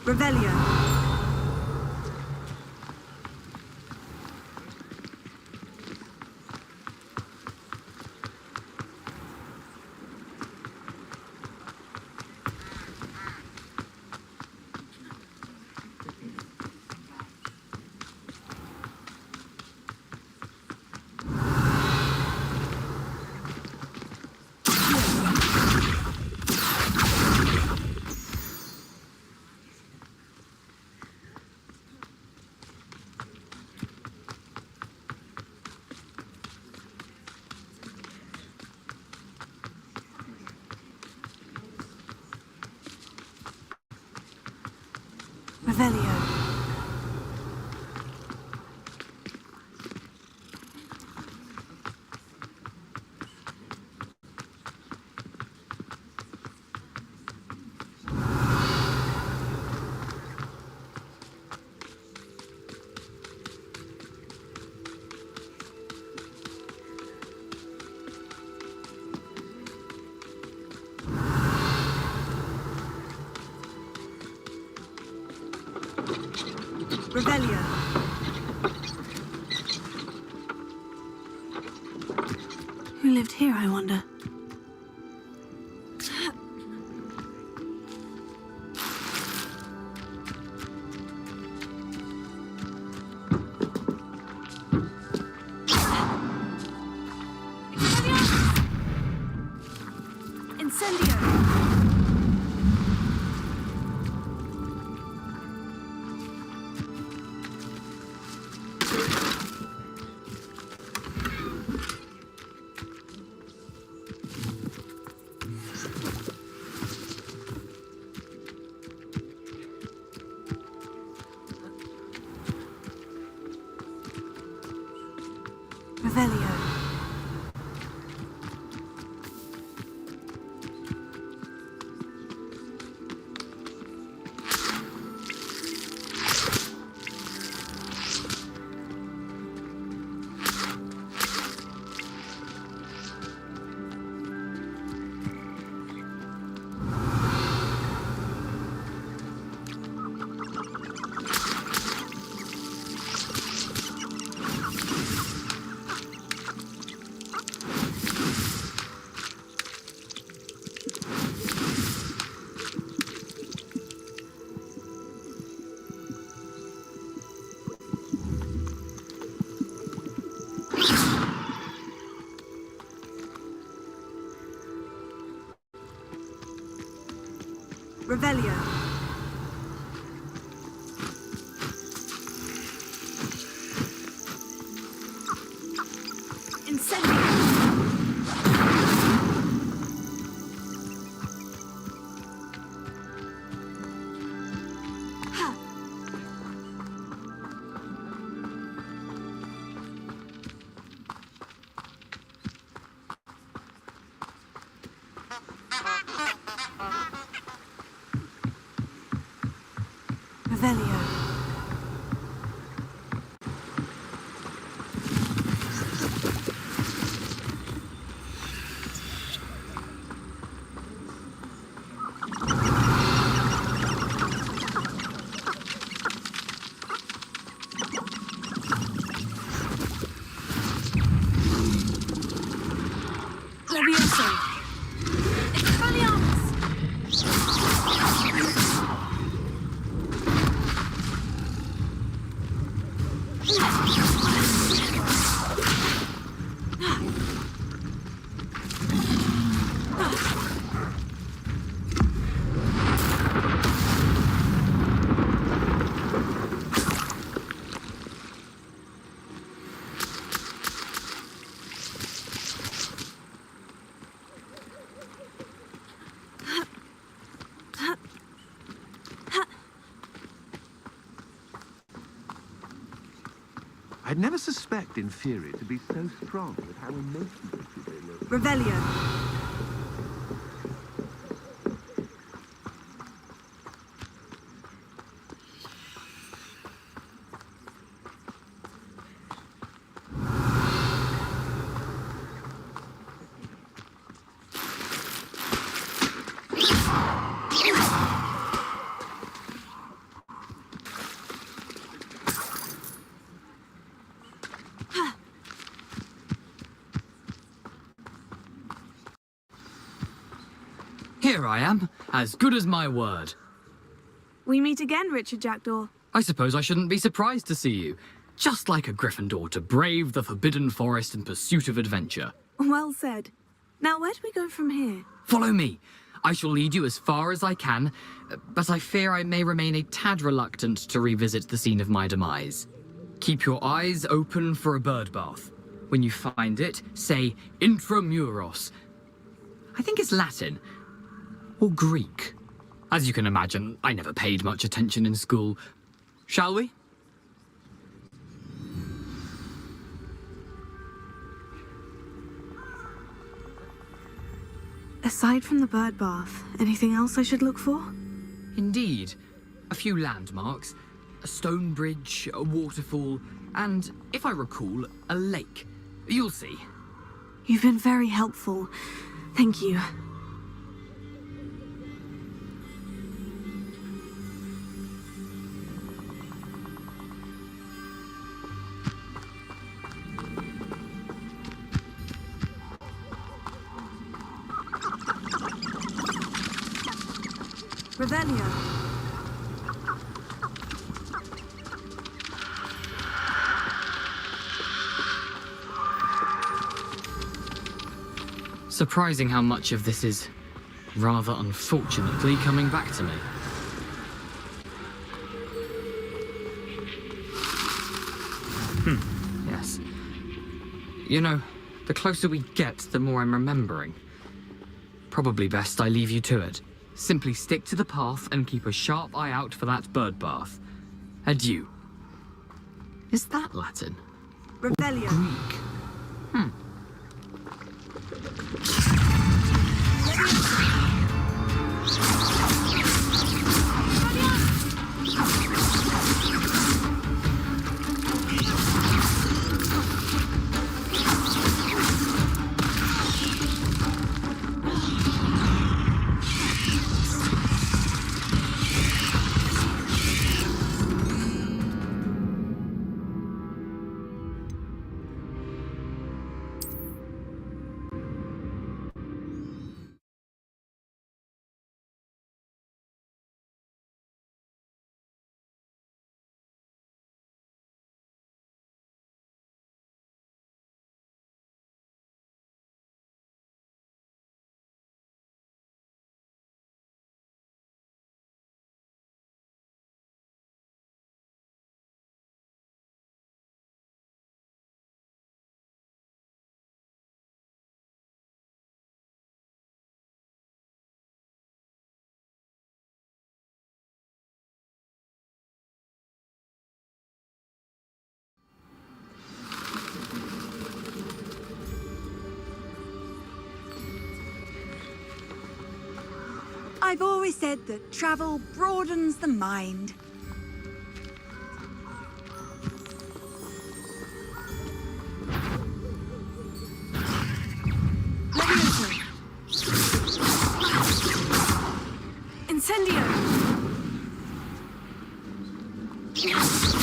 Revelio. Revelio. Revelio. Who lived here, I wonder? Incendio. Revelio. Revelio. Incendio. Revelio. I'd never suspect Inferi to be so strong with how emaciated they look. Revelio. Here I am, as good as my word. We meet again, Richard Jackdaw. I suppose I shouldn't be surprised to see you. Just like a Gryffindor to brave the Forbidden Forest in pursuit of adventure. Well said. Now, where do we go from here? Follow me. I shall lead you as far as I can, but I fear I may remain a tad reluctant to revisit the scene of my demise. Keep your eyes open for a bird bath. When you find it, say Intramuros. I think it's Latin. Or Greek. As you can imagine, I never paid much attention in school. Shall we? Aside from the bird bath, anything else I should look for? Indeed. A few landmarks, a stone bridge, a waterfall, and, if I recall, a lake. You'll see. You've been very helpful. Thank you. Revelio. Surprising how much of this is, rather unfortunately, coming back to me. Yes. You know, the closer we get, the more I'm remembering. Probably best I leave you to it. Simply stick to the path and keep a sharp eye out for that bird bath. Adieu. Is that Latin? Revelio. Greek? I've always said that travel broadens the mind. Levioso. Incendio. Levioso.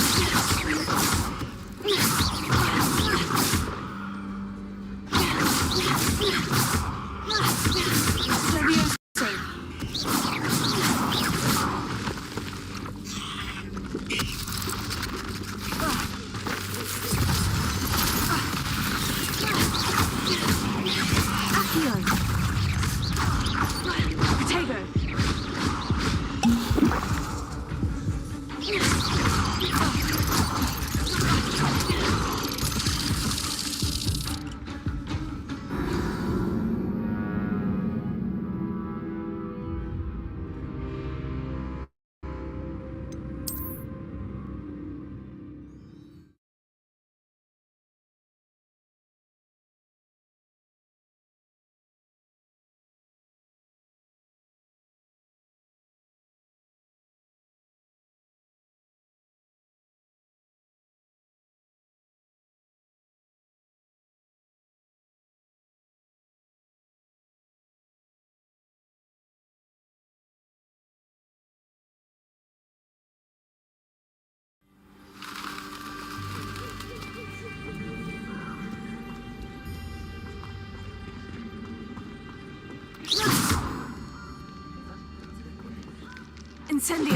Incendio.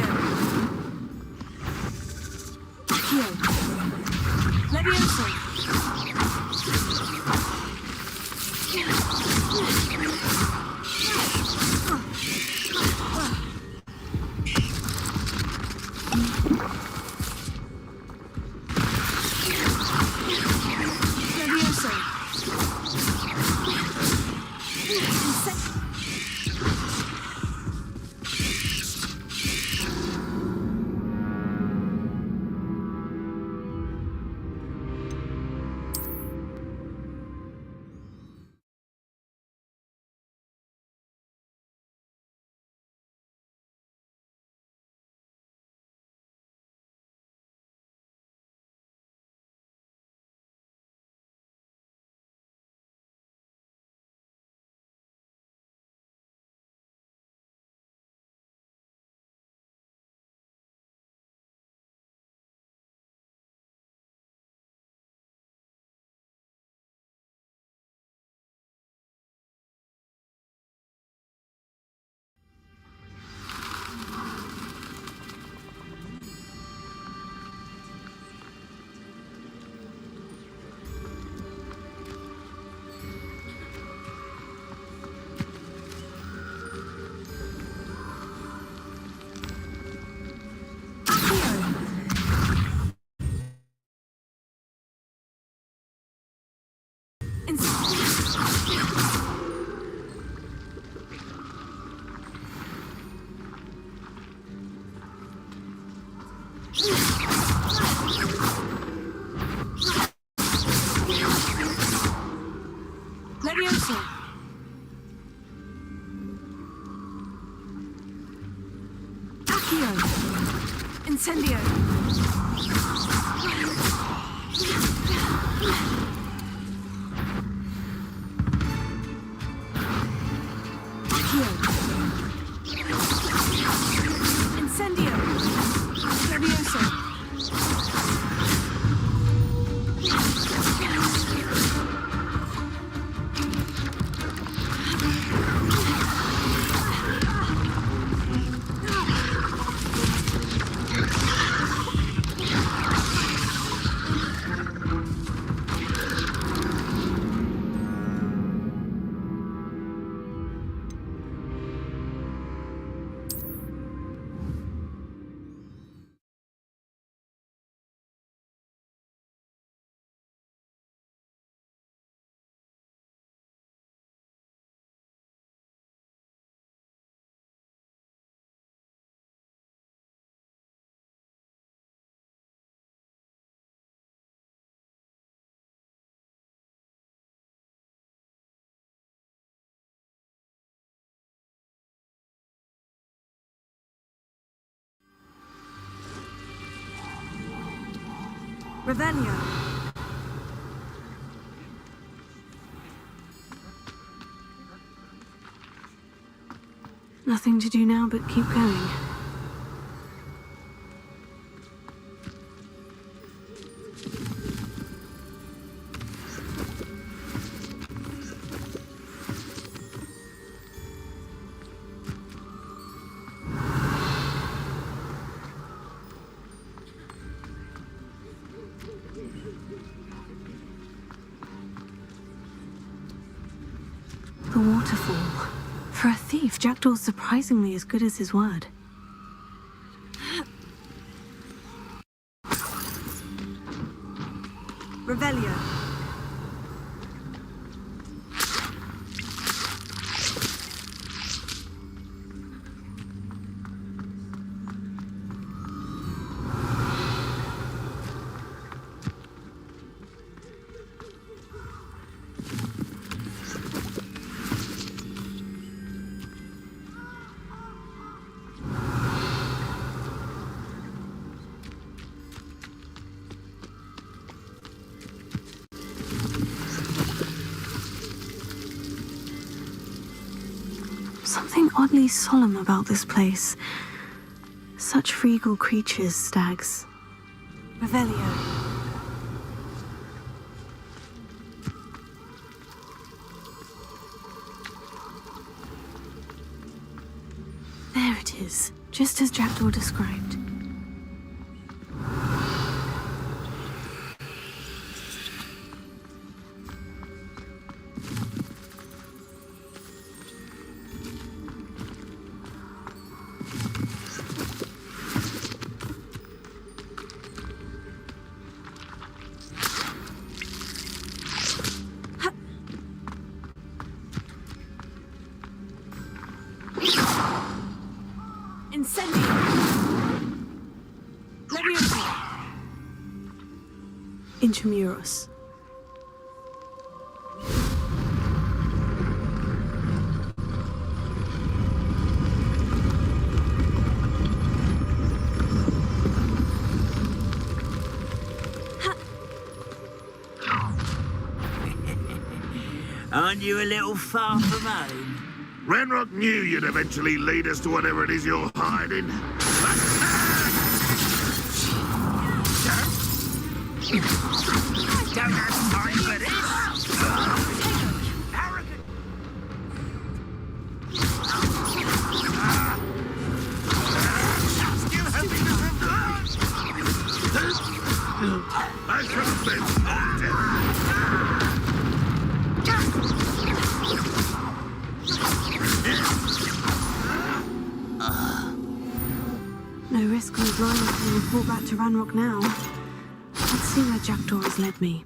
Accio. Levioso. Levioso. Accio. Incendio. Accio. Incendio. Levioso. Revelio. Nothing to do now but keep going. The waterfall. For a thief, Jackdaw's surprisingly as good as his word. Revelio. Something oddly solemn about this place. Such regal creatures, stags. Revelio. There it is, just as Jackdaw described. Intramuros. Aren't you a little far from home? Ranrock knew you'd eventually lead us to whatever it is you're hiding. I don't have time for this! Arrogant! Still having I should have been No risk of lying to report back to Ranrock now. Let's see where Jackdaw has led me.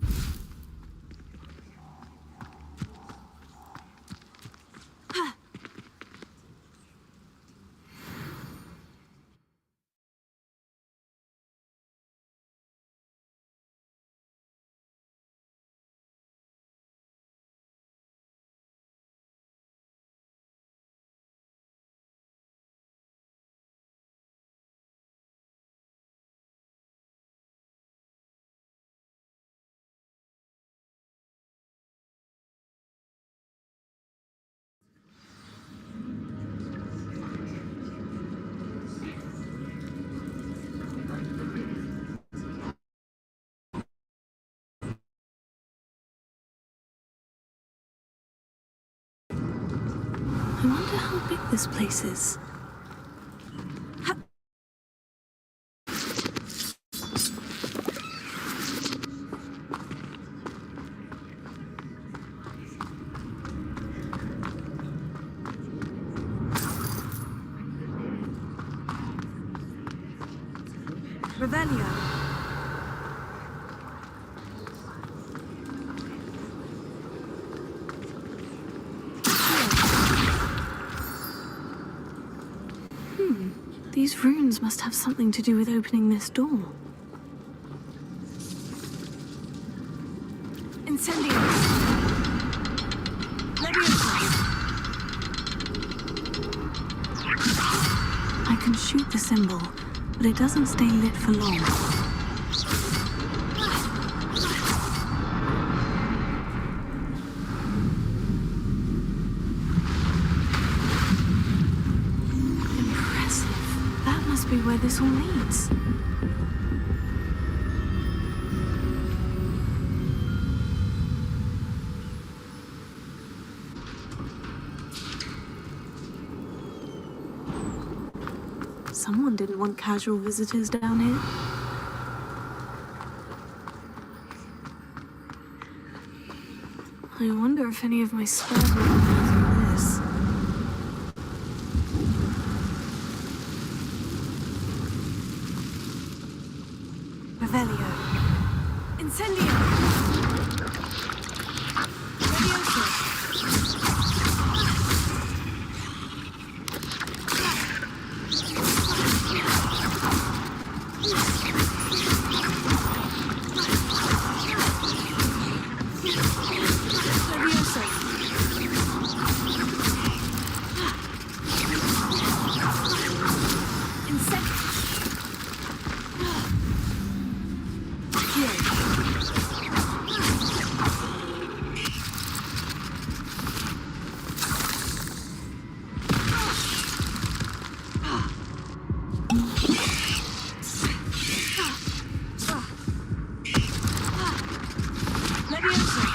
I wonder how big this place is. Revelio. These runes must have something to do with opening this door. Incendio. Leviosa. I can shoot the symbol, but it doesn't stay lit for long. Be where this all leads. Someone didn't want casual visitors down here. I wonder if any of my spells will come out of this. Revelio. Incendio. Leviosa. Leviosa.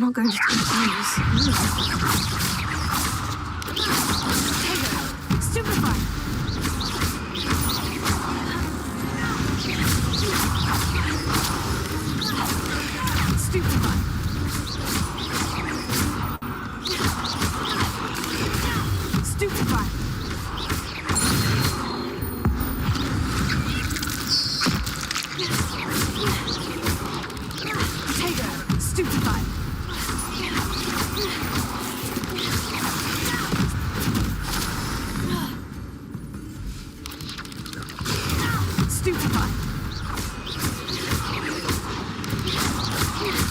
not going to take those. Stupefy! Stupefy! Stupefy! Potato! Stupefy! Stupefy!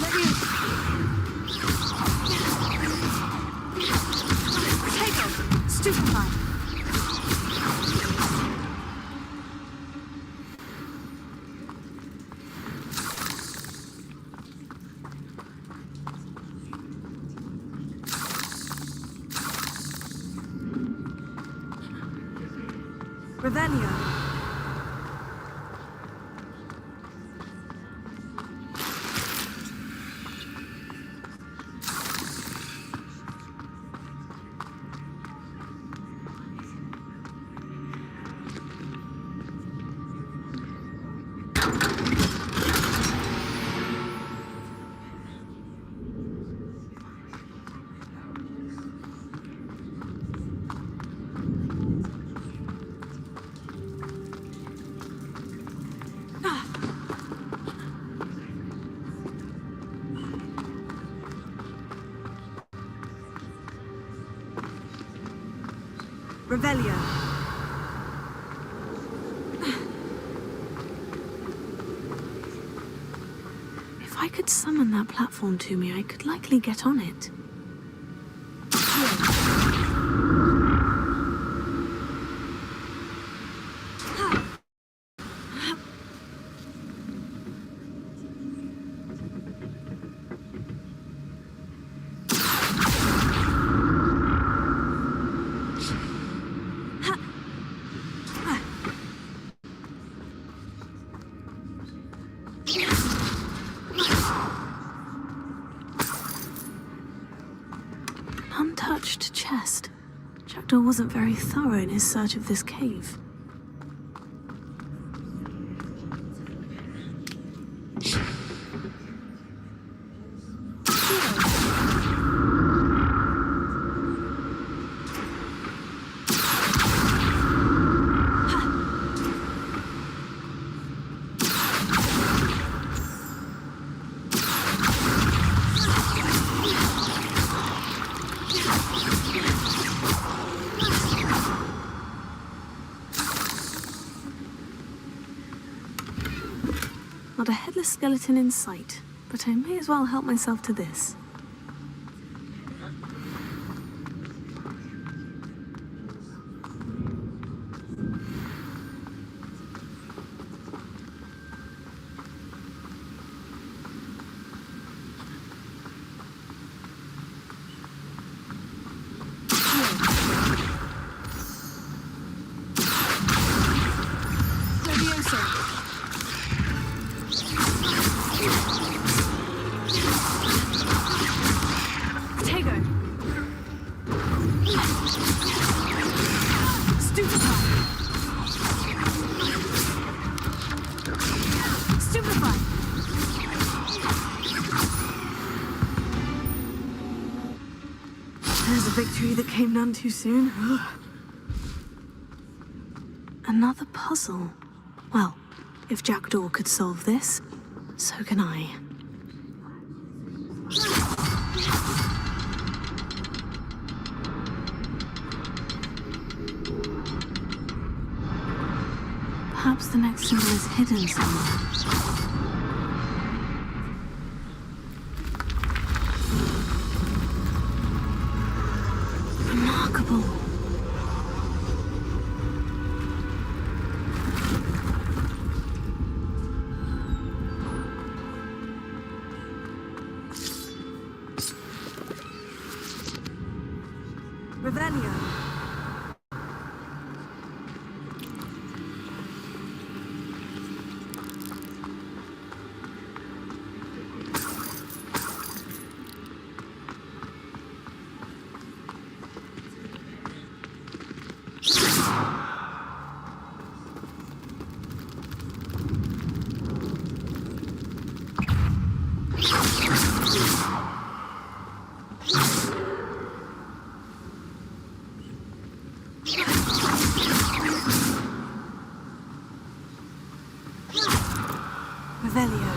Let me in. Potato! Stupefy! Revelio. Revelio. If I could summon that platform to me, I could likely get on it. Untouched chest. Jackdaw wasn't very thorough in his search of this cave. Not a headless skeleton in sight, but I may as well help myself to this. There's a victory that came none too soon. Another puzzle. Well, if Jackdaw could solve this, so can I. Perhaps the next symbol is hidden somewhere. Remarkable. Revelio. Revelio.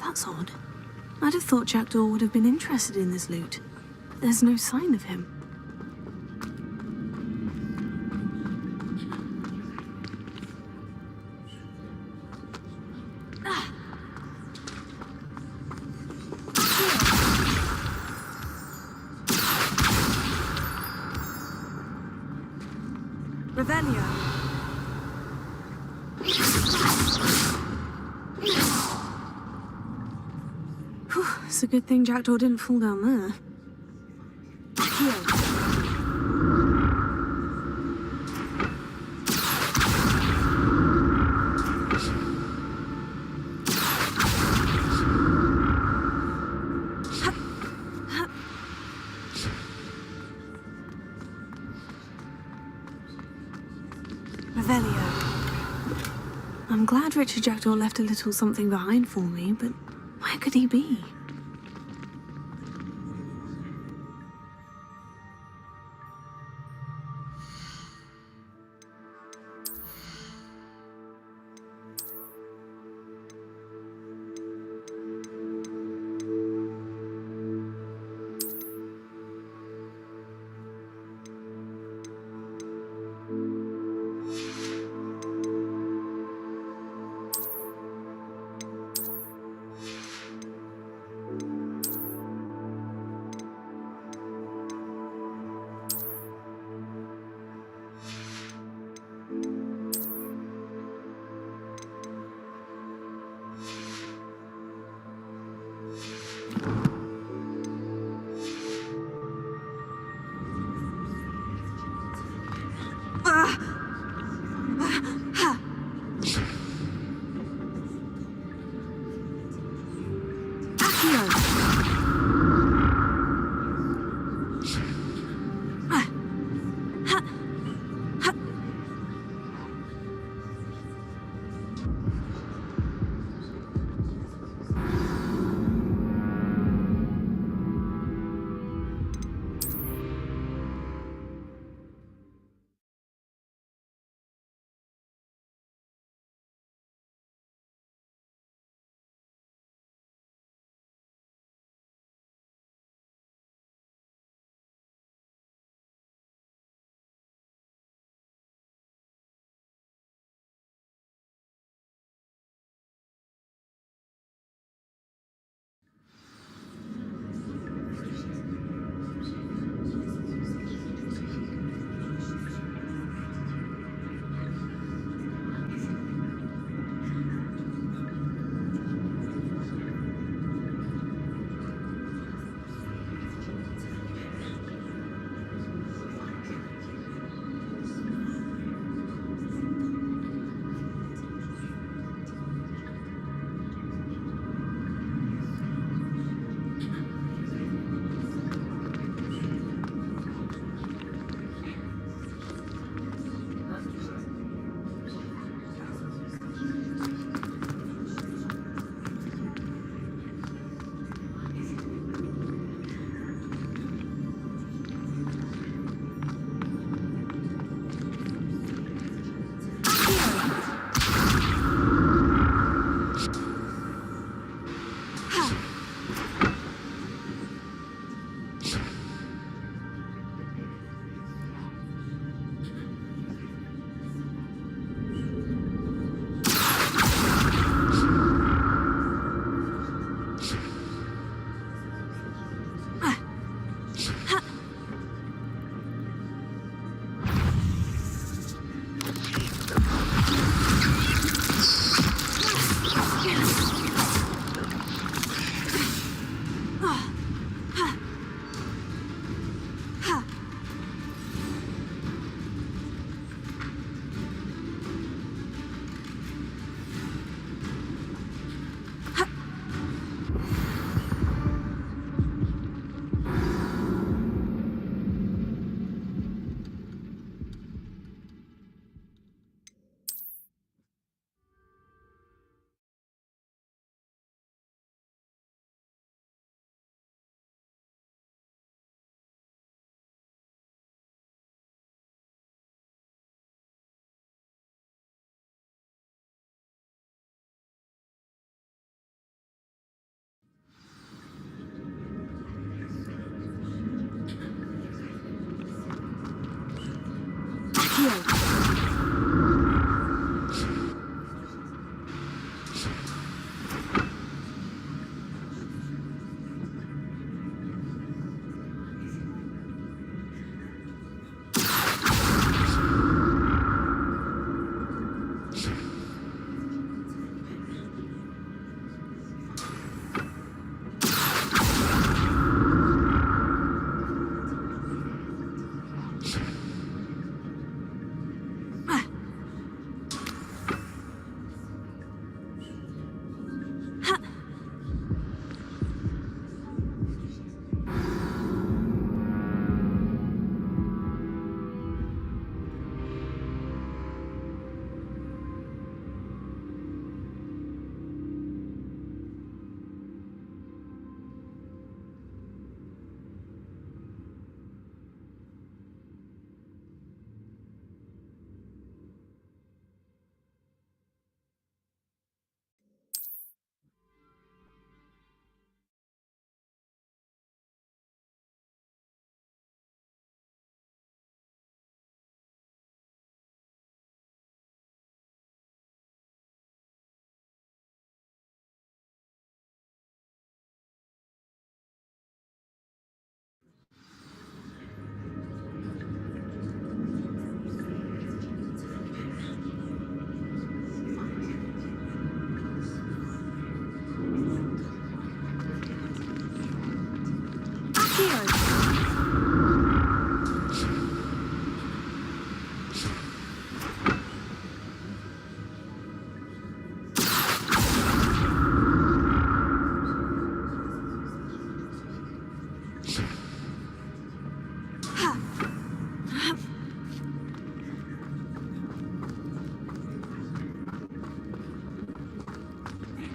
That's odd. I'd have thought Jackdaw would have been interested in this loot. There's no sign of him. Revelio. Whew, it's a good thing Jackdaw didn't fall down there. Revelio. I'm glad Richard Jackdaw left a little something behind for me, but where could he be?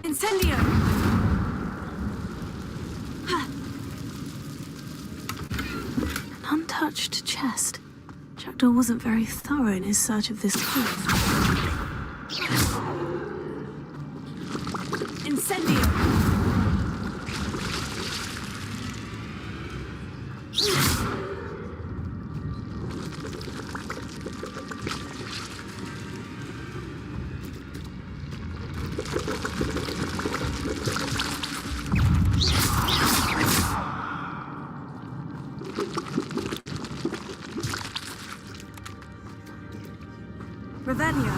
Incendio! An untouched chest. Jackdaw wasn't very thorough in his search of this cloth. Incendio! Revelio.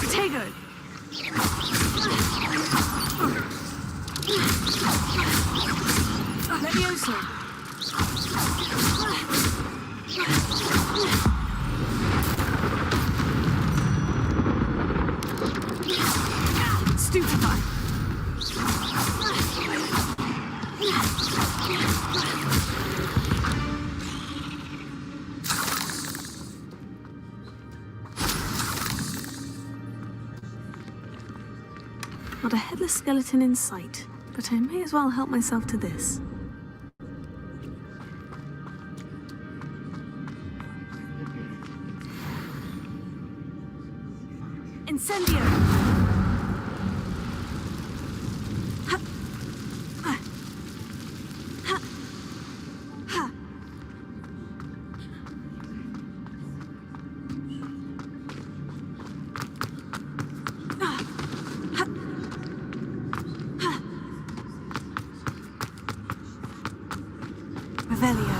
Potato. Levioso. Stupefy. Not a headless skeleton in sight, but I may as well help myself to this. Incendio! Ha! Ha! Ha! Ha! Ah! Ha! Ha! Revelio.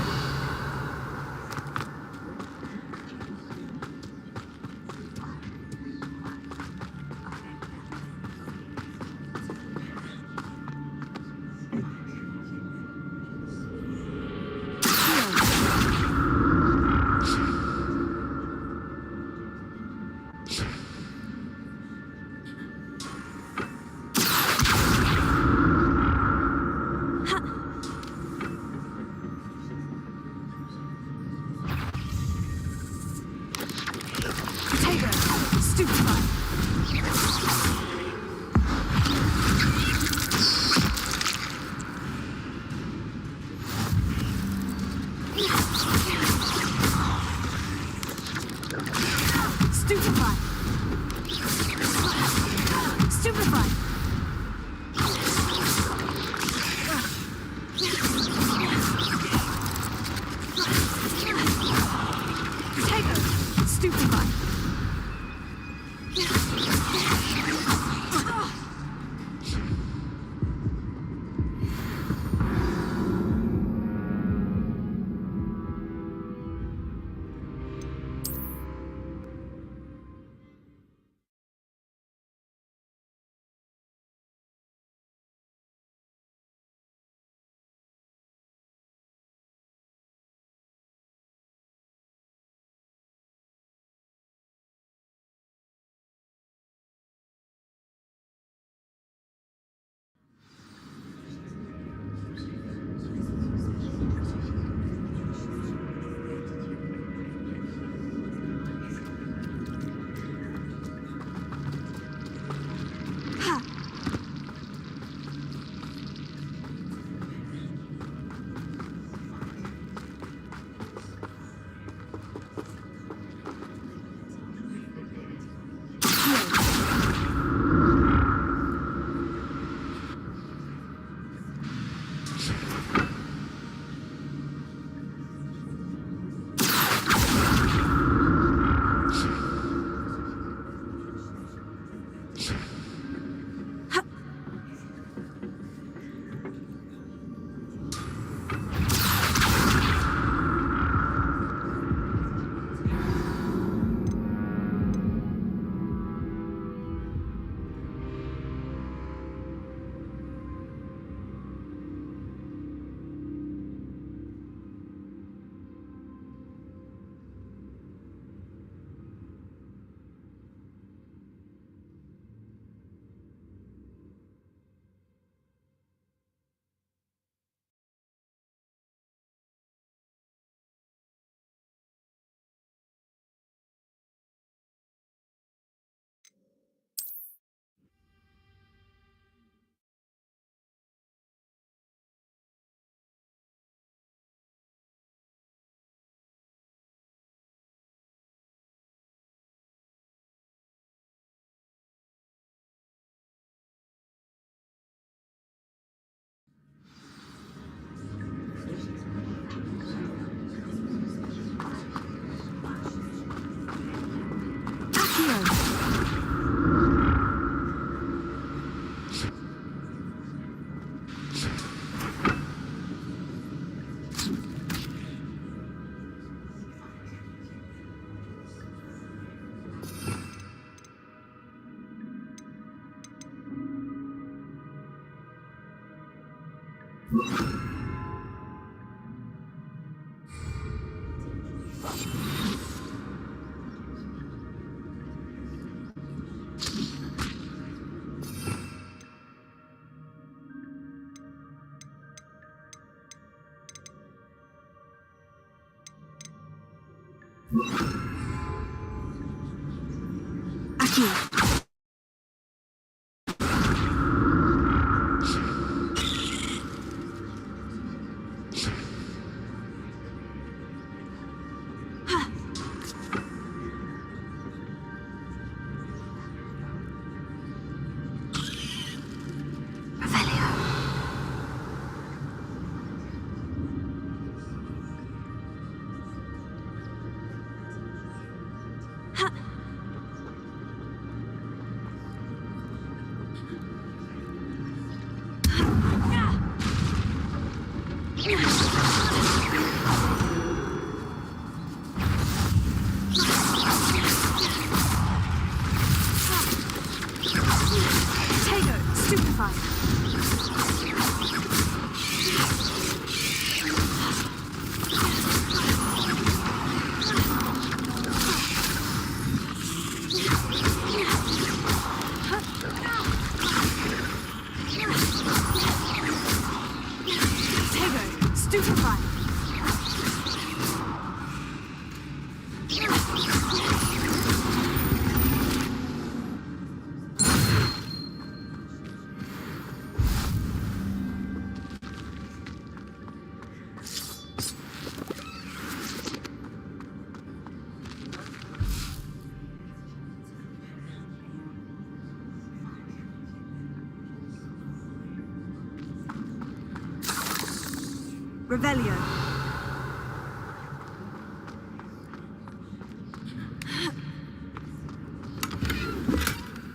Revelio.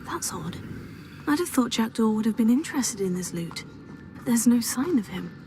That's odd. I'd have thought Jackdaw would have been interested in this loot, but there's no sign of him.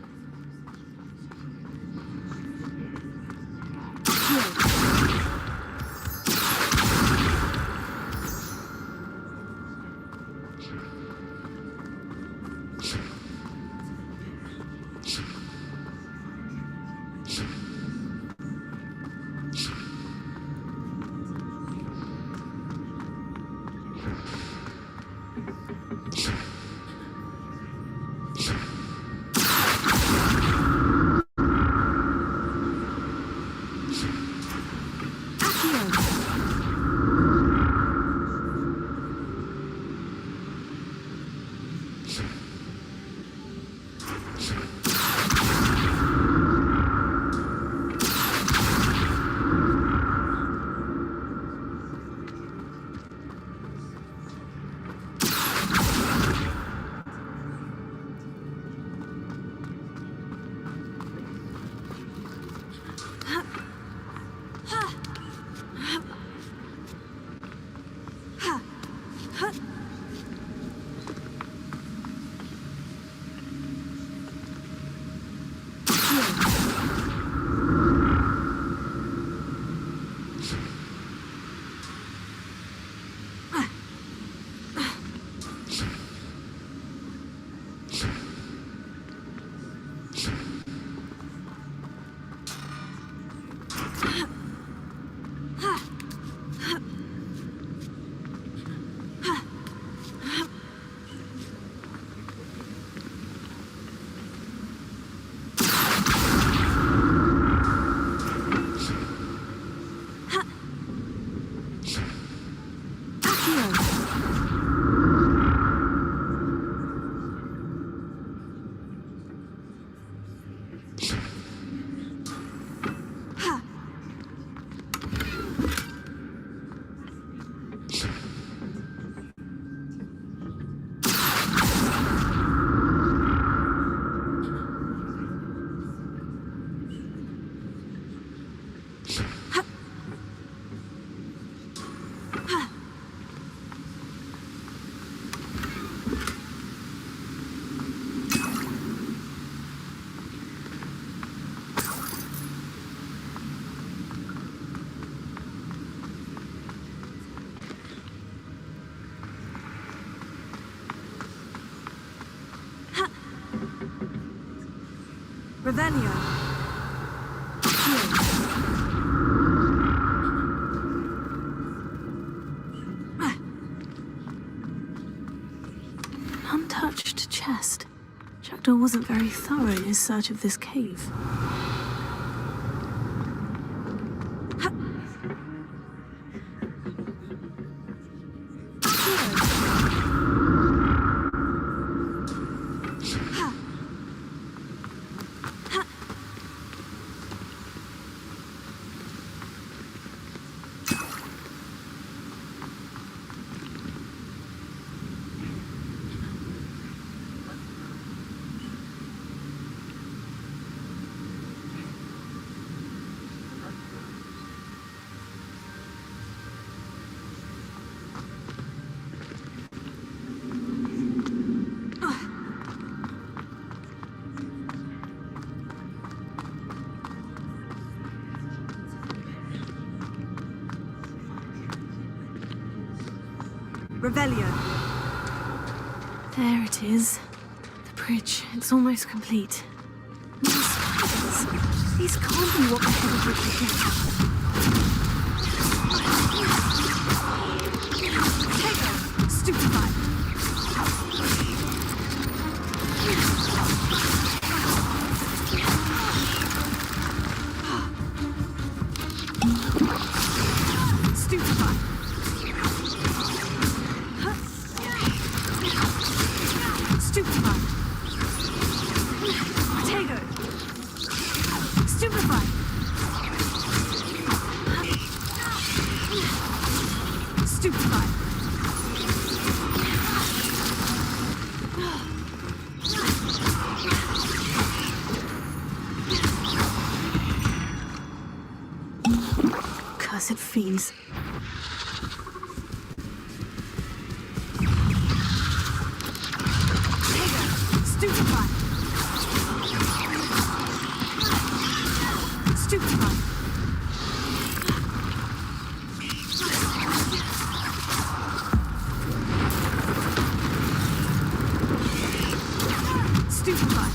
Revelio. An untouched chest. Jackdaw wasn't very thorough in his search of this cave. Revelio. There it is. The bridge. It's almost complete. More spiders. These can't be what the head of the bridge is. Stupefy. Stupefy. Stupefy. Potato. Stupefy. Stupefy. Cursed fiends. Stupefy. Stupefy. Stupefy.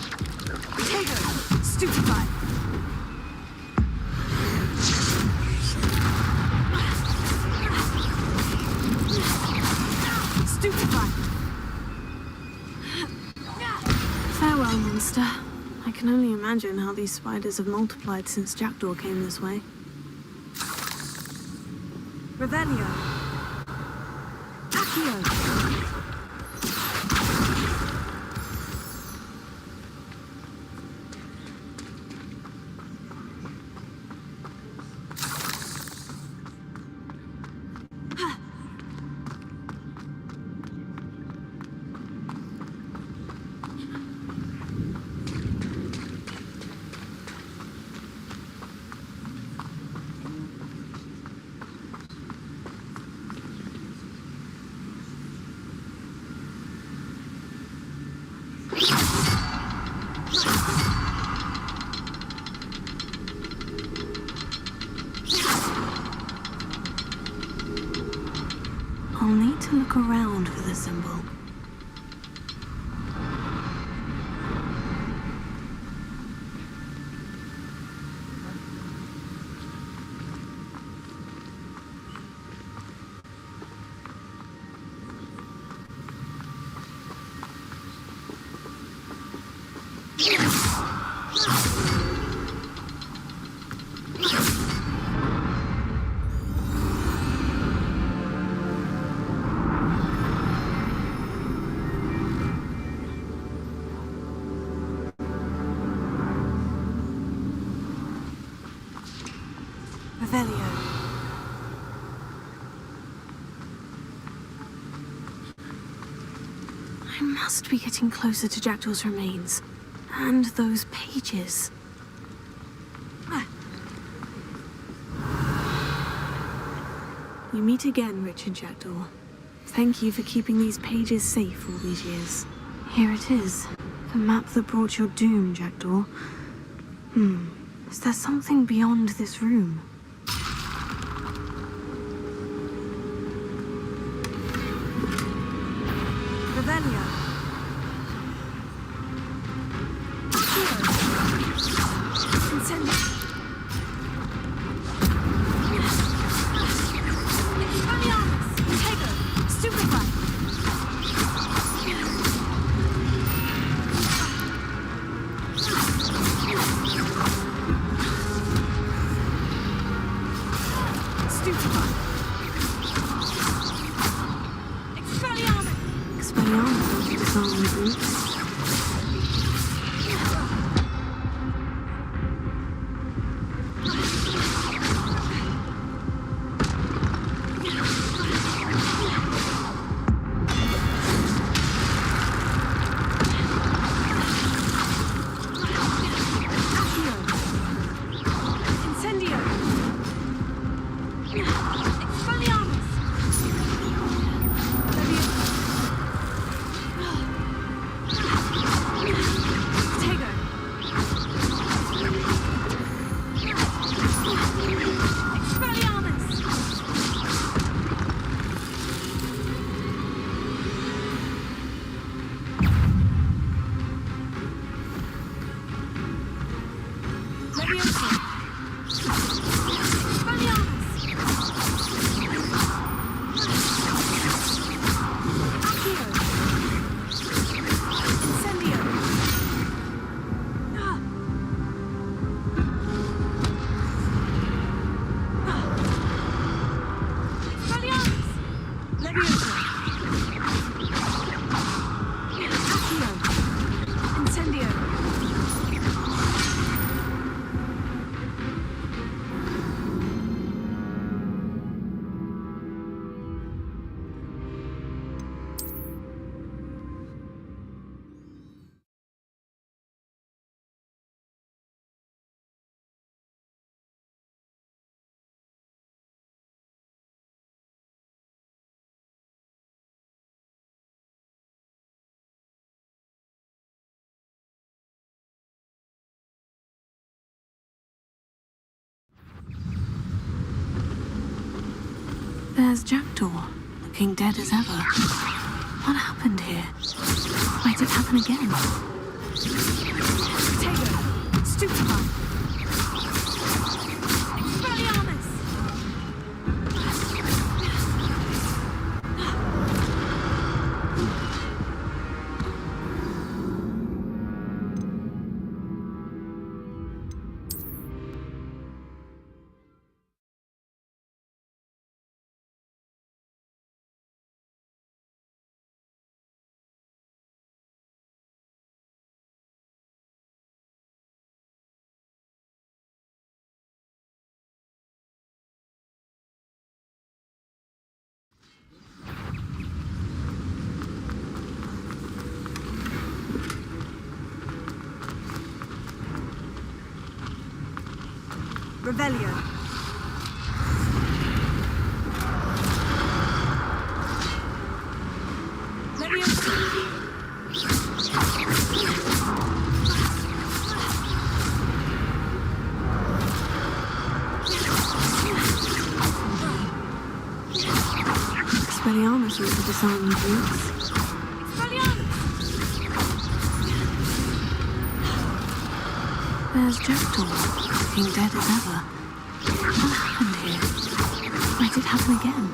Potato. Stupefy. Stupefy. Farewell, monster. I can only imagine how these spiders have multiplied since Jackdaw came this way. Revelio. Accio. I'll need to look around for the symbol. Revelio. I must be getting closer to Jackdaw's remains. And those pages. We meet again, Richard Jackdaw. Thank you for keeping these pages safe all these years. Here it is. The map that brought your doom, Jackdaw. Is there something beyond this room? Revelio. Incendio. Expelliarmus. Tego. Stupefy. Stupefy. Expelliarmus. Expelliarmus to disarm the brutes. Incendio. Expelliarmus. Tego. Expelliarmus. Leviosa. Expelliarmus. Accio. Incendio. Expelliarmus. Leviosa. Accio. Incendio. There's Jackdaw, looking dead as ever. What happened here? Might it happen again? Tego. Stupefy. Expelliarmus. Revelio. Leviosa. Expelliarmus was to disarm the brutes. Expelliarmus. There's Jackdaw, looking dead as ever. What happened here? Might it happen again?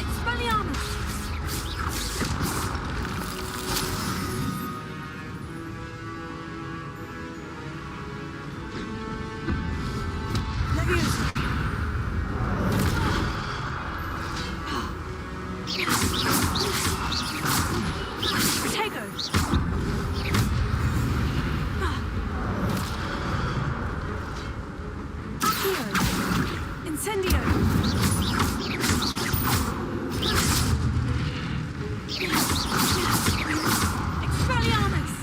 Expelliarmus. Leviosa. Tego. Accio. Incendio. Expelliarmus.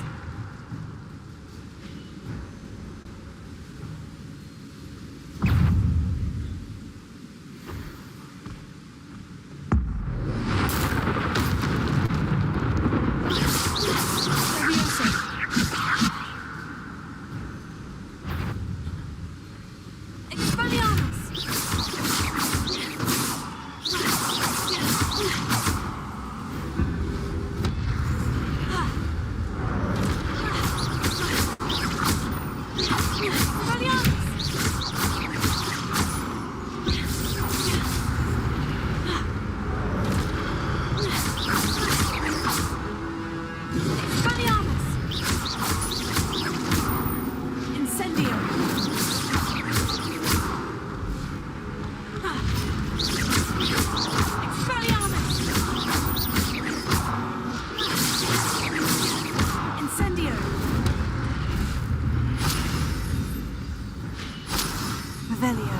Revelio.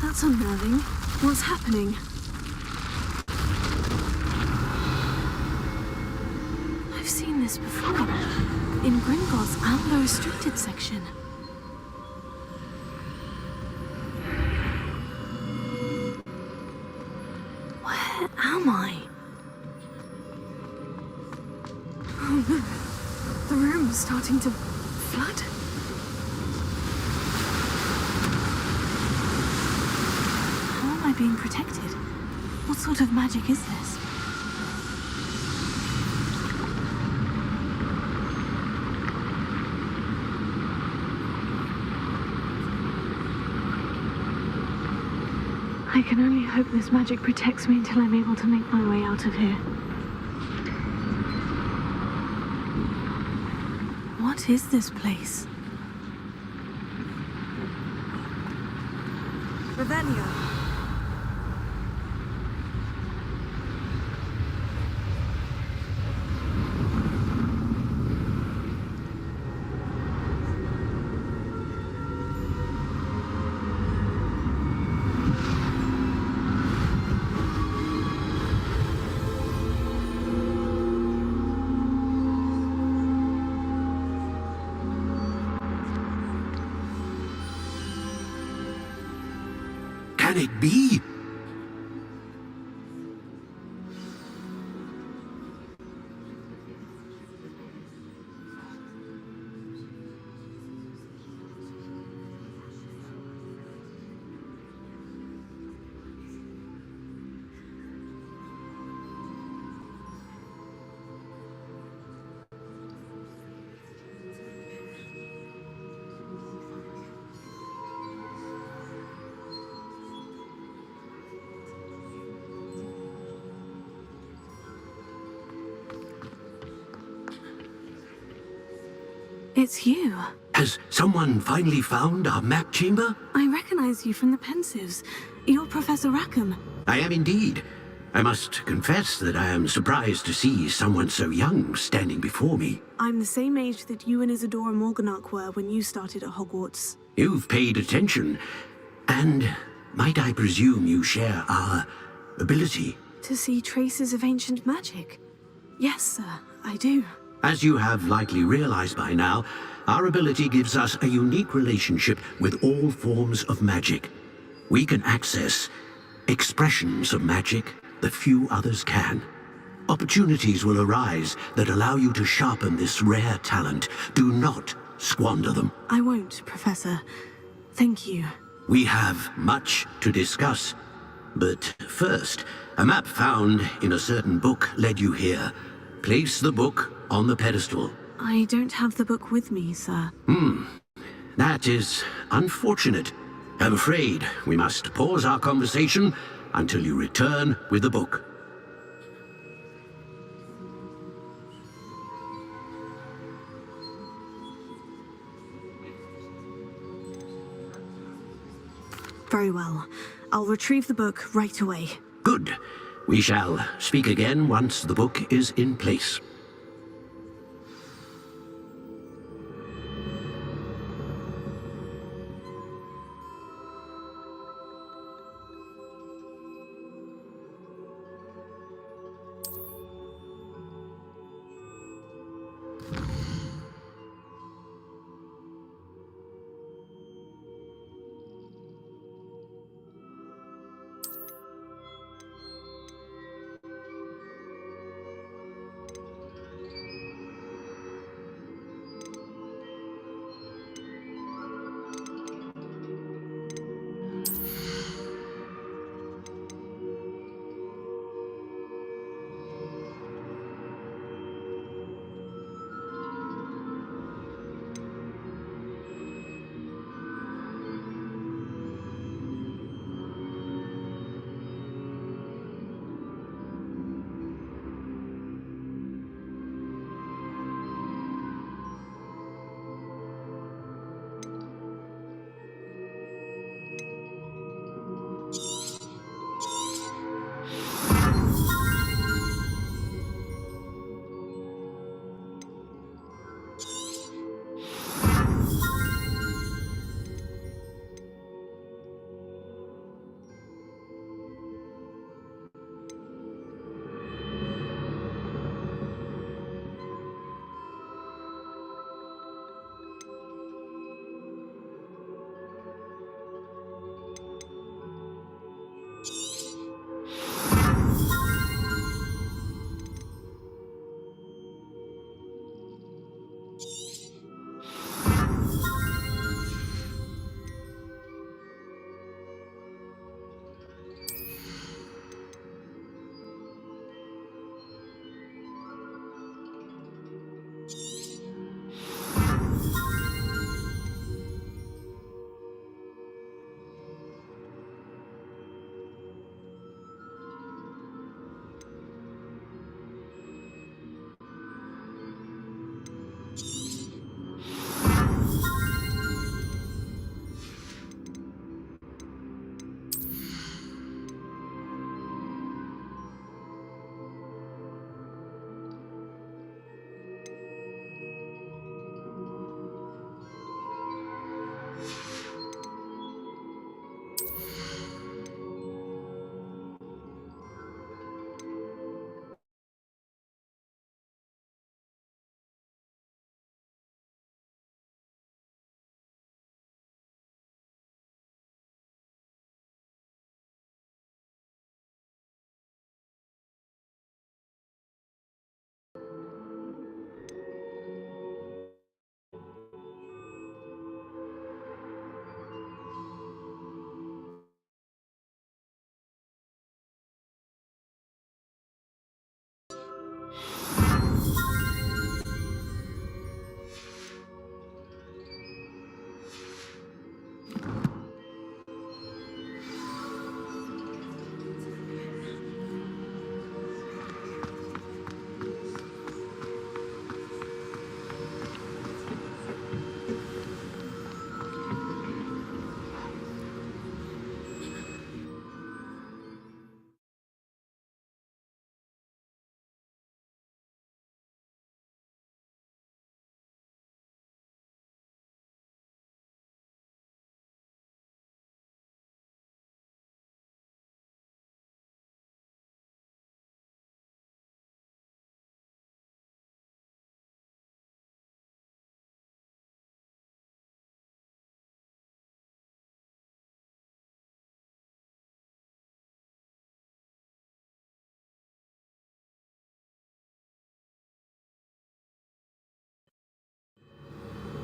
That's unnerving. What's happening? I've seen this before. In Gringotts and the restricted section. Where am I? Oh no. The room's starting to flood. How am I being protected? What sort of magic is this? I can only hope this magic protects me until I'm able to make my way out of here. What is this place? Revelio. Can it be? It's you. Has someone finally found our map chamber? I recognize you from the Pensives. You're Professor Rackham. I am indeed. I must confess that I am surprised to see someone so young standing before me. I'm the same age that you and Isadora Morganach were when you started at Hogwarts. You've paid attention, and might I presume you share our ability? To see traces of ancient magic? Yes, sir, I do. As you have likely realized by now, our ability gives us a unique relationship with all forms of magic. We can access expressions of magic that few others can. Opportunities will arise that allow you to sharpen this rare talent. Do not squander them. I won't, Professor. Thank you. We have much to discuss. But first, a map found in a certain book led you here. Place the book on the pedestal. I don't have the book with me, sir. That is unfortunate. I'm afraid we must pause our conversation until you return with the book. Very well. I'll retrieve the book right away. Good. We shall speak again once the book is in place.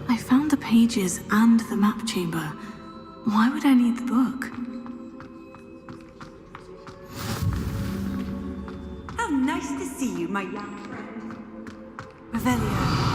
I found the pages and the map chamber. Why would I need the book? How nice to see you, my young friend. Revelio.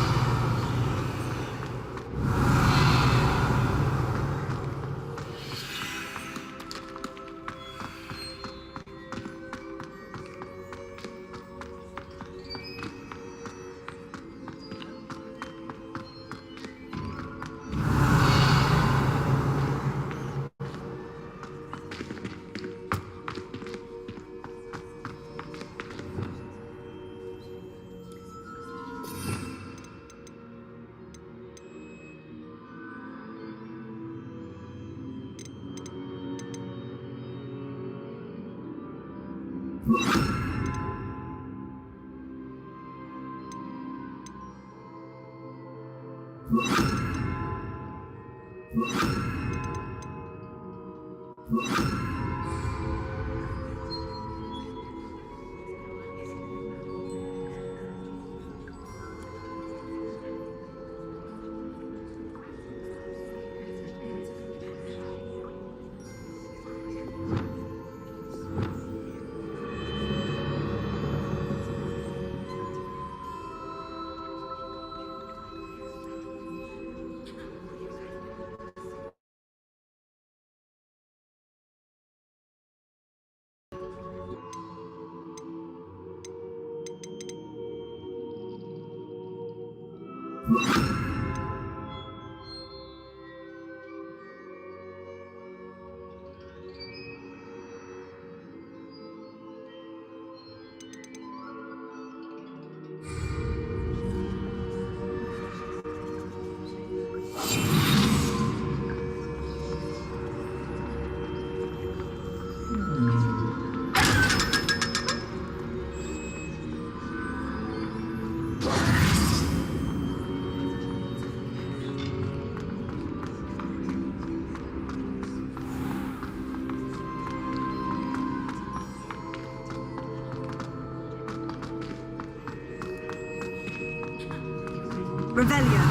Revelio.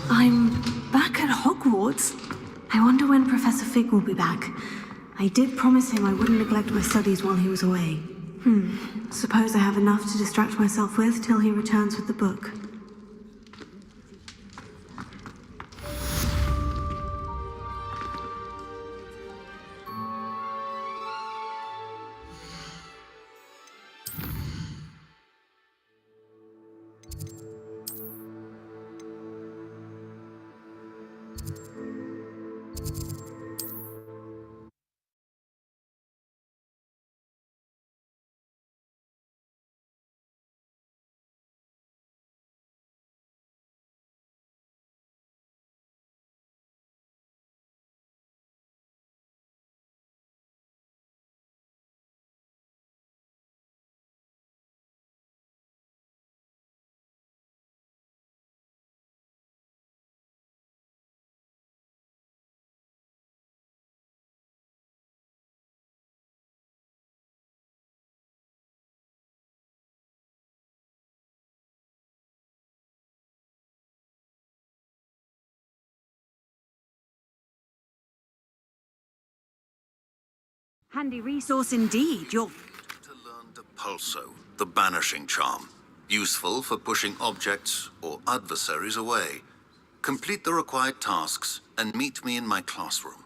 I'm back at Hogwarts. I wonder when Professor Fig will be back. I did promise him I wouldn't neglect my studies while he was away. Suppose I have enough to distract myself with till he returns with the book. Handy resource indeed. You're To learn the pulso, the banishing charm. Useful for pushing objects or adversaries away. Complete the required tasks and meet me in my classroom.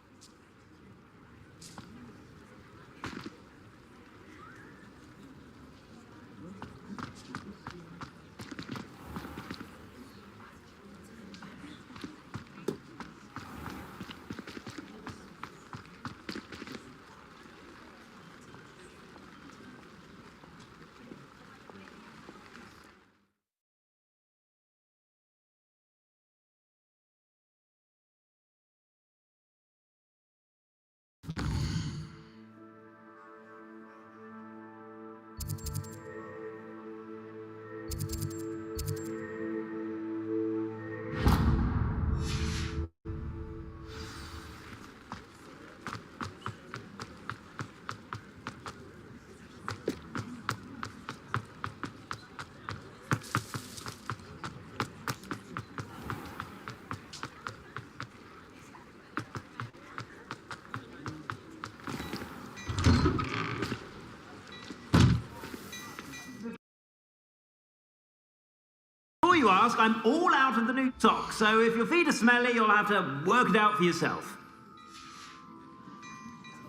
Before you ask, I'm all out of the new socks, so if your feet are smelly, you'll have to work it out for yourself.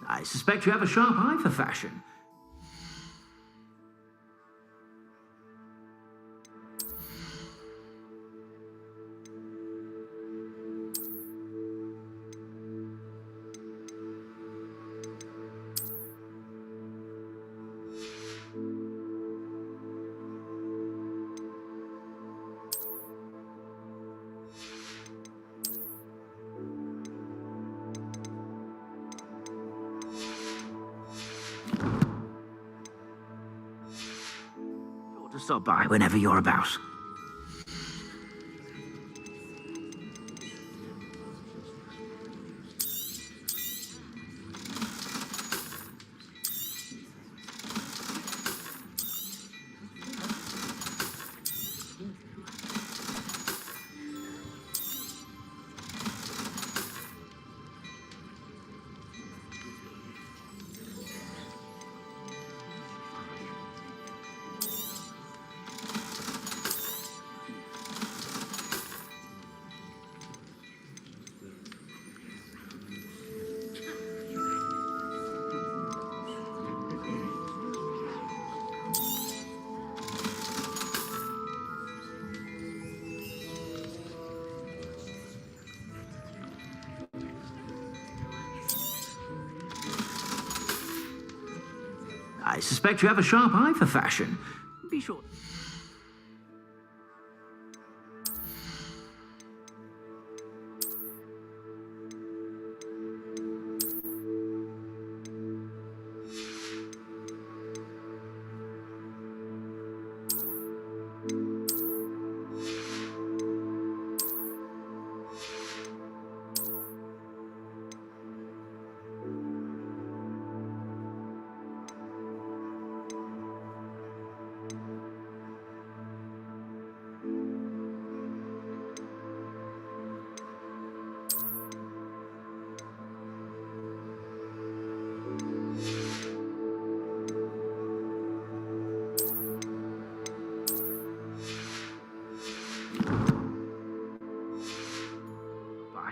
I suspect you have a sharp eye for fashion. Sure to stop by whenever you're about. I suspect you have a sharp eye for fashion. Be sure.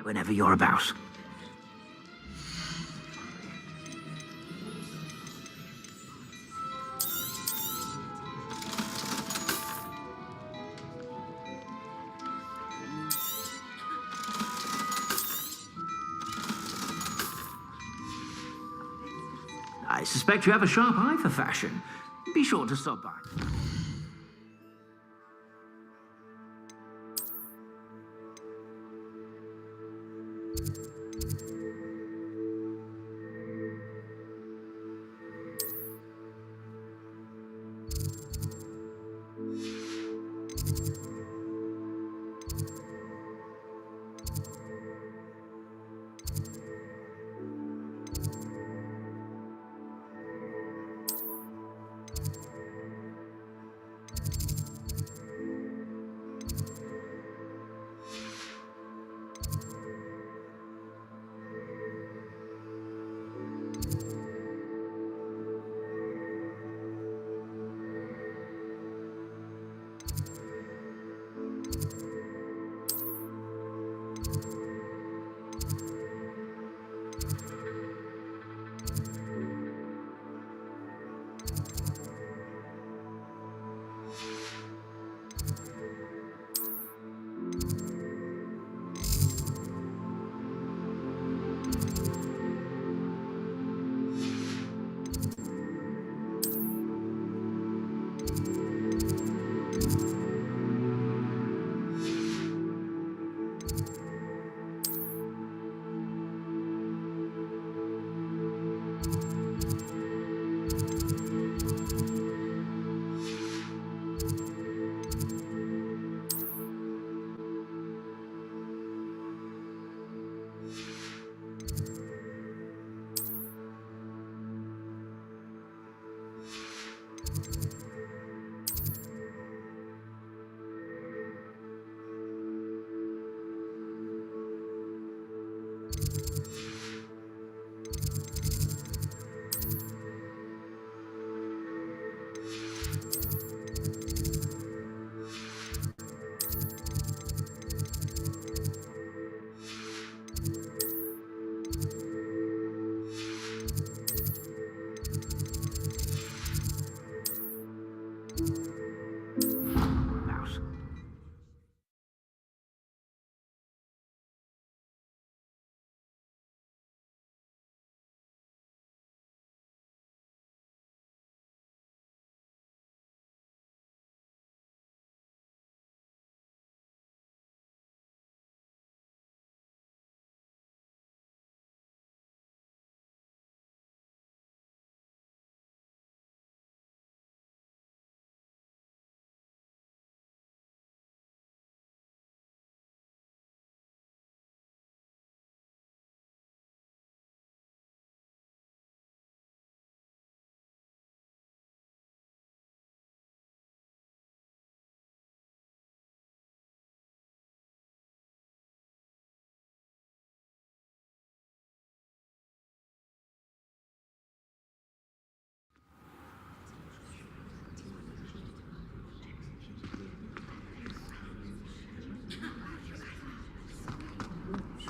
whenever you're about. I suspect you have a sharp eye for fashion. Be sure to stop by.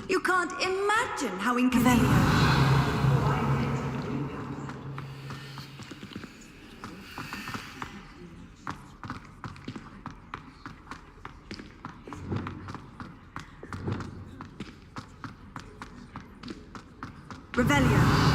You can't imagine how inconvenient. Revelio.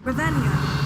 Revelio.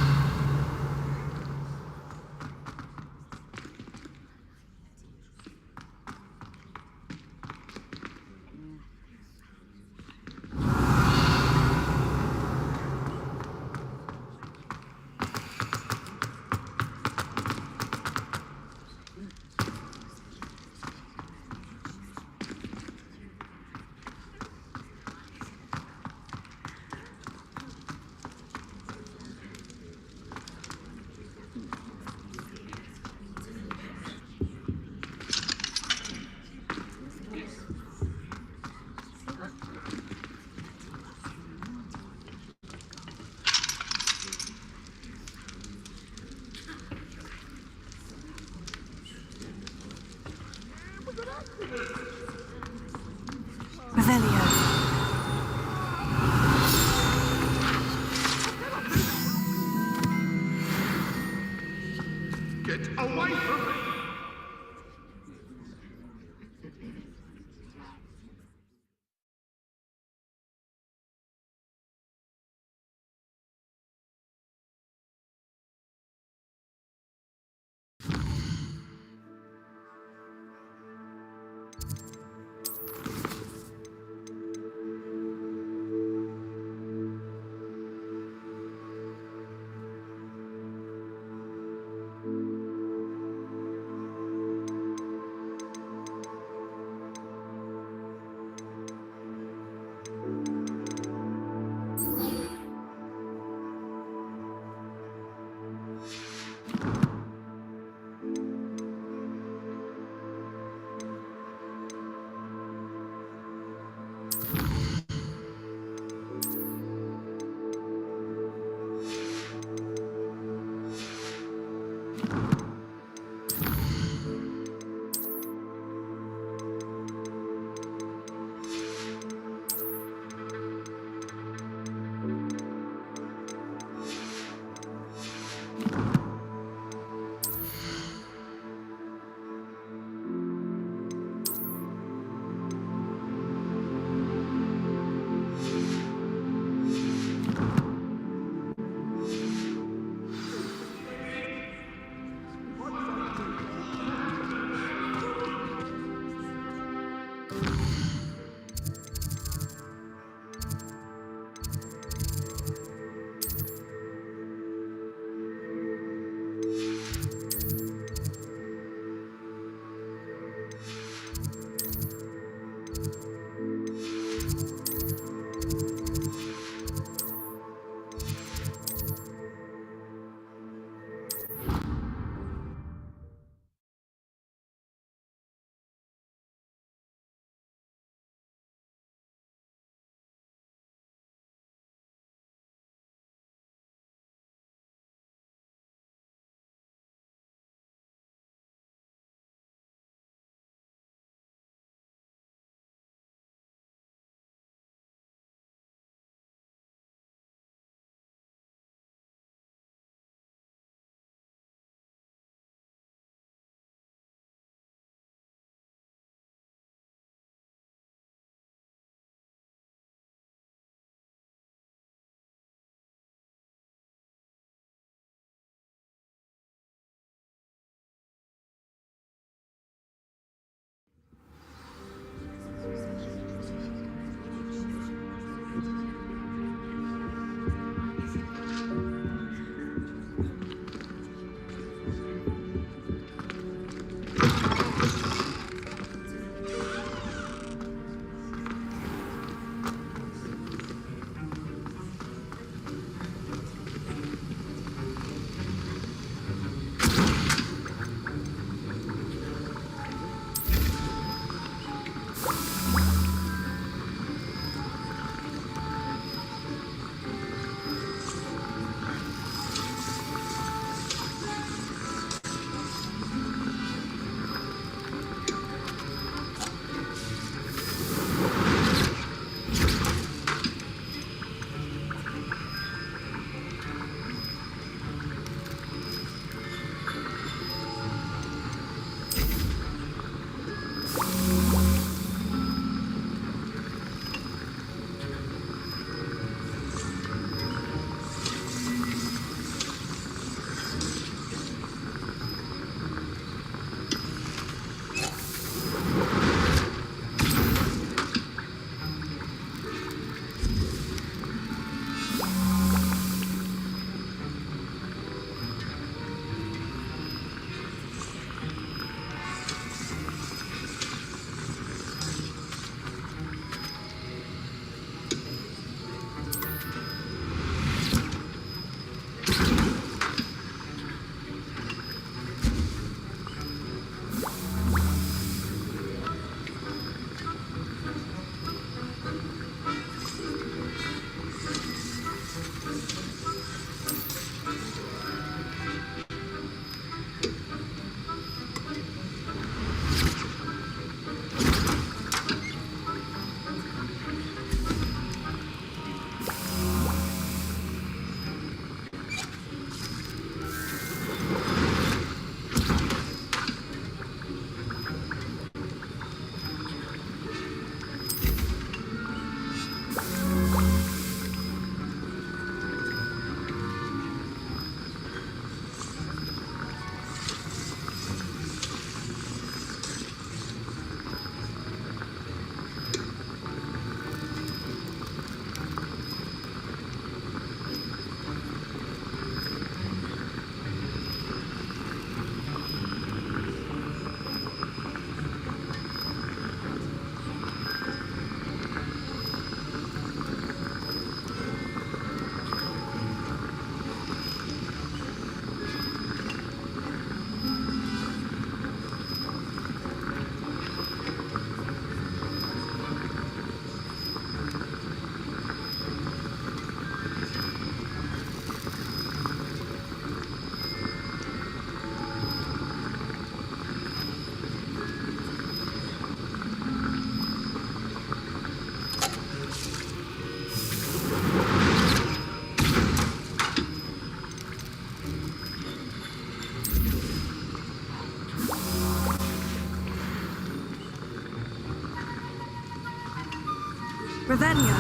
Revelio.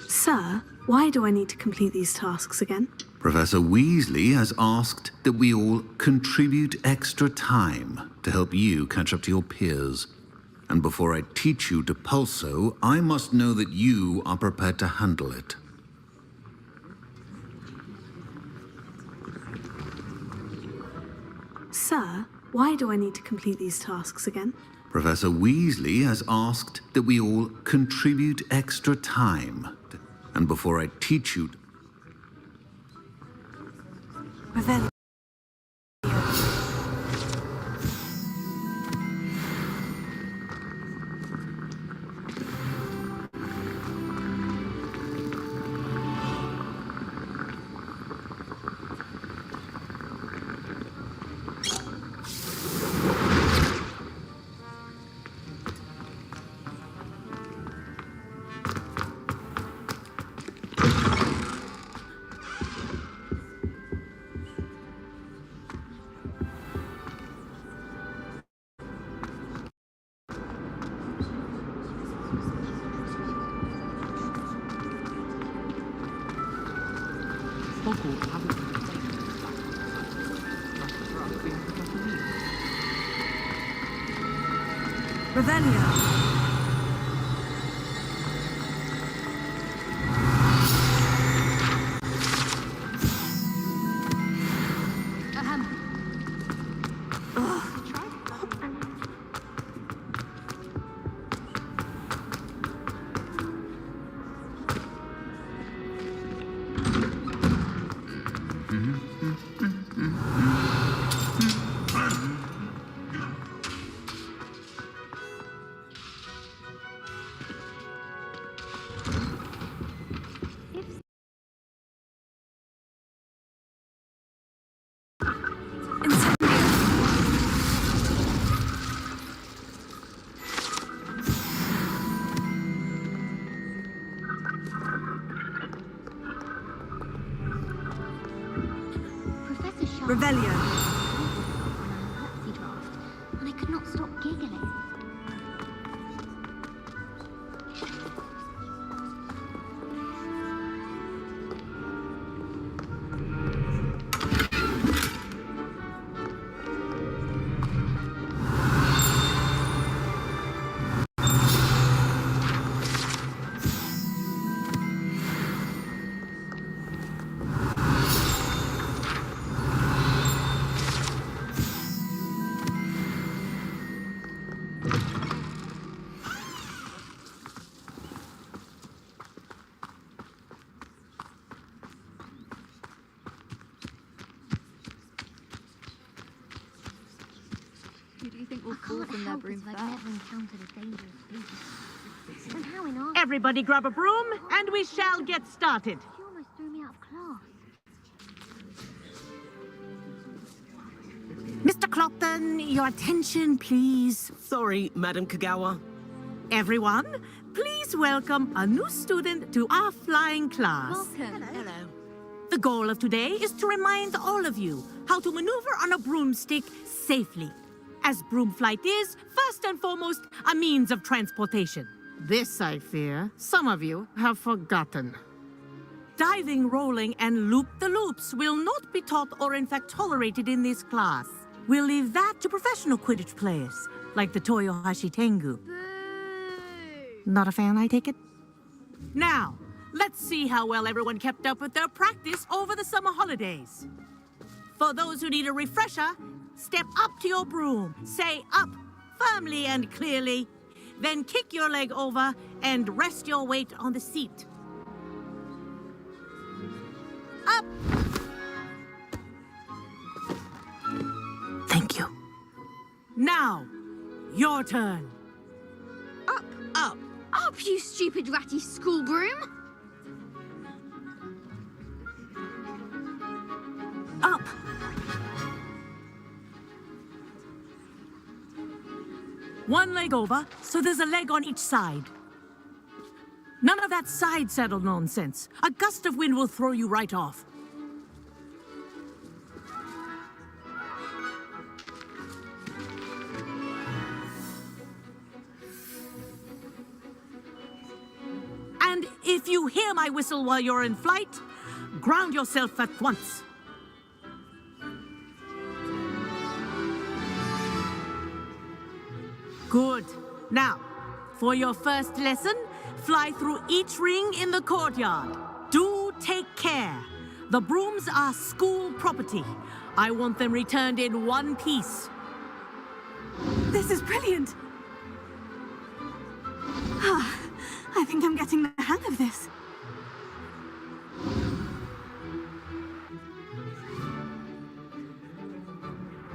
Sir, why do I need to complete these tasks again? Professor Weasley has asked that we all contribute extra time to help you catch up to your peers. And before I teach you to pulso, I must know that you are prepared to handle it. Sir, why do I need to complete these tasks again? Professor Weasley has asked that we all contribute extra time. And before I teach you... Revelio. Revelio. Revelio. And I could not stop giggling. Everybody grab a broom, and we shall get started. You almost threw me out of class. Mr. Clopton, your attention, please. Sorry, Madam Kagawa. Everyone, please welcome a new student to our flying class. Welcome. Hello. The goal of today is to remind all of you how to maneuver on a broomstick safely, as broom flight is, first and foremost, a means of transportation. This, I fear, some of you have forgotten. Diving, rolling, and loop-the-loops will not be taught or in fact tolerated in this class. We'll leave that to professional Quidditch players, like the Toyohashi Tengu. Not a fan, I take it? Now, let's see how well everyone kept up with their practice over the summer holidays. For those who need a refresher, step up to your broom, say up firmly and clearly, then kick your leg over and rest your weight on the seat. Up! Thank you. Now, your turn. Up, up, up, you stupid ratty school broom! Up! One leg over, so there's a leg on each side. None of that side saddle nonsense. A gust of wind will throw you right off. And if you hear my whistle while you're in flight, ground yourself at once. Good. Now, for your first lesson, fly through each ring in the courtyard. Do take care. The brooms are school property. I want them returned in one piece. This is brilliant. I think I'm getting the hang of this.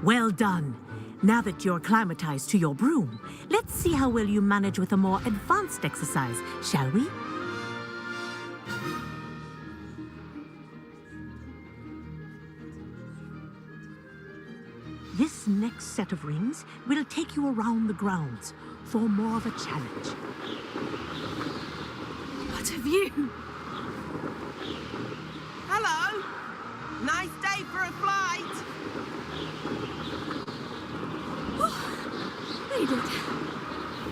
Well done. Now that you're acclimatized to your broom, let's see how well you manage with a more advanced exercise, shall we? This next set of rings will take you around the grounds for more of a challenge. What a view! Hello! Nice day for a flight! Oh, they did.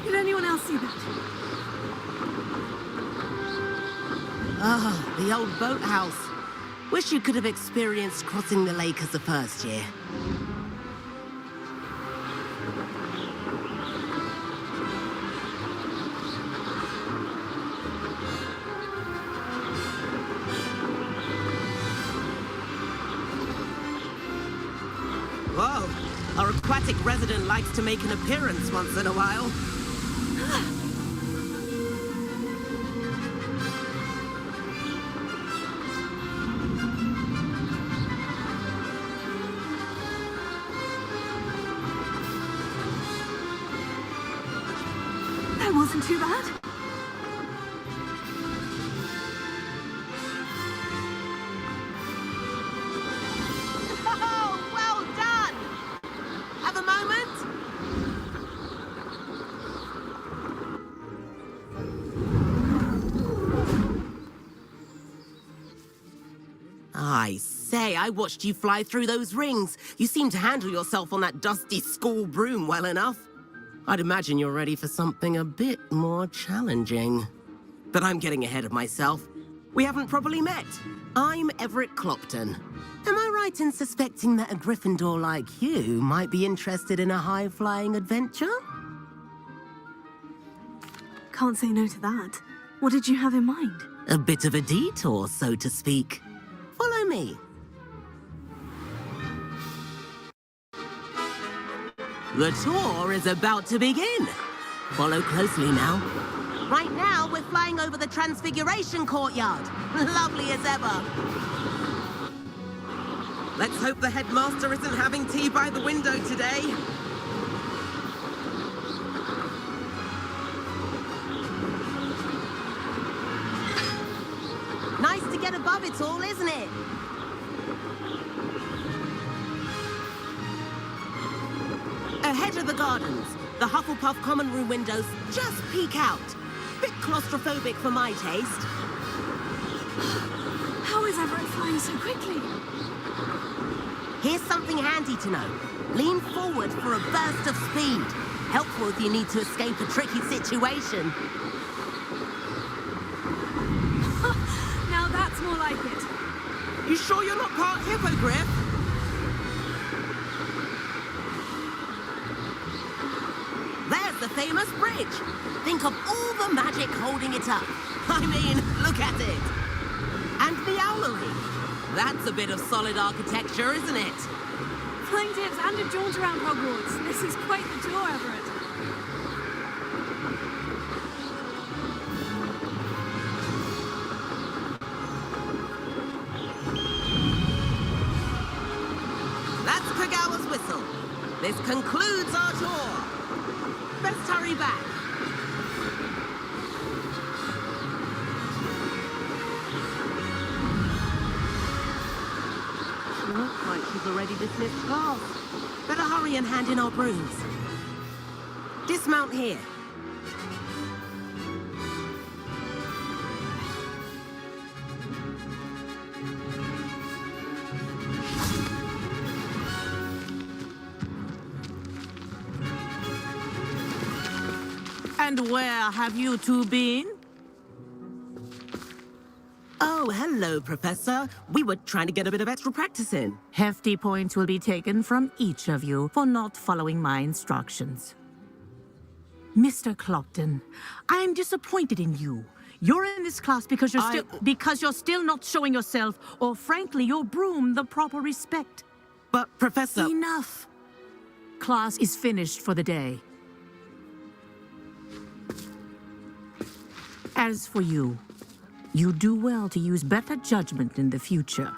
Did anyone else see that? Ah, the old boathouse. Wish you could have experienced crossing the lake as a first year. Whoa, our aquatic resident likes to make an appearance once in a while. That wasn't too bad. Oh, well done! Have a moment? I say, I watched you fly through those rings. You seem to handle yourself on that dusty school broom well enough. I'd imagine you're ready for something a bit more challenging. But I'm getting ahead of myself. We haven't properly met. I'm Everett Clopton. Am I right in suspecting that a Gryffindor like you might be interested in a high-flying adventure? Can't say no to that. What did you have in mind? A bit of a detour, so to speak. Follow me. The tour is about to begin. Follow closely now. Right now, we're flying over the Transfiguration Courtyard. Lovely as ever. Let's hope the headmaster isn't having tea by the window today. Nice to get above it all, isn't it? Ahead of the gardens, the Hufflepuff common room windows just peek out. Bit claustrophobic for my taste. How is Everett flying so quickly? Here's something handy to know. Lean forward for a burst of speed. Helpful if you need to escape a tricky situation. Now that's more like it. You sure you're not part hippogriff? There's the famous bridge. Think of all the magic holding it up. I mean, look at it. And the owlery. That's a bit of solid architecture, isn't it? Flying dips and a jaunt around Hogwarts. This is quite the tour, Everett. That's Kagawa's whistle. This concludes our tour. Best hurry back. Looks like she's already dismissed class. Better hurry and hand in our brooms. Dismount here. And where have you two been? Oh, hello, Professor. We were trying to get a bit of extra practice in. Hefty points will be taken from each of you for not following my instructions. Mr. Clopton, I'm disappointed in you. You're in this class because you're still not showing yourself, or frankly, your broom the proper respect. But, Professor... Enough! Class is finished for the day. As for you, you do well to use better judgment in the future.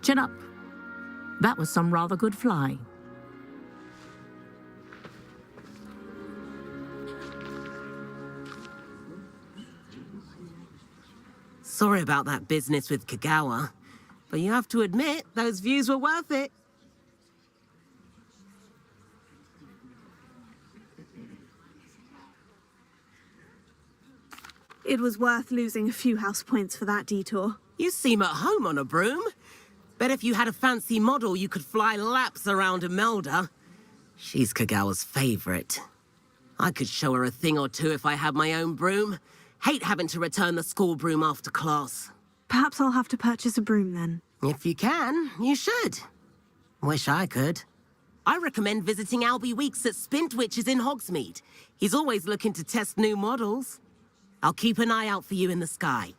Chin up. That was some rather good flying. Sorry about that business with Kagawa, but you have to admit, those views were worth it. It was worth losing a few house points for that detour. You seem at home on a broom. Bet if you had a fancy model, you could fly laps around Imelda. She's Kagawa's favorite. I could show her a thing or two if I had my own broom. Hate having to return the school broom after class. Perhaps I'll have to purchase a broom then. If you can, you should. Wish I could. I recommend visiting Albie Weeks at Spintwitches in Hogsmeade. He's always looking to test new models. I'll keep an eye out for you in the sky.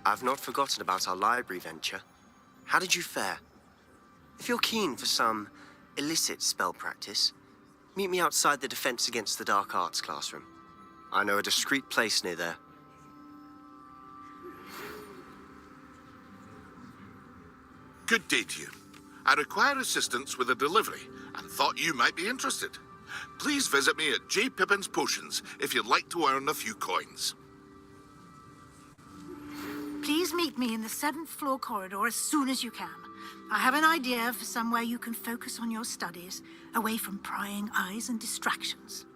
I've not forgotten about our library venture. How did you fare? If you're keen for some illicit spell practice, meet me outside the Defense Against the Dark Arts classroom. I know a discreet place near there. Good day to you. I require assistance with a delivery and thought you might be interested. Please visit me at J. Pippin's Potions if you'd like to earn a few coins. Please meet me in the 7th floor corridor as soon as you can. I have an idea for somewhere you can focus on your studies, away from prying eyes and distractions.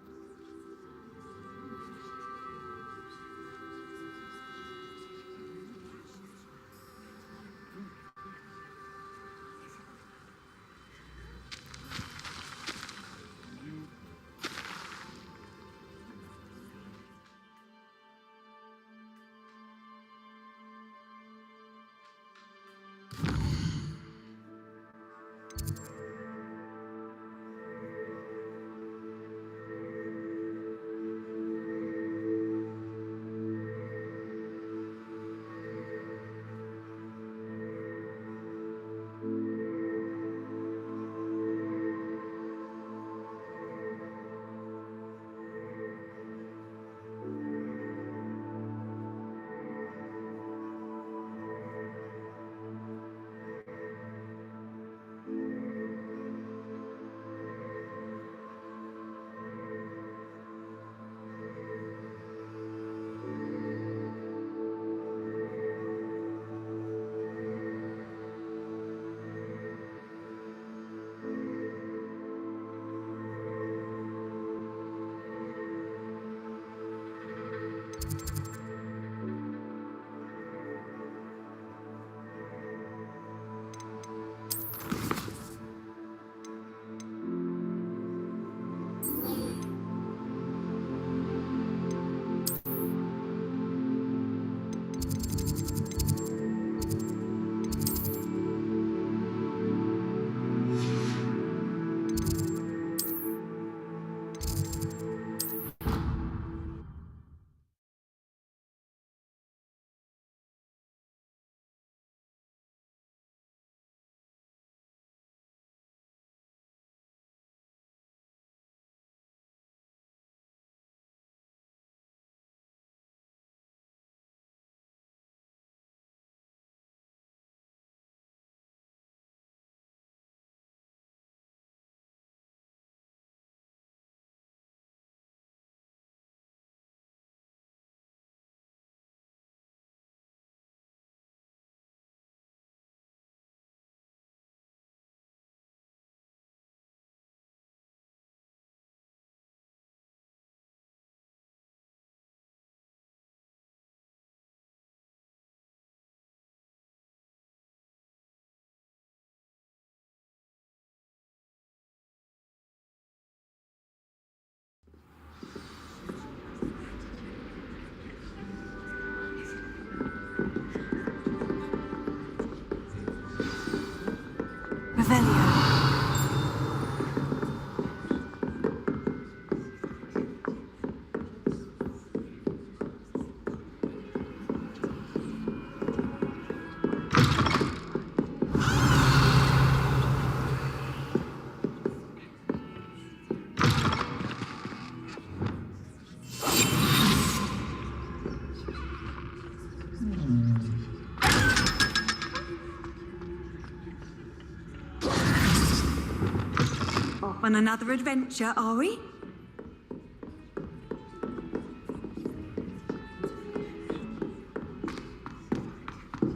on another adventure, are we?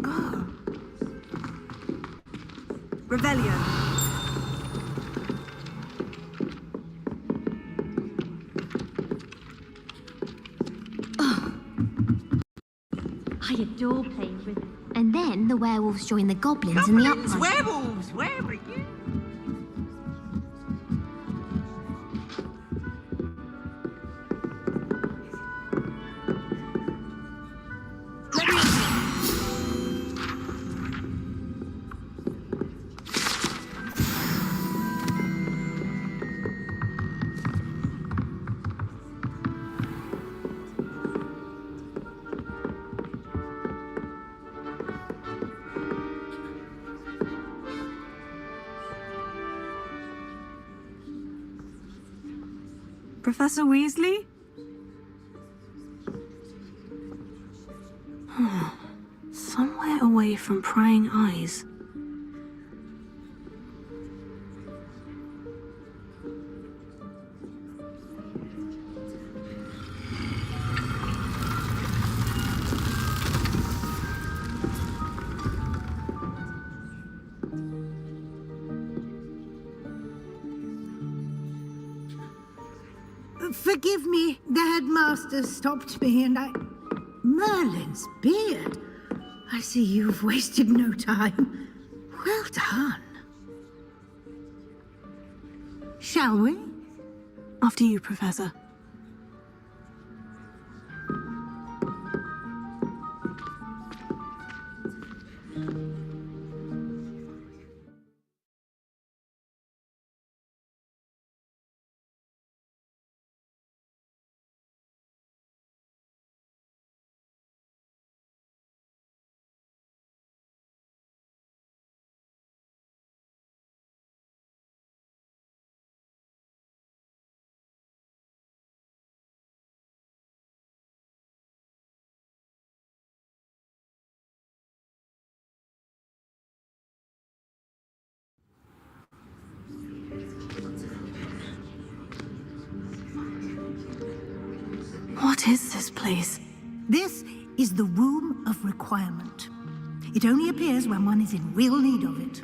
Oh. Revelio. I adore playing with them. And then the werewolves join the goblins in the Goblins, uproar. werewolves, where are you? Professor Weasley? Somewhere away from prying eyes. Forgive me, the headmaster stopped me and I... Merlin's beard. I see you've wasted no time. Well done. Shall we? After you, Professor. What is this place? This is the Room of Requirement. It only appears when one is in real need of it.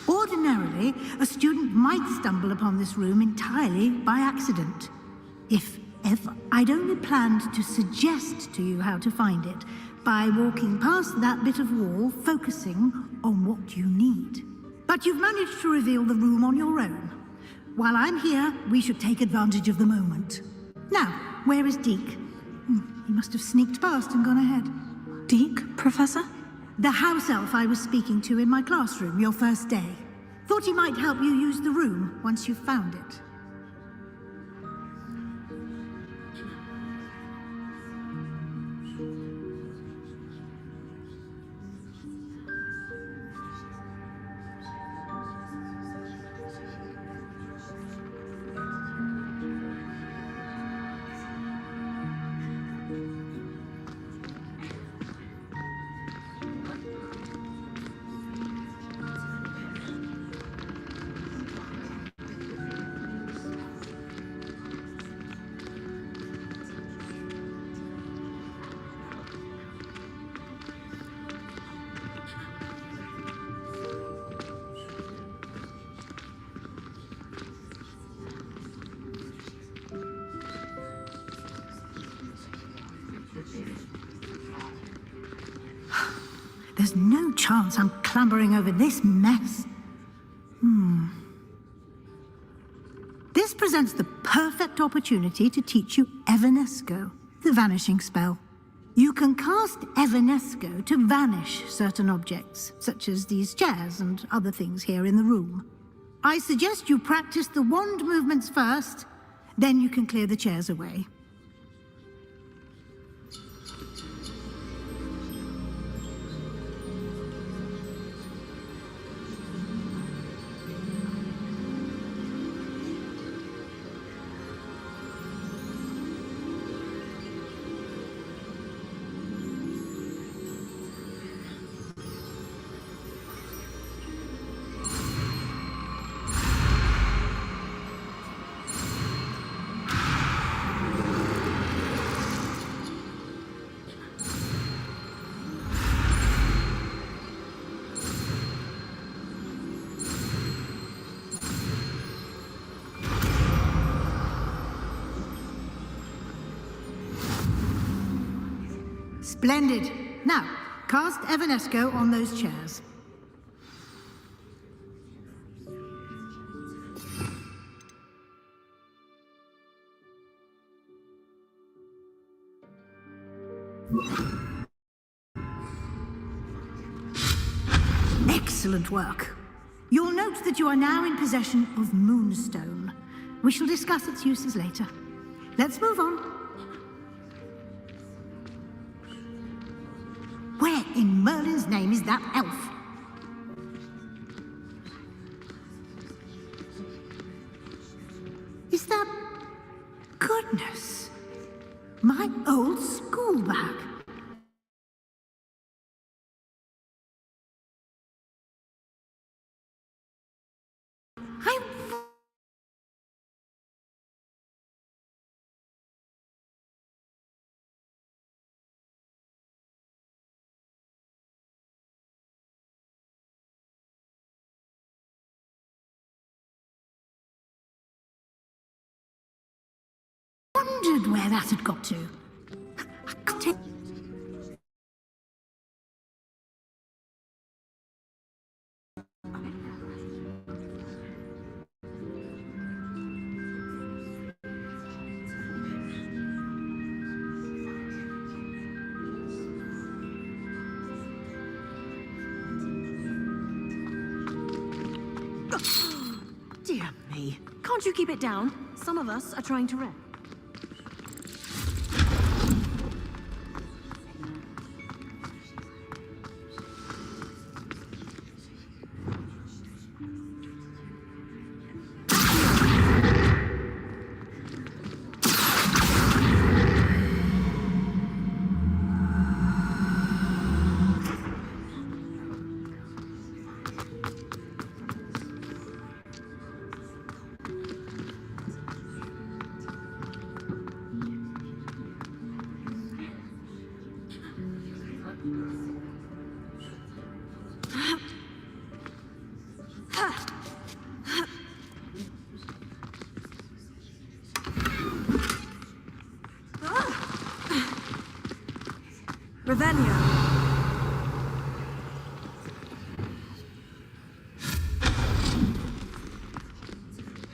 Ordinarily, a student might stumble upon this room entirely by accident. If ever. I'd only planned to suggest to you how to find it by walking past that bit of wall, focusing on what you need. But you've managed to reveal the room on your own. While I'm here, we should take advantage of the moment. Now, where is Deke? He must have sneaked past and gone ahead. Deke, Professor? The house elf I was speaking to in my classroom your first day. Thought he might help you use the room once you've found it. There's no chance I'm clambering over this mess. This presents the perfect opportunity to teach you Evanesco, the vanishing spell. You can cast Evanesco to vanish certain objects, such as these chairs and other things here in the room. I suggest you practice the wand movements first, then you can clear the chairs away. Splendid. Now, cast Evanesco on those chairs. Excellent work. You'll note that you are now in possession of Moonstone. We shall discuss its uses later. Let's move on. Where in Merlin's name is that elf? Is that... Goodness! My old school bag. Wondered where that had got to. Dear me. Can't you keep it down? Some of us are trying to rest. Revelio.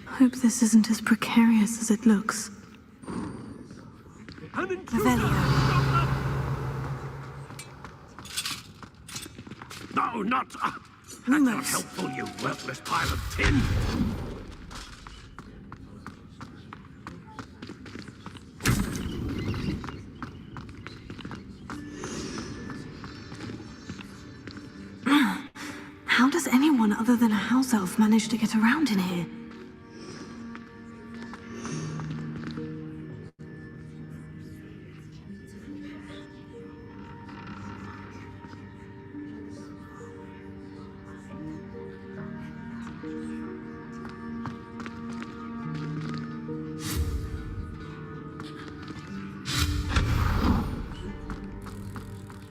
Hope this isn't as precarious as it looks. Revelio. No, not... that's not helpful, you worthless pile of tin. How does anyone other than a house elf manage to get around in here?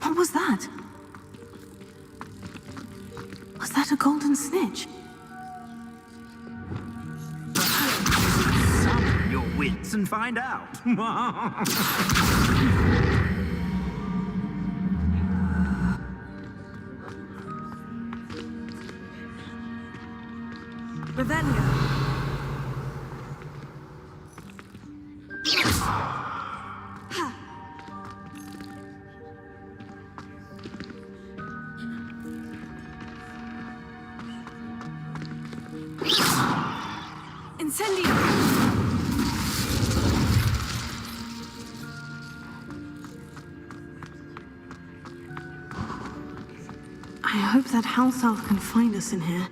What was that? Was that a golden snitch? Summon your wits and find out. Revelio. Incendio! I hope that house elf can find us in here.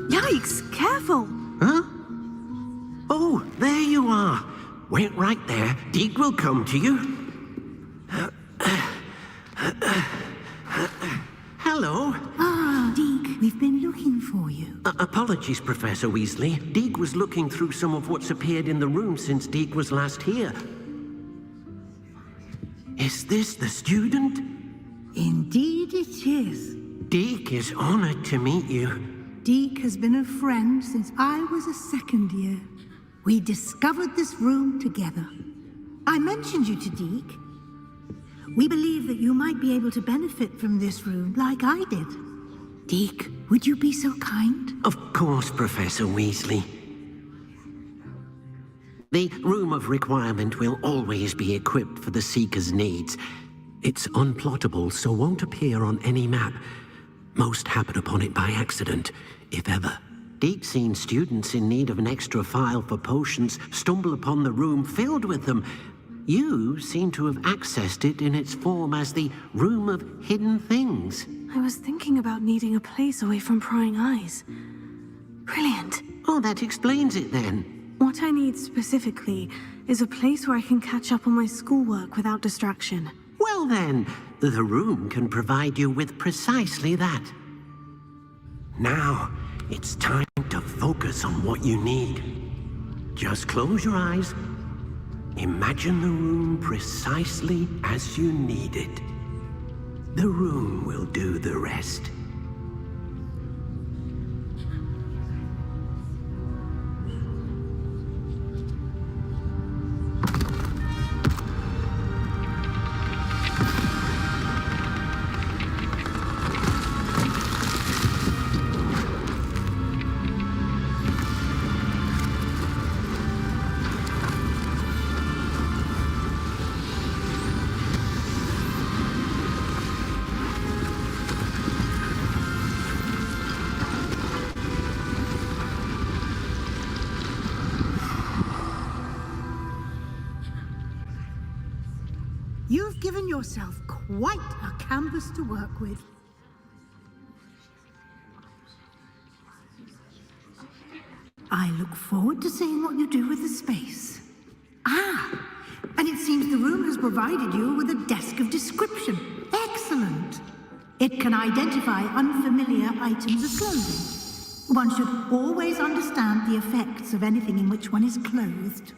Yikes! Careful! Huh? Oh, there you are. Wait right there. Deke will come to you. Hello. Ah, Deke, we've been looking for you. Apologies, Professor Weasley. Deek was looking through some of what's appeared in the room since Deek was last here. Is this the student? Indeed it is. Deek is honored to meet you. Deek has been a friend since I was a second year. We discovered this room together. I mentioned you to Deek. We believe that you might be able to benefit from this room like I did. Deek, would you be so kind? Of course, Professor Weasley. The Room of Requirement will always be equipped for the Seeker's needs. It's unplottable, so won't appear on any map. Most happen upon it by accident, if ever. Deek's seen students in need of an extra file for potions stumble upon the room filled with them. You seem to have accessed it in its form as the Room of Hidden Things. I was thinking about needing a place away from prying eyes. Brilliant. Oh, that explains it then. What I need specifically is a place where I can catch up on my schoolwork without distraction. Well then, the room can provide you with precisely that. Now, it's time to focus on what you need. Just close your eyes. Imagine the room precisely as you need it. The room will do the rest. You've given yourself quite a canvas to work with. I look forward to seeing what you do with the space. Ah, and it seems the room has provided you with a desk of description. Excellent. It can identify unfamiliar items of clothing. One should always understand the effects of anything in which one is clothed.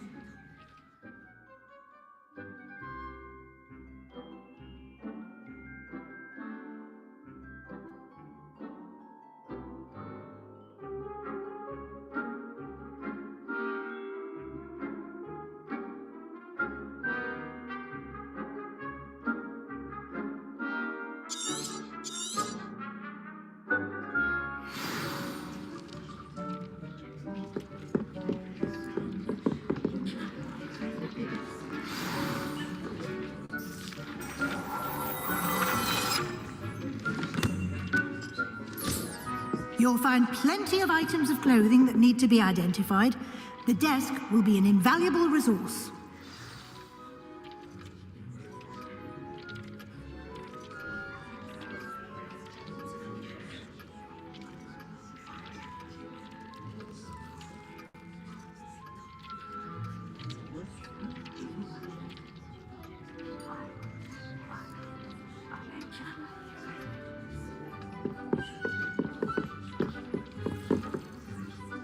You'll find plenty of items of clothing that need to be identified. The desk will be an invaluable resource.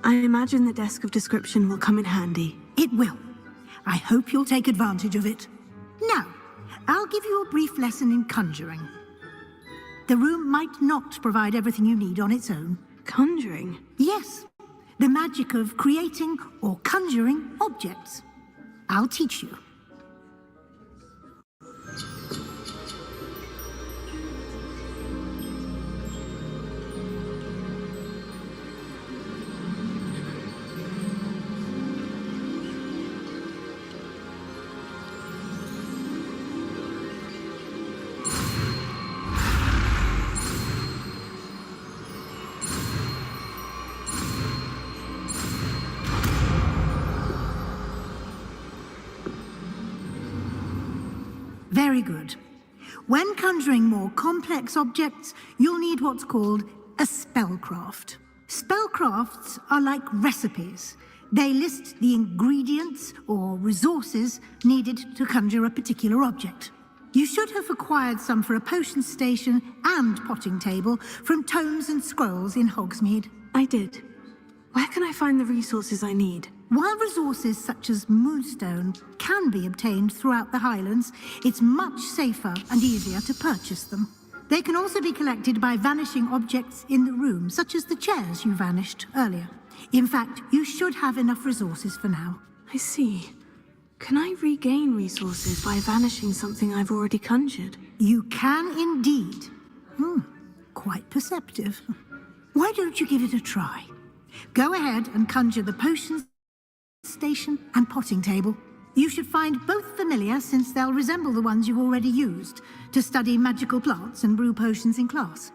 I imagine the desk of description will come in handy. It will. I hope you'll take advantage of it. Now, I'll give you a brief lesson in conjuring. The room might not provide everything you need on its own. Conjuring? Yes. The magic of creating or conjuring objects. I'll teach you. Very good. When conjuring more complex objects, you'll need what's called a spellcraft. Spellcrafts are like recipes. They list the ingredients or resources needed to conjure a particular object. You should have acquired some for a potion station and potting table from tomes and scrolls in Hogsmeade. I did. Where can I find the resources I need? While resources such as moonstone can be obtained throughout the Highlands, it's much safer and easier to purchase them. They can also be collected by vanishing objects in the room, such as the chairs you vanished earlier. In fact, you should have enough resources for now. I see. Can I regain resources by vanishing something I've already conjured? You can indeed. Quite perceptive. Why don't you give it a try? Go ahead and conjure the potions station and potting table. You should find both familiar, since they'll resemble the ones you've already used to study magical plants and brew potions in class.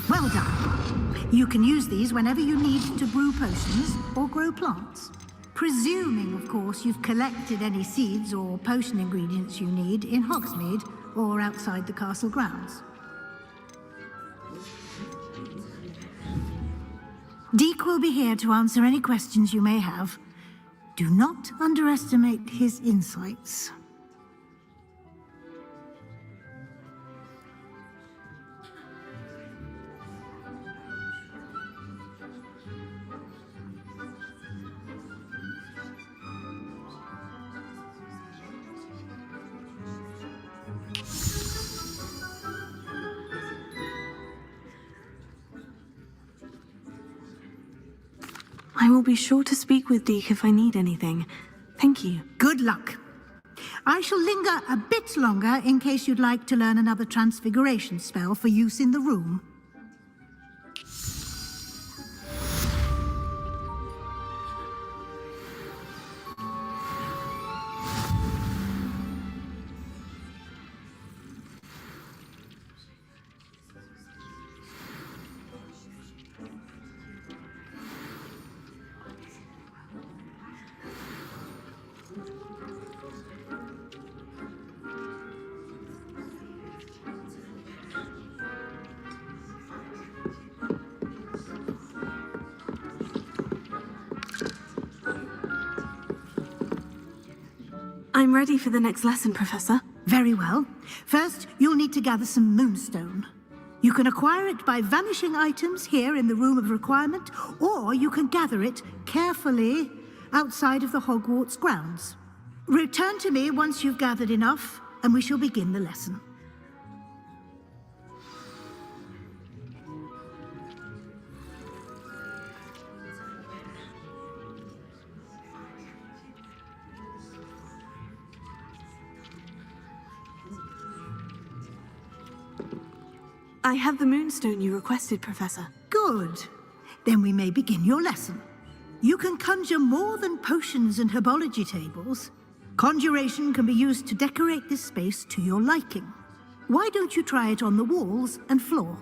Well done. You can use these whenever you need to brew potions or grow plants. Presuming, of course, you've collected any seeds or potion ingredients you need in Hogsmeade or outside the castle grounds. Deke will be here to answer any questions you may have. Do not underestimate his insights. I will be sure to speak with Deke if I need anything. Thank you. Good luck. I shall linger a bit longer in case you'd like to learn another transfiguration spell for use in the room. I'm ready for the next lesson, Professor. Very well. First, you'll need to gather some moonstone. You can acquire it by vanishing items here in the Room of Requirement, or you can gather it carefully outside of the Hogwarts grounds. Return to me once you've gathered enough, and we shall begin the lesson. I have the moonstone you requested, Professor. Good. Then we may begin your lesson. You can conjure more than potions and herbology tables. Conjuration can be used to decorate this space to your liking. Why don't you try it on the walls and floor?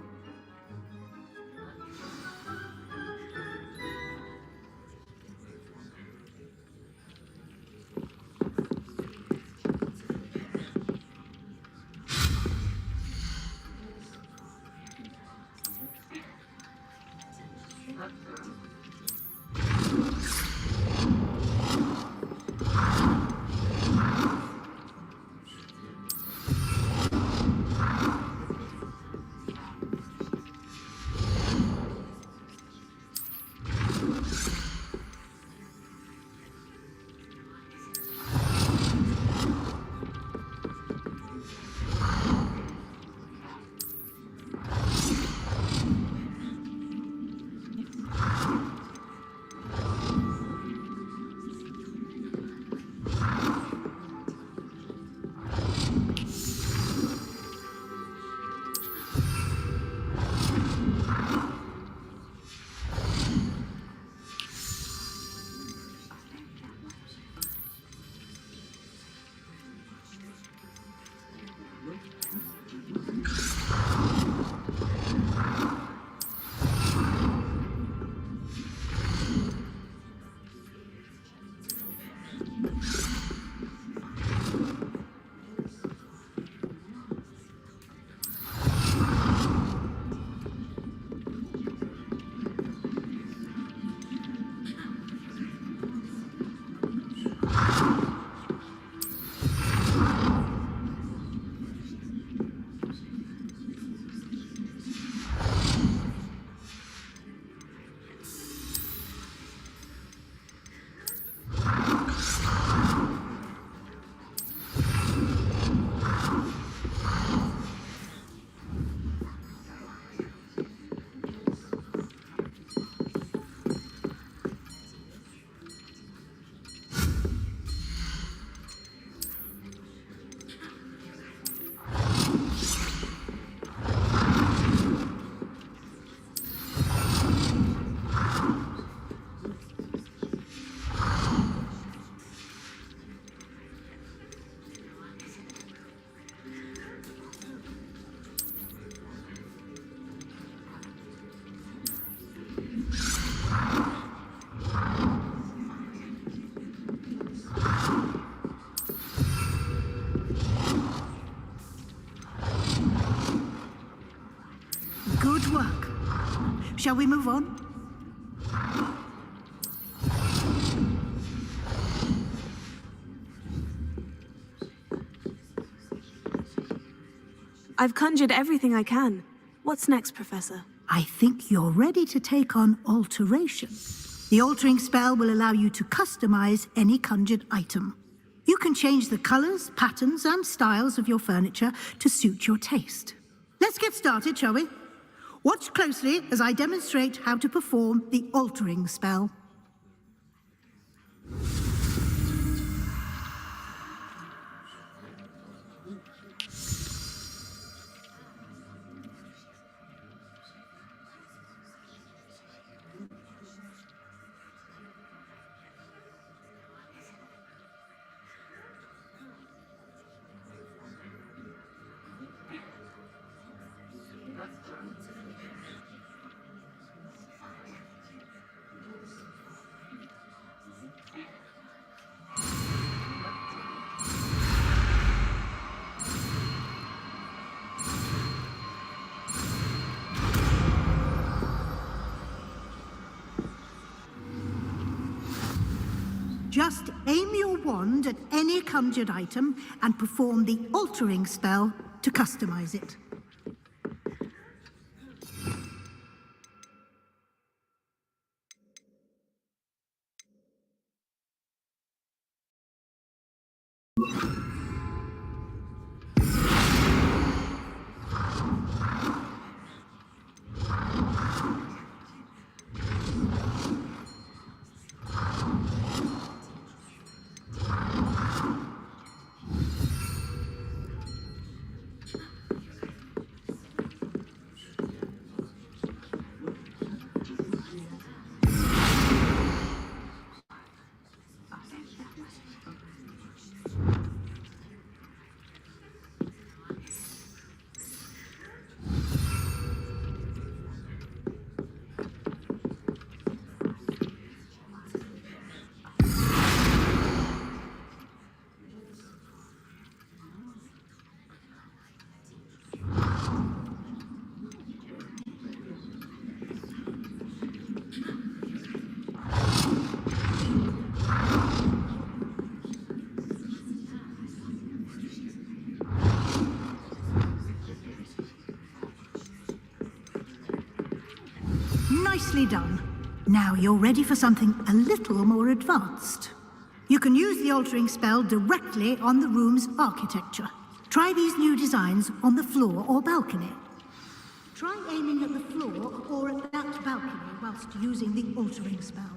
work. Shall we move on? I've conjured everything I can. What's next, Professor? I think you're ready to take on alteration. The altering spell will allow you to customize any conjured item. You can change the colors, patterns, and styles of your furniture to suit your taste. Let's get started, shall we? Watch closely as I demonstrate how to perform the altering spell. Just aim your wand at any conjured item and perform the altering spell to customize it. Nicely done. Now you're ready for something a little more advanced. You can use the altering spell directly on the room's architecture. Try these new designs on the floor or balcony. Try aiming at the floor or at that balcony whilst using the altering spell.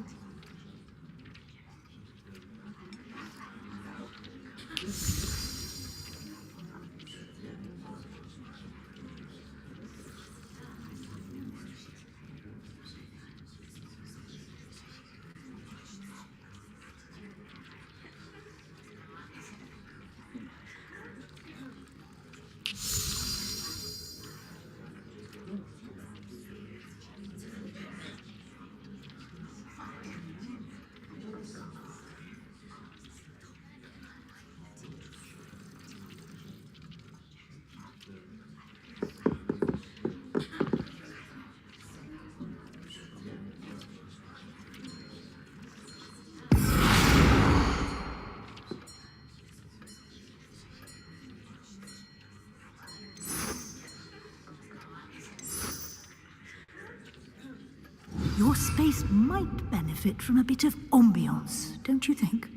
Your space might benefit from a bit of ambiance, don't you think?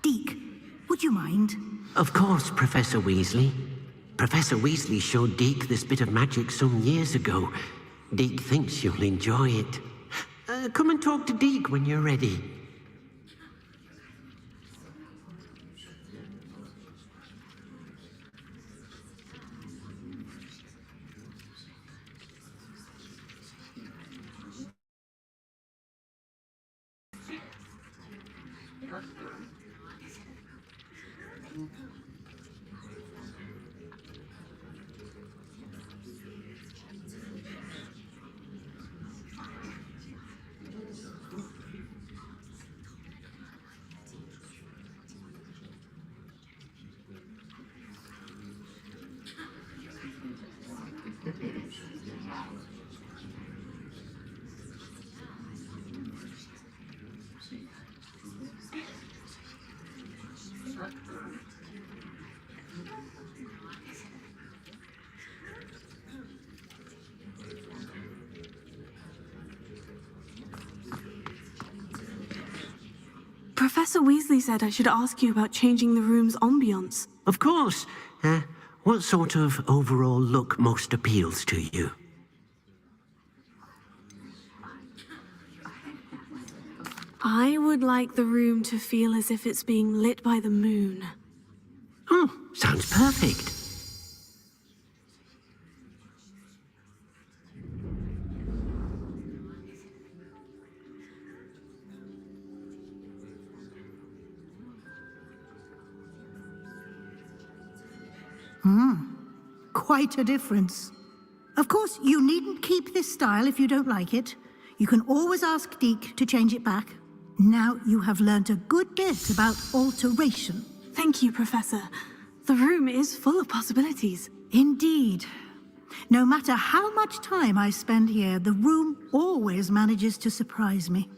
Deke, would you mind? Of course, Professor Weasley. Professor Weasley showed Deke this bit of magic some years ago. Deke thinks you'll enjoy it. Come and talk to Deke when you're ready. Professor Weasley said I should ask you about changing the room's ambiance. Of course. What sort of overall look most appeals to you? I would like the room to feel as if it's being lit by the moon. Oh, sounds perfect. Quite a difference. Of course, you needn't keep this style if you don't like it. You can always ask Deke to change it back. Now you have learnt a good bit about alteration. Thank you, Professor. The room is full of possibilities. Indeed. No matter how much time I spend here, the room always manages to surprise me.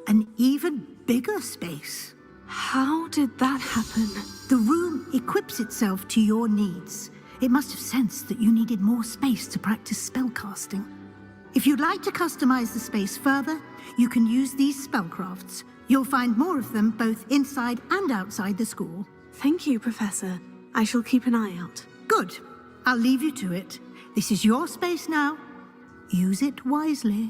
An even bigger space. How did that happen? The room equips itself to your needs. It must have sensed that you needed more space to practice spellcasting. If you'd like to customize the space further, you can use these spellcrafts. You'll find more of them both inside and outside the school. Thank you, Professor. I shall keep an eye out. Good. I'll leave you to it. This is your space now. Use it wisely.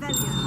Revelio.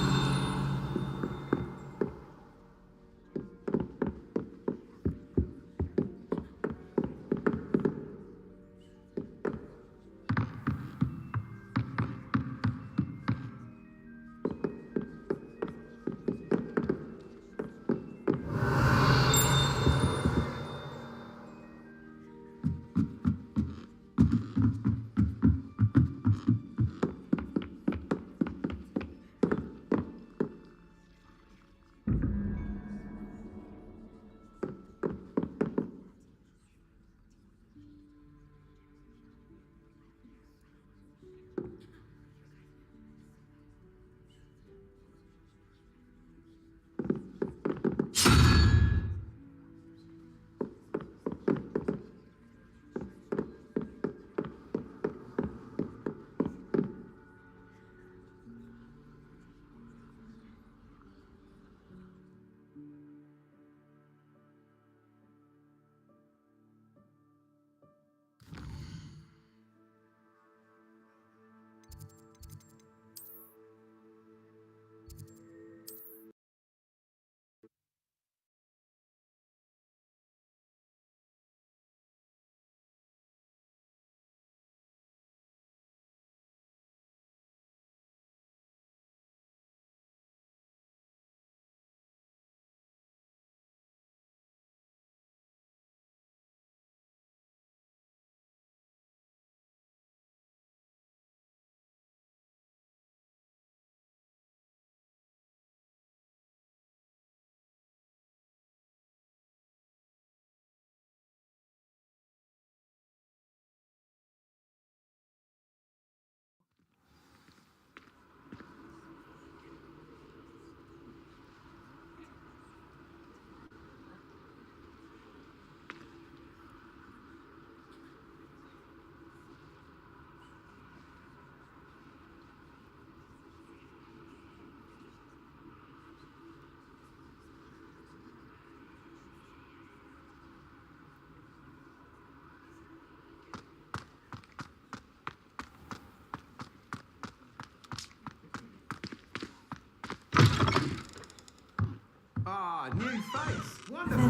Ah, new face. Wonderful.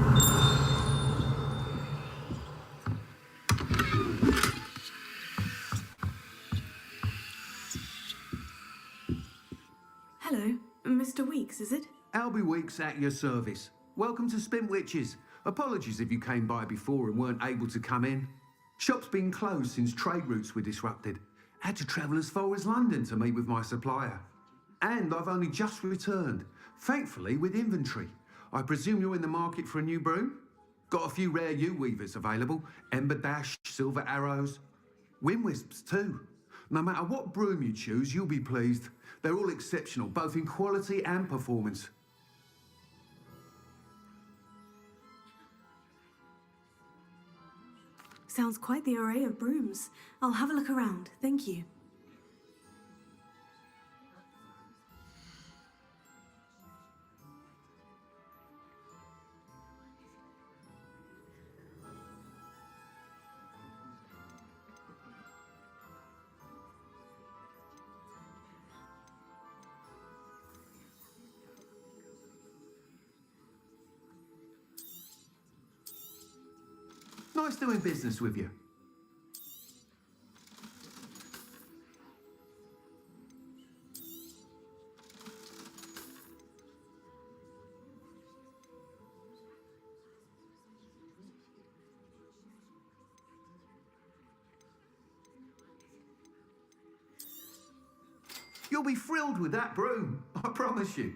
Hello, Mr. Weeks, is it? Albie Weeks at your service. Welcome to Spintwitches. Apologies if you came by before and weren't able to come in. Shop's been closed since trade routes were disrupted. Had to travel as far as London to meet with my supplier. And I've only just returned, thankfully with inventory. I presume you're in the market for a new broom? Got a few rare U-weavers available. Ember Dash, Silver Arrows. Wind Wisps too. No matter what broom you choose, you'll be pleased. They're all exceptional, both in quality and performance. Sounds quite the array of brooms. I'll have a look around, thank you. Nice doing business with you. You'll be thrilled with that broom, I promise you.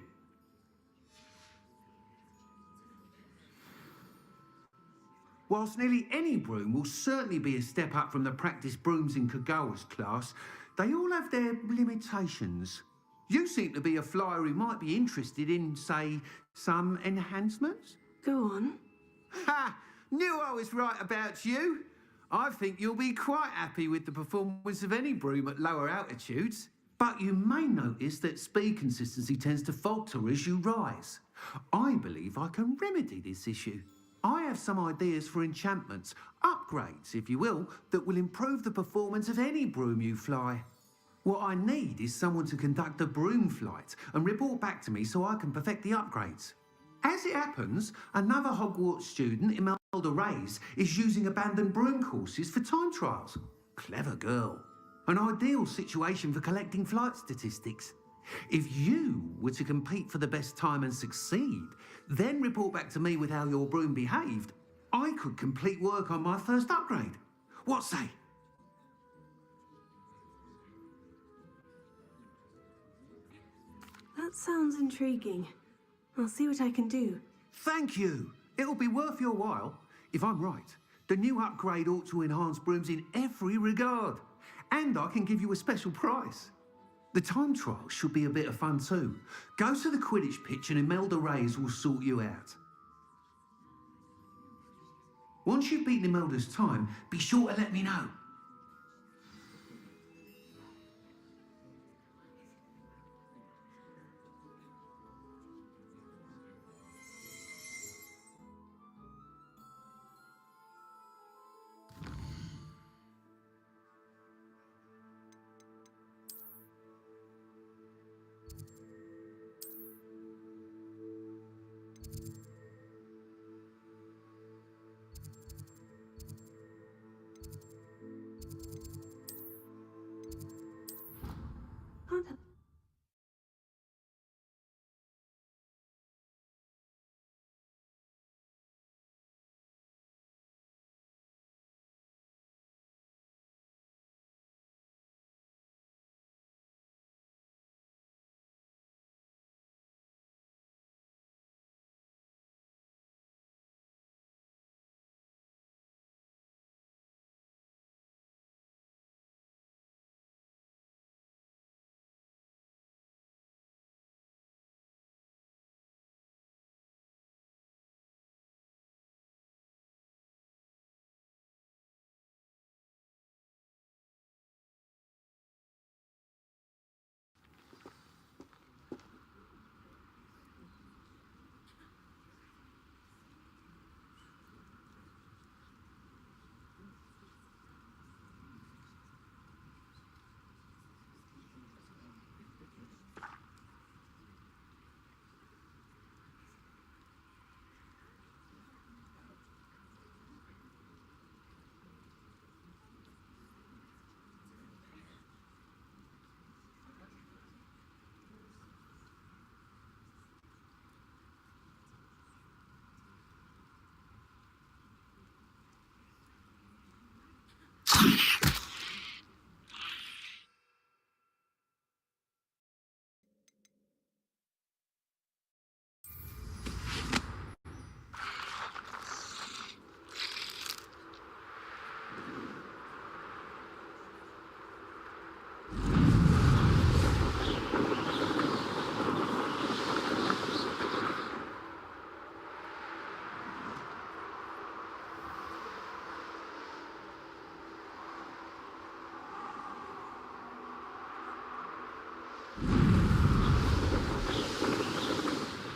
Whilst nearly any broom will certainly be a step up from the practice brooms in Kagawa's class, they all have their limitations. You seem to be a flyer who might be interested in, say, some enhancements? Go on. Ha! Knew I was right about you. I think you'll be quite happy with the performance of any broom at lower altitudes. But you may notice that speed consistency tends to falter as you rise. I believe I can remedy this issue. I have some ideas for enchantments, upgrades, if you will, that will improve the performance of any broom you fly. What I need is someone to conduct a broom flight and report back to me so I can perfect the upgrades. As it happens, another Hogwarts student, Imelda Reyes, is using abandoned broom courses for time trials. Clever girl. An ideal situation for collecting flight statistics. If you were to compete for the best time and succeed, then report back to me with how your broom behaved, I could complete work on my first upgrade. What say? That sounds intriguing. I'll see what I can do. Thank you. It'll be worth your while. If I'm right, the new upgrade ought to enhance brooms in every regard. And I can give you a special price. The time trial should be a bit of fun too. Go to the Quidditch pitch and Imelda Reyes will sort you out. Once you've beaten Imelda's time, be sure to let me know.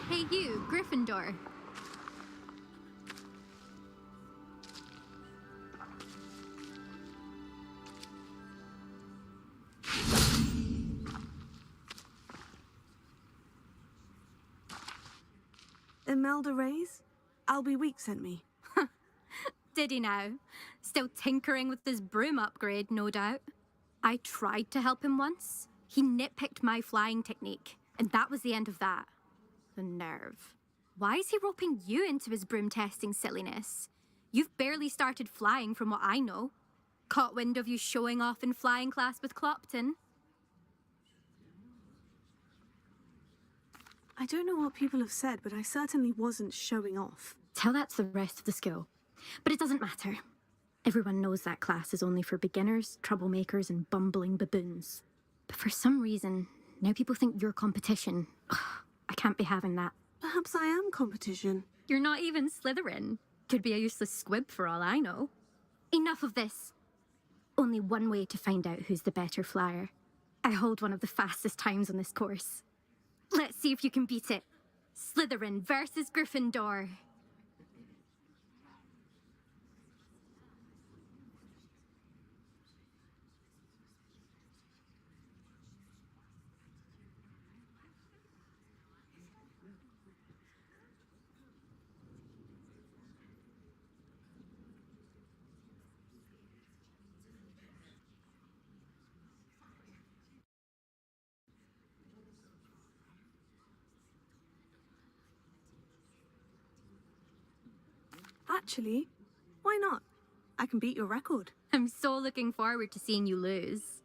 Hey you, Gryffindor. Imelda Reyes? Albie Week sent me. Did he now? Still tinkering with his broom upgrade, no doubt. I tried to help him once. He nitpicked my flying technique, and that was the end of that. The nerve. Why is he roping you into his broom testing silliness? You've barely started flying from what I know. Caught wind of you showing off in flying class with Clopton. I don't know what people have said, but I certainly wasn't showing off. Tell that to the rest of the school. But it doesn't matter. Everyone knows that class is only for beginners, troublemakers, and bumbling baboons. But for some reason, now people think you're competition. Ugh, I can't be having that. Perhaps I am competition. You're not even Slytherin. Could be a useless squib for all I know. Enough of this. Only one way to find out who's the better flyer. I hold one of the fastest times on this course. Let's see if you can beat it. Slytherin versus Gryffindor. Actually, why not? I can beat your record. I'm so looking forward to seeing you lose.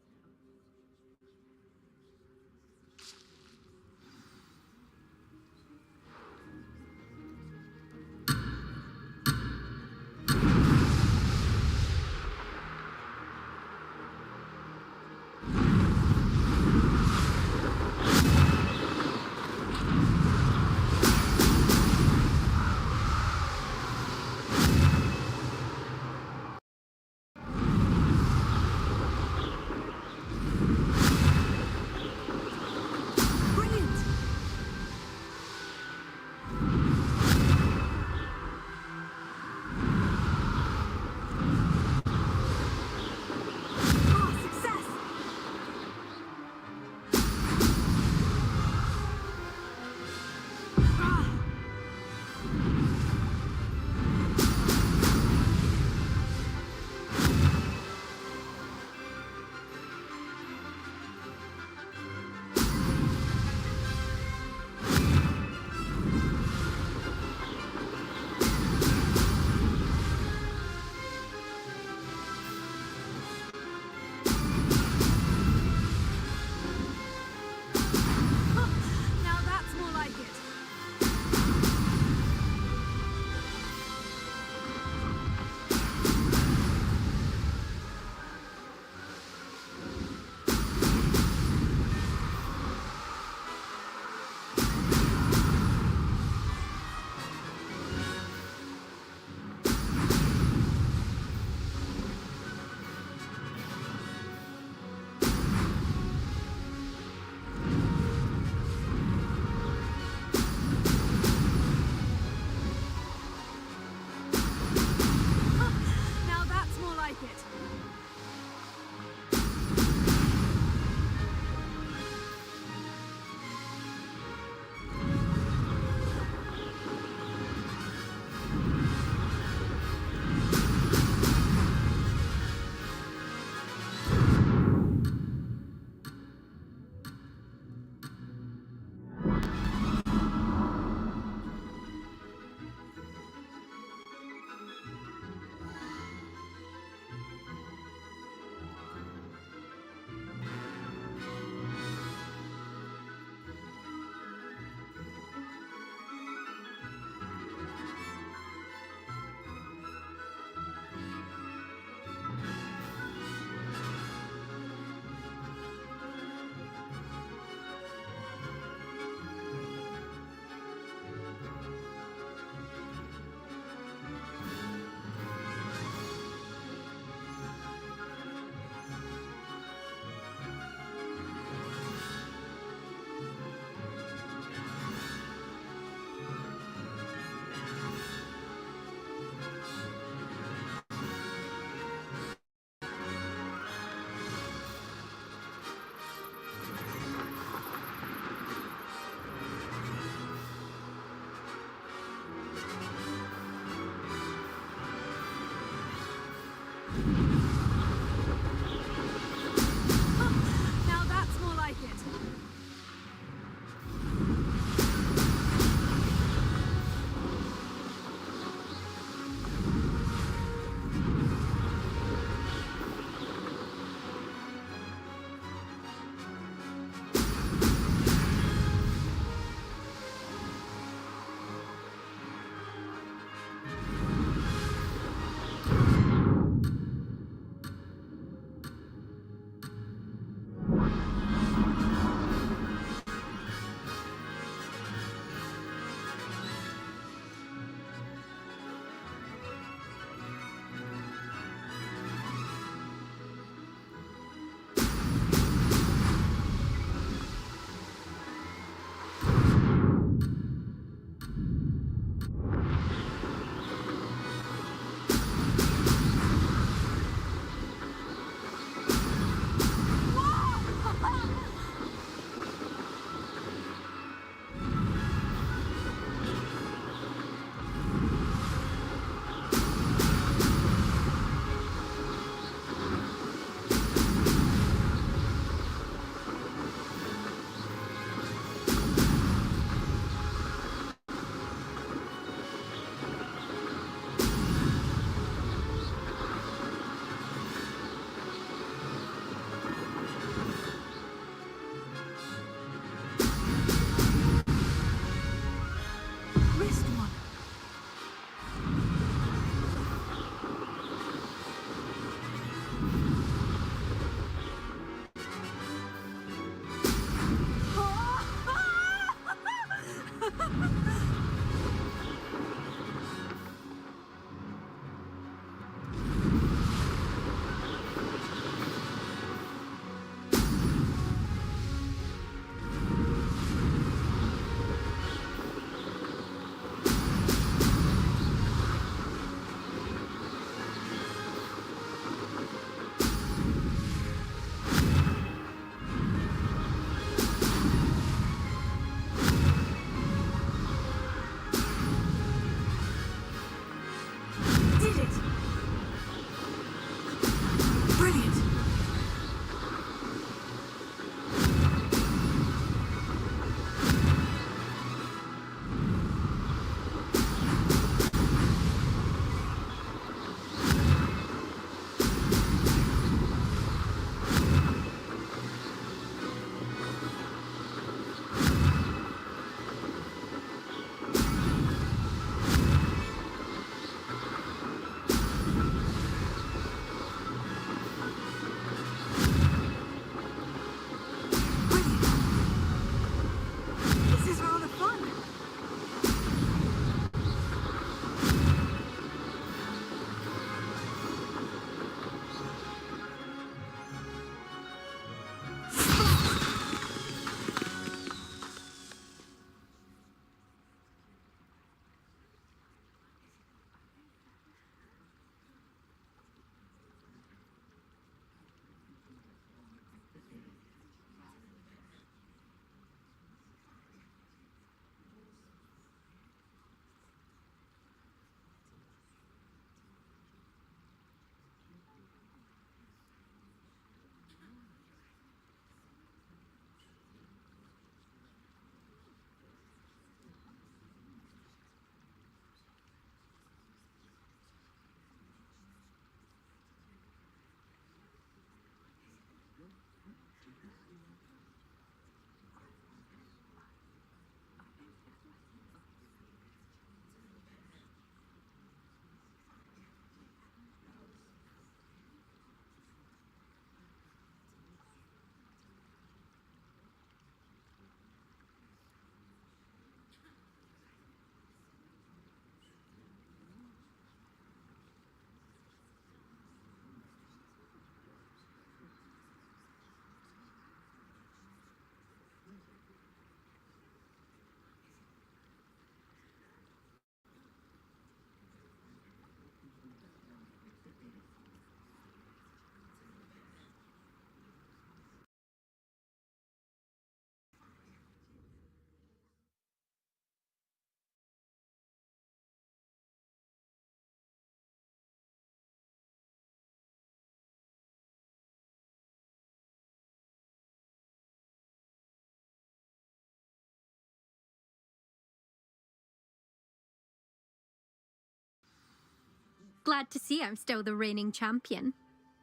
Glad to see I'm still the reigning champion.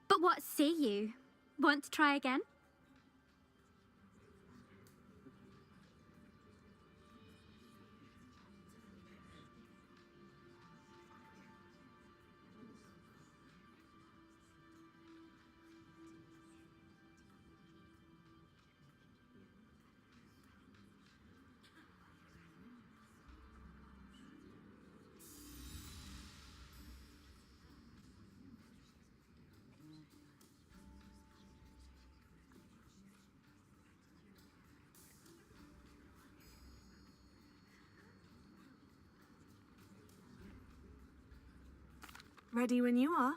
But what say you? Want to try again? Ready when you are.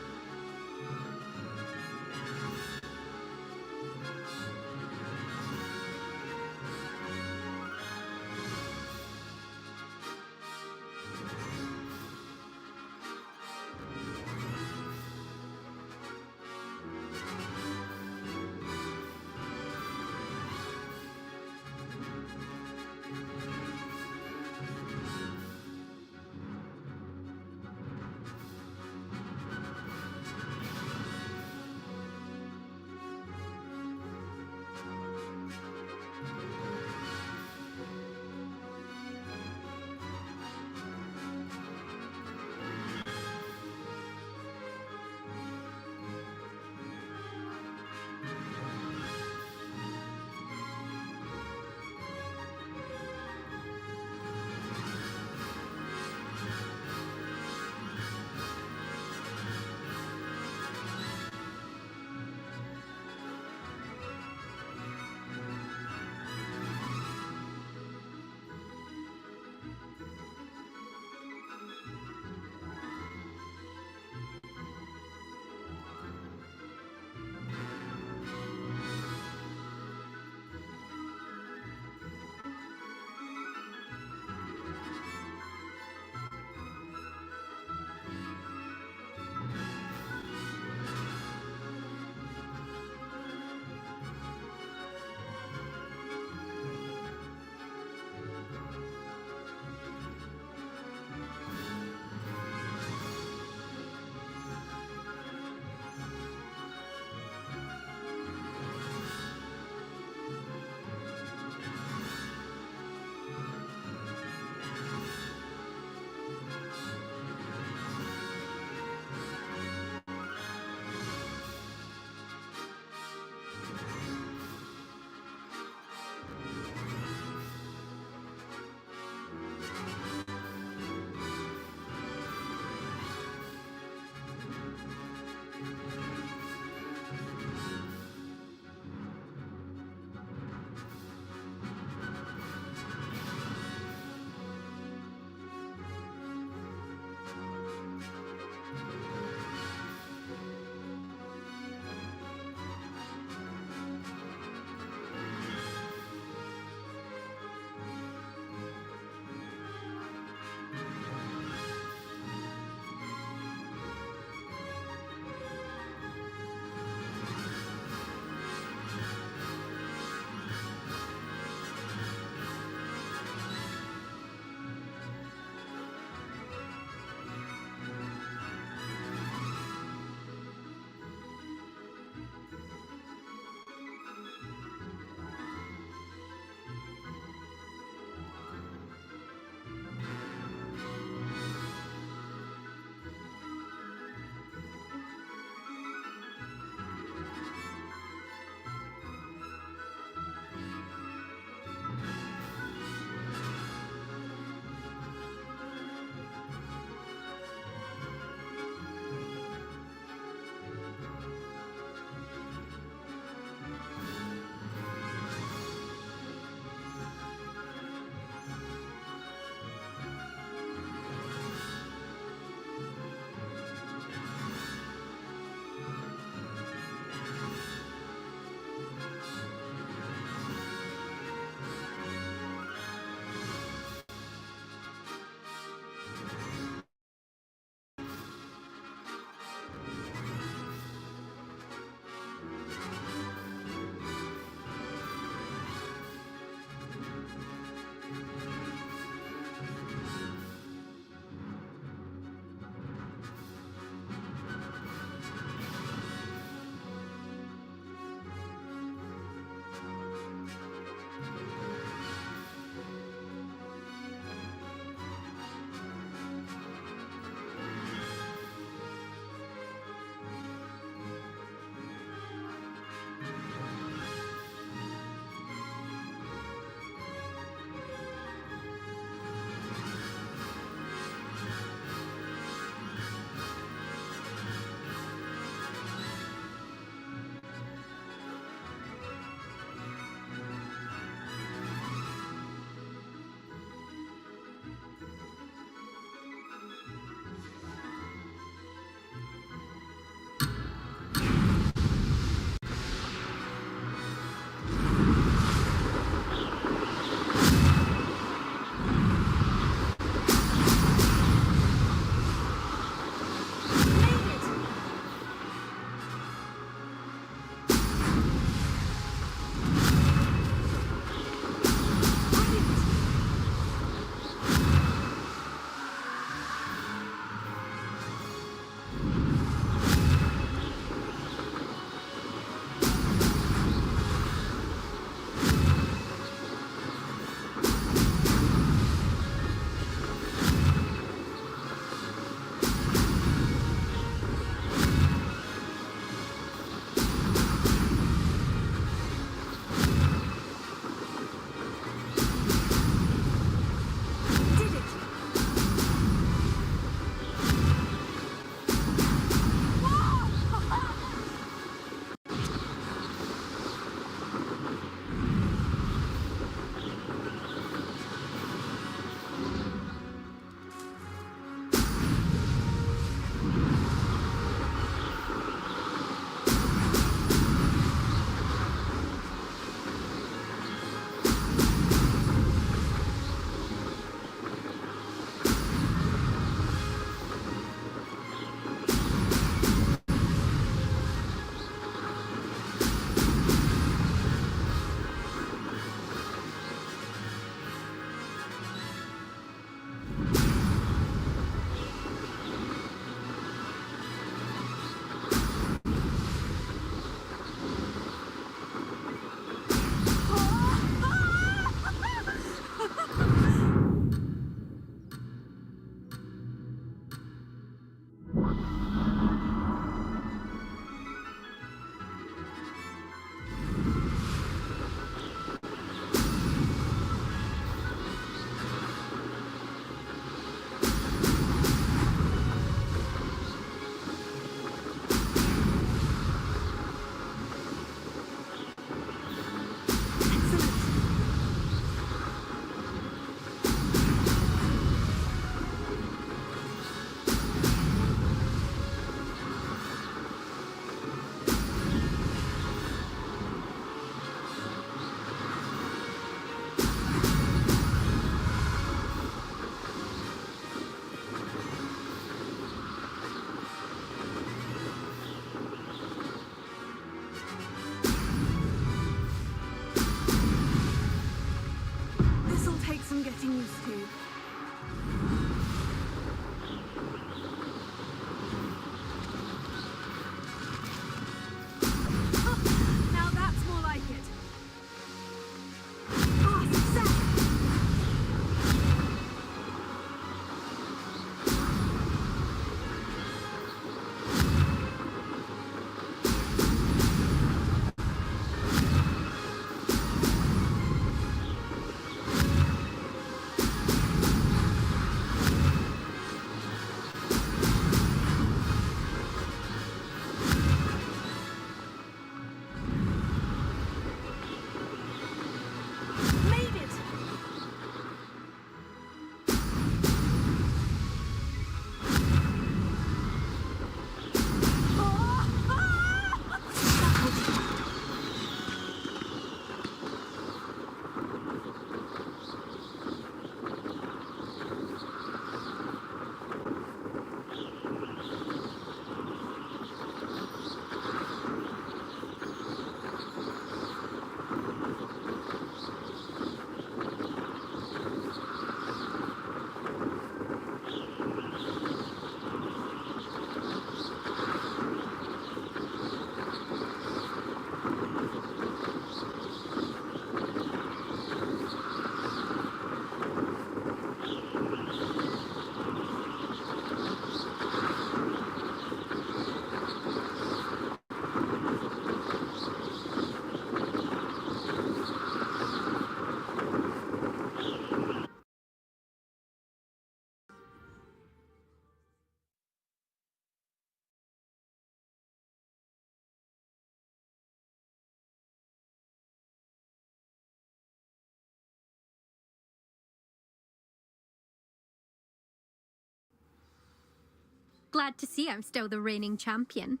Glad to see I'm still the reigning champion.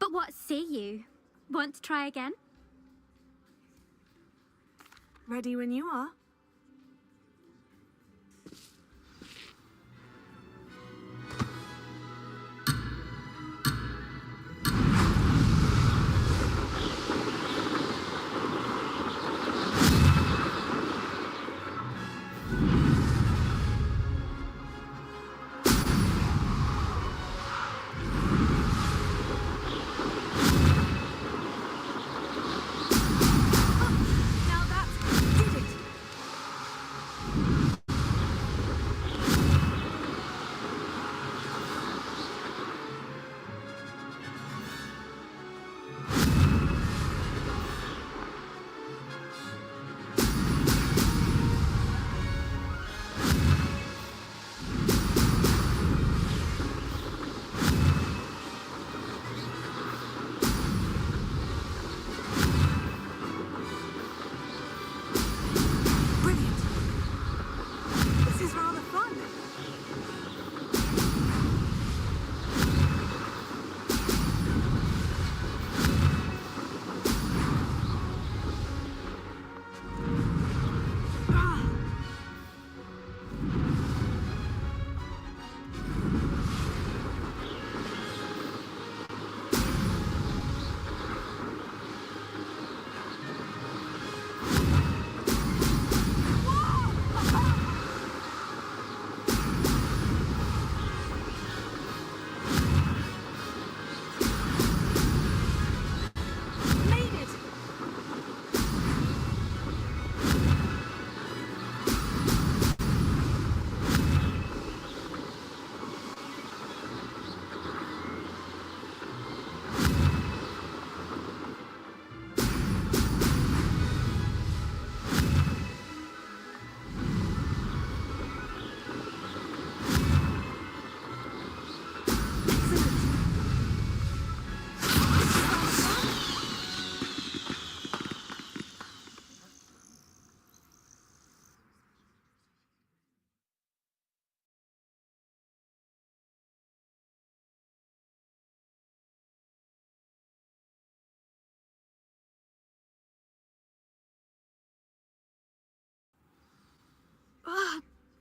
But what say you? Want to try again? Ready when you are.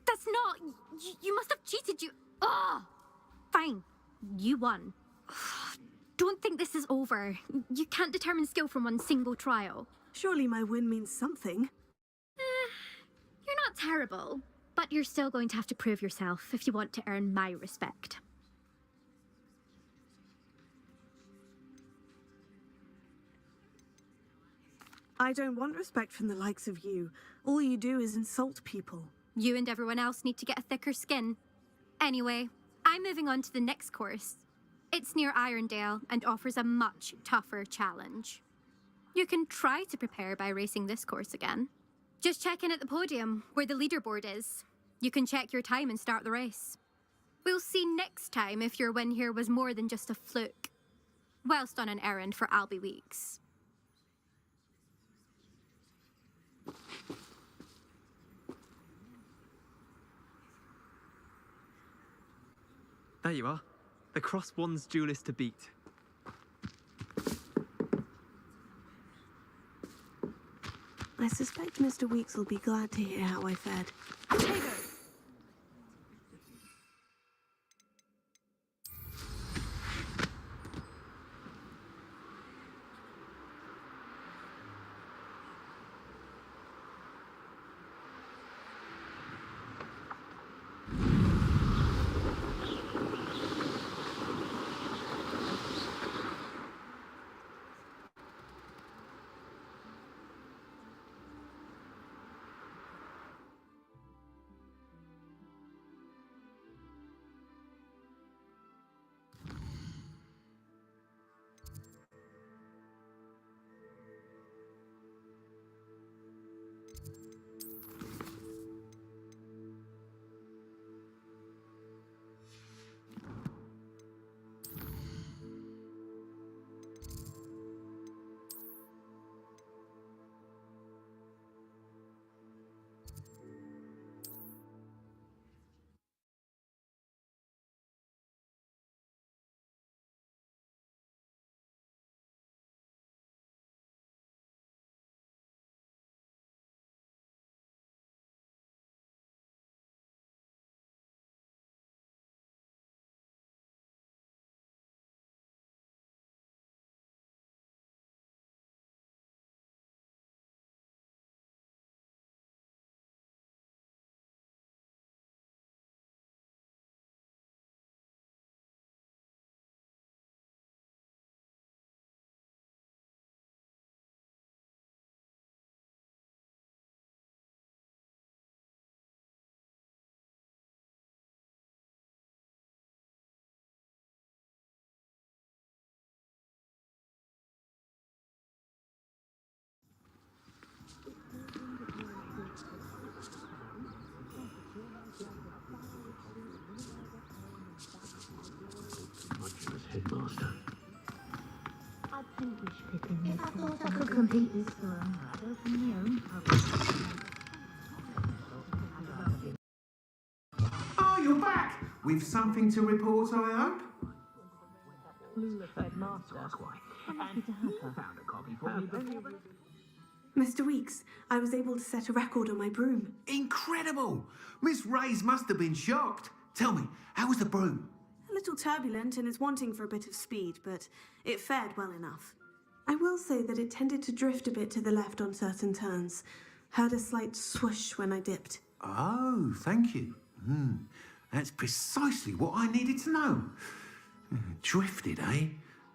That's not... You must have cheated, you... Fine. You won. Don't think this is over. You can't determine skill from one single trial. Surely my win means something. You're not terrible, but you're still going to have to prove yourself if you want to earn my respect. I don't want respect from the likes of you. All you do is insult people. You and everyone else need to get a thicker skin. Anyway, I'm moving on to the next course. It's near Irondale and offers a much tougher challenge. You can try to prepare by racing this course again. Just check in at the podium, where the leaderboard is. You can check your time and start the race. We'll see next time if your win here was more than just a fluke. Whilst on an errand for Albie Weeks. There you are. The Cross Wands duelist to beat. I suspect Mr. Weeks will be glad to hear how I fared. complete this firm, open my own Oh, you're back! With something to report, I hope? Mr. Weeks, I was able to set a record on my broom. Incredible! Miss Ray's must have been shocked. Tell me, how was the broom? A little turbulent and is wanting for a bit of speed, but it fared well enough. I will say that it tended to drift a bit to the left on certain turns. Heard a slight swoosh when I dipped. Oh, thank you. That's precisely what I needed to know. Drifted, eh?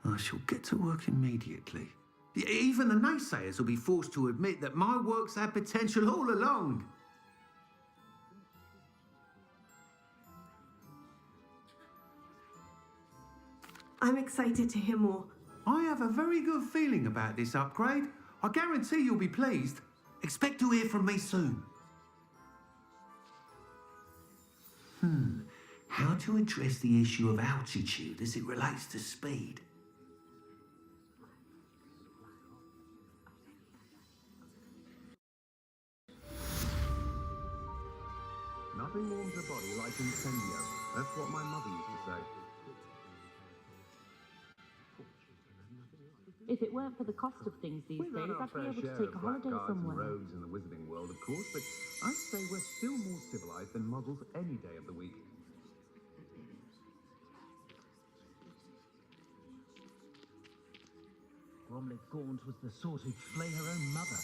I shall get to work immediately. Even the naysayers will be forced to admit that my work's had potential all along. I'm excited to hear more. I have a very good feeling about this upgrade. I guarantee you'll be pleased. Expect to hear from me soon. How to address the issue of altitude as it relates to speed? Nothing warms a body like incendio. That's what my mother used to say. If it weren't for the cost of things these days, I'd be able to take a holiday somewhere. Roads in the Wizarding World, of course, but I'd say we're still more civilized than muggles any day of the week. Bromley Gaunt was the sort who'd slay her own mother.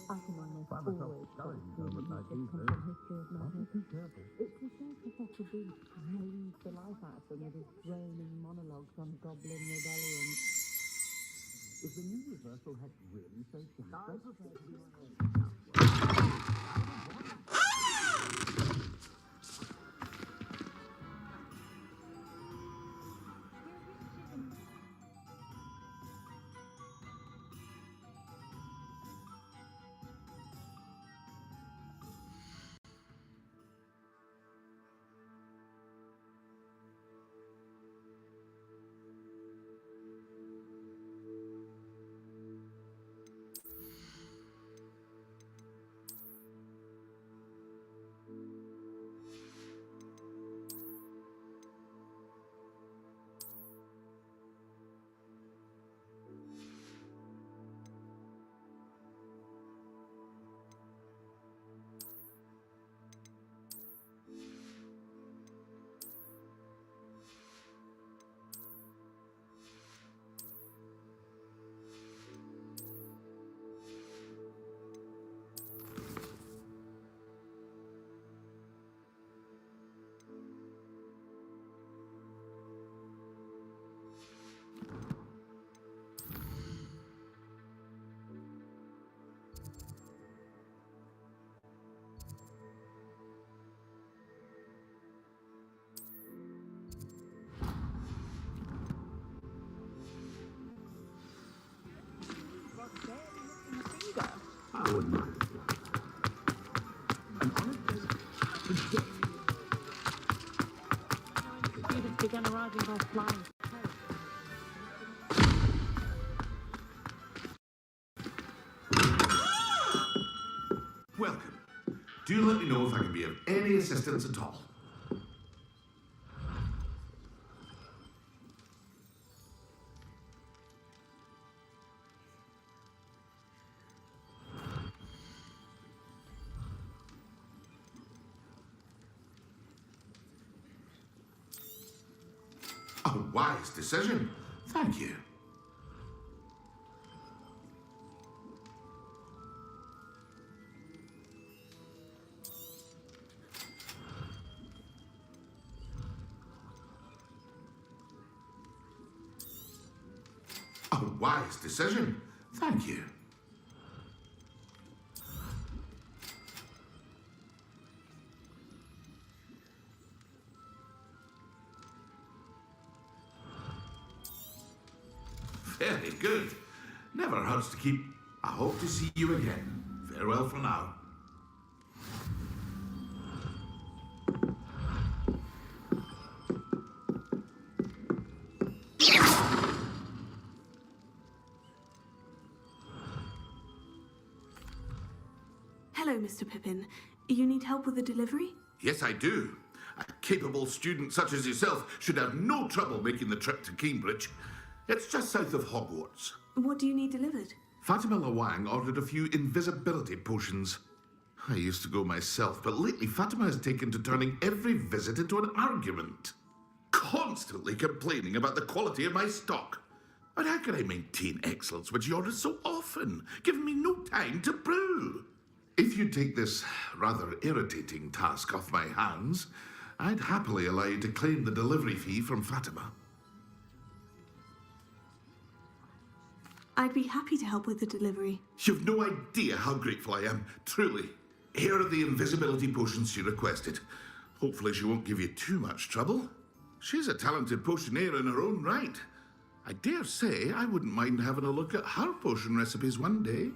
I can almost always tell history of magic. It's the same Professor Beast breathes the life out of them with his droning monologues on goblin rebellions. Is the new reversal head really so sinister? I wouldn't mind. Students began arriving by flying. Welcome. Do let me know if I can be of any assistance at all. A wise decision. Thank you. A wise decision. Thank you. Very good. Never hurts to keep I hope to see you again. Farewell for now. Hello, Mr. Pippin. You need help with a delivery? Yes, I do. A capable student such as yourself should have no trouble making the trip to Cambridge. It's just south of Hogwarts. What do you need delivered? Fatima Lawang ordered a few invisibility potions. I used to go myself, but lately Fatima has taken to turning every visit into an argument. Constantly complaining about the quality of my stock. But how can I maintain excellence when she orders so often, giving me no time to brew? If you take this rather irritating task off my hands, I'd happily allow you to claim the delivery fee from Fatima. I'd be happy to help with the delivery. You've no idea how grateful I am, truly. Here are the invisibility potions she requested. Hopefully she won't give you too much trouble. She's a talented potioneer in her own right. I dare say I wouldn't mind having a look at her potion recipes one day.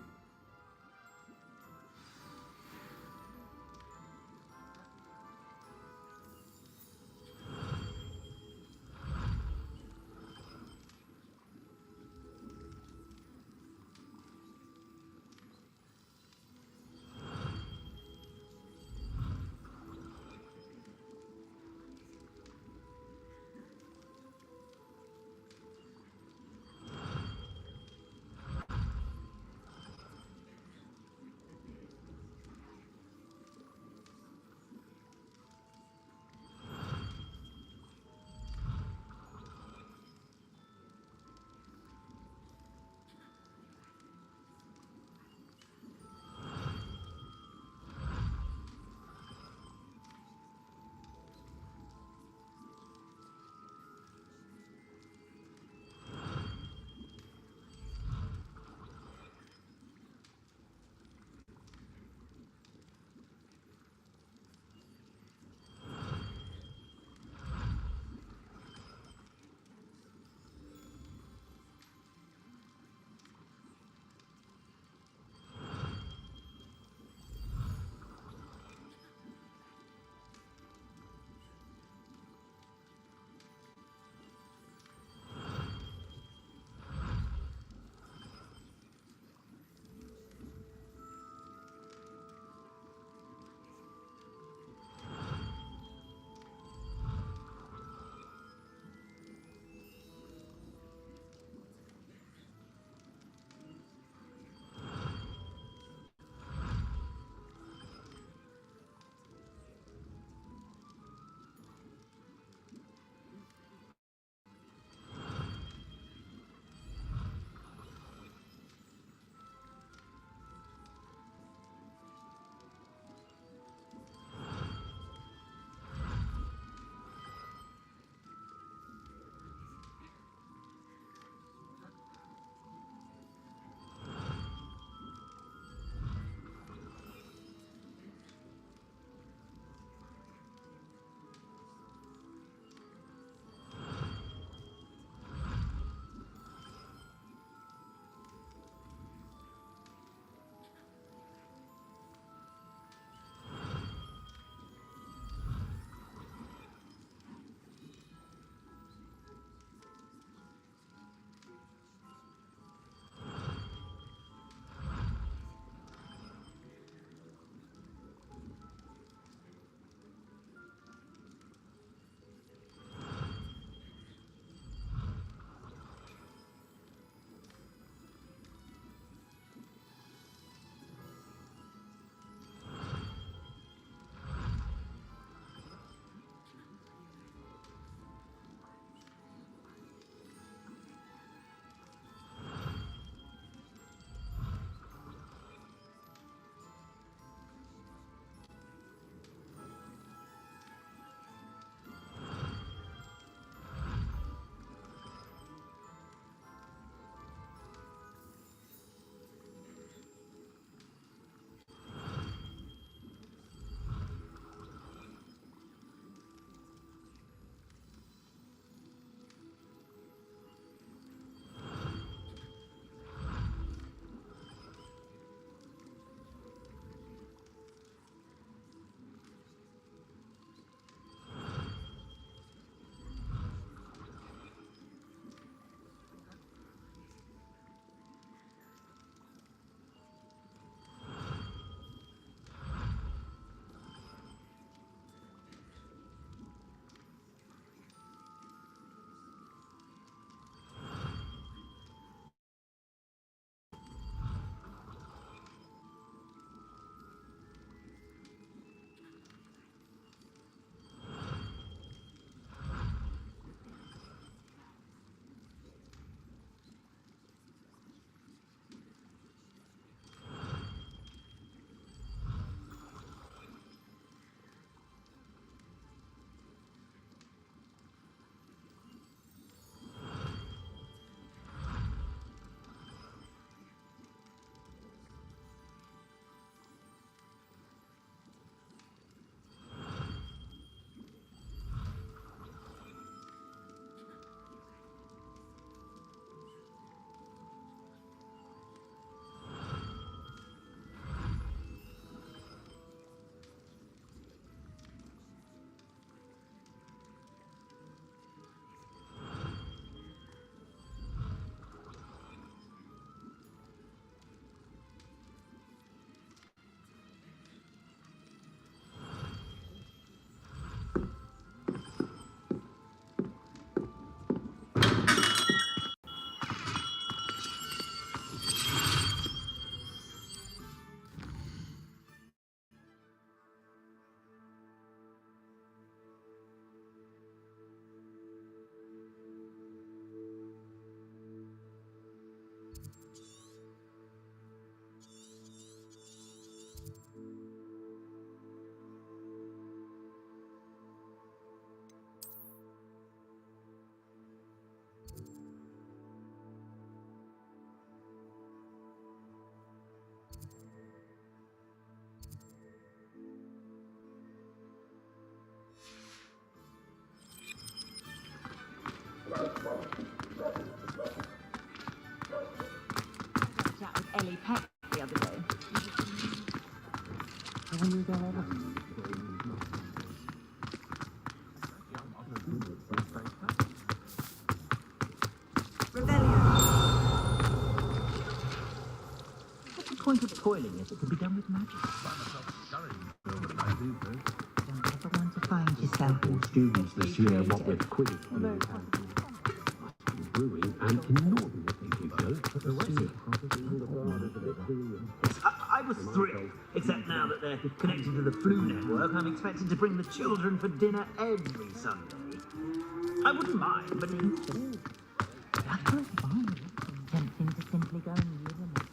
What's the point of toiling if it can be done with magic? Don't ever want to find yourself in Students this year, what with Quidditch brewing and ignoring the I was thrilled, except now that they're connected to the flu network, I'm expected to bring the children for dinner every Sunday. I wouldn't mind, but That's fine. Tempting to simply go and live in it.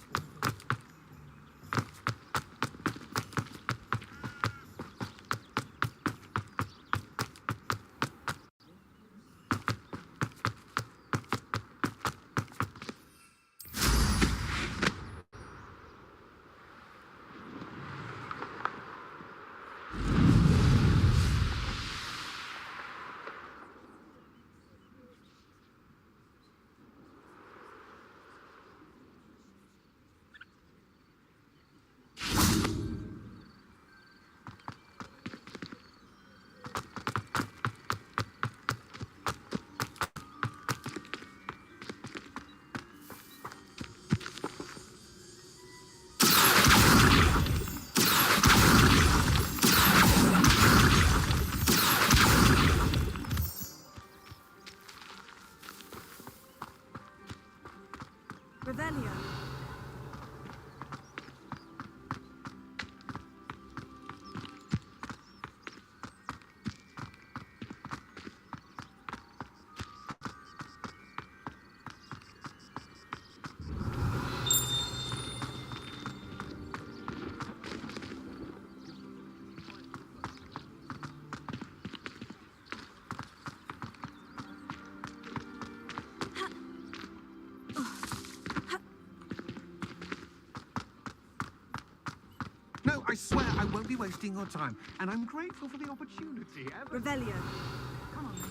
Revelio. No, I swear I won't be wasting your time, and I'm grateful for the opportunity. Revelio. Come on, then.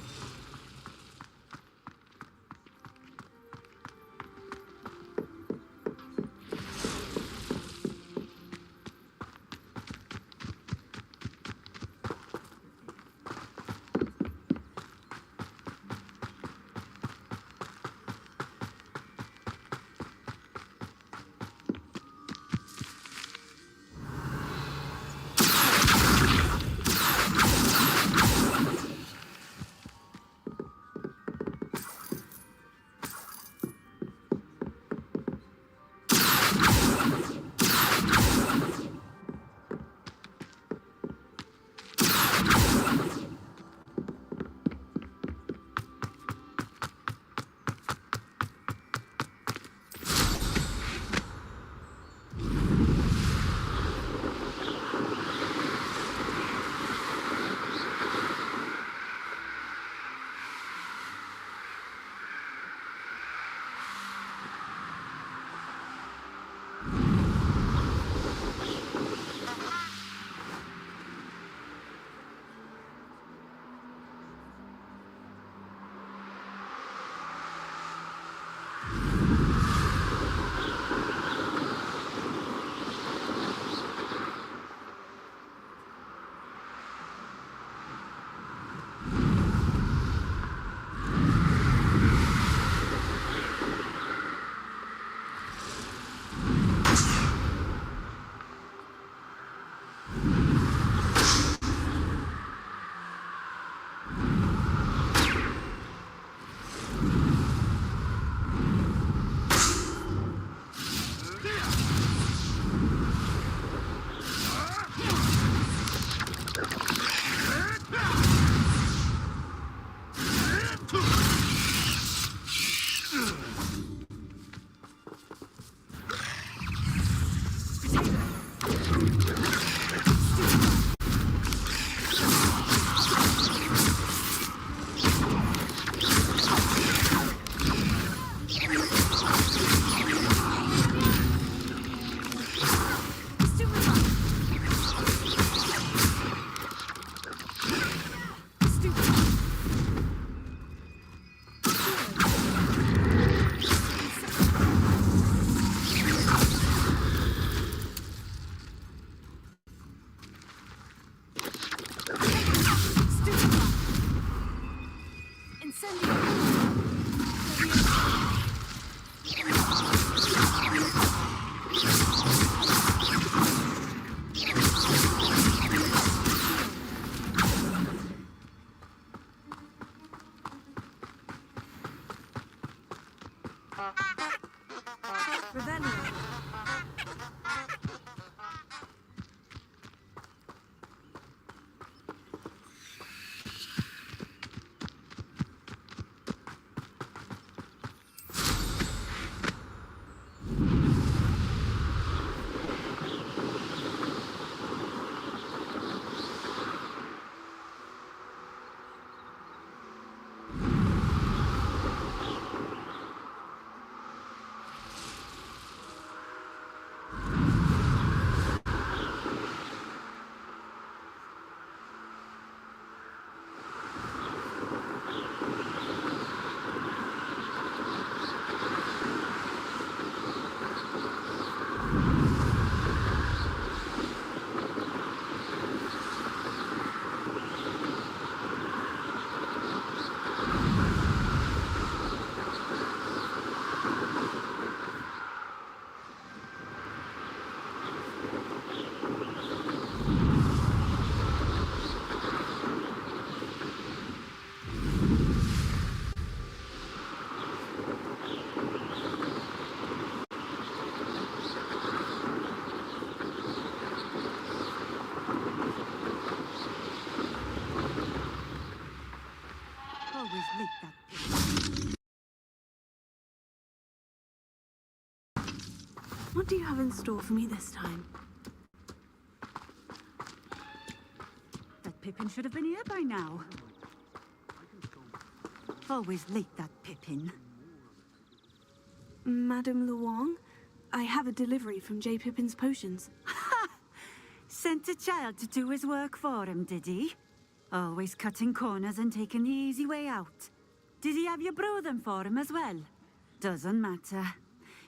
What do you have in store for me this time? That Pippin should have been here by now. Always late, that Pippin. Madame Luong, I have a delivery from J. Pippin's Potions. Ha! Sent a child to do his work for him, did he? Always cutting corners and taking the easy way out. Did he have you brew them for him as well? Doesn't matter.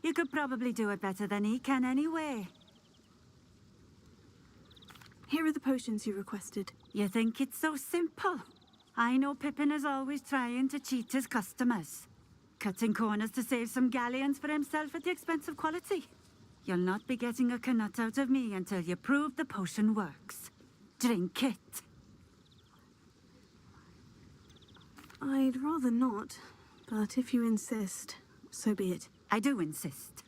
You could probably do it better than he can anyway. Here are the potions you requested. You think it's so simple? I know Pippin is always trying to cheat his customers. Cutting corners to save some galleons for himself at the expense of quality. You'll not be getting a canut out of me until you prove the potion works. Drink it. I'd rather not, but if you insist, so be it. I do insist.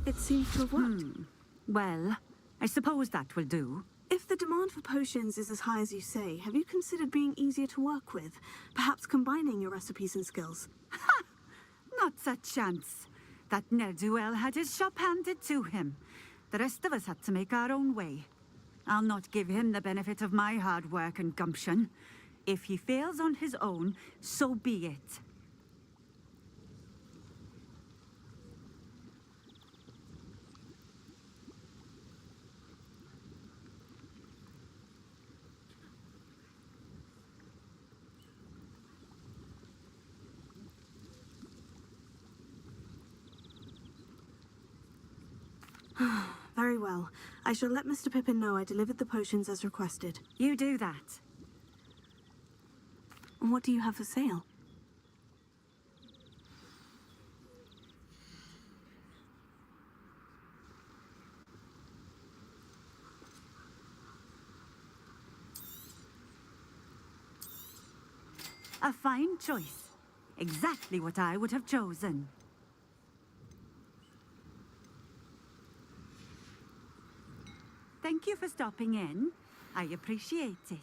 It seems to have worked. Well, I suppose that will do. If the demand for potions is as high as you say, have you considered being easier to work with? Perhaps combining your recipes and skills? Ha! Not a chance. That ne'er-do-well had his shop handed to him. The rest of us had to make our own way. I'll not give him the benefit of my hard work and gumption. If he fails on his own, so be it. Very well. I shall let Mr. Pippin know I delivered the potions as requested. You do that. And what do you have for sale? A fine choice. Exactly what I would have chosen. Thank you for stopping in. I appreciate it.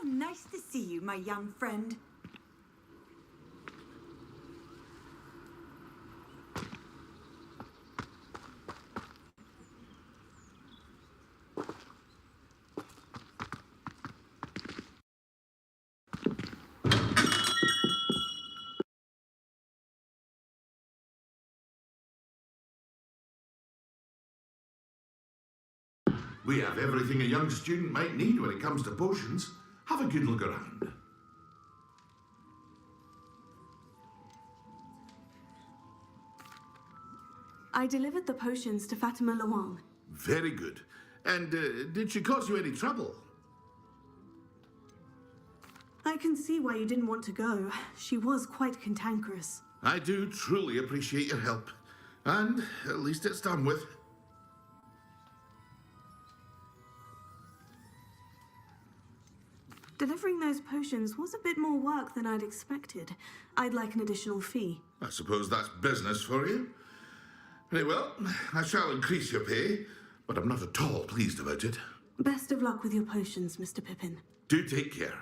How nice to see you, my young friend. We have everything a young student might need when it comes to potions. Have a good look around. I delivered the potions to Fatima Luang. Very good. And did she cause you any trouble? I can see why you didn't want to go. She was quite cantankerous. I do truly appreciate your help. And at least it's done with. Delivering those potions was a bit more work than I'd expected. I'd like an additional fee. I suppose that's business for you. Very well, I shall increase your pay, but I'm not at all pleased about it. Best of luck with your potions, Mr. Pippin. Do take care.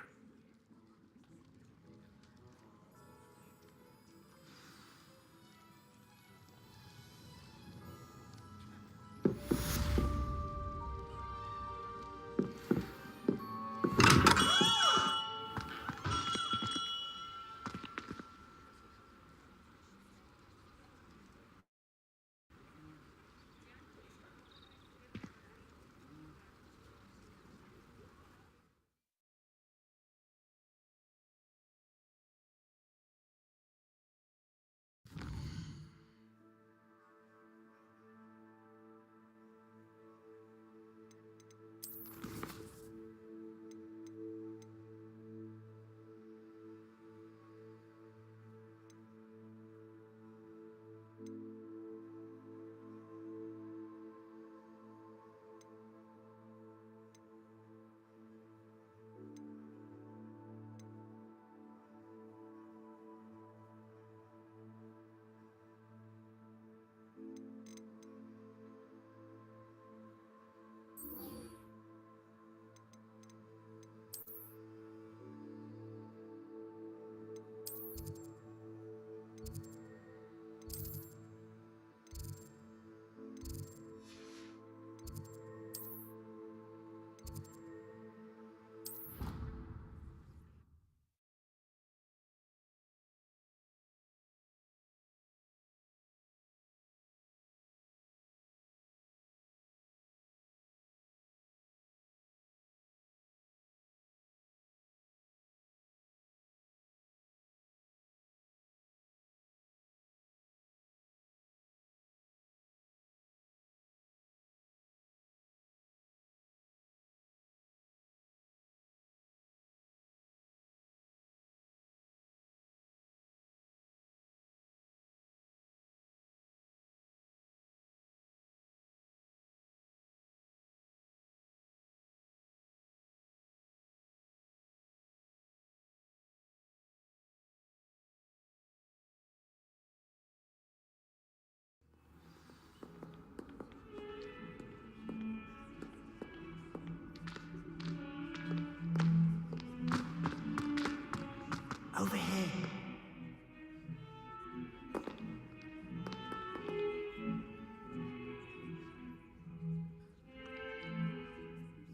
Over here.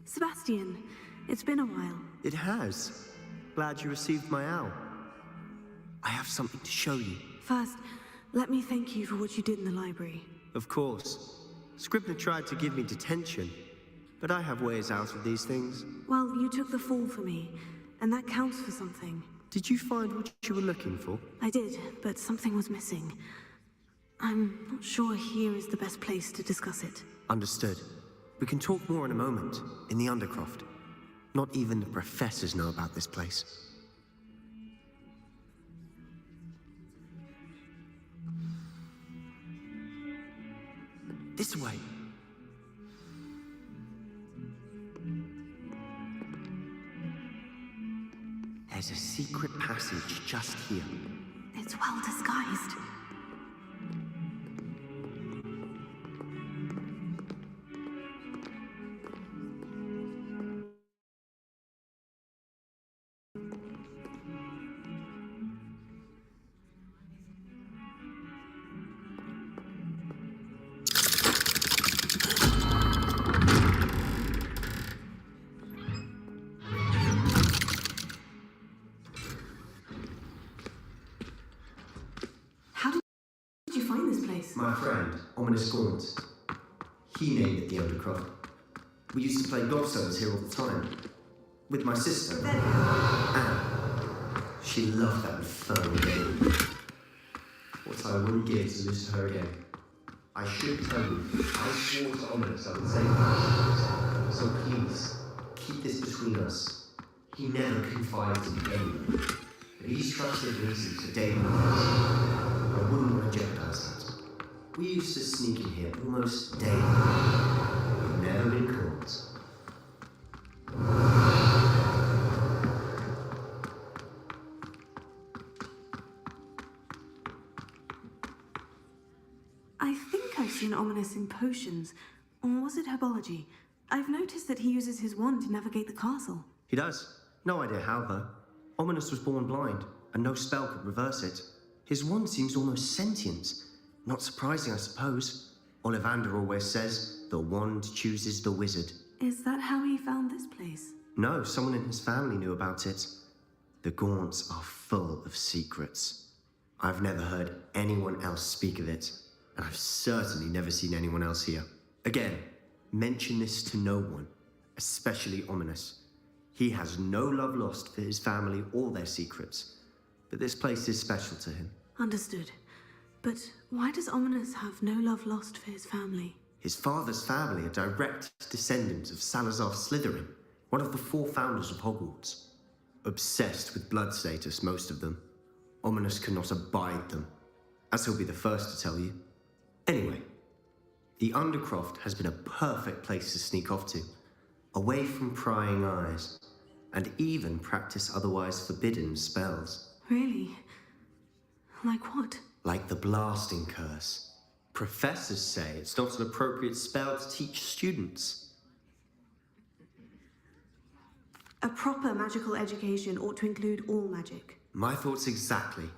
Sebastian, it's been a while. It has. Glad you received my owl. I have something to show you. First, let me thank you for what you did in the library. Of course. Scribner tried to give me detention, but I have ways out of these things. Well, you took the fall for me, and that counts for something. Did you find what you were looking for? I did, but something was missing. I'm not sure here is the best place to discuss it. Understood. We can talk more in a moment, in the Undercroft. Not even the professors know about this place. This way. There's a secret passage just here. It's well disguised. Ominous Gaunt. He named it the Undercroft. We used to play gobstones here all the time. With my sister, Anne. She loved that infernal game. What I wouldn't give to lose to her again. I should tell you, I swore to Ominous I would save her. So please, keep this between us. He never confides in anyone. But he's trusted Lucy to day one. I wouldn't want to jeopardize that. We used to sneak in here almost daily. We've never been caught. I think I've seen Ominous in potions. Or was it herbology? I've noticed that he uses his wand to navigate the castle. He does. No idea how, though. Ominous was born blind, and no spell could reverse it. His wand seems almost sentient. Not surprising, I suppose. Ollivander always says, the wand chooses the wizard. Is that how he found this place? No, someone in his family knew about it. The Gaunts are full of secrets. I've never heard anyone else speak of it, and I've certainly never seen anyone else here. Again, mention this to no one, especially Ominous. He has no love lost for his family or their secrets, but this place is special to him. Understood. But why does Ominous have no love lost for his family? His father's family are direct descendants of Salazar Slytherin, one of the 4 founders of Hogwarts. Obsessed with blood status, most of them. Ominous cannot abide them, as he'll be the first to tell you. Anyway, the Undercroft has been a perfect place to sneak off to, away from prying eyes, and even practice otherwise forbidden spells. Really? Like what? Like the blasting curse. Professors say it's not an appropriate spell to teach students. A proper magical education ought to include all magic. My thoughts exactly.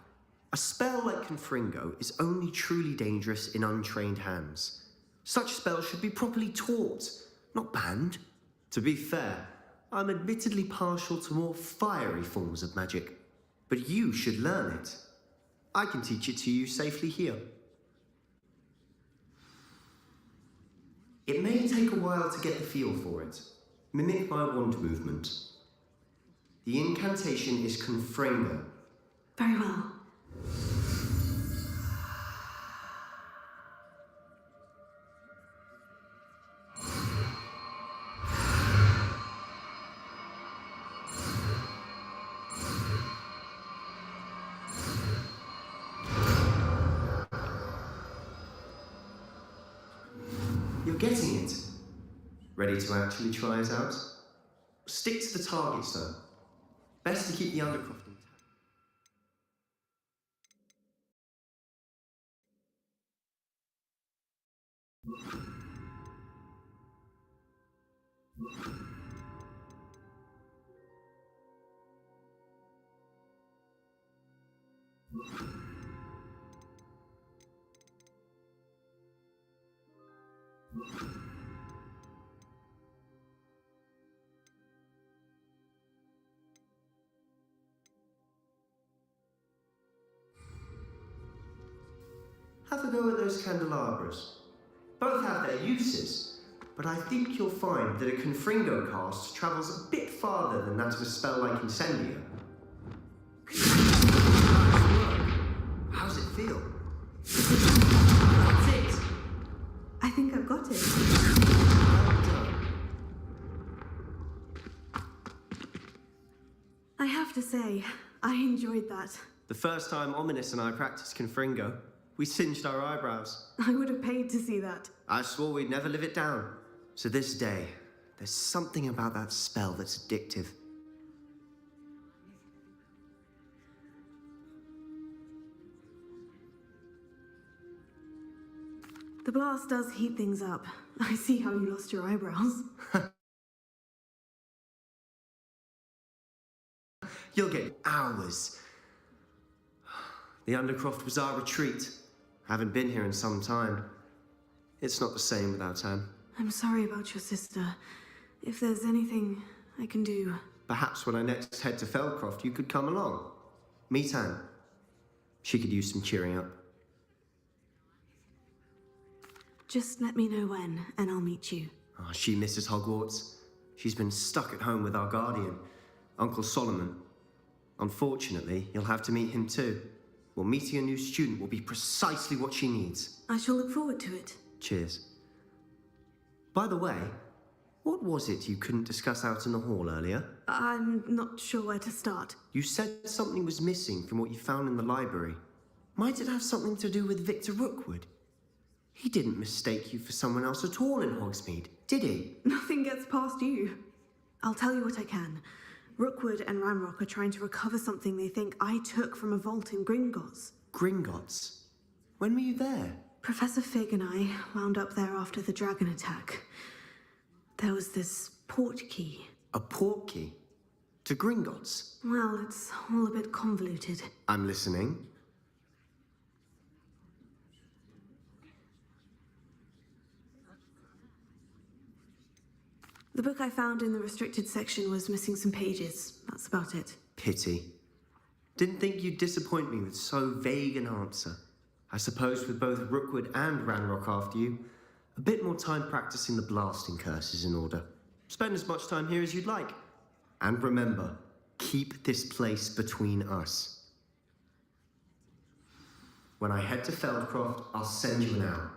A spell like Confringo is only truly dangerous in untrained hands. Such spells should be properly taught, not banned. To be fair, I'm admittedly partial to more fiery forms of magic, but you should learn it. I can teach it to you safely here. It may take a while to get the feel for it. Mimic my wand movement. The incantation is Confringo. Very well. You're getting it. Ready to actually try it out? Stick to the targets, though. Best to keep the Undercroft intact. Have a go at those candelabras. Both have their uses, but I think you'll find that a Confringo cast travels a bit farther than that of a spell like Incendio. How's it feel? That's it! I think I've got it. Well done. I have to say, I enjoyed that. The first time Ominous and I practiced Confringo, we singed our eyebrows. I would have paid to see that. I swore we'd never live it down. To this day, there's something about that spell that's addictive. The blast does heat things up. I see how you lost your eyebrows. You'll get hours. The Undercroft was our retreat. Haven't been here in some time. It's not the same without Anne. I'm sorry about your sister. If there's anything I can do... Perhaps when I next head to Feldcroft, you could come along. Meet Anne. She could use some cheering up. Just let me know when, and I'll meet you. Oh, she misses Hogwarts. She's been stuck at home with our guardian, Uncle Solomon. Unfortunately, you'll have to meet him too. Well, meeting a new student will be precisely what she needs. I shall look forward to it. Cheers. By the way, what was it you couldn't discuss out in the hall earlier? I'm not sure where to start. You said something was missing from what you found in the library. Might it have something to do with Victor Rookwood? He didn't mistake you for someone else at all in Hogsmeade, did he? Nothing gets past you. I'll tell you what I can. Rookwood and Ranrock are trying to recover something they think I took from a vault in Gringotts. Gringotts? When were you there? Professor Fig and I wound up there after the dragon attack. There was this port key. A port key? To Gringotts? Well, it's all a bit convoluted. I'm listening. The book I found in the restricted section was missing some pages. That's about it. Pity. Didn't think you'd disappoint me with so vague an answer. I suppose with both Rookwood and Ranrock after you, a bit more time practicing the blasting curse is in order. Spend as much time here as you'd like. And remember, keep this place between us. When I head to Feldcroft, I'll send you an hour.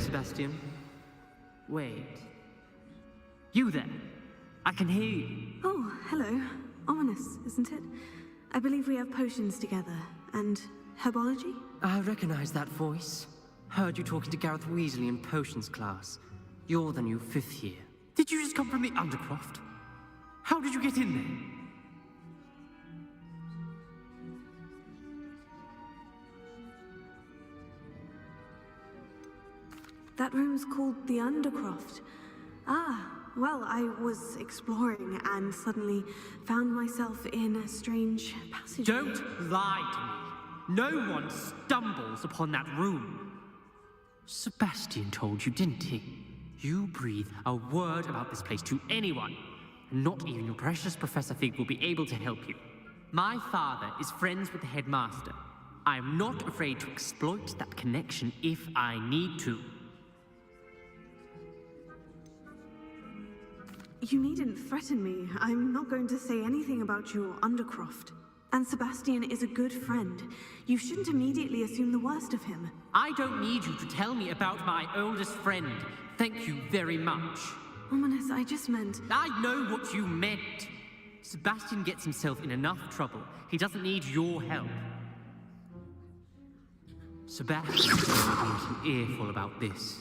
Sebastian. Wait. You there? I can hear you. Oh, hello. Ominous, isn't it? I believe we have potions together. And herbology? I recognize that voice. Heard you talking to Gareth Weasley in potions class. You're the new 5th year. Did you just come from the Undercroft? How did you get in there? That room's called the Undercroft. Ah, well, I was exploring and suddenly found myself in a strange passage. Don't lie to me. No one stumbles upon that room. Sebastian told you, didn't he? You breathe a word about this place to anyone, and not even your precious Professor Fig will be able to help you. My father is friends with the headmaster. I am not afraid to exploit that connection if I need to. You needn't threaten me. I'm not going to say anything about your Undercroft. And Sebastian is a good friend. You shouldn't immediately assume the worst of him. I don't need you to tell me about my oldest friend. Thank you very much. Ominous, I just meant... I know what you meant. Sebastian gets himself in enough trouble. He doesn't need your help. Sebastian told me an earful about this.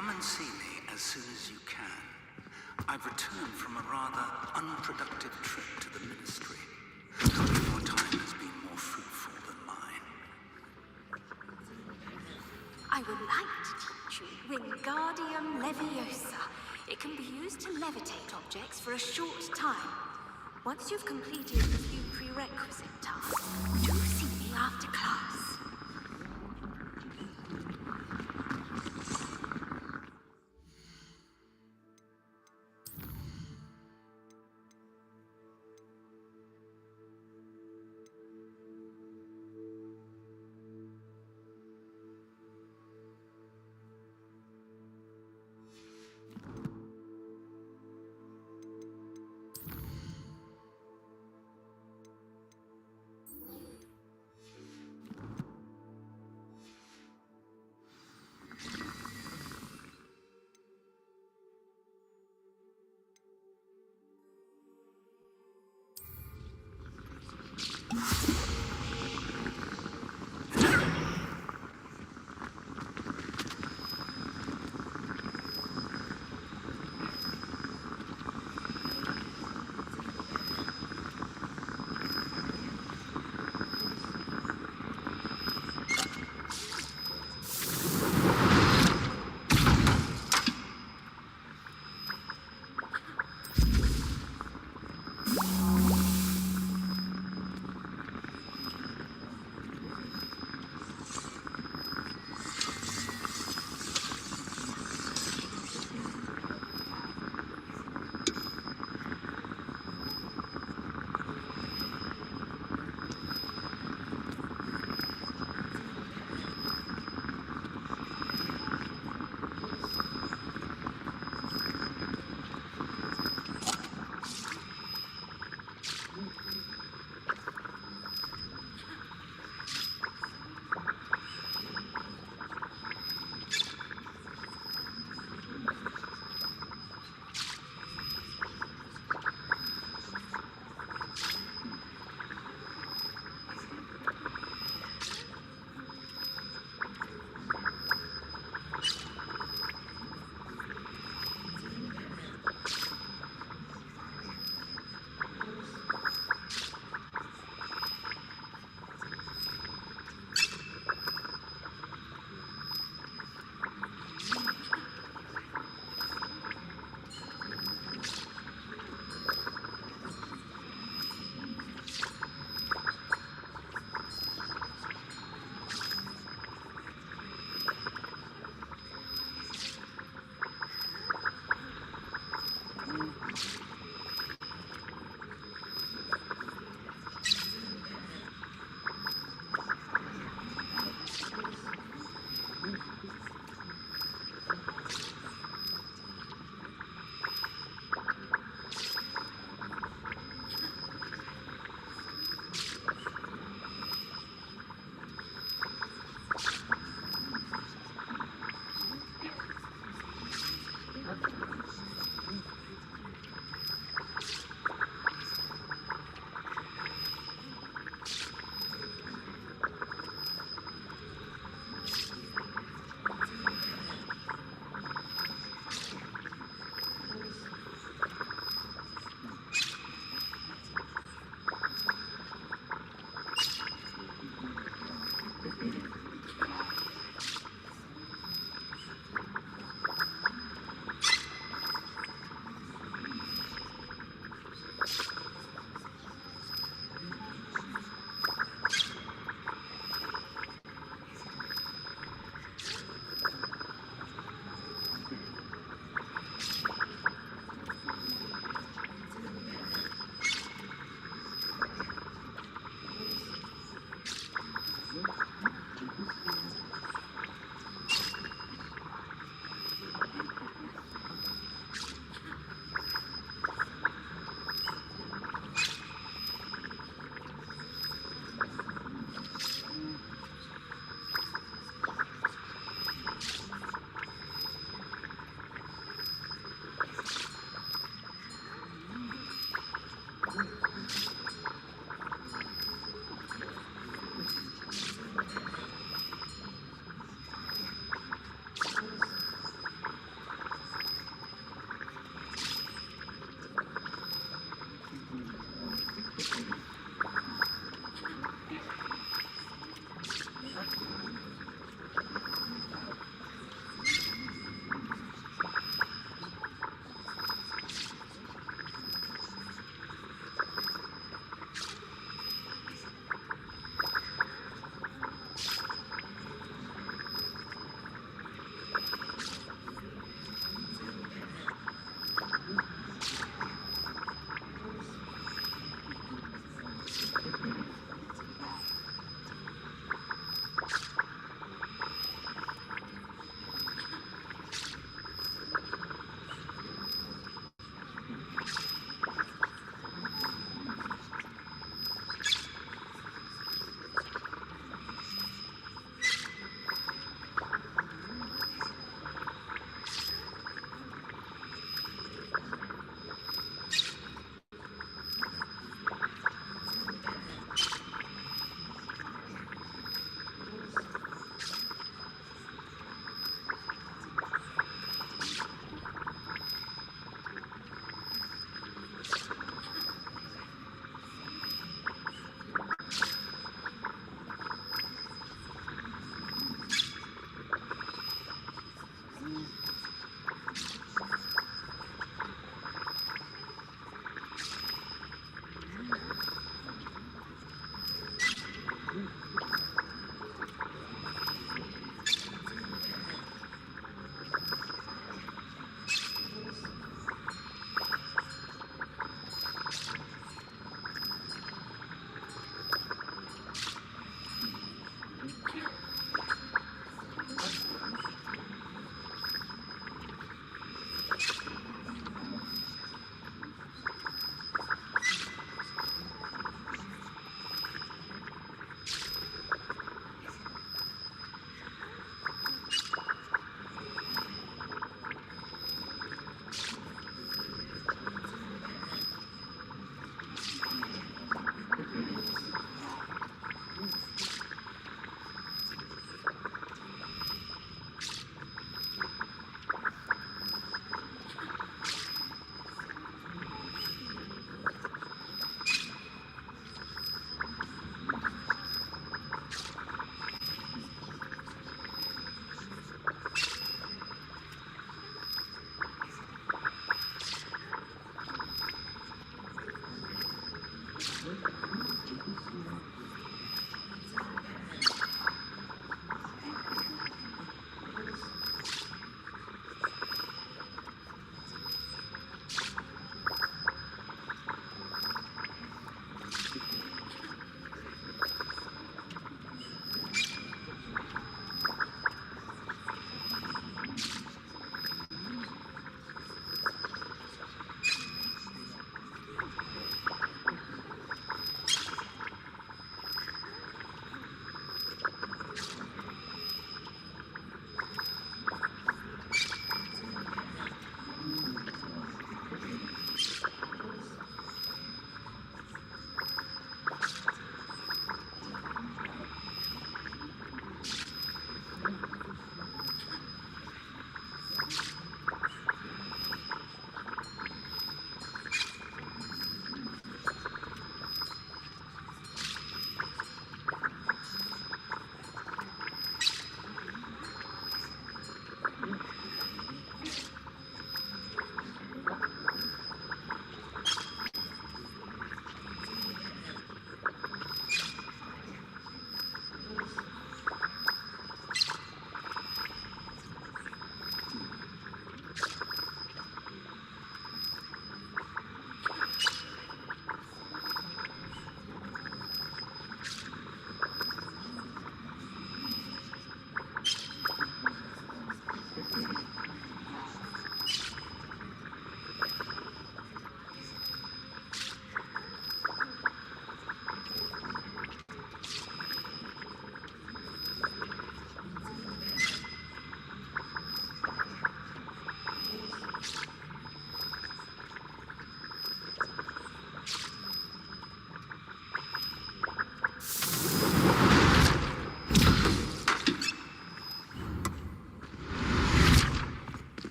come and see me as soon as you can. I've returned from a rather unproductive trip to the Ministry. Your time has been more fruitful than mine. I would like to teach you Wingardium Leviosa. It can be used to levitate objects for a short time. Once you've completed a few prerequisite tasks, do see me after class.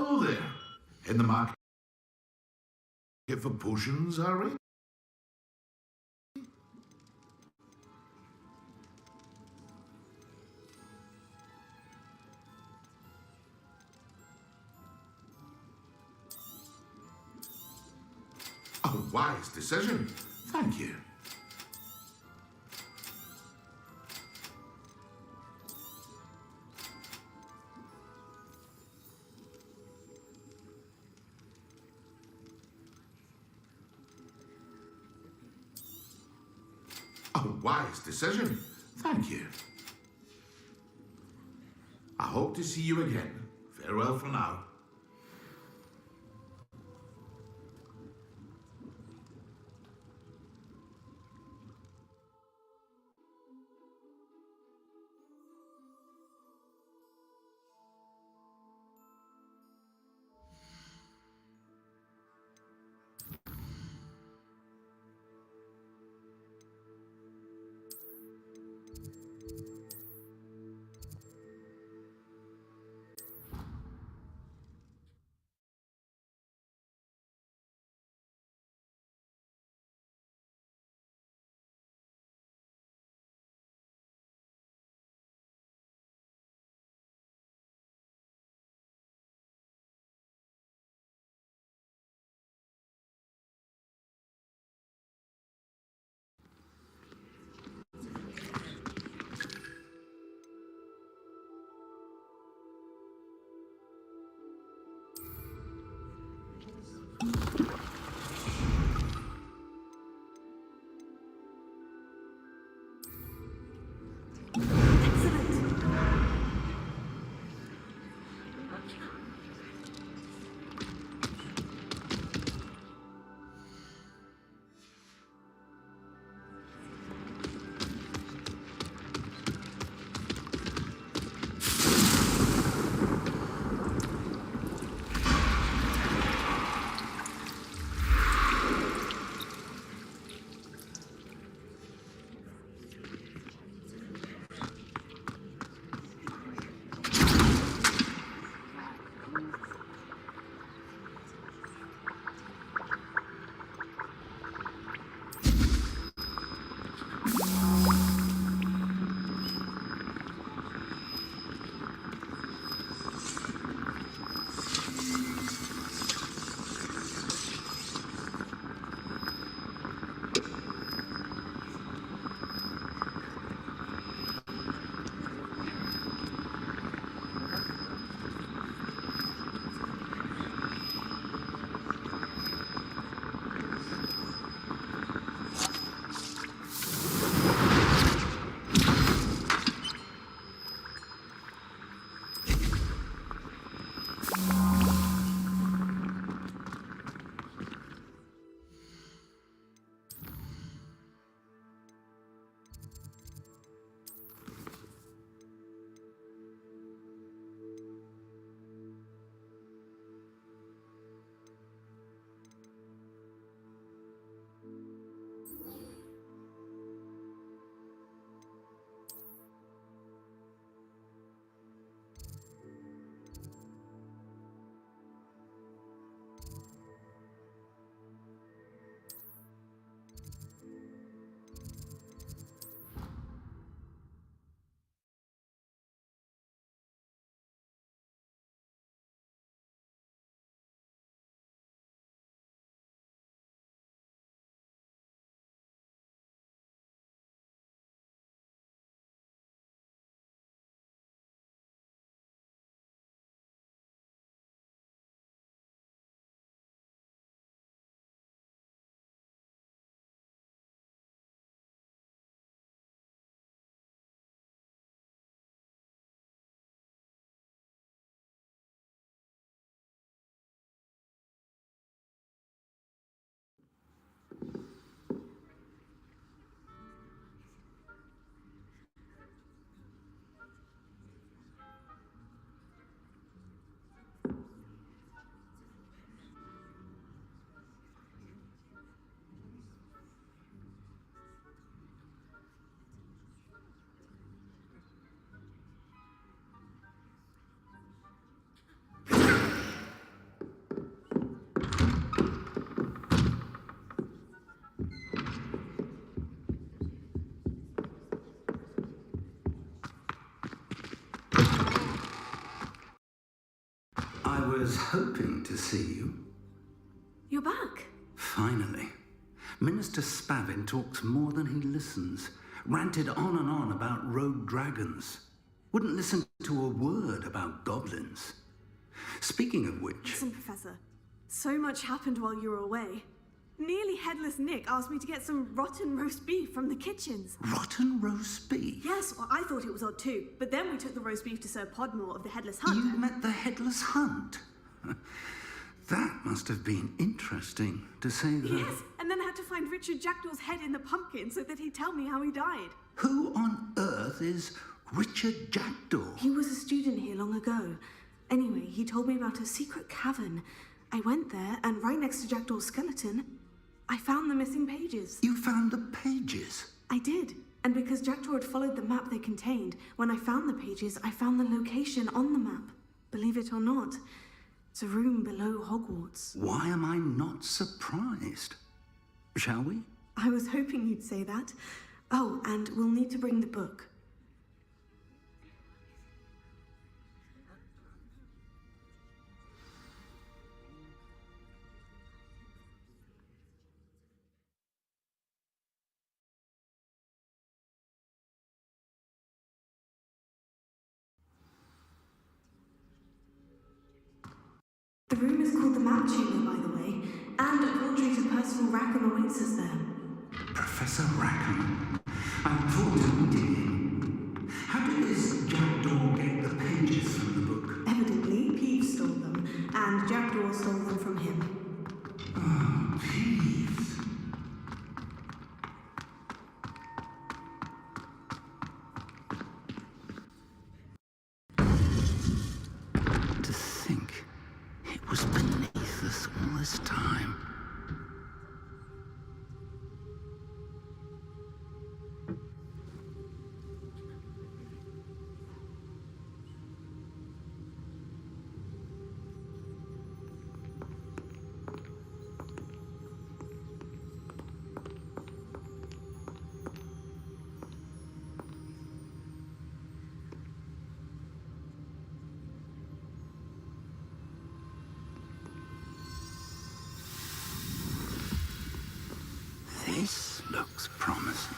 Hello there. In the market for potions, are we? A wise decision. Thank you. A wise decision. Thank you. I hope to see you again. Farewell for now. was hoping to see you. You're back. Finally. Minister Spavin talks more than he listens. Ranted on and on about rogue dragons. Wouldn't listen to a word about goblins. Speaking of which... Listen, Professor. So much happened while you were away. Nearly Headless Nick asked me to get some rotten roast beef from the kitchens. Rotten roast beef? Yes, well, I thought it was odd too. But then we took the roast beef to Sir Podmore of the Headless Hunt. You met the Headless Hunt? That must have been interesting, to say the... Yes, and then I had to find Richard Jackdaw's head in the pumpkin so that he'd tell me how he died. Who on earth is Richard Jackdaw? He was a student here long ago. Anyway, he told me about a secret cavern. I went there, and right next to Jackdaw's skeleton, I found the missing pages. You found the pages? I did. And because Jackdaw had followed the map they contained, when I found the pages, I found the location on the map. Believe it or not, it's a room below Hogwarts. Why am I not surprised? Shall we? I was hoping you'd say that. Oh, and we'll need to bring the book. The room is called the Map Chamber, by the way, and a portrait of Percival Rackham awaits us there. Professor Rackham. I look forward to meeting him. How did this Jackdaw get the pages from the book? Evidently, Peeves stole them, and Jackdaw stole them from him. Oh, Peeves. To think it was beneath us all this time. This looks promising.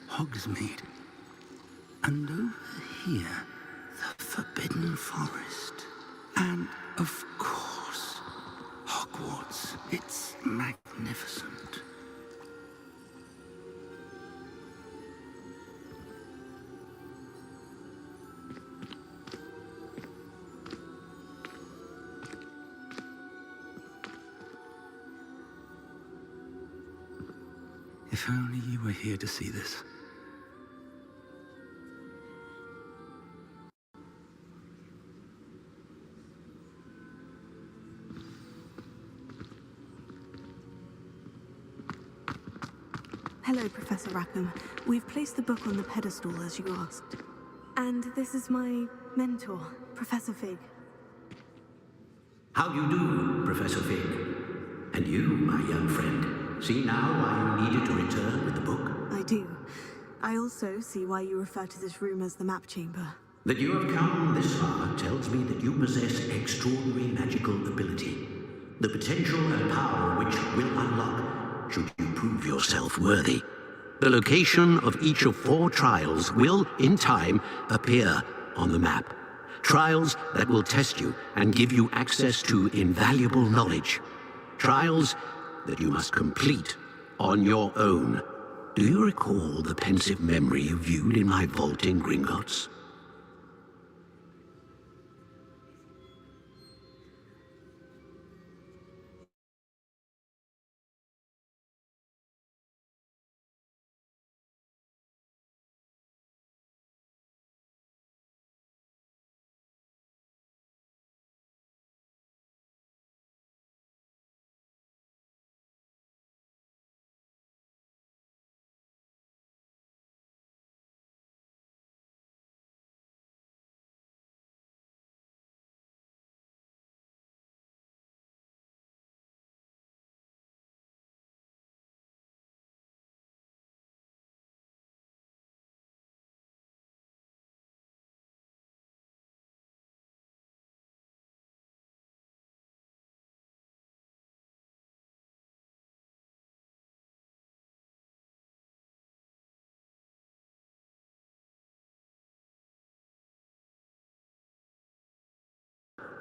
Hogsmeade. And over here, the Forbidden Forest. And, of course, Hogwarts. It's magnificent. If only you were here to see this. Hello, Professor Rackham. We've placed the book on the pedestal as you asked. And this is my mentor, Professor Fig. How do you do, Professor Fig? And you, my young friend, see now why you needed to return with the book? I do. I also see why you refer to this room as the Map Chamber. That you have come this far tells me that you possess extraordinary magical ability. The potential and power which will unlock should you prove yourself worthy. The location of each of 4 trials will, in time, appear on the map. Trials that will test you and give you access to invaluable knowledge. Trials that you must complete on your own. Do you recall the pensive memory you viewed in my vault in Gringotts?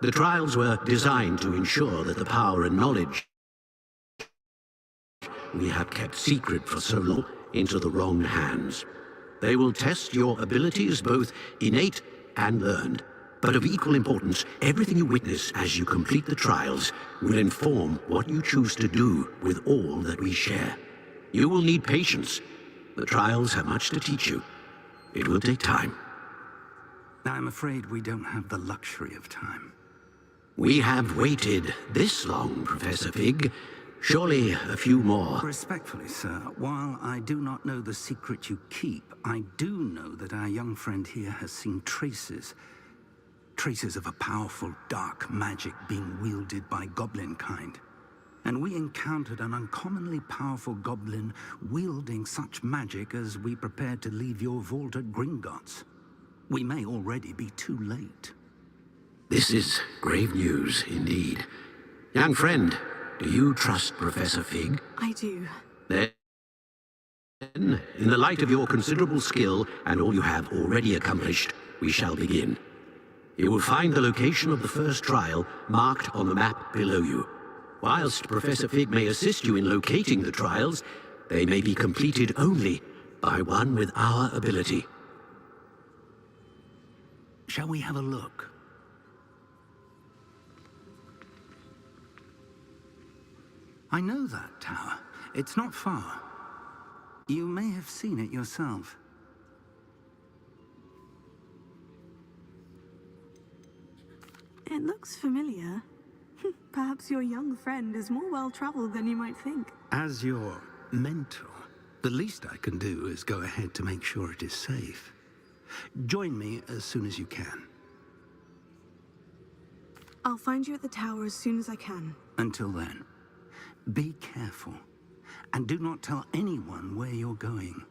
The trials were designed to ensure that the power and knowledge we have kept secret for so long into the wrong hands. They will test your abilities, both innate and learned. But of equal importance, everything you witness as you complete the trials will inform what you choose to do with all that we share. You will need patience. The trials have much to teach you. It will take time. I'm afraid we don't have the luxury of time. We have waited this long, Professor Fig. Surely a few more. Respectfully, sir, while I do not know the secret you keep, I do know that our young friend here has seen traces of a powerful dark magic being wielded by goblin kind. And we encountered an uncommonly powerful goblin wielding such magic as we prepared to leave your vault at Gringotts. We may already be too late. This is grave news indeed. Young friend, do you trust Professor Fig? I do. Then, in the light of your considerable skill and all you have already accomplished, we shall begin. You will find the location of the first trial marked on the map below you. Whilst Professor Fig may assist you in locating the trials, they may be completed only by one with our ability. Shall we have a look? I know that tower. It's not far. You may have seen it yourself. It looks familiar. Perhaps your young friend is more well-traveled than you might think. As your mentor, the least I can do is go ahead to make sure it is safe. Join me as soon as you can. I'll find you at the tower as soon as I can. Until then, be careful, and do not tell anyone where you're going.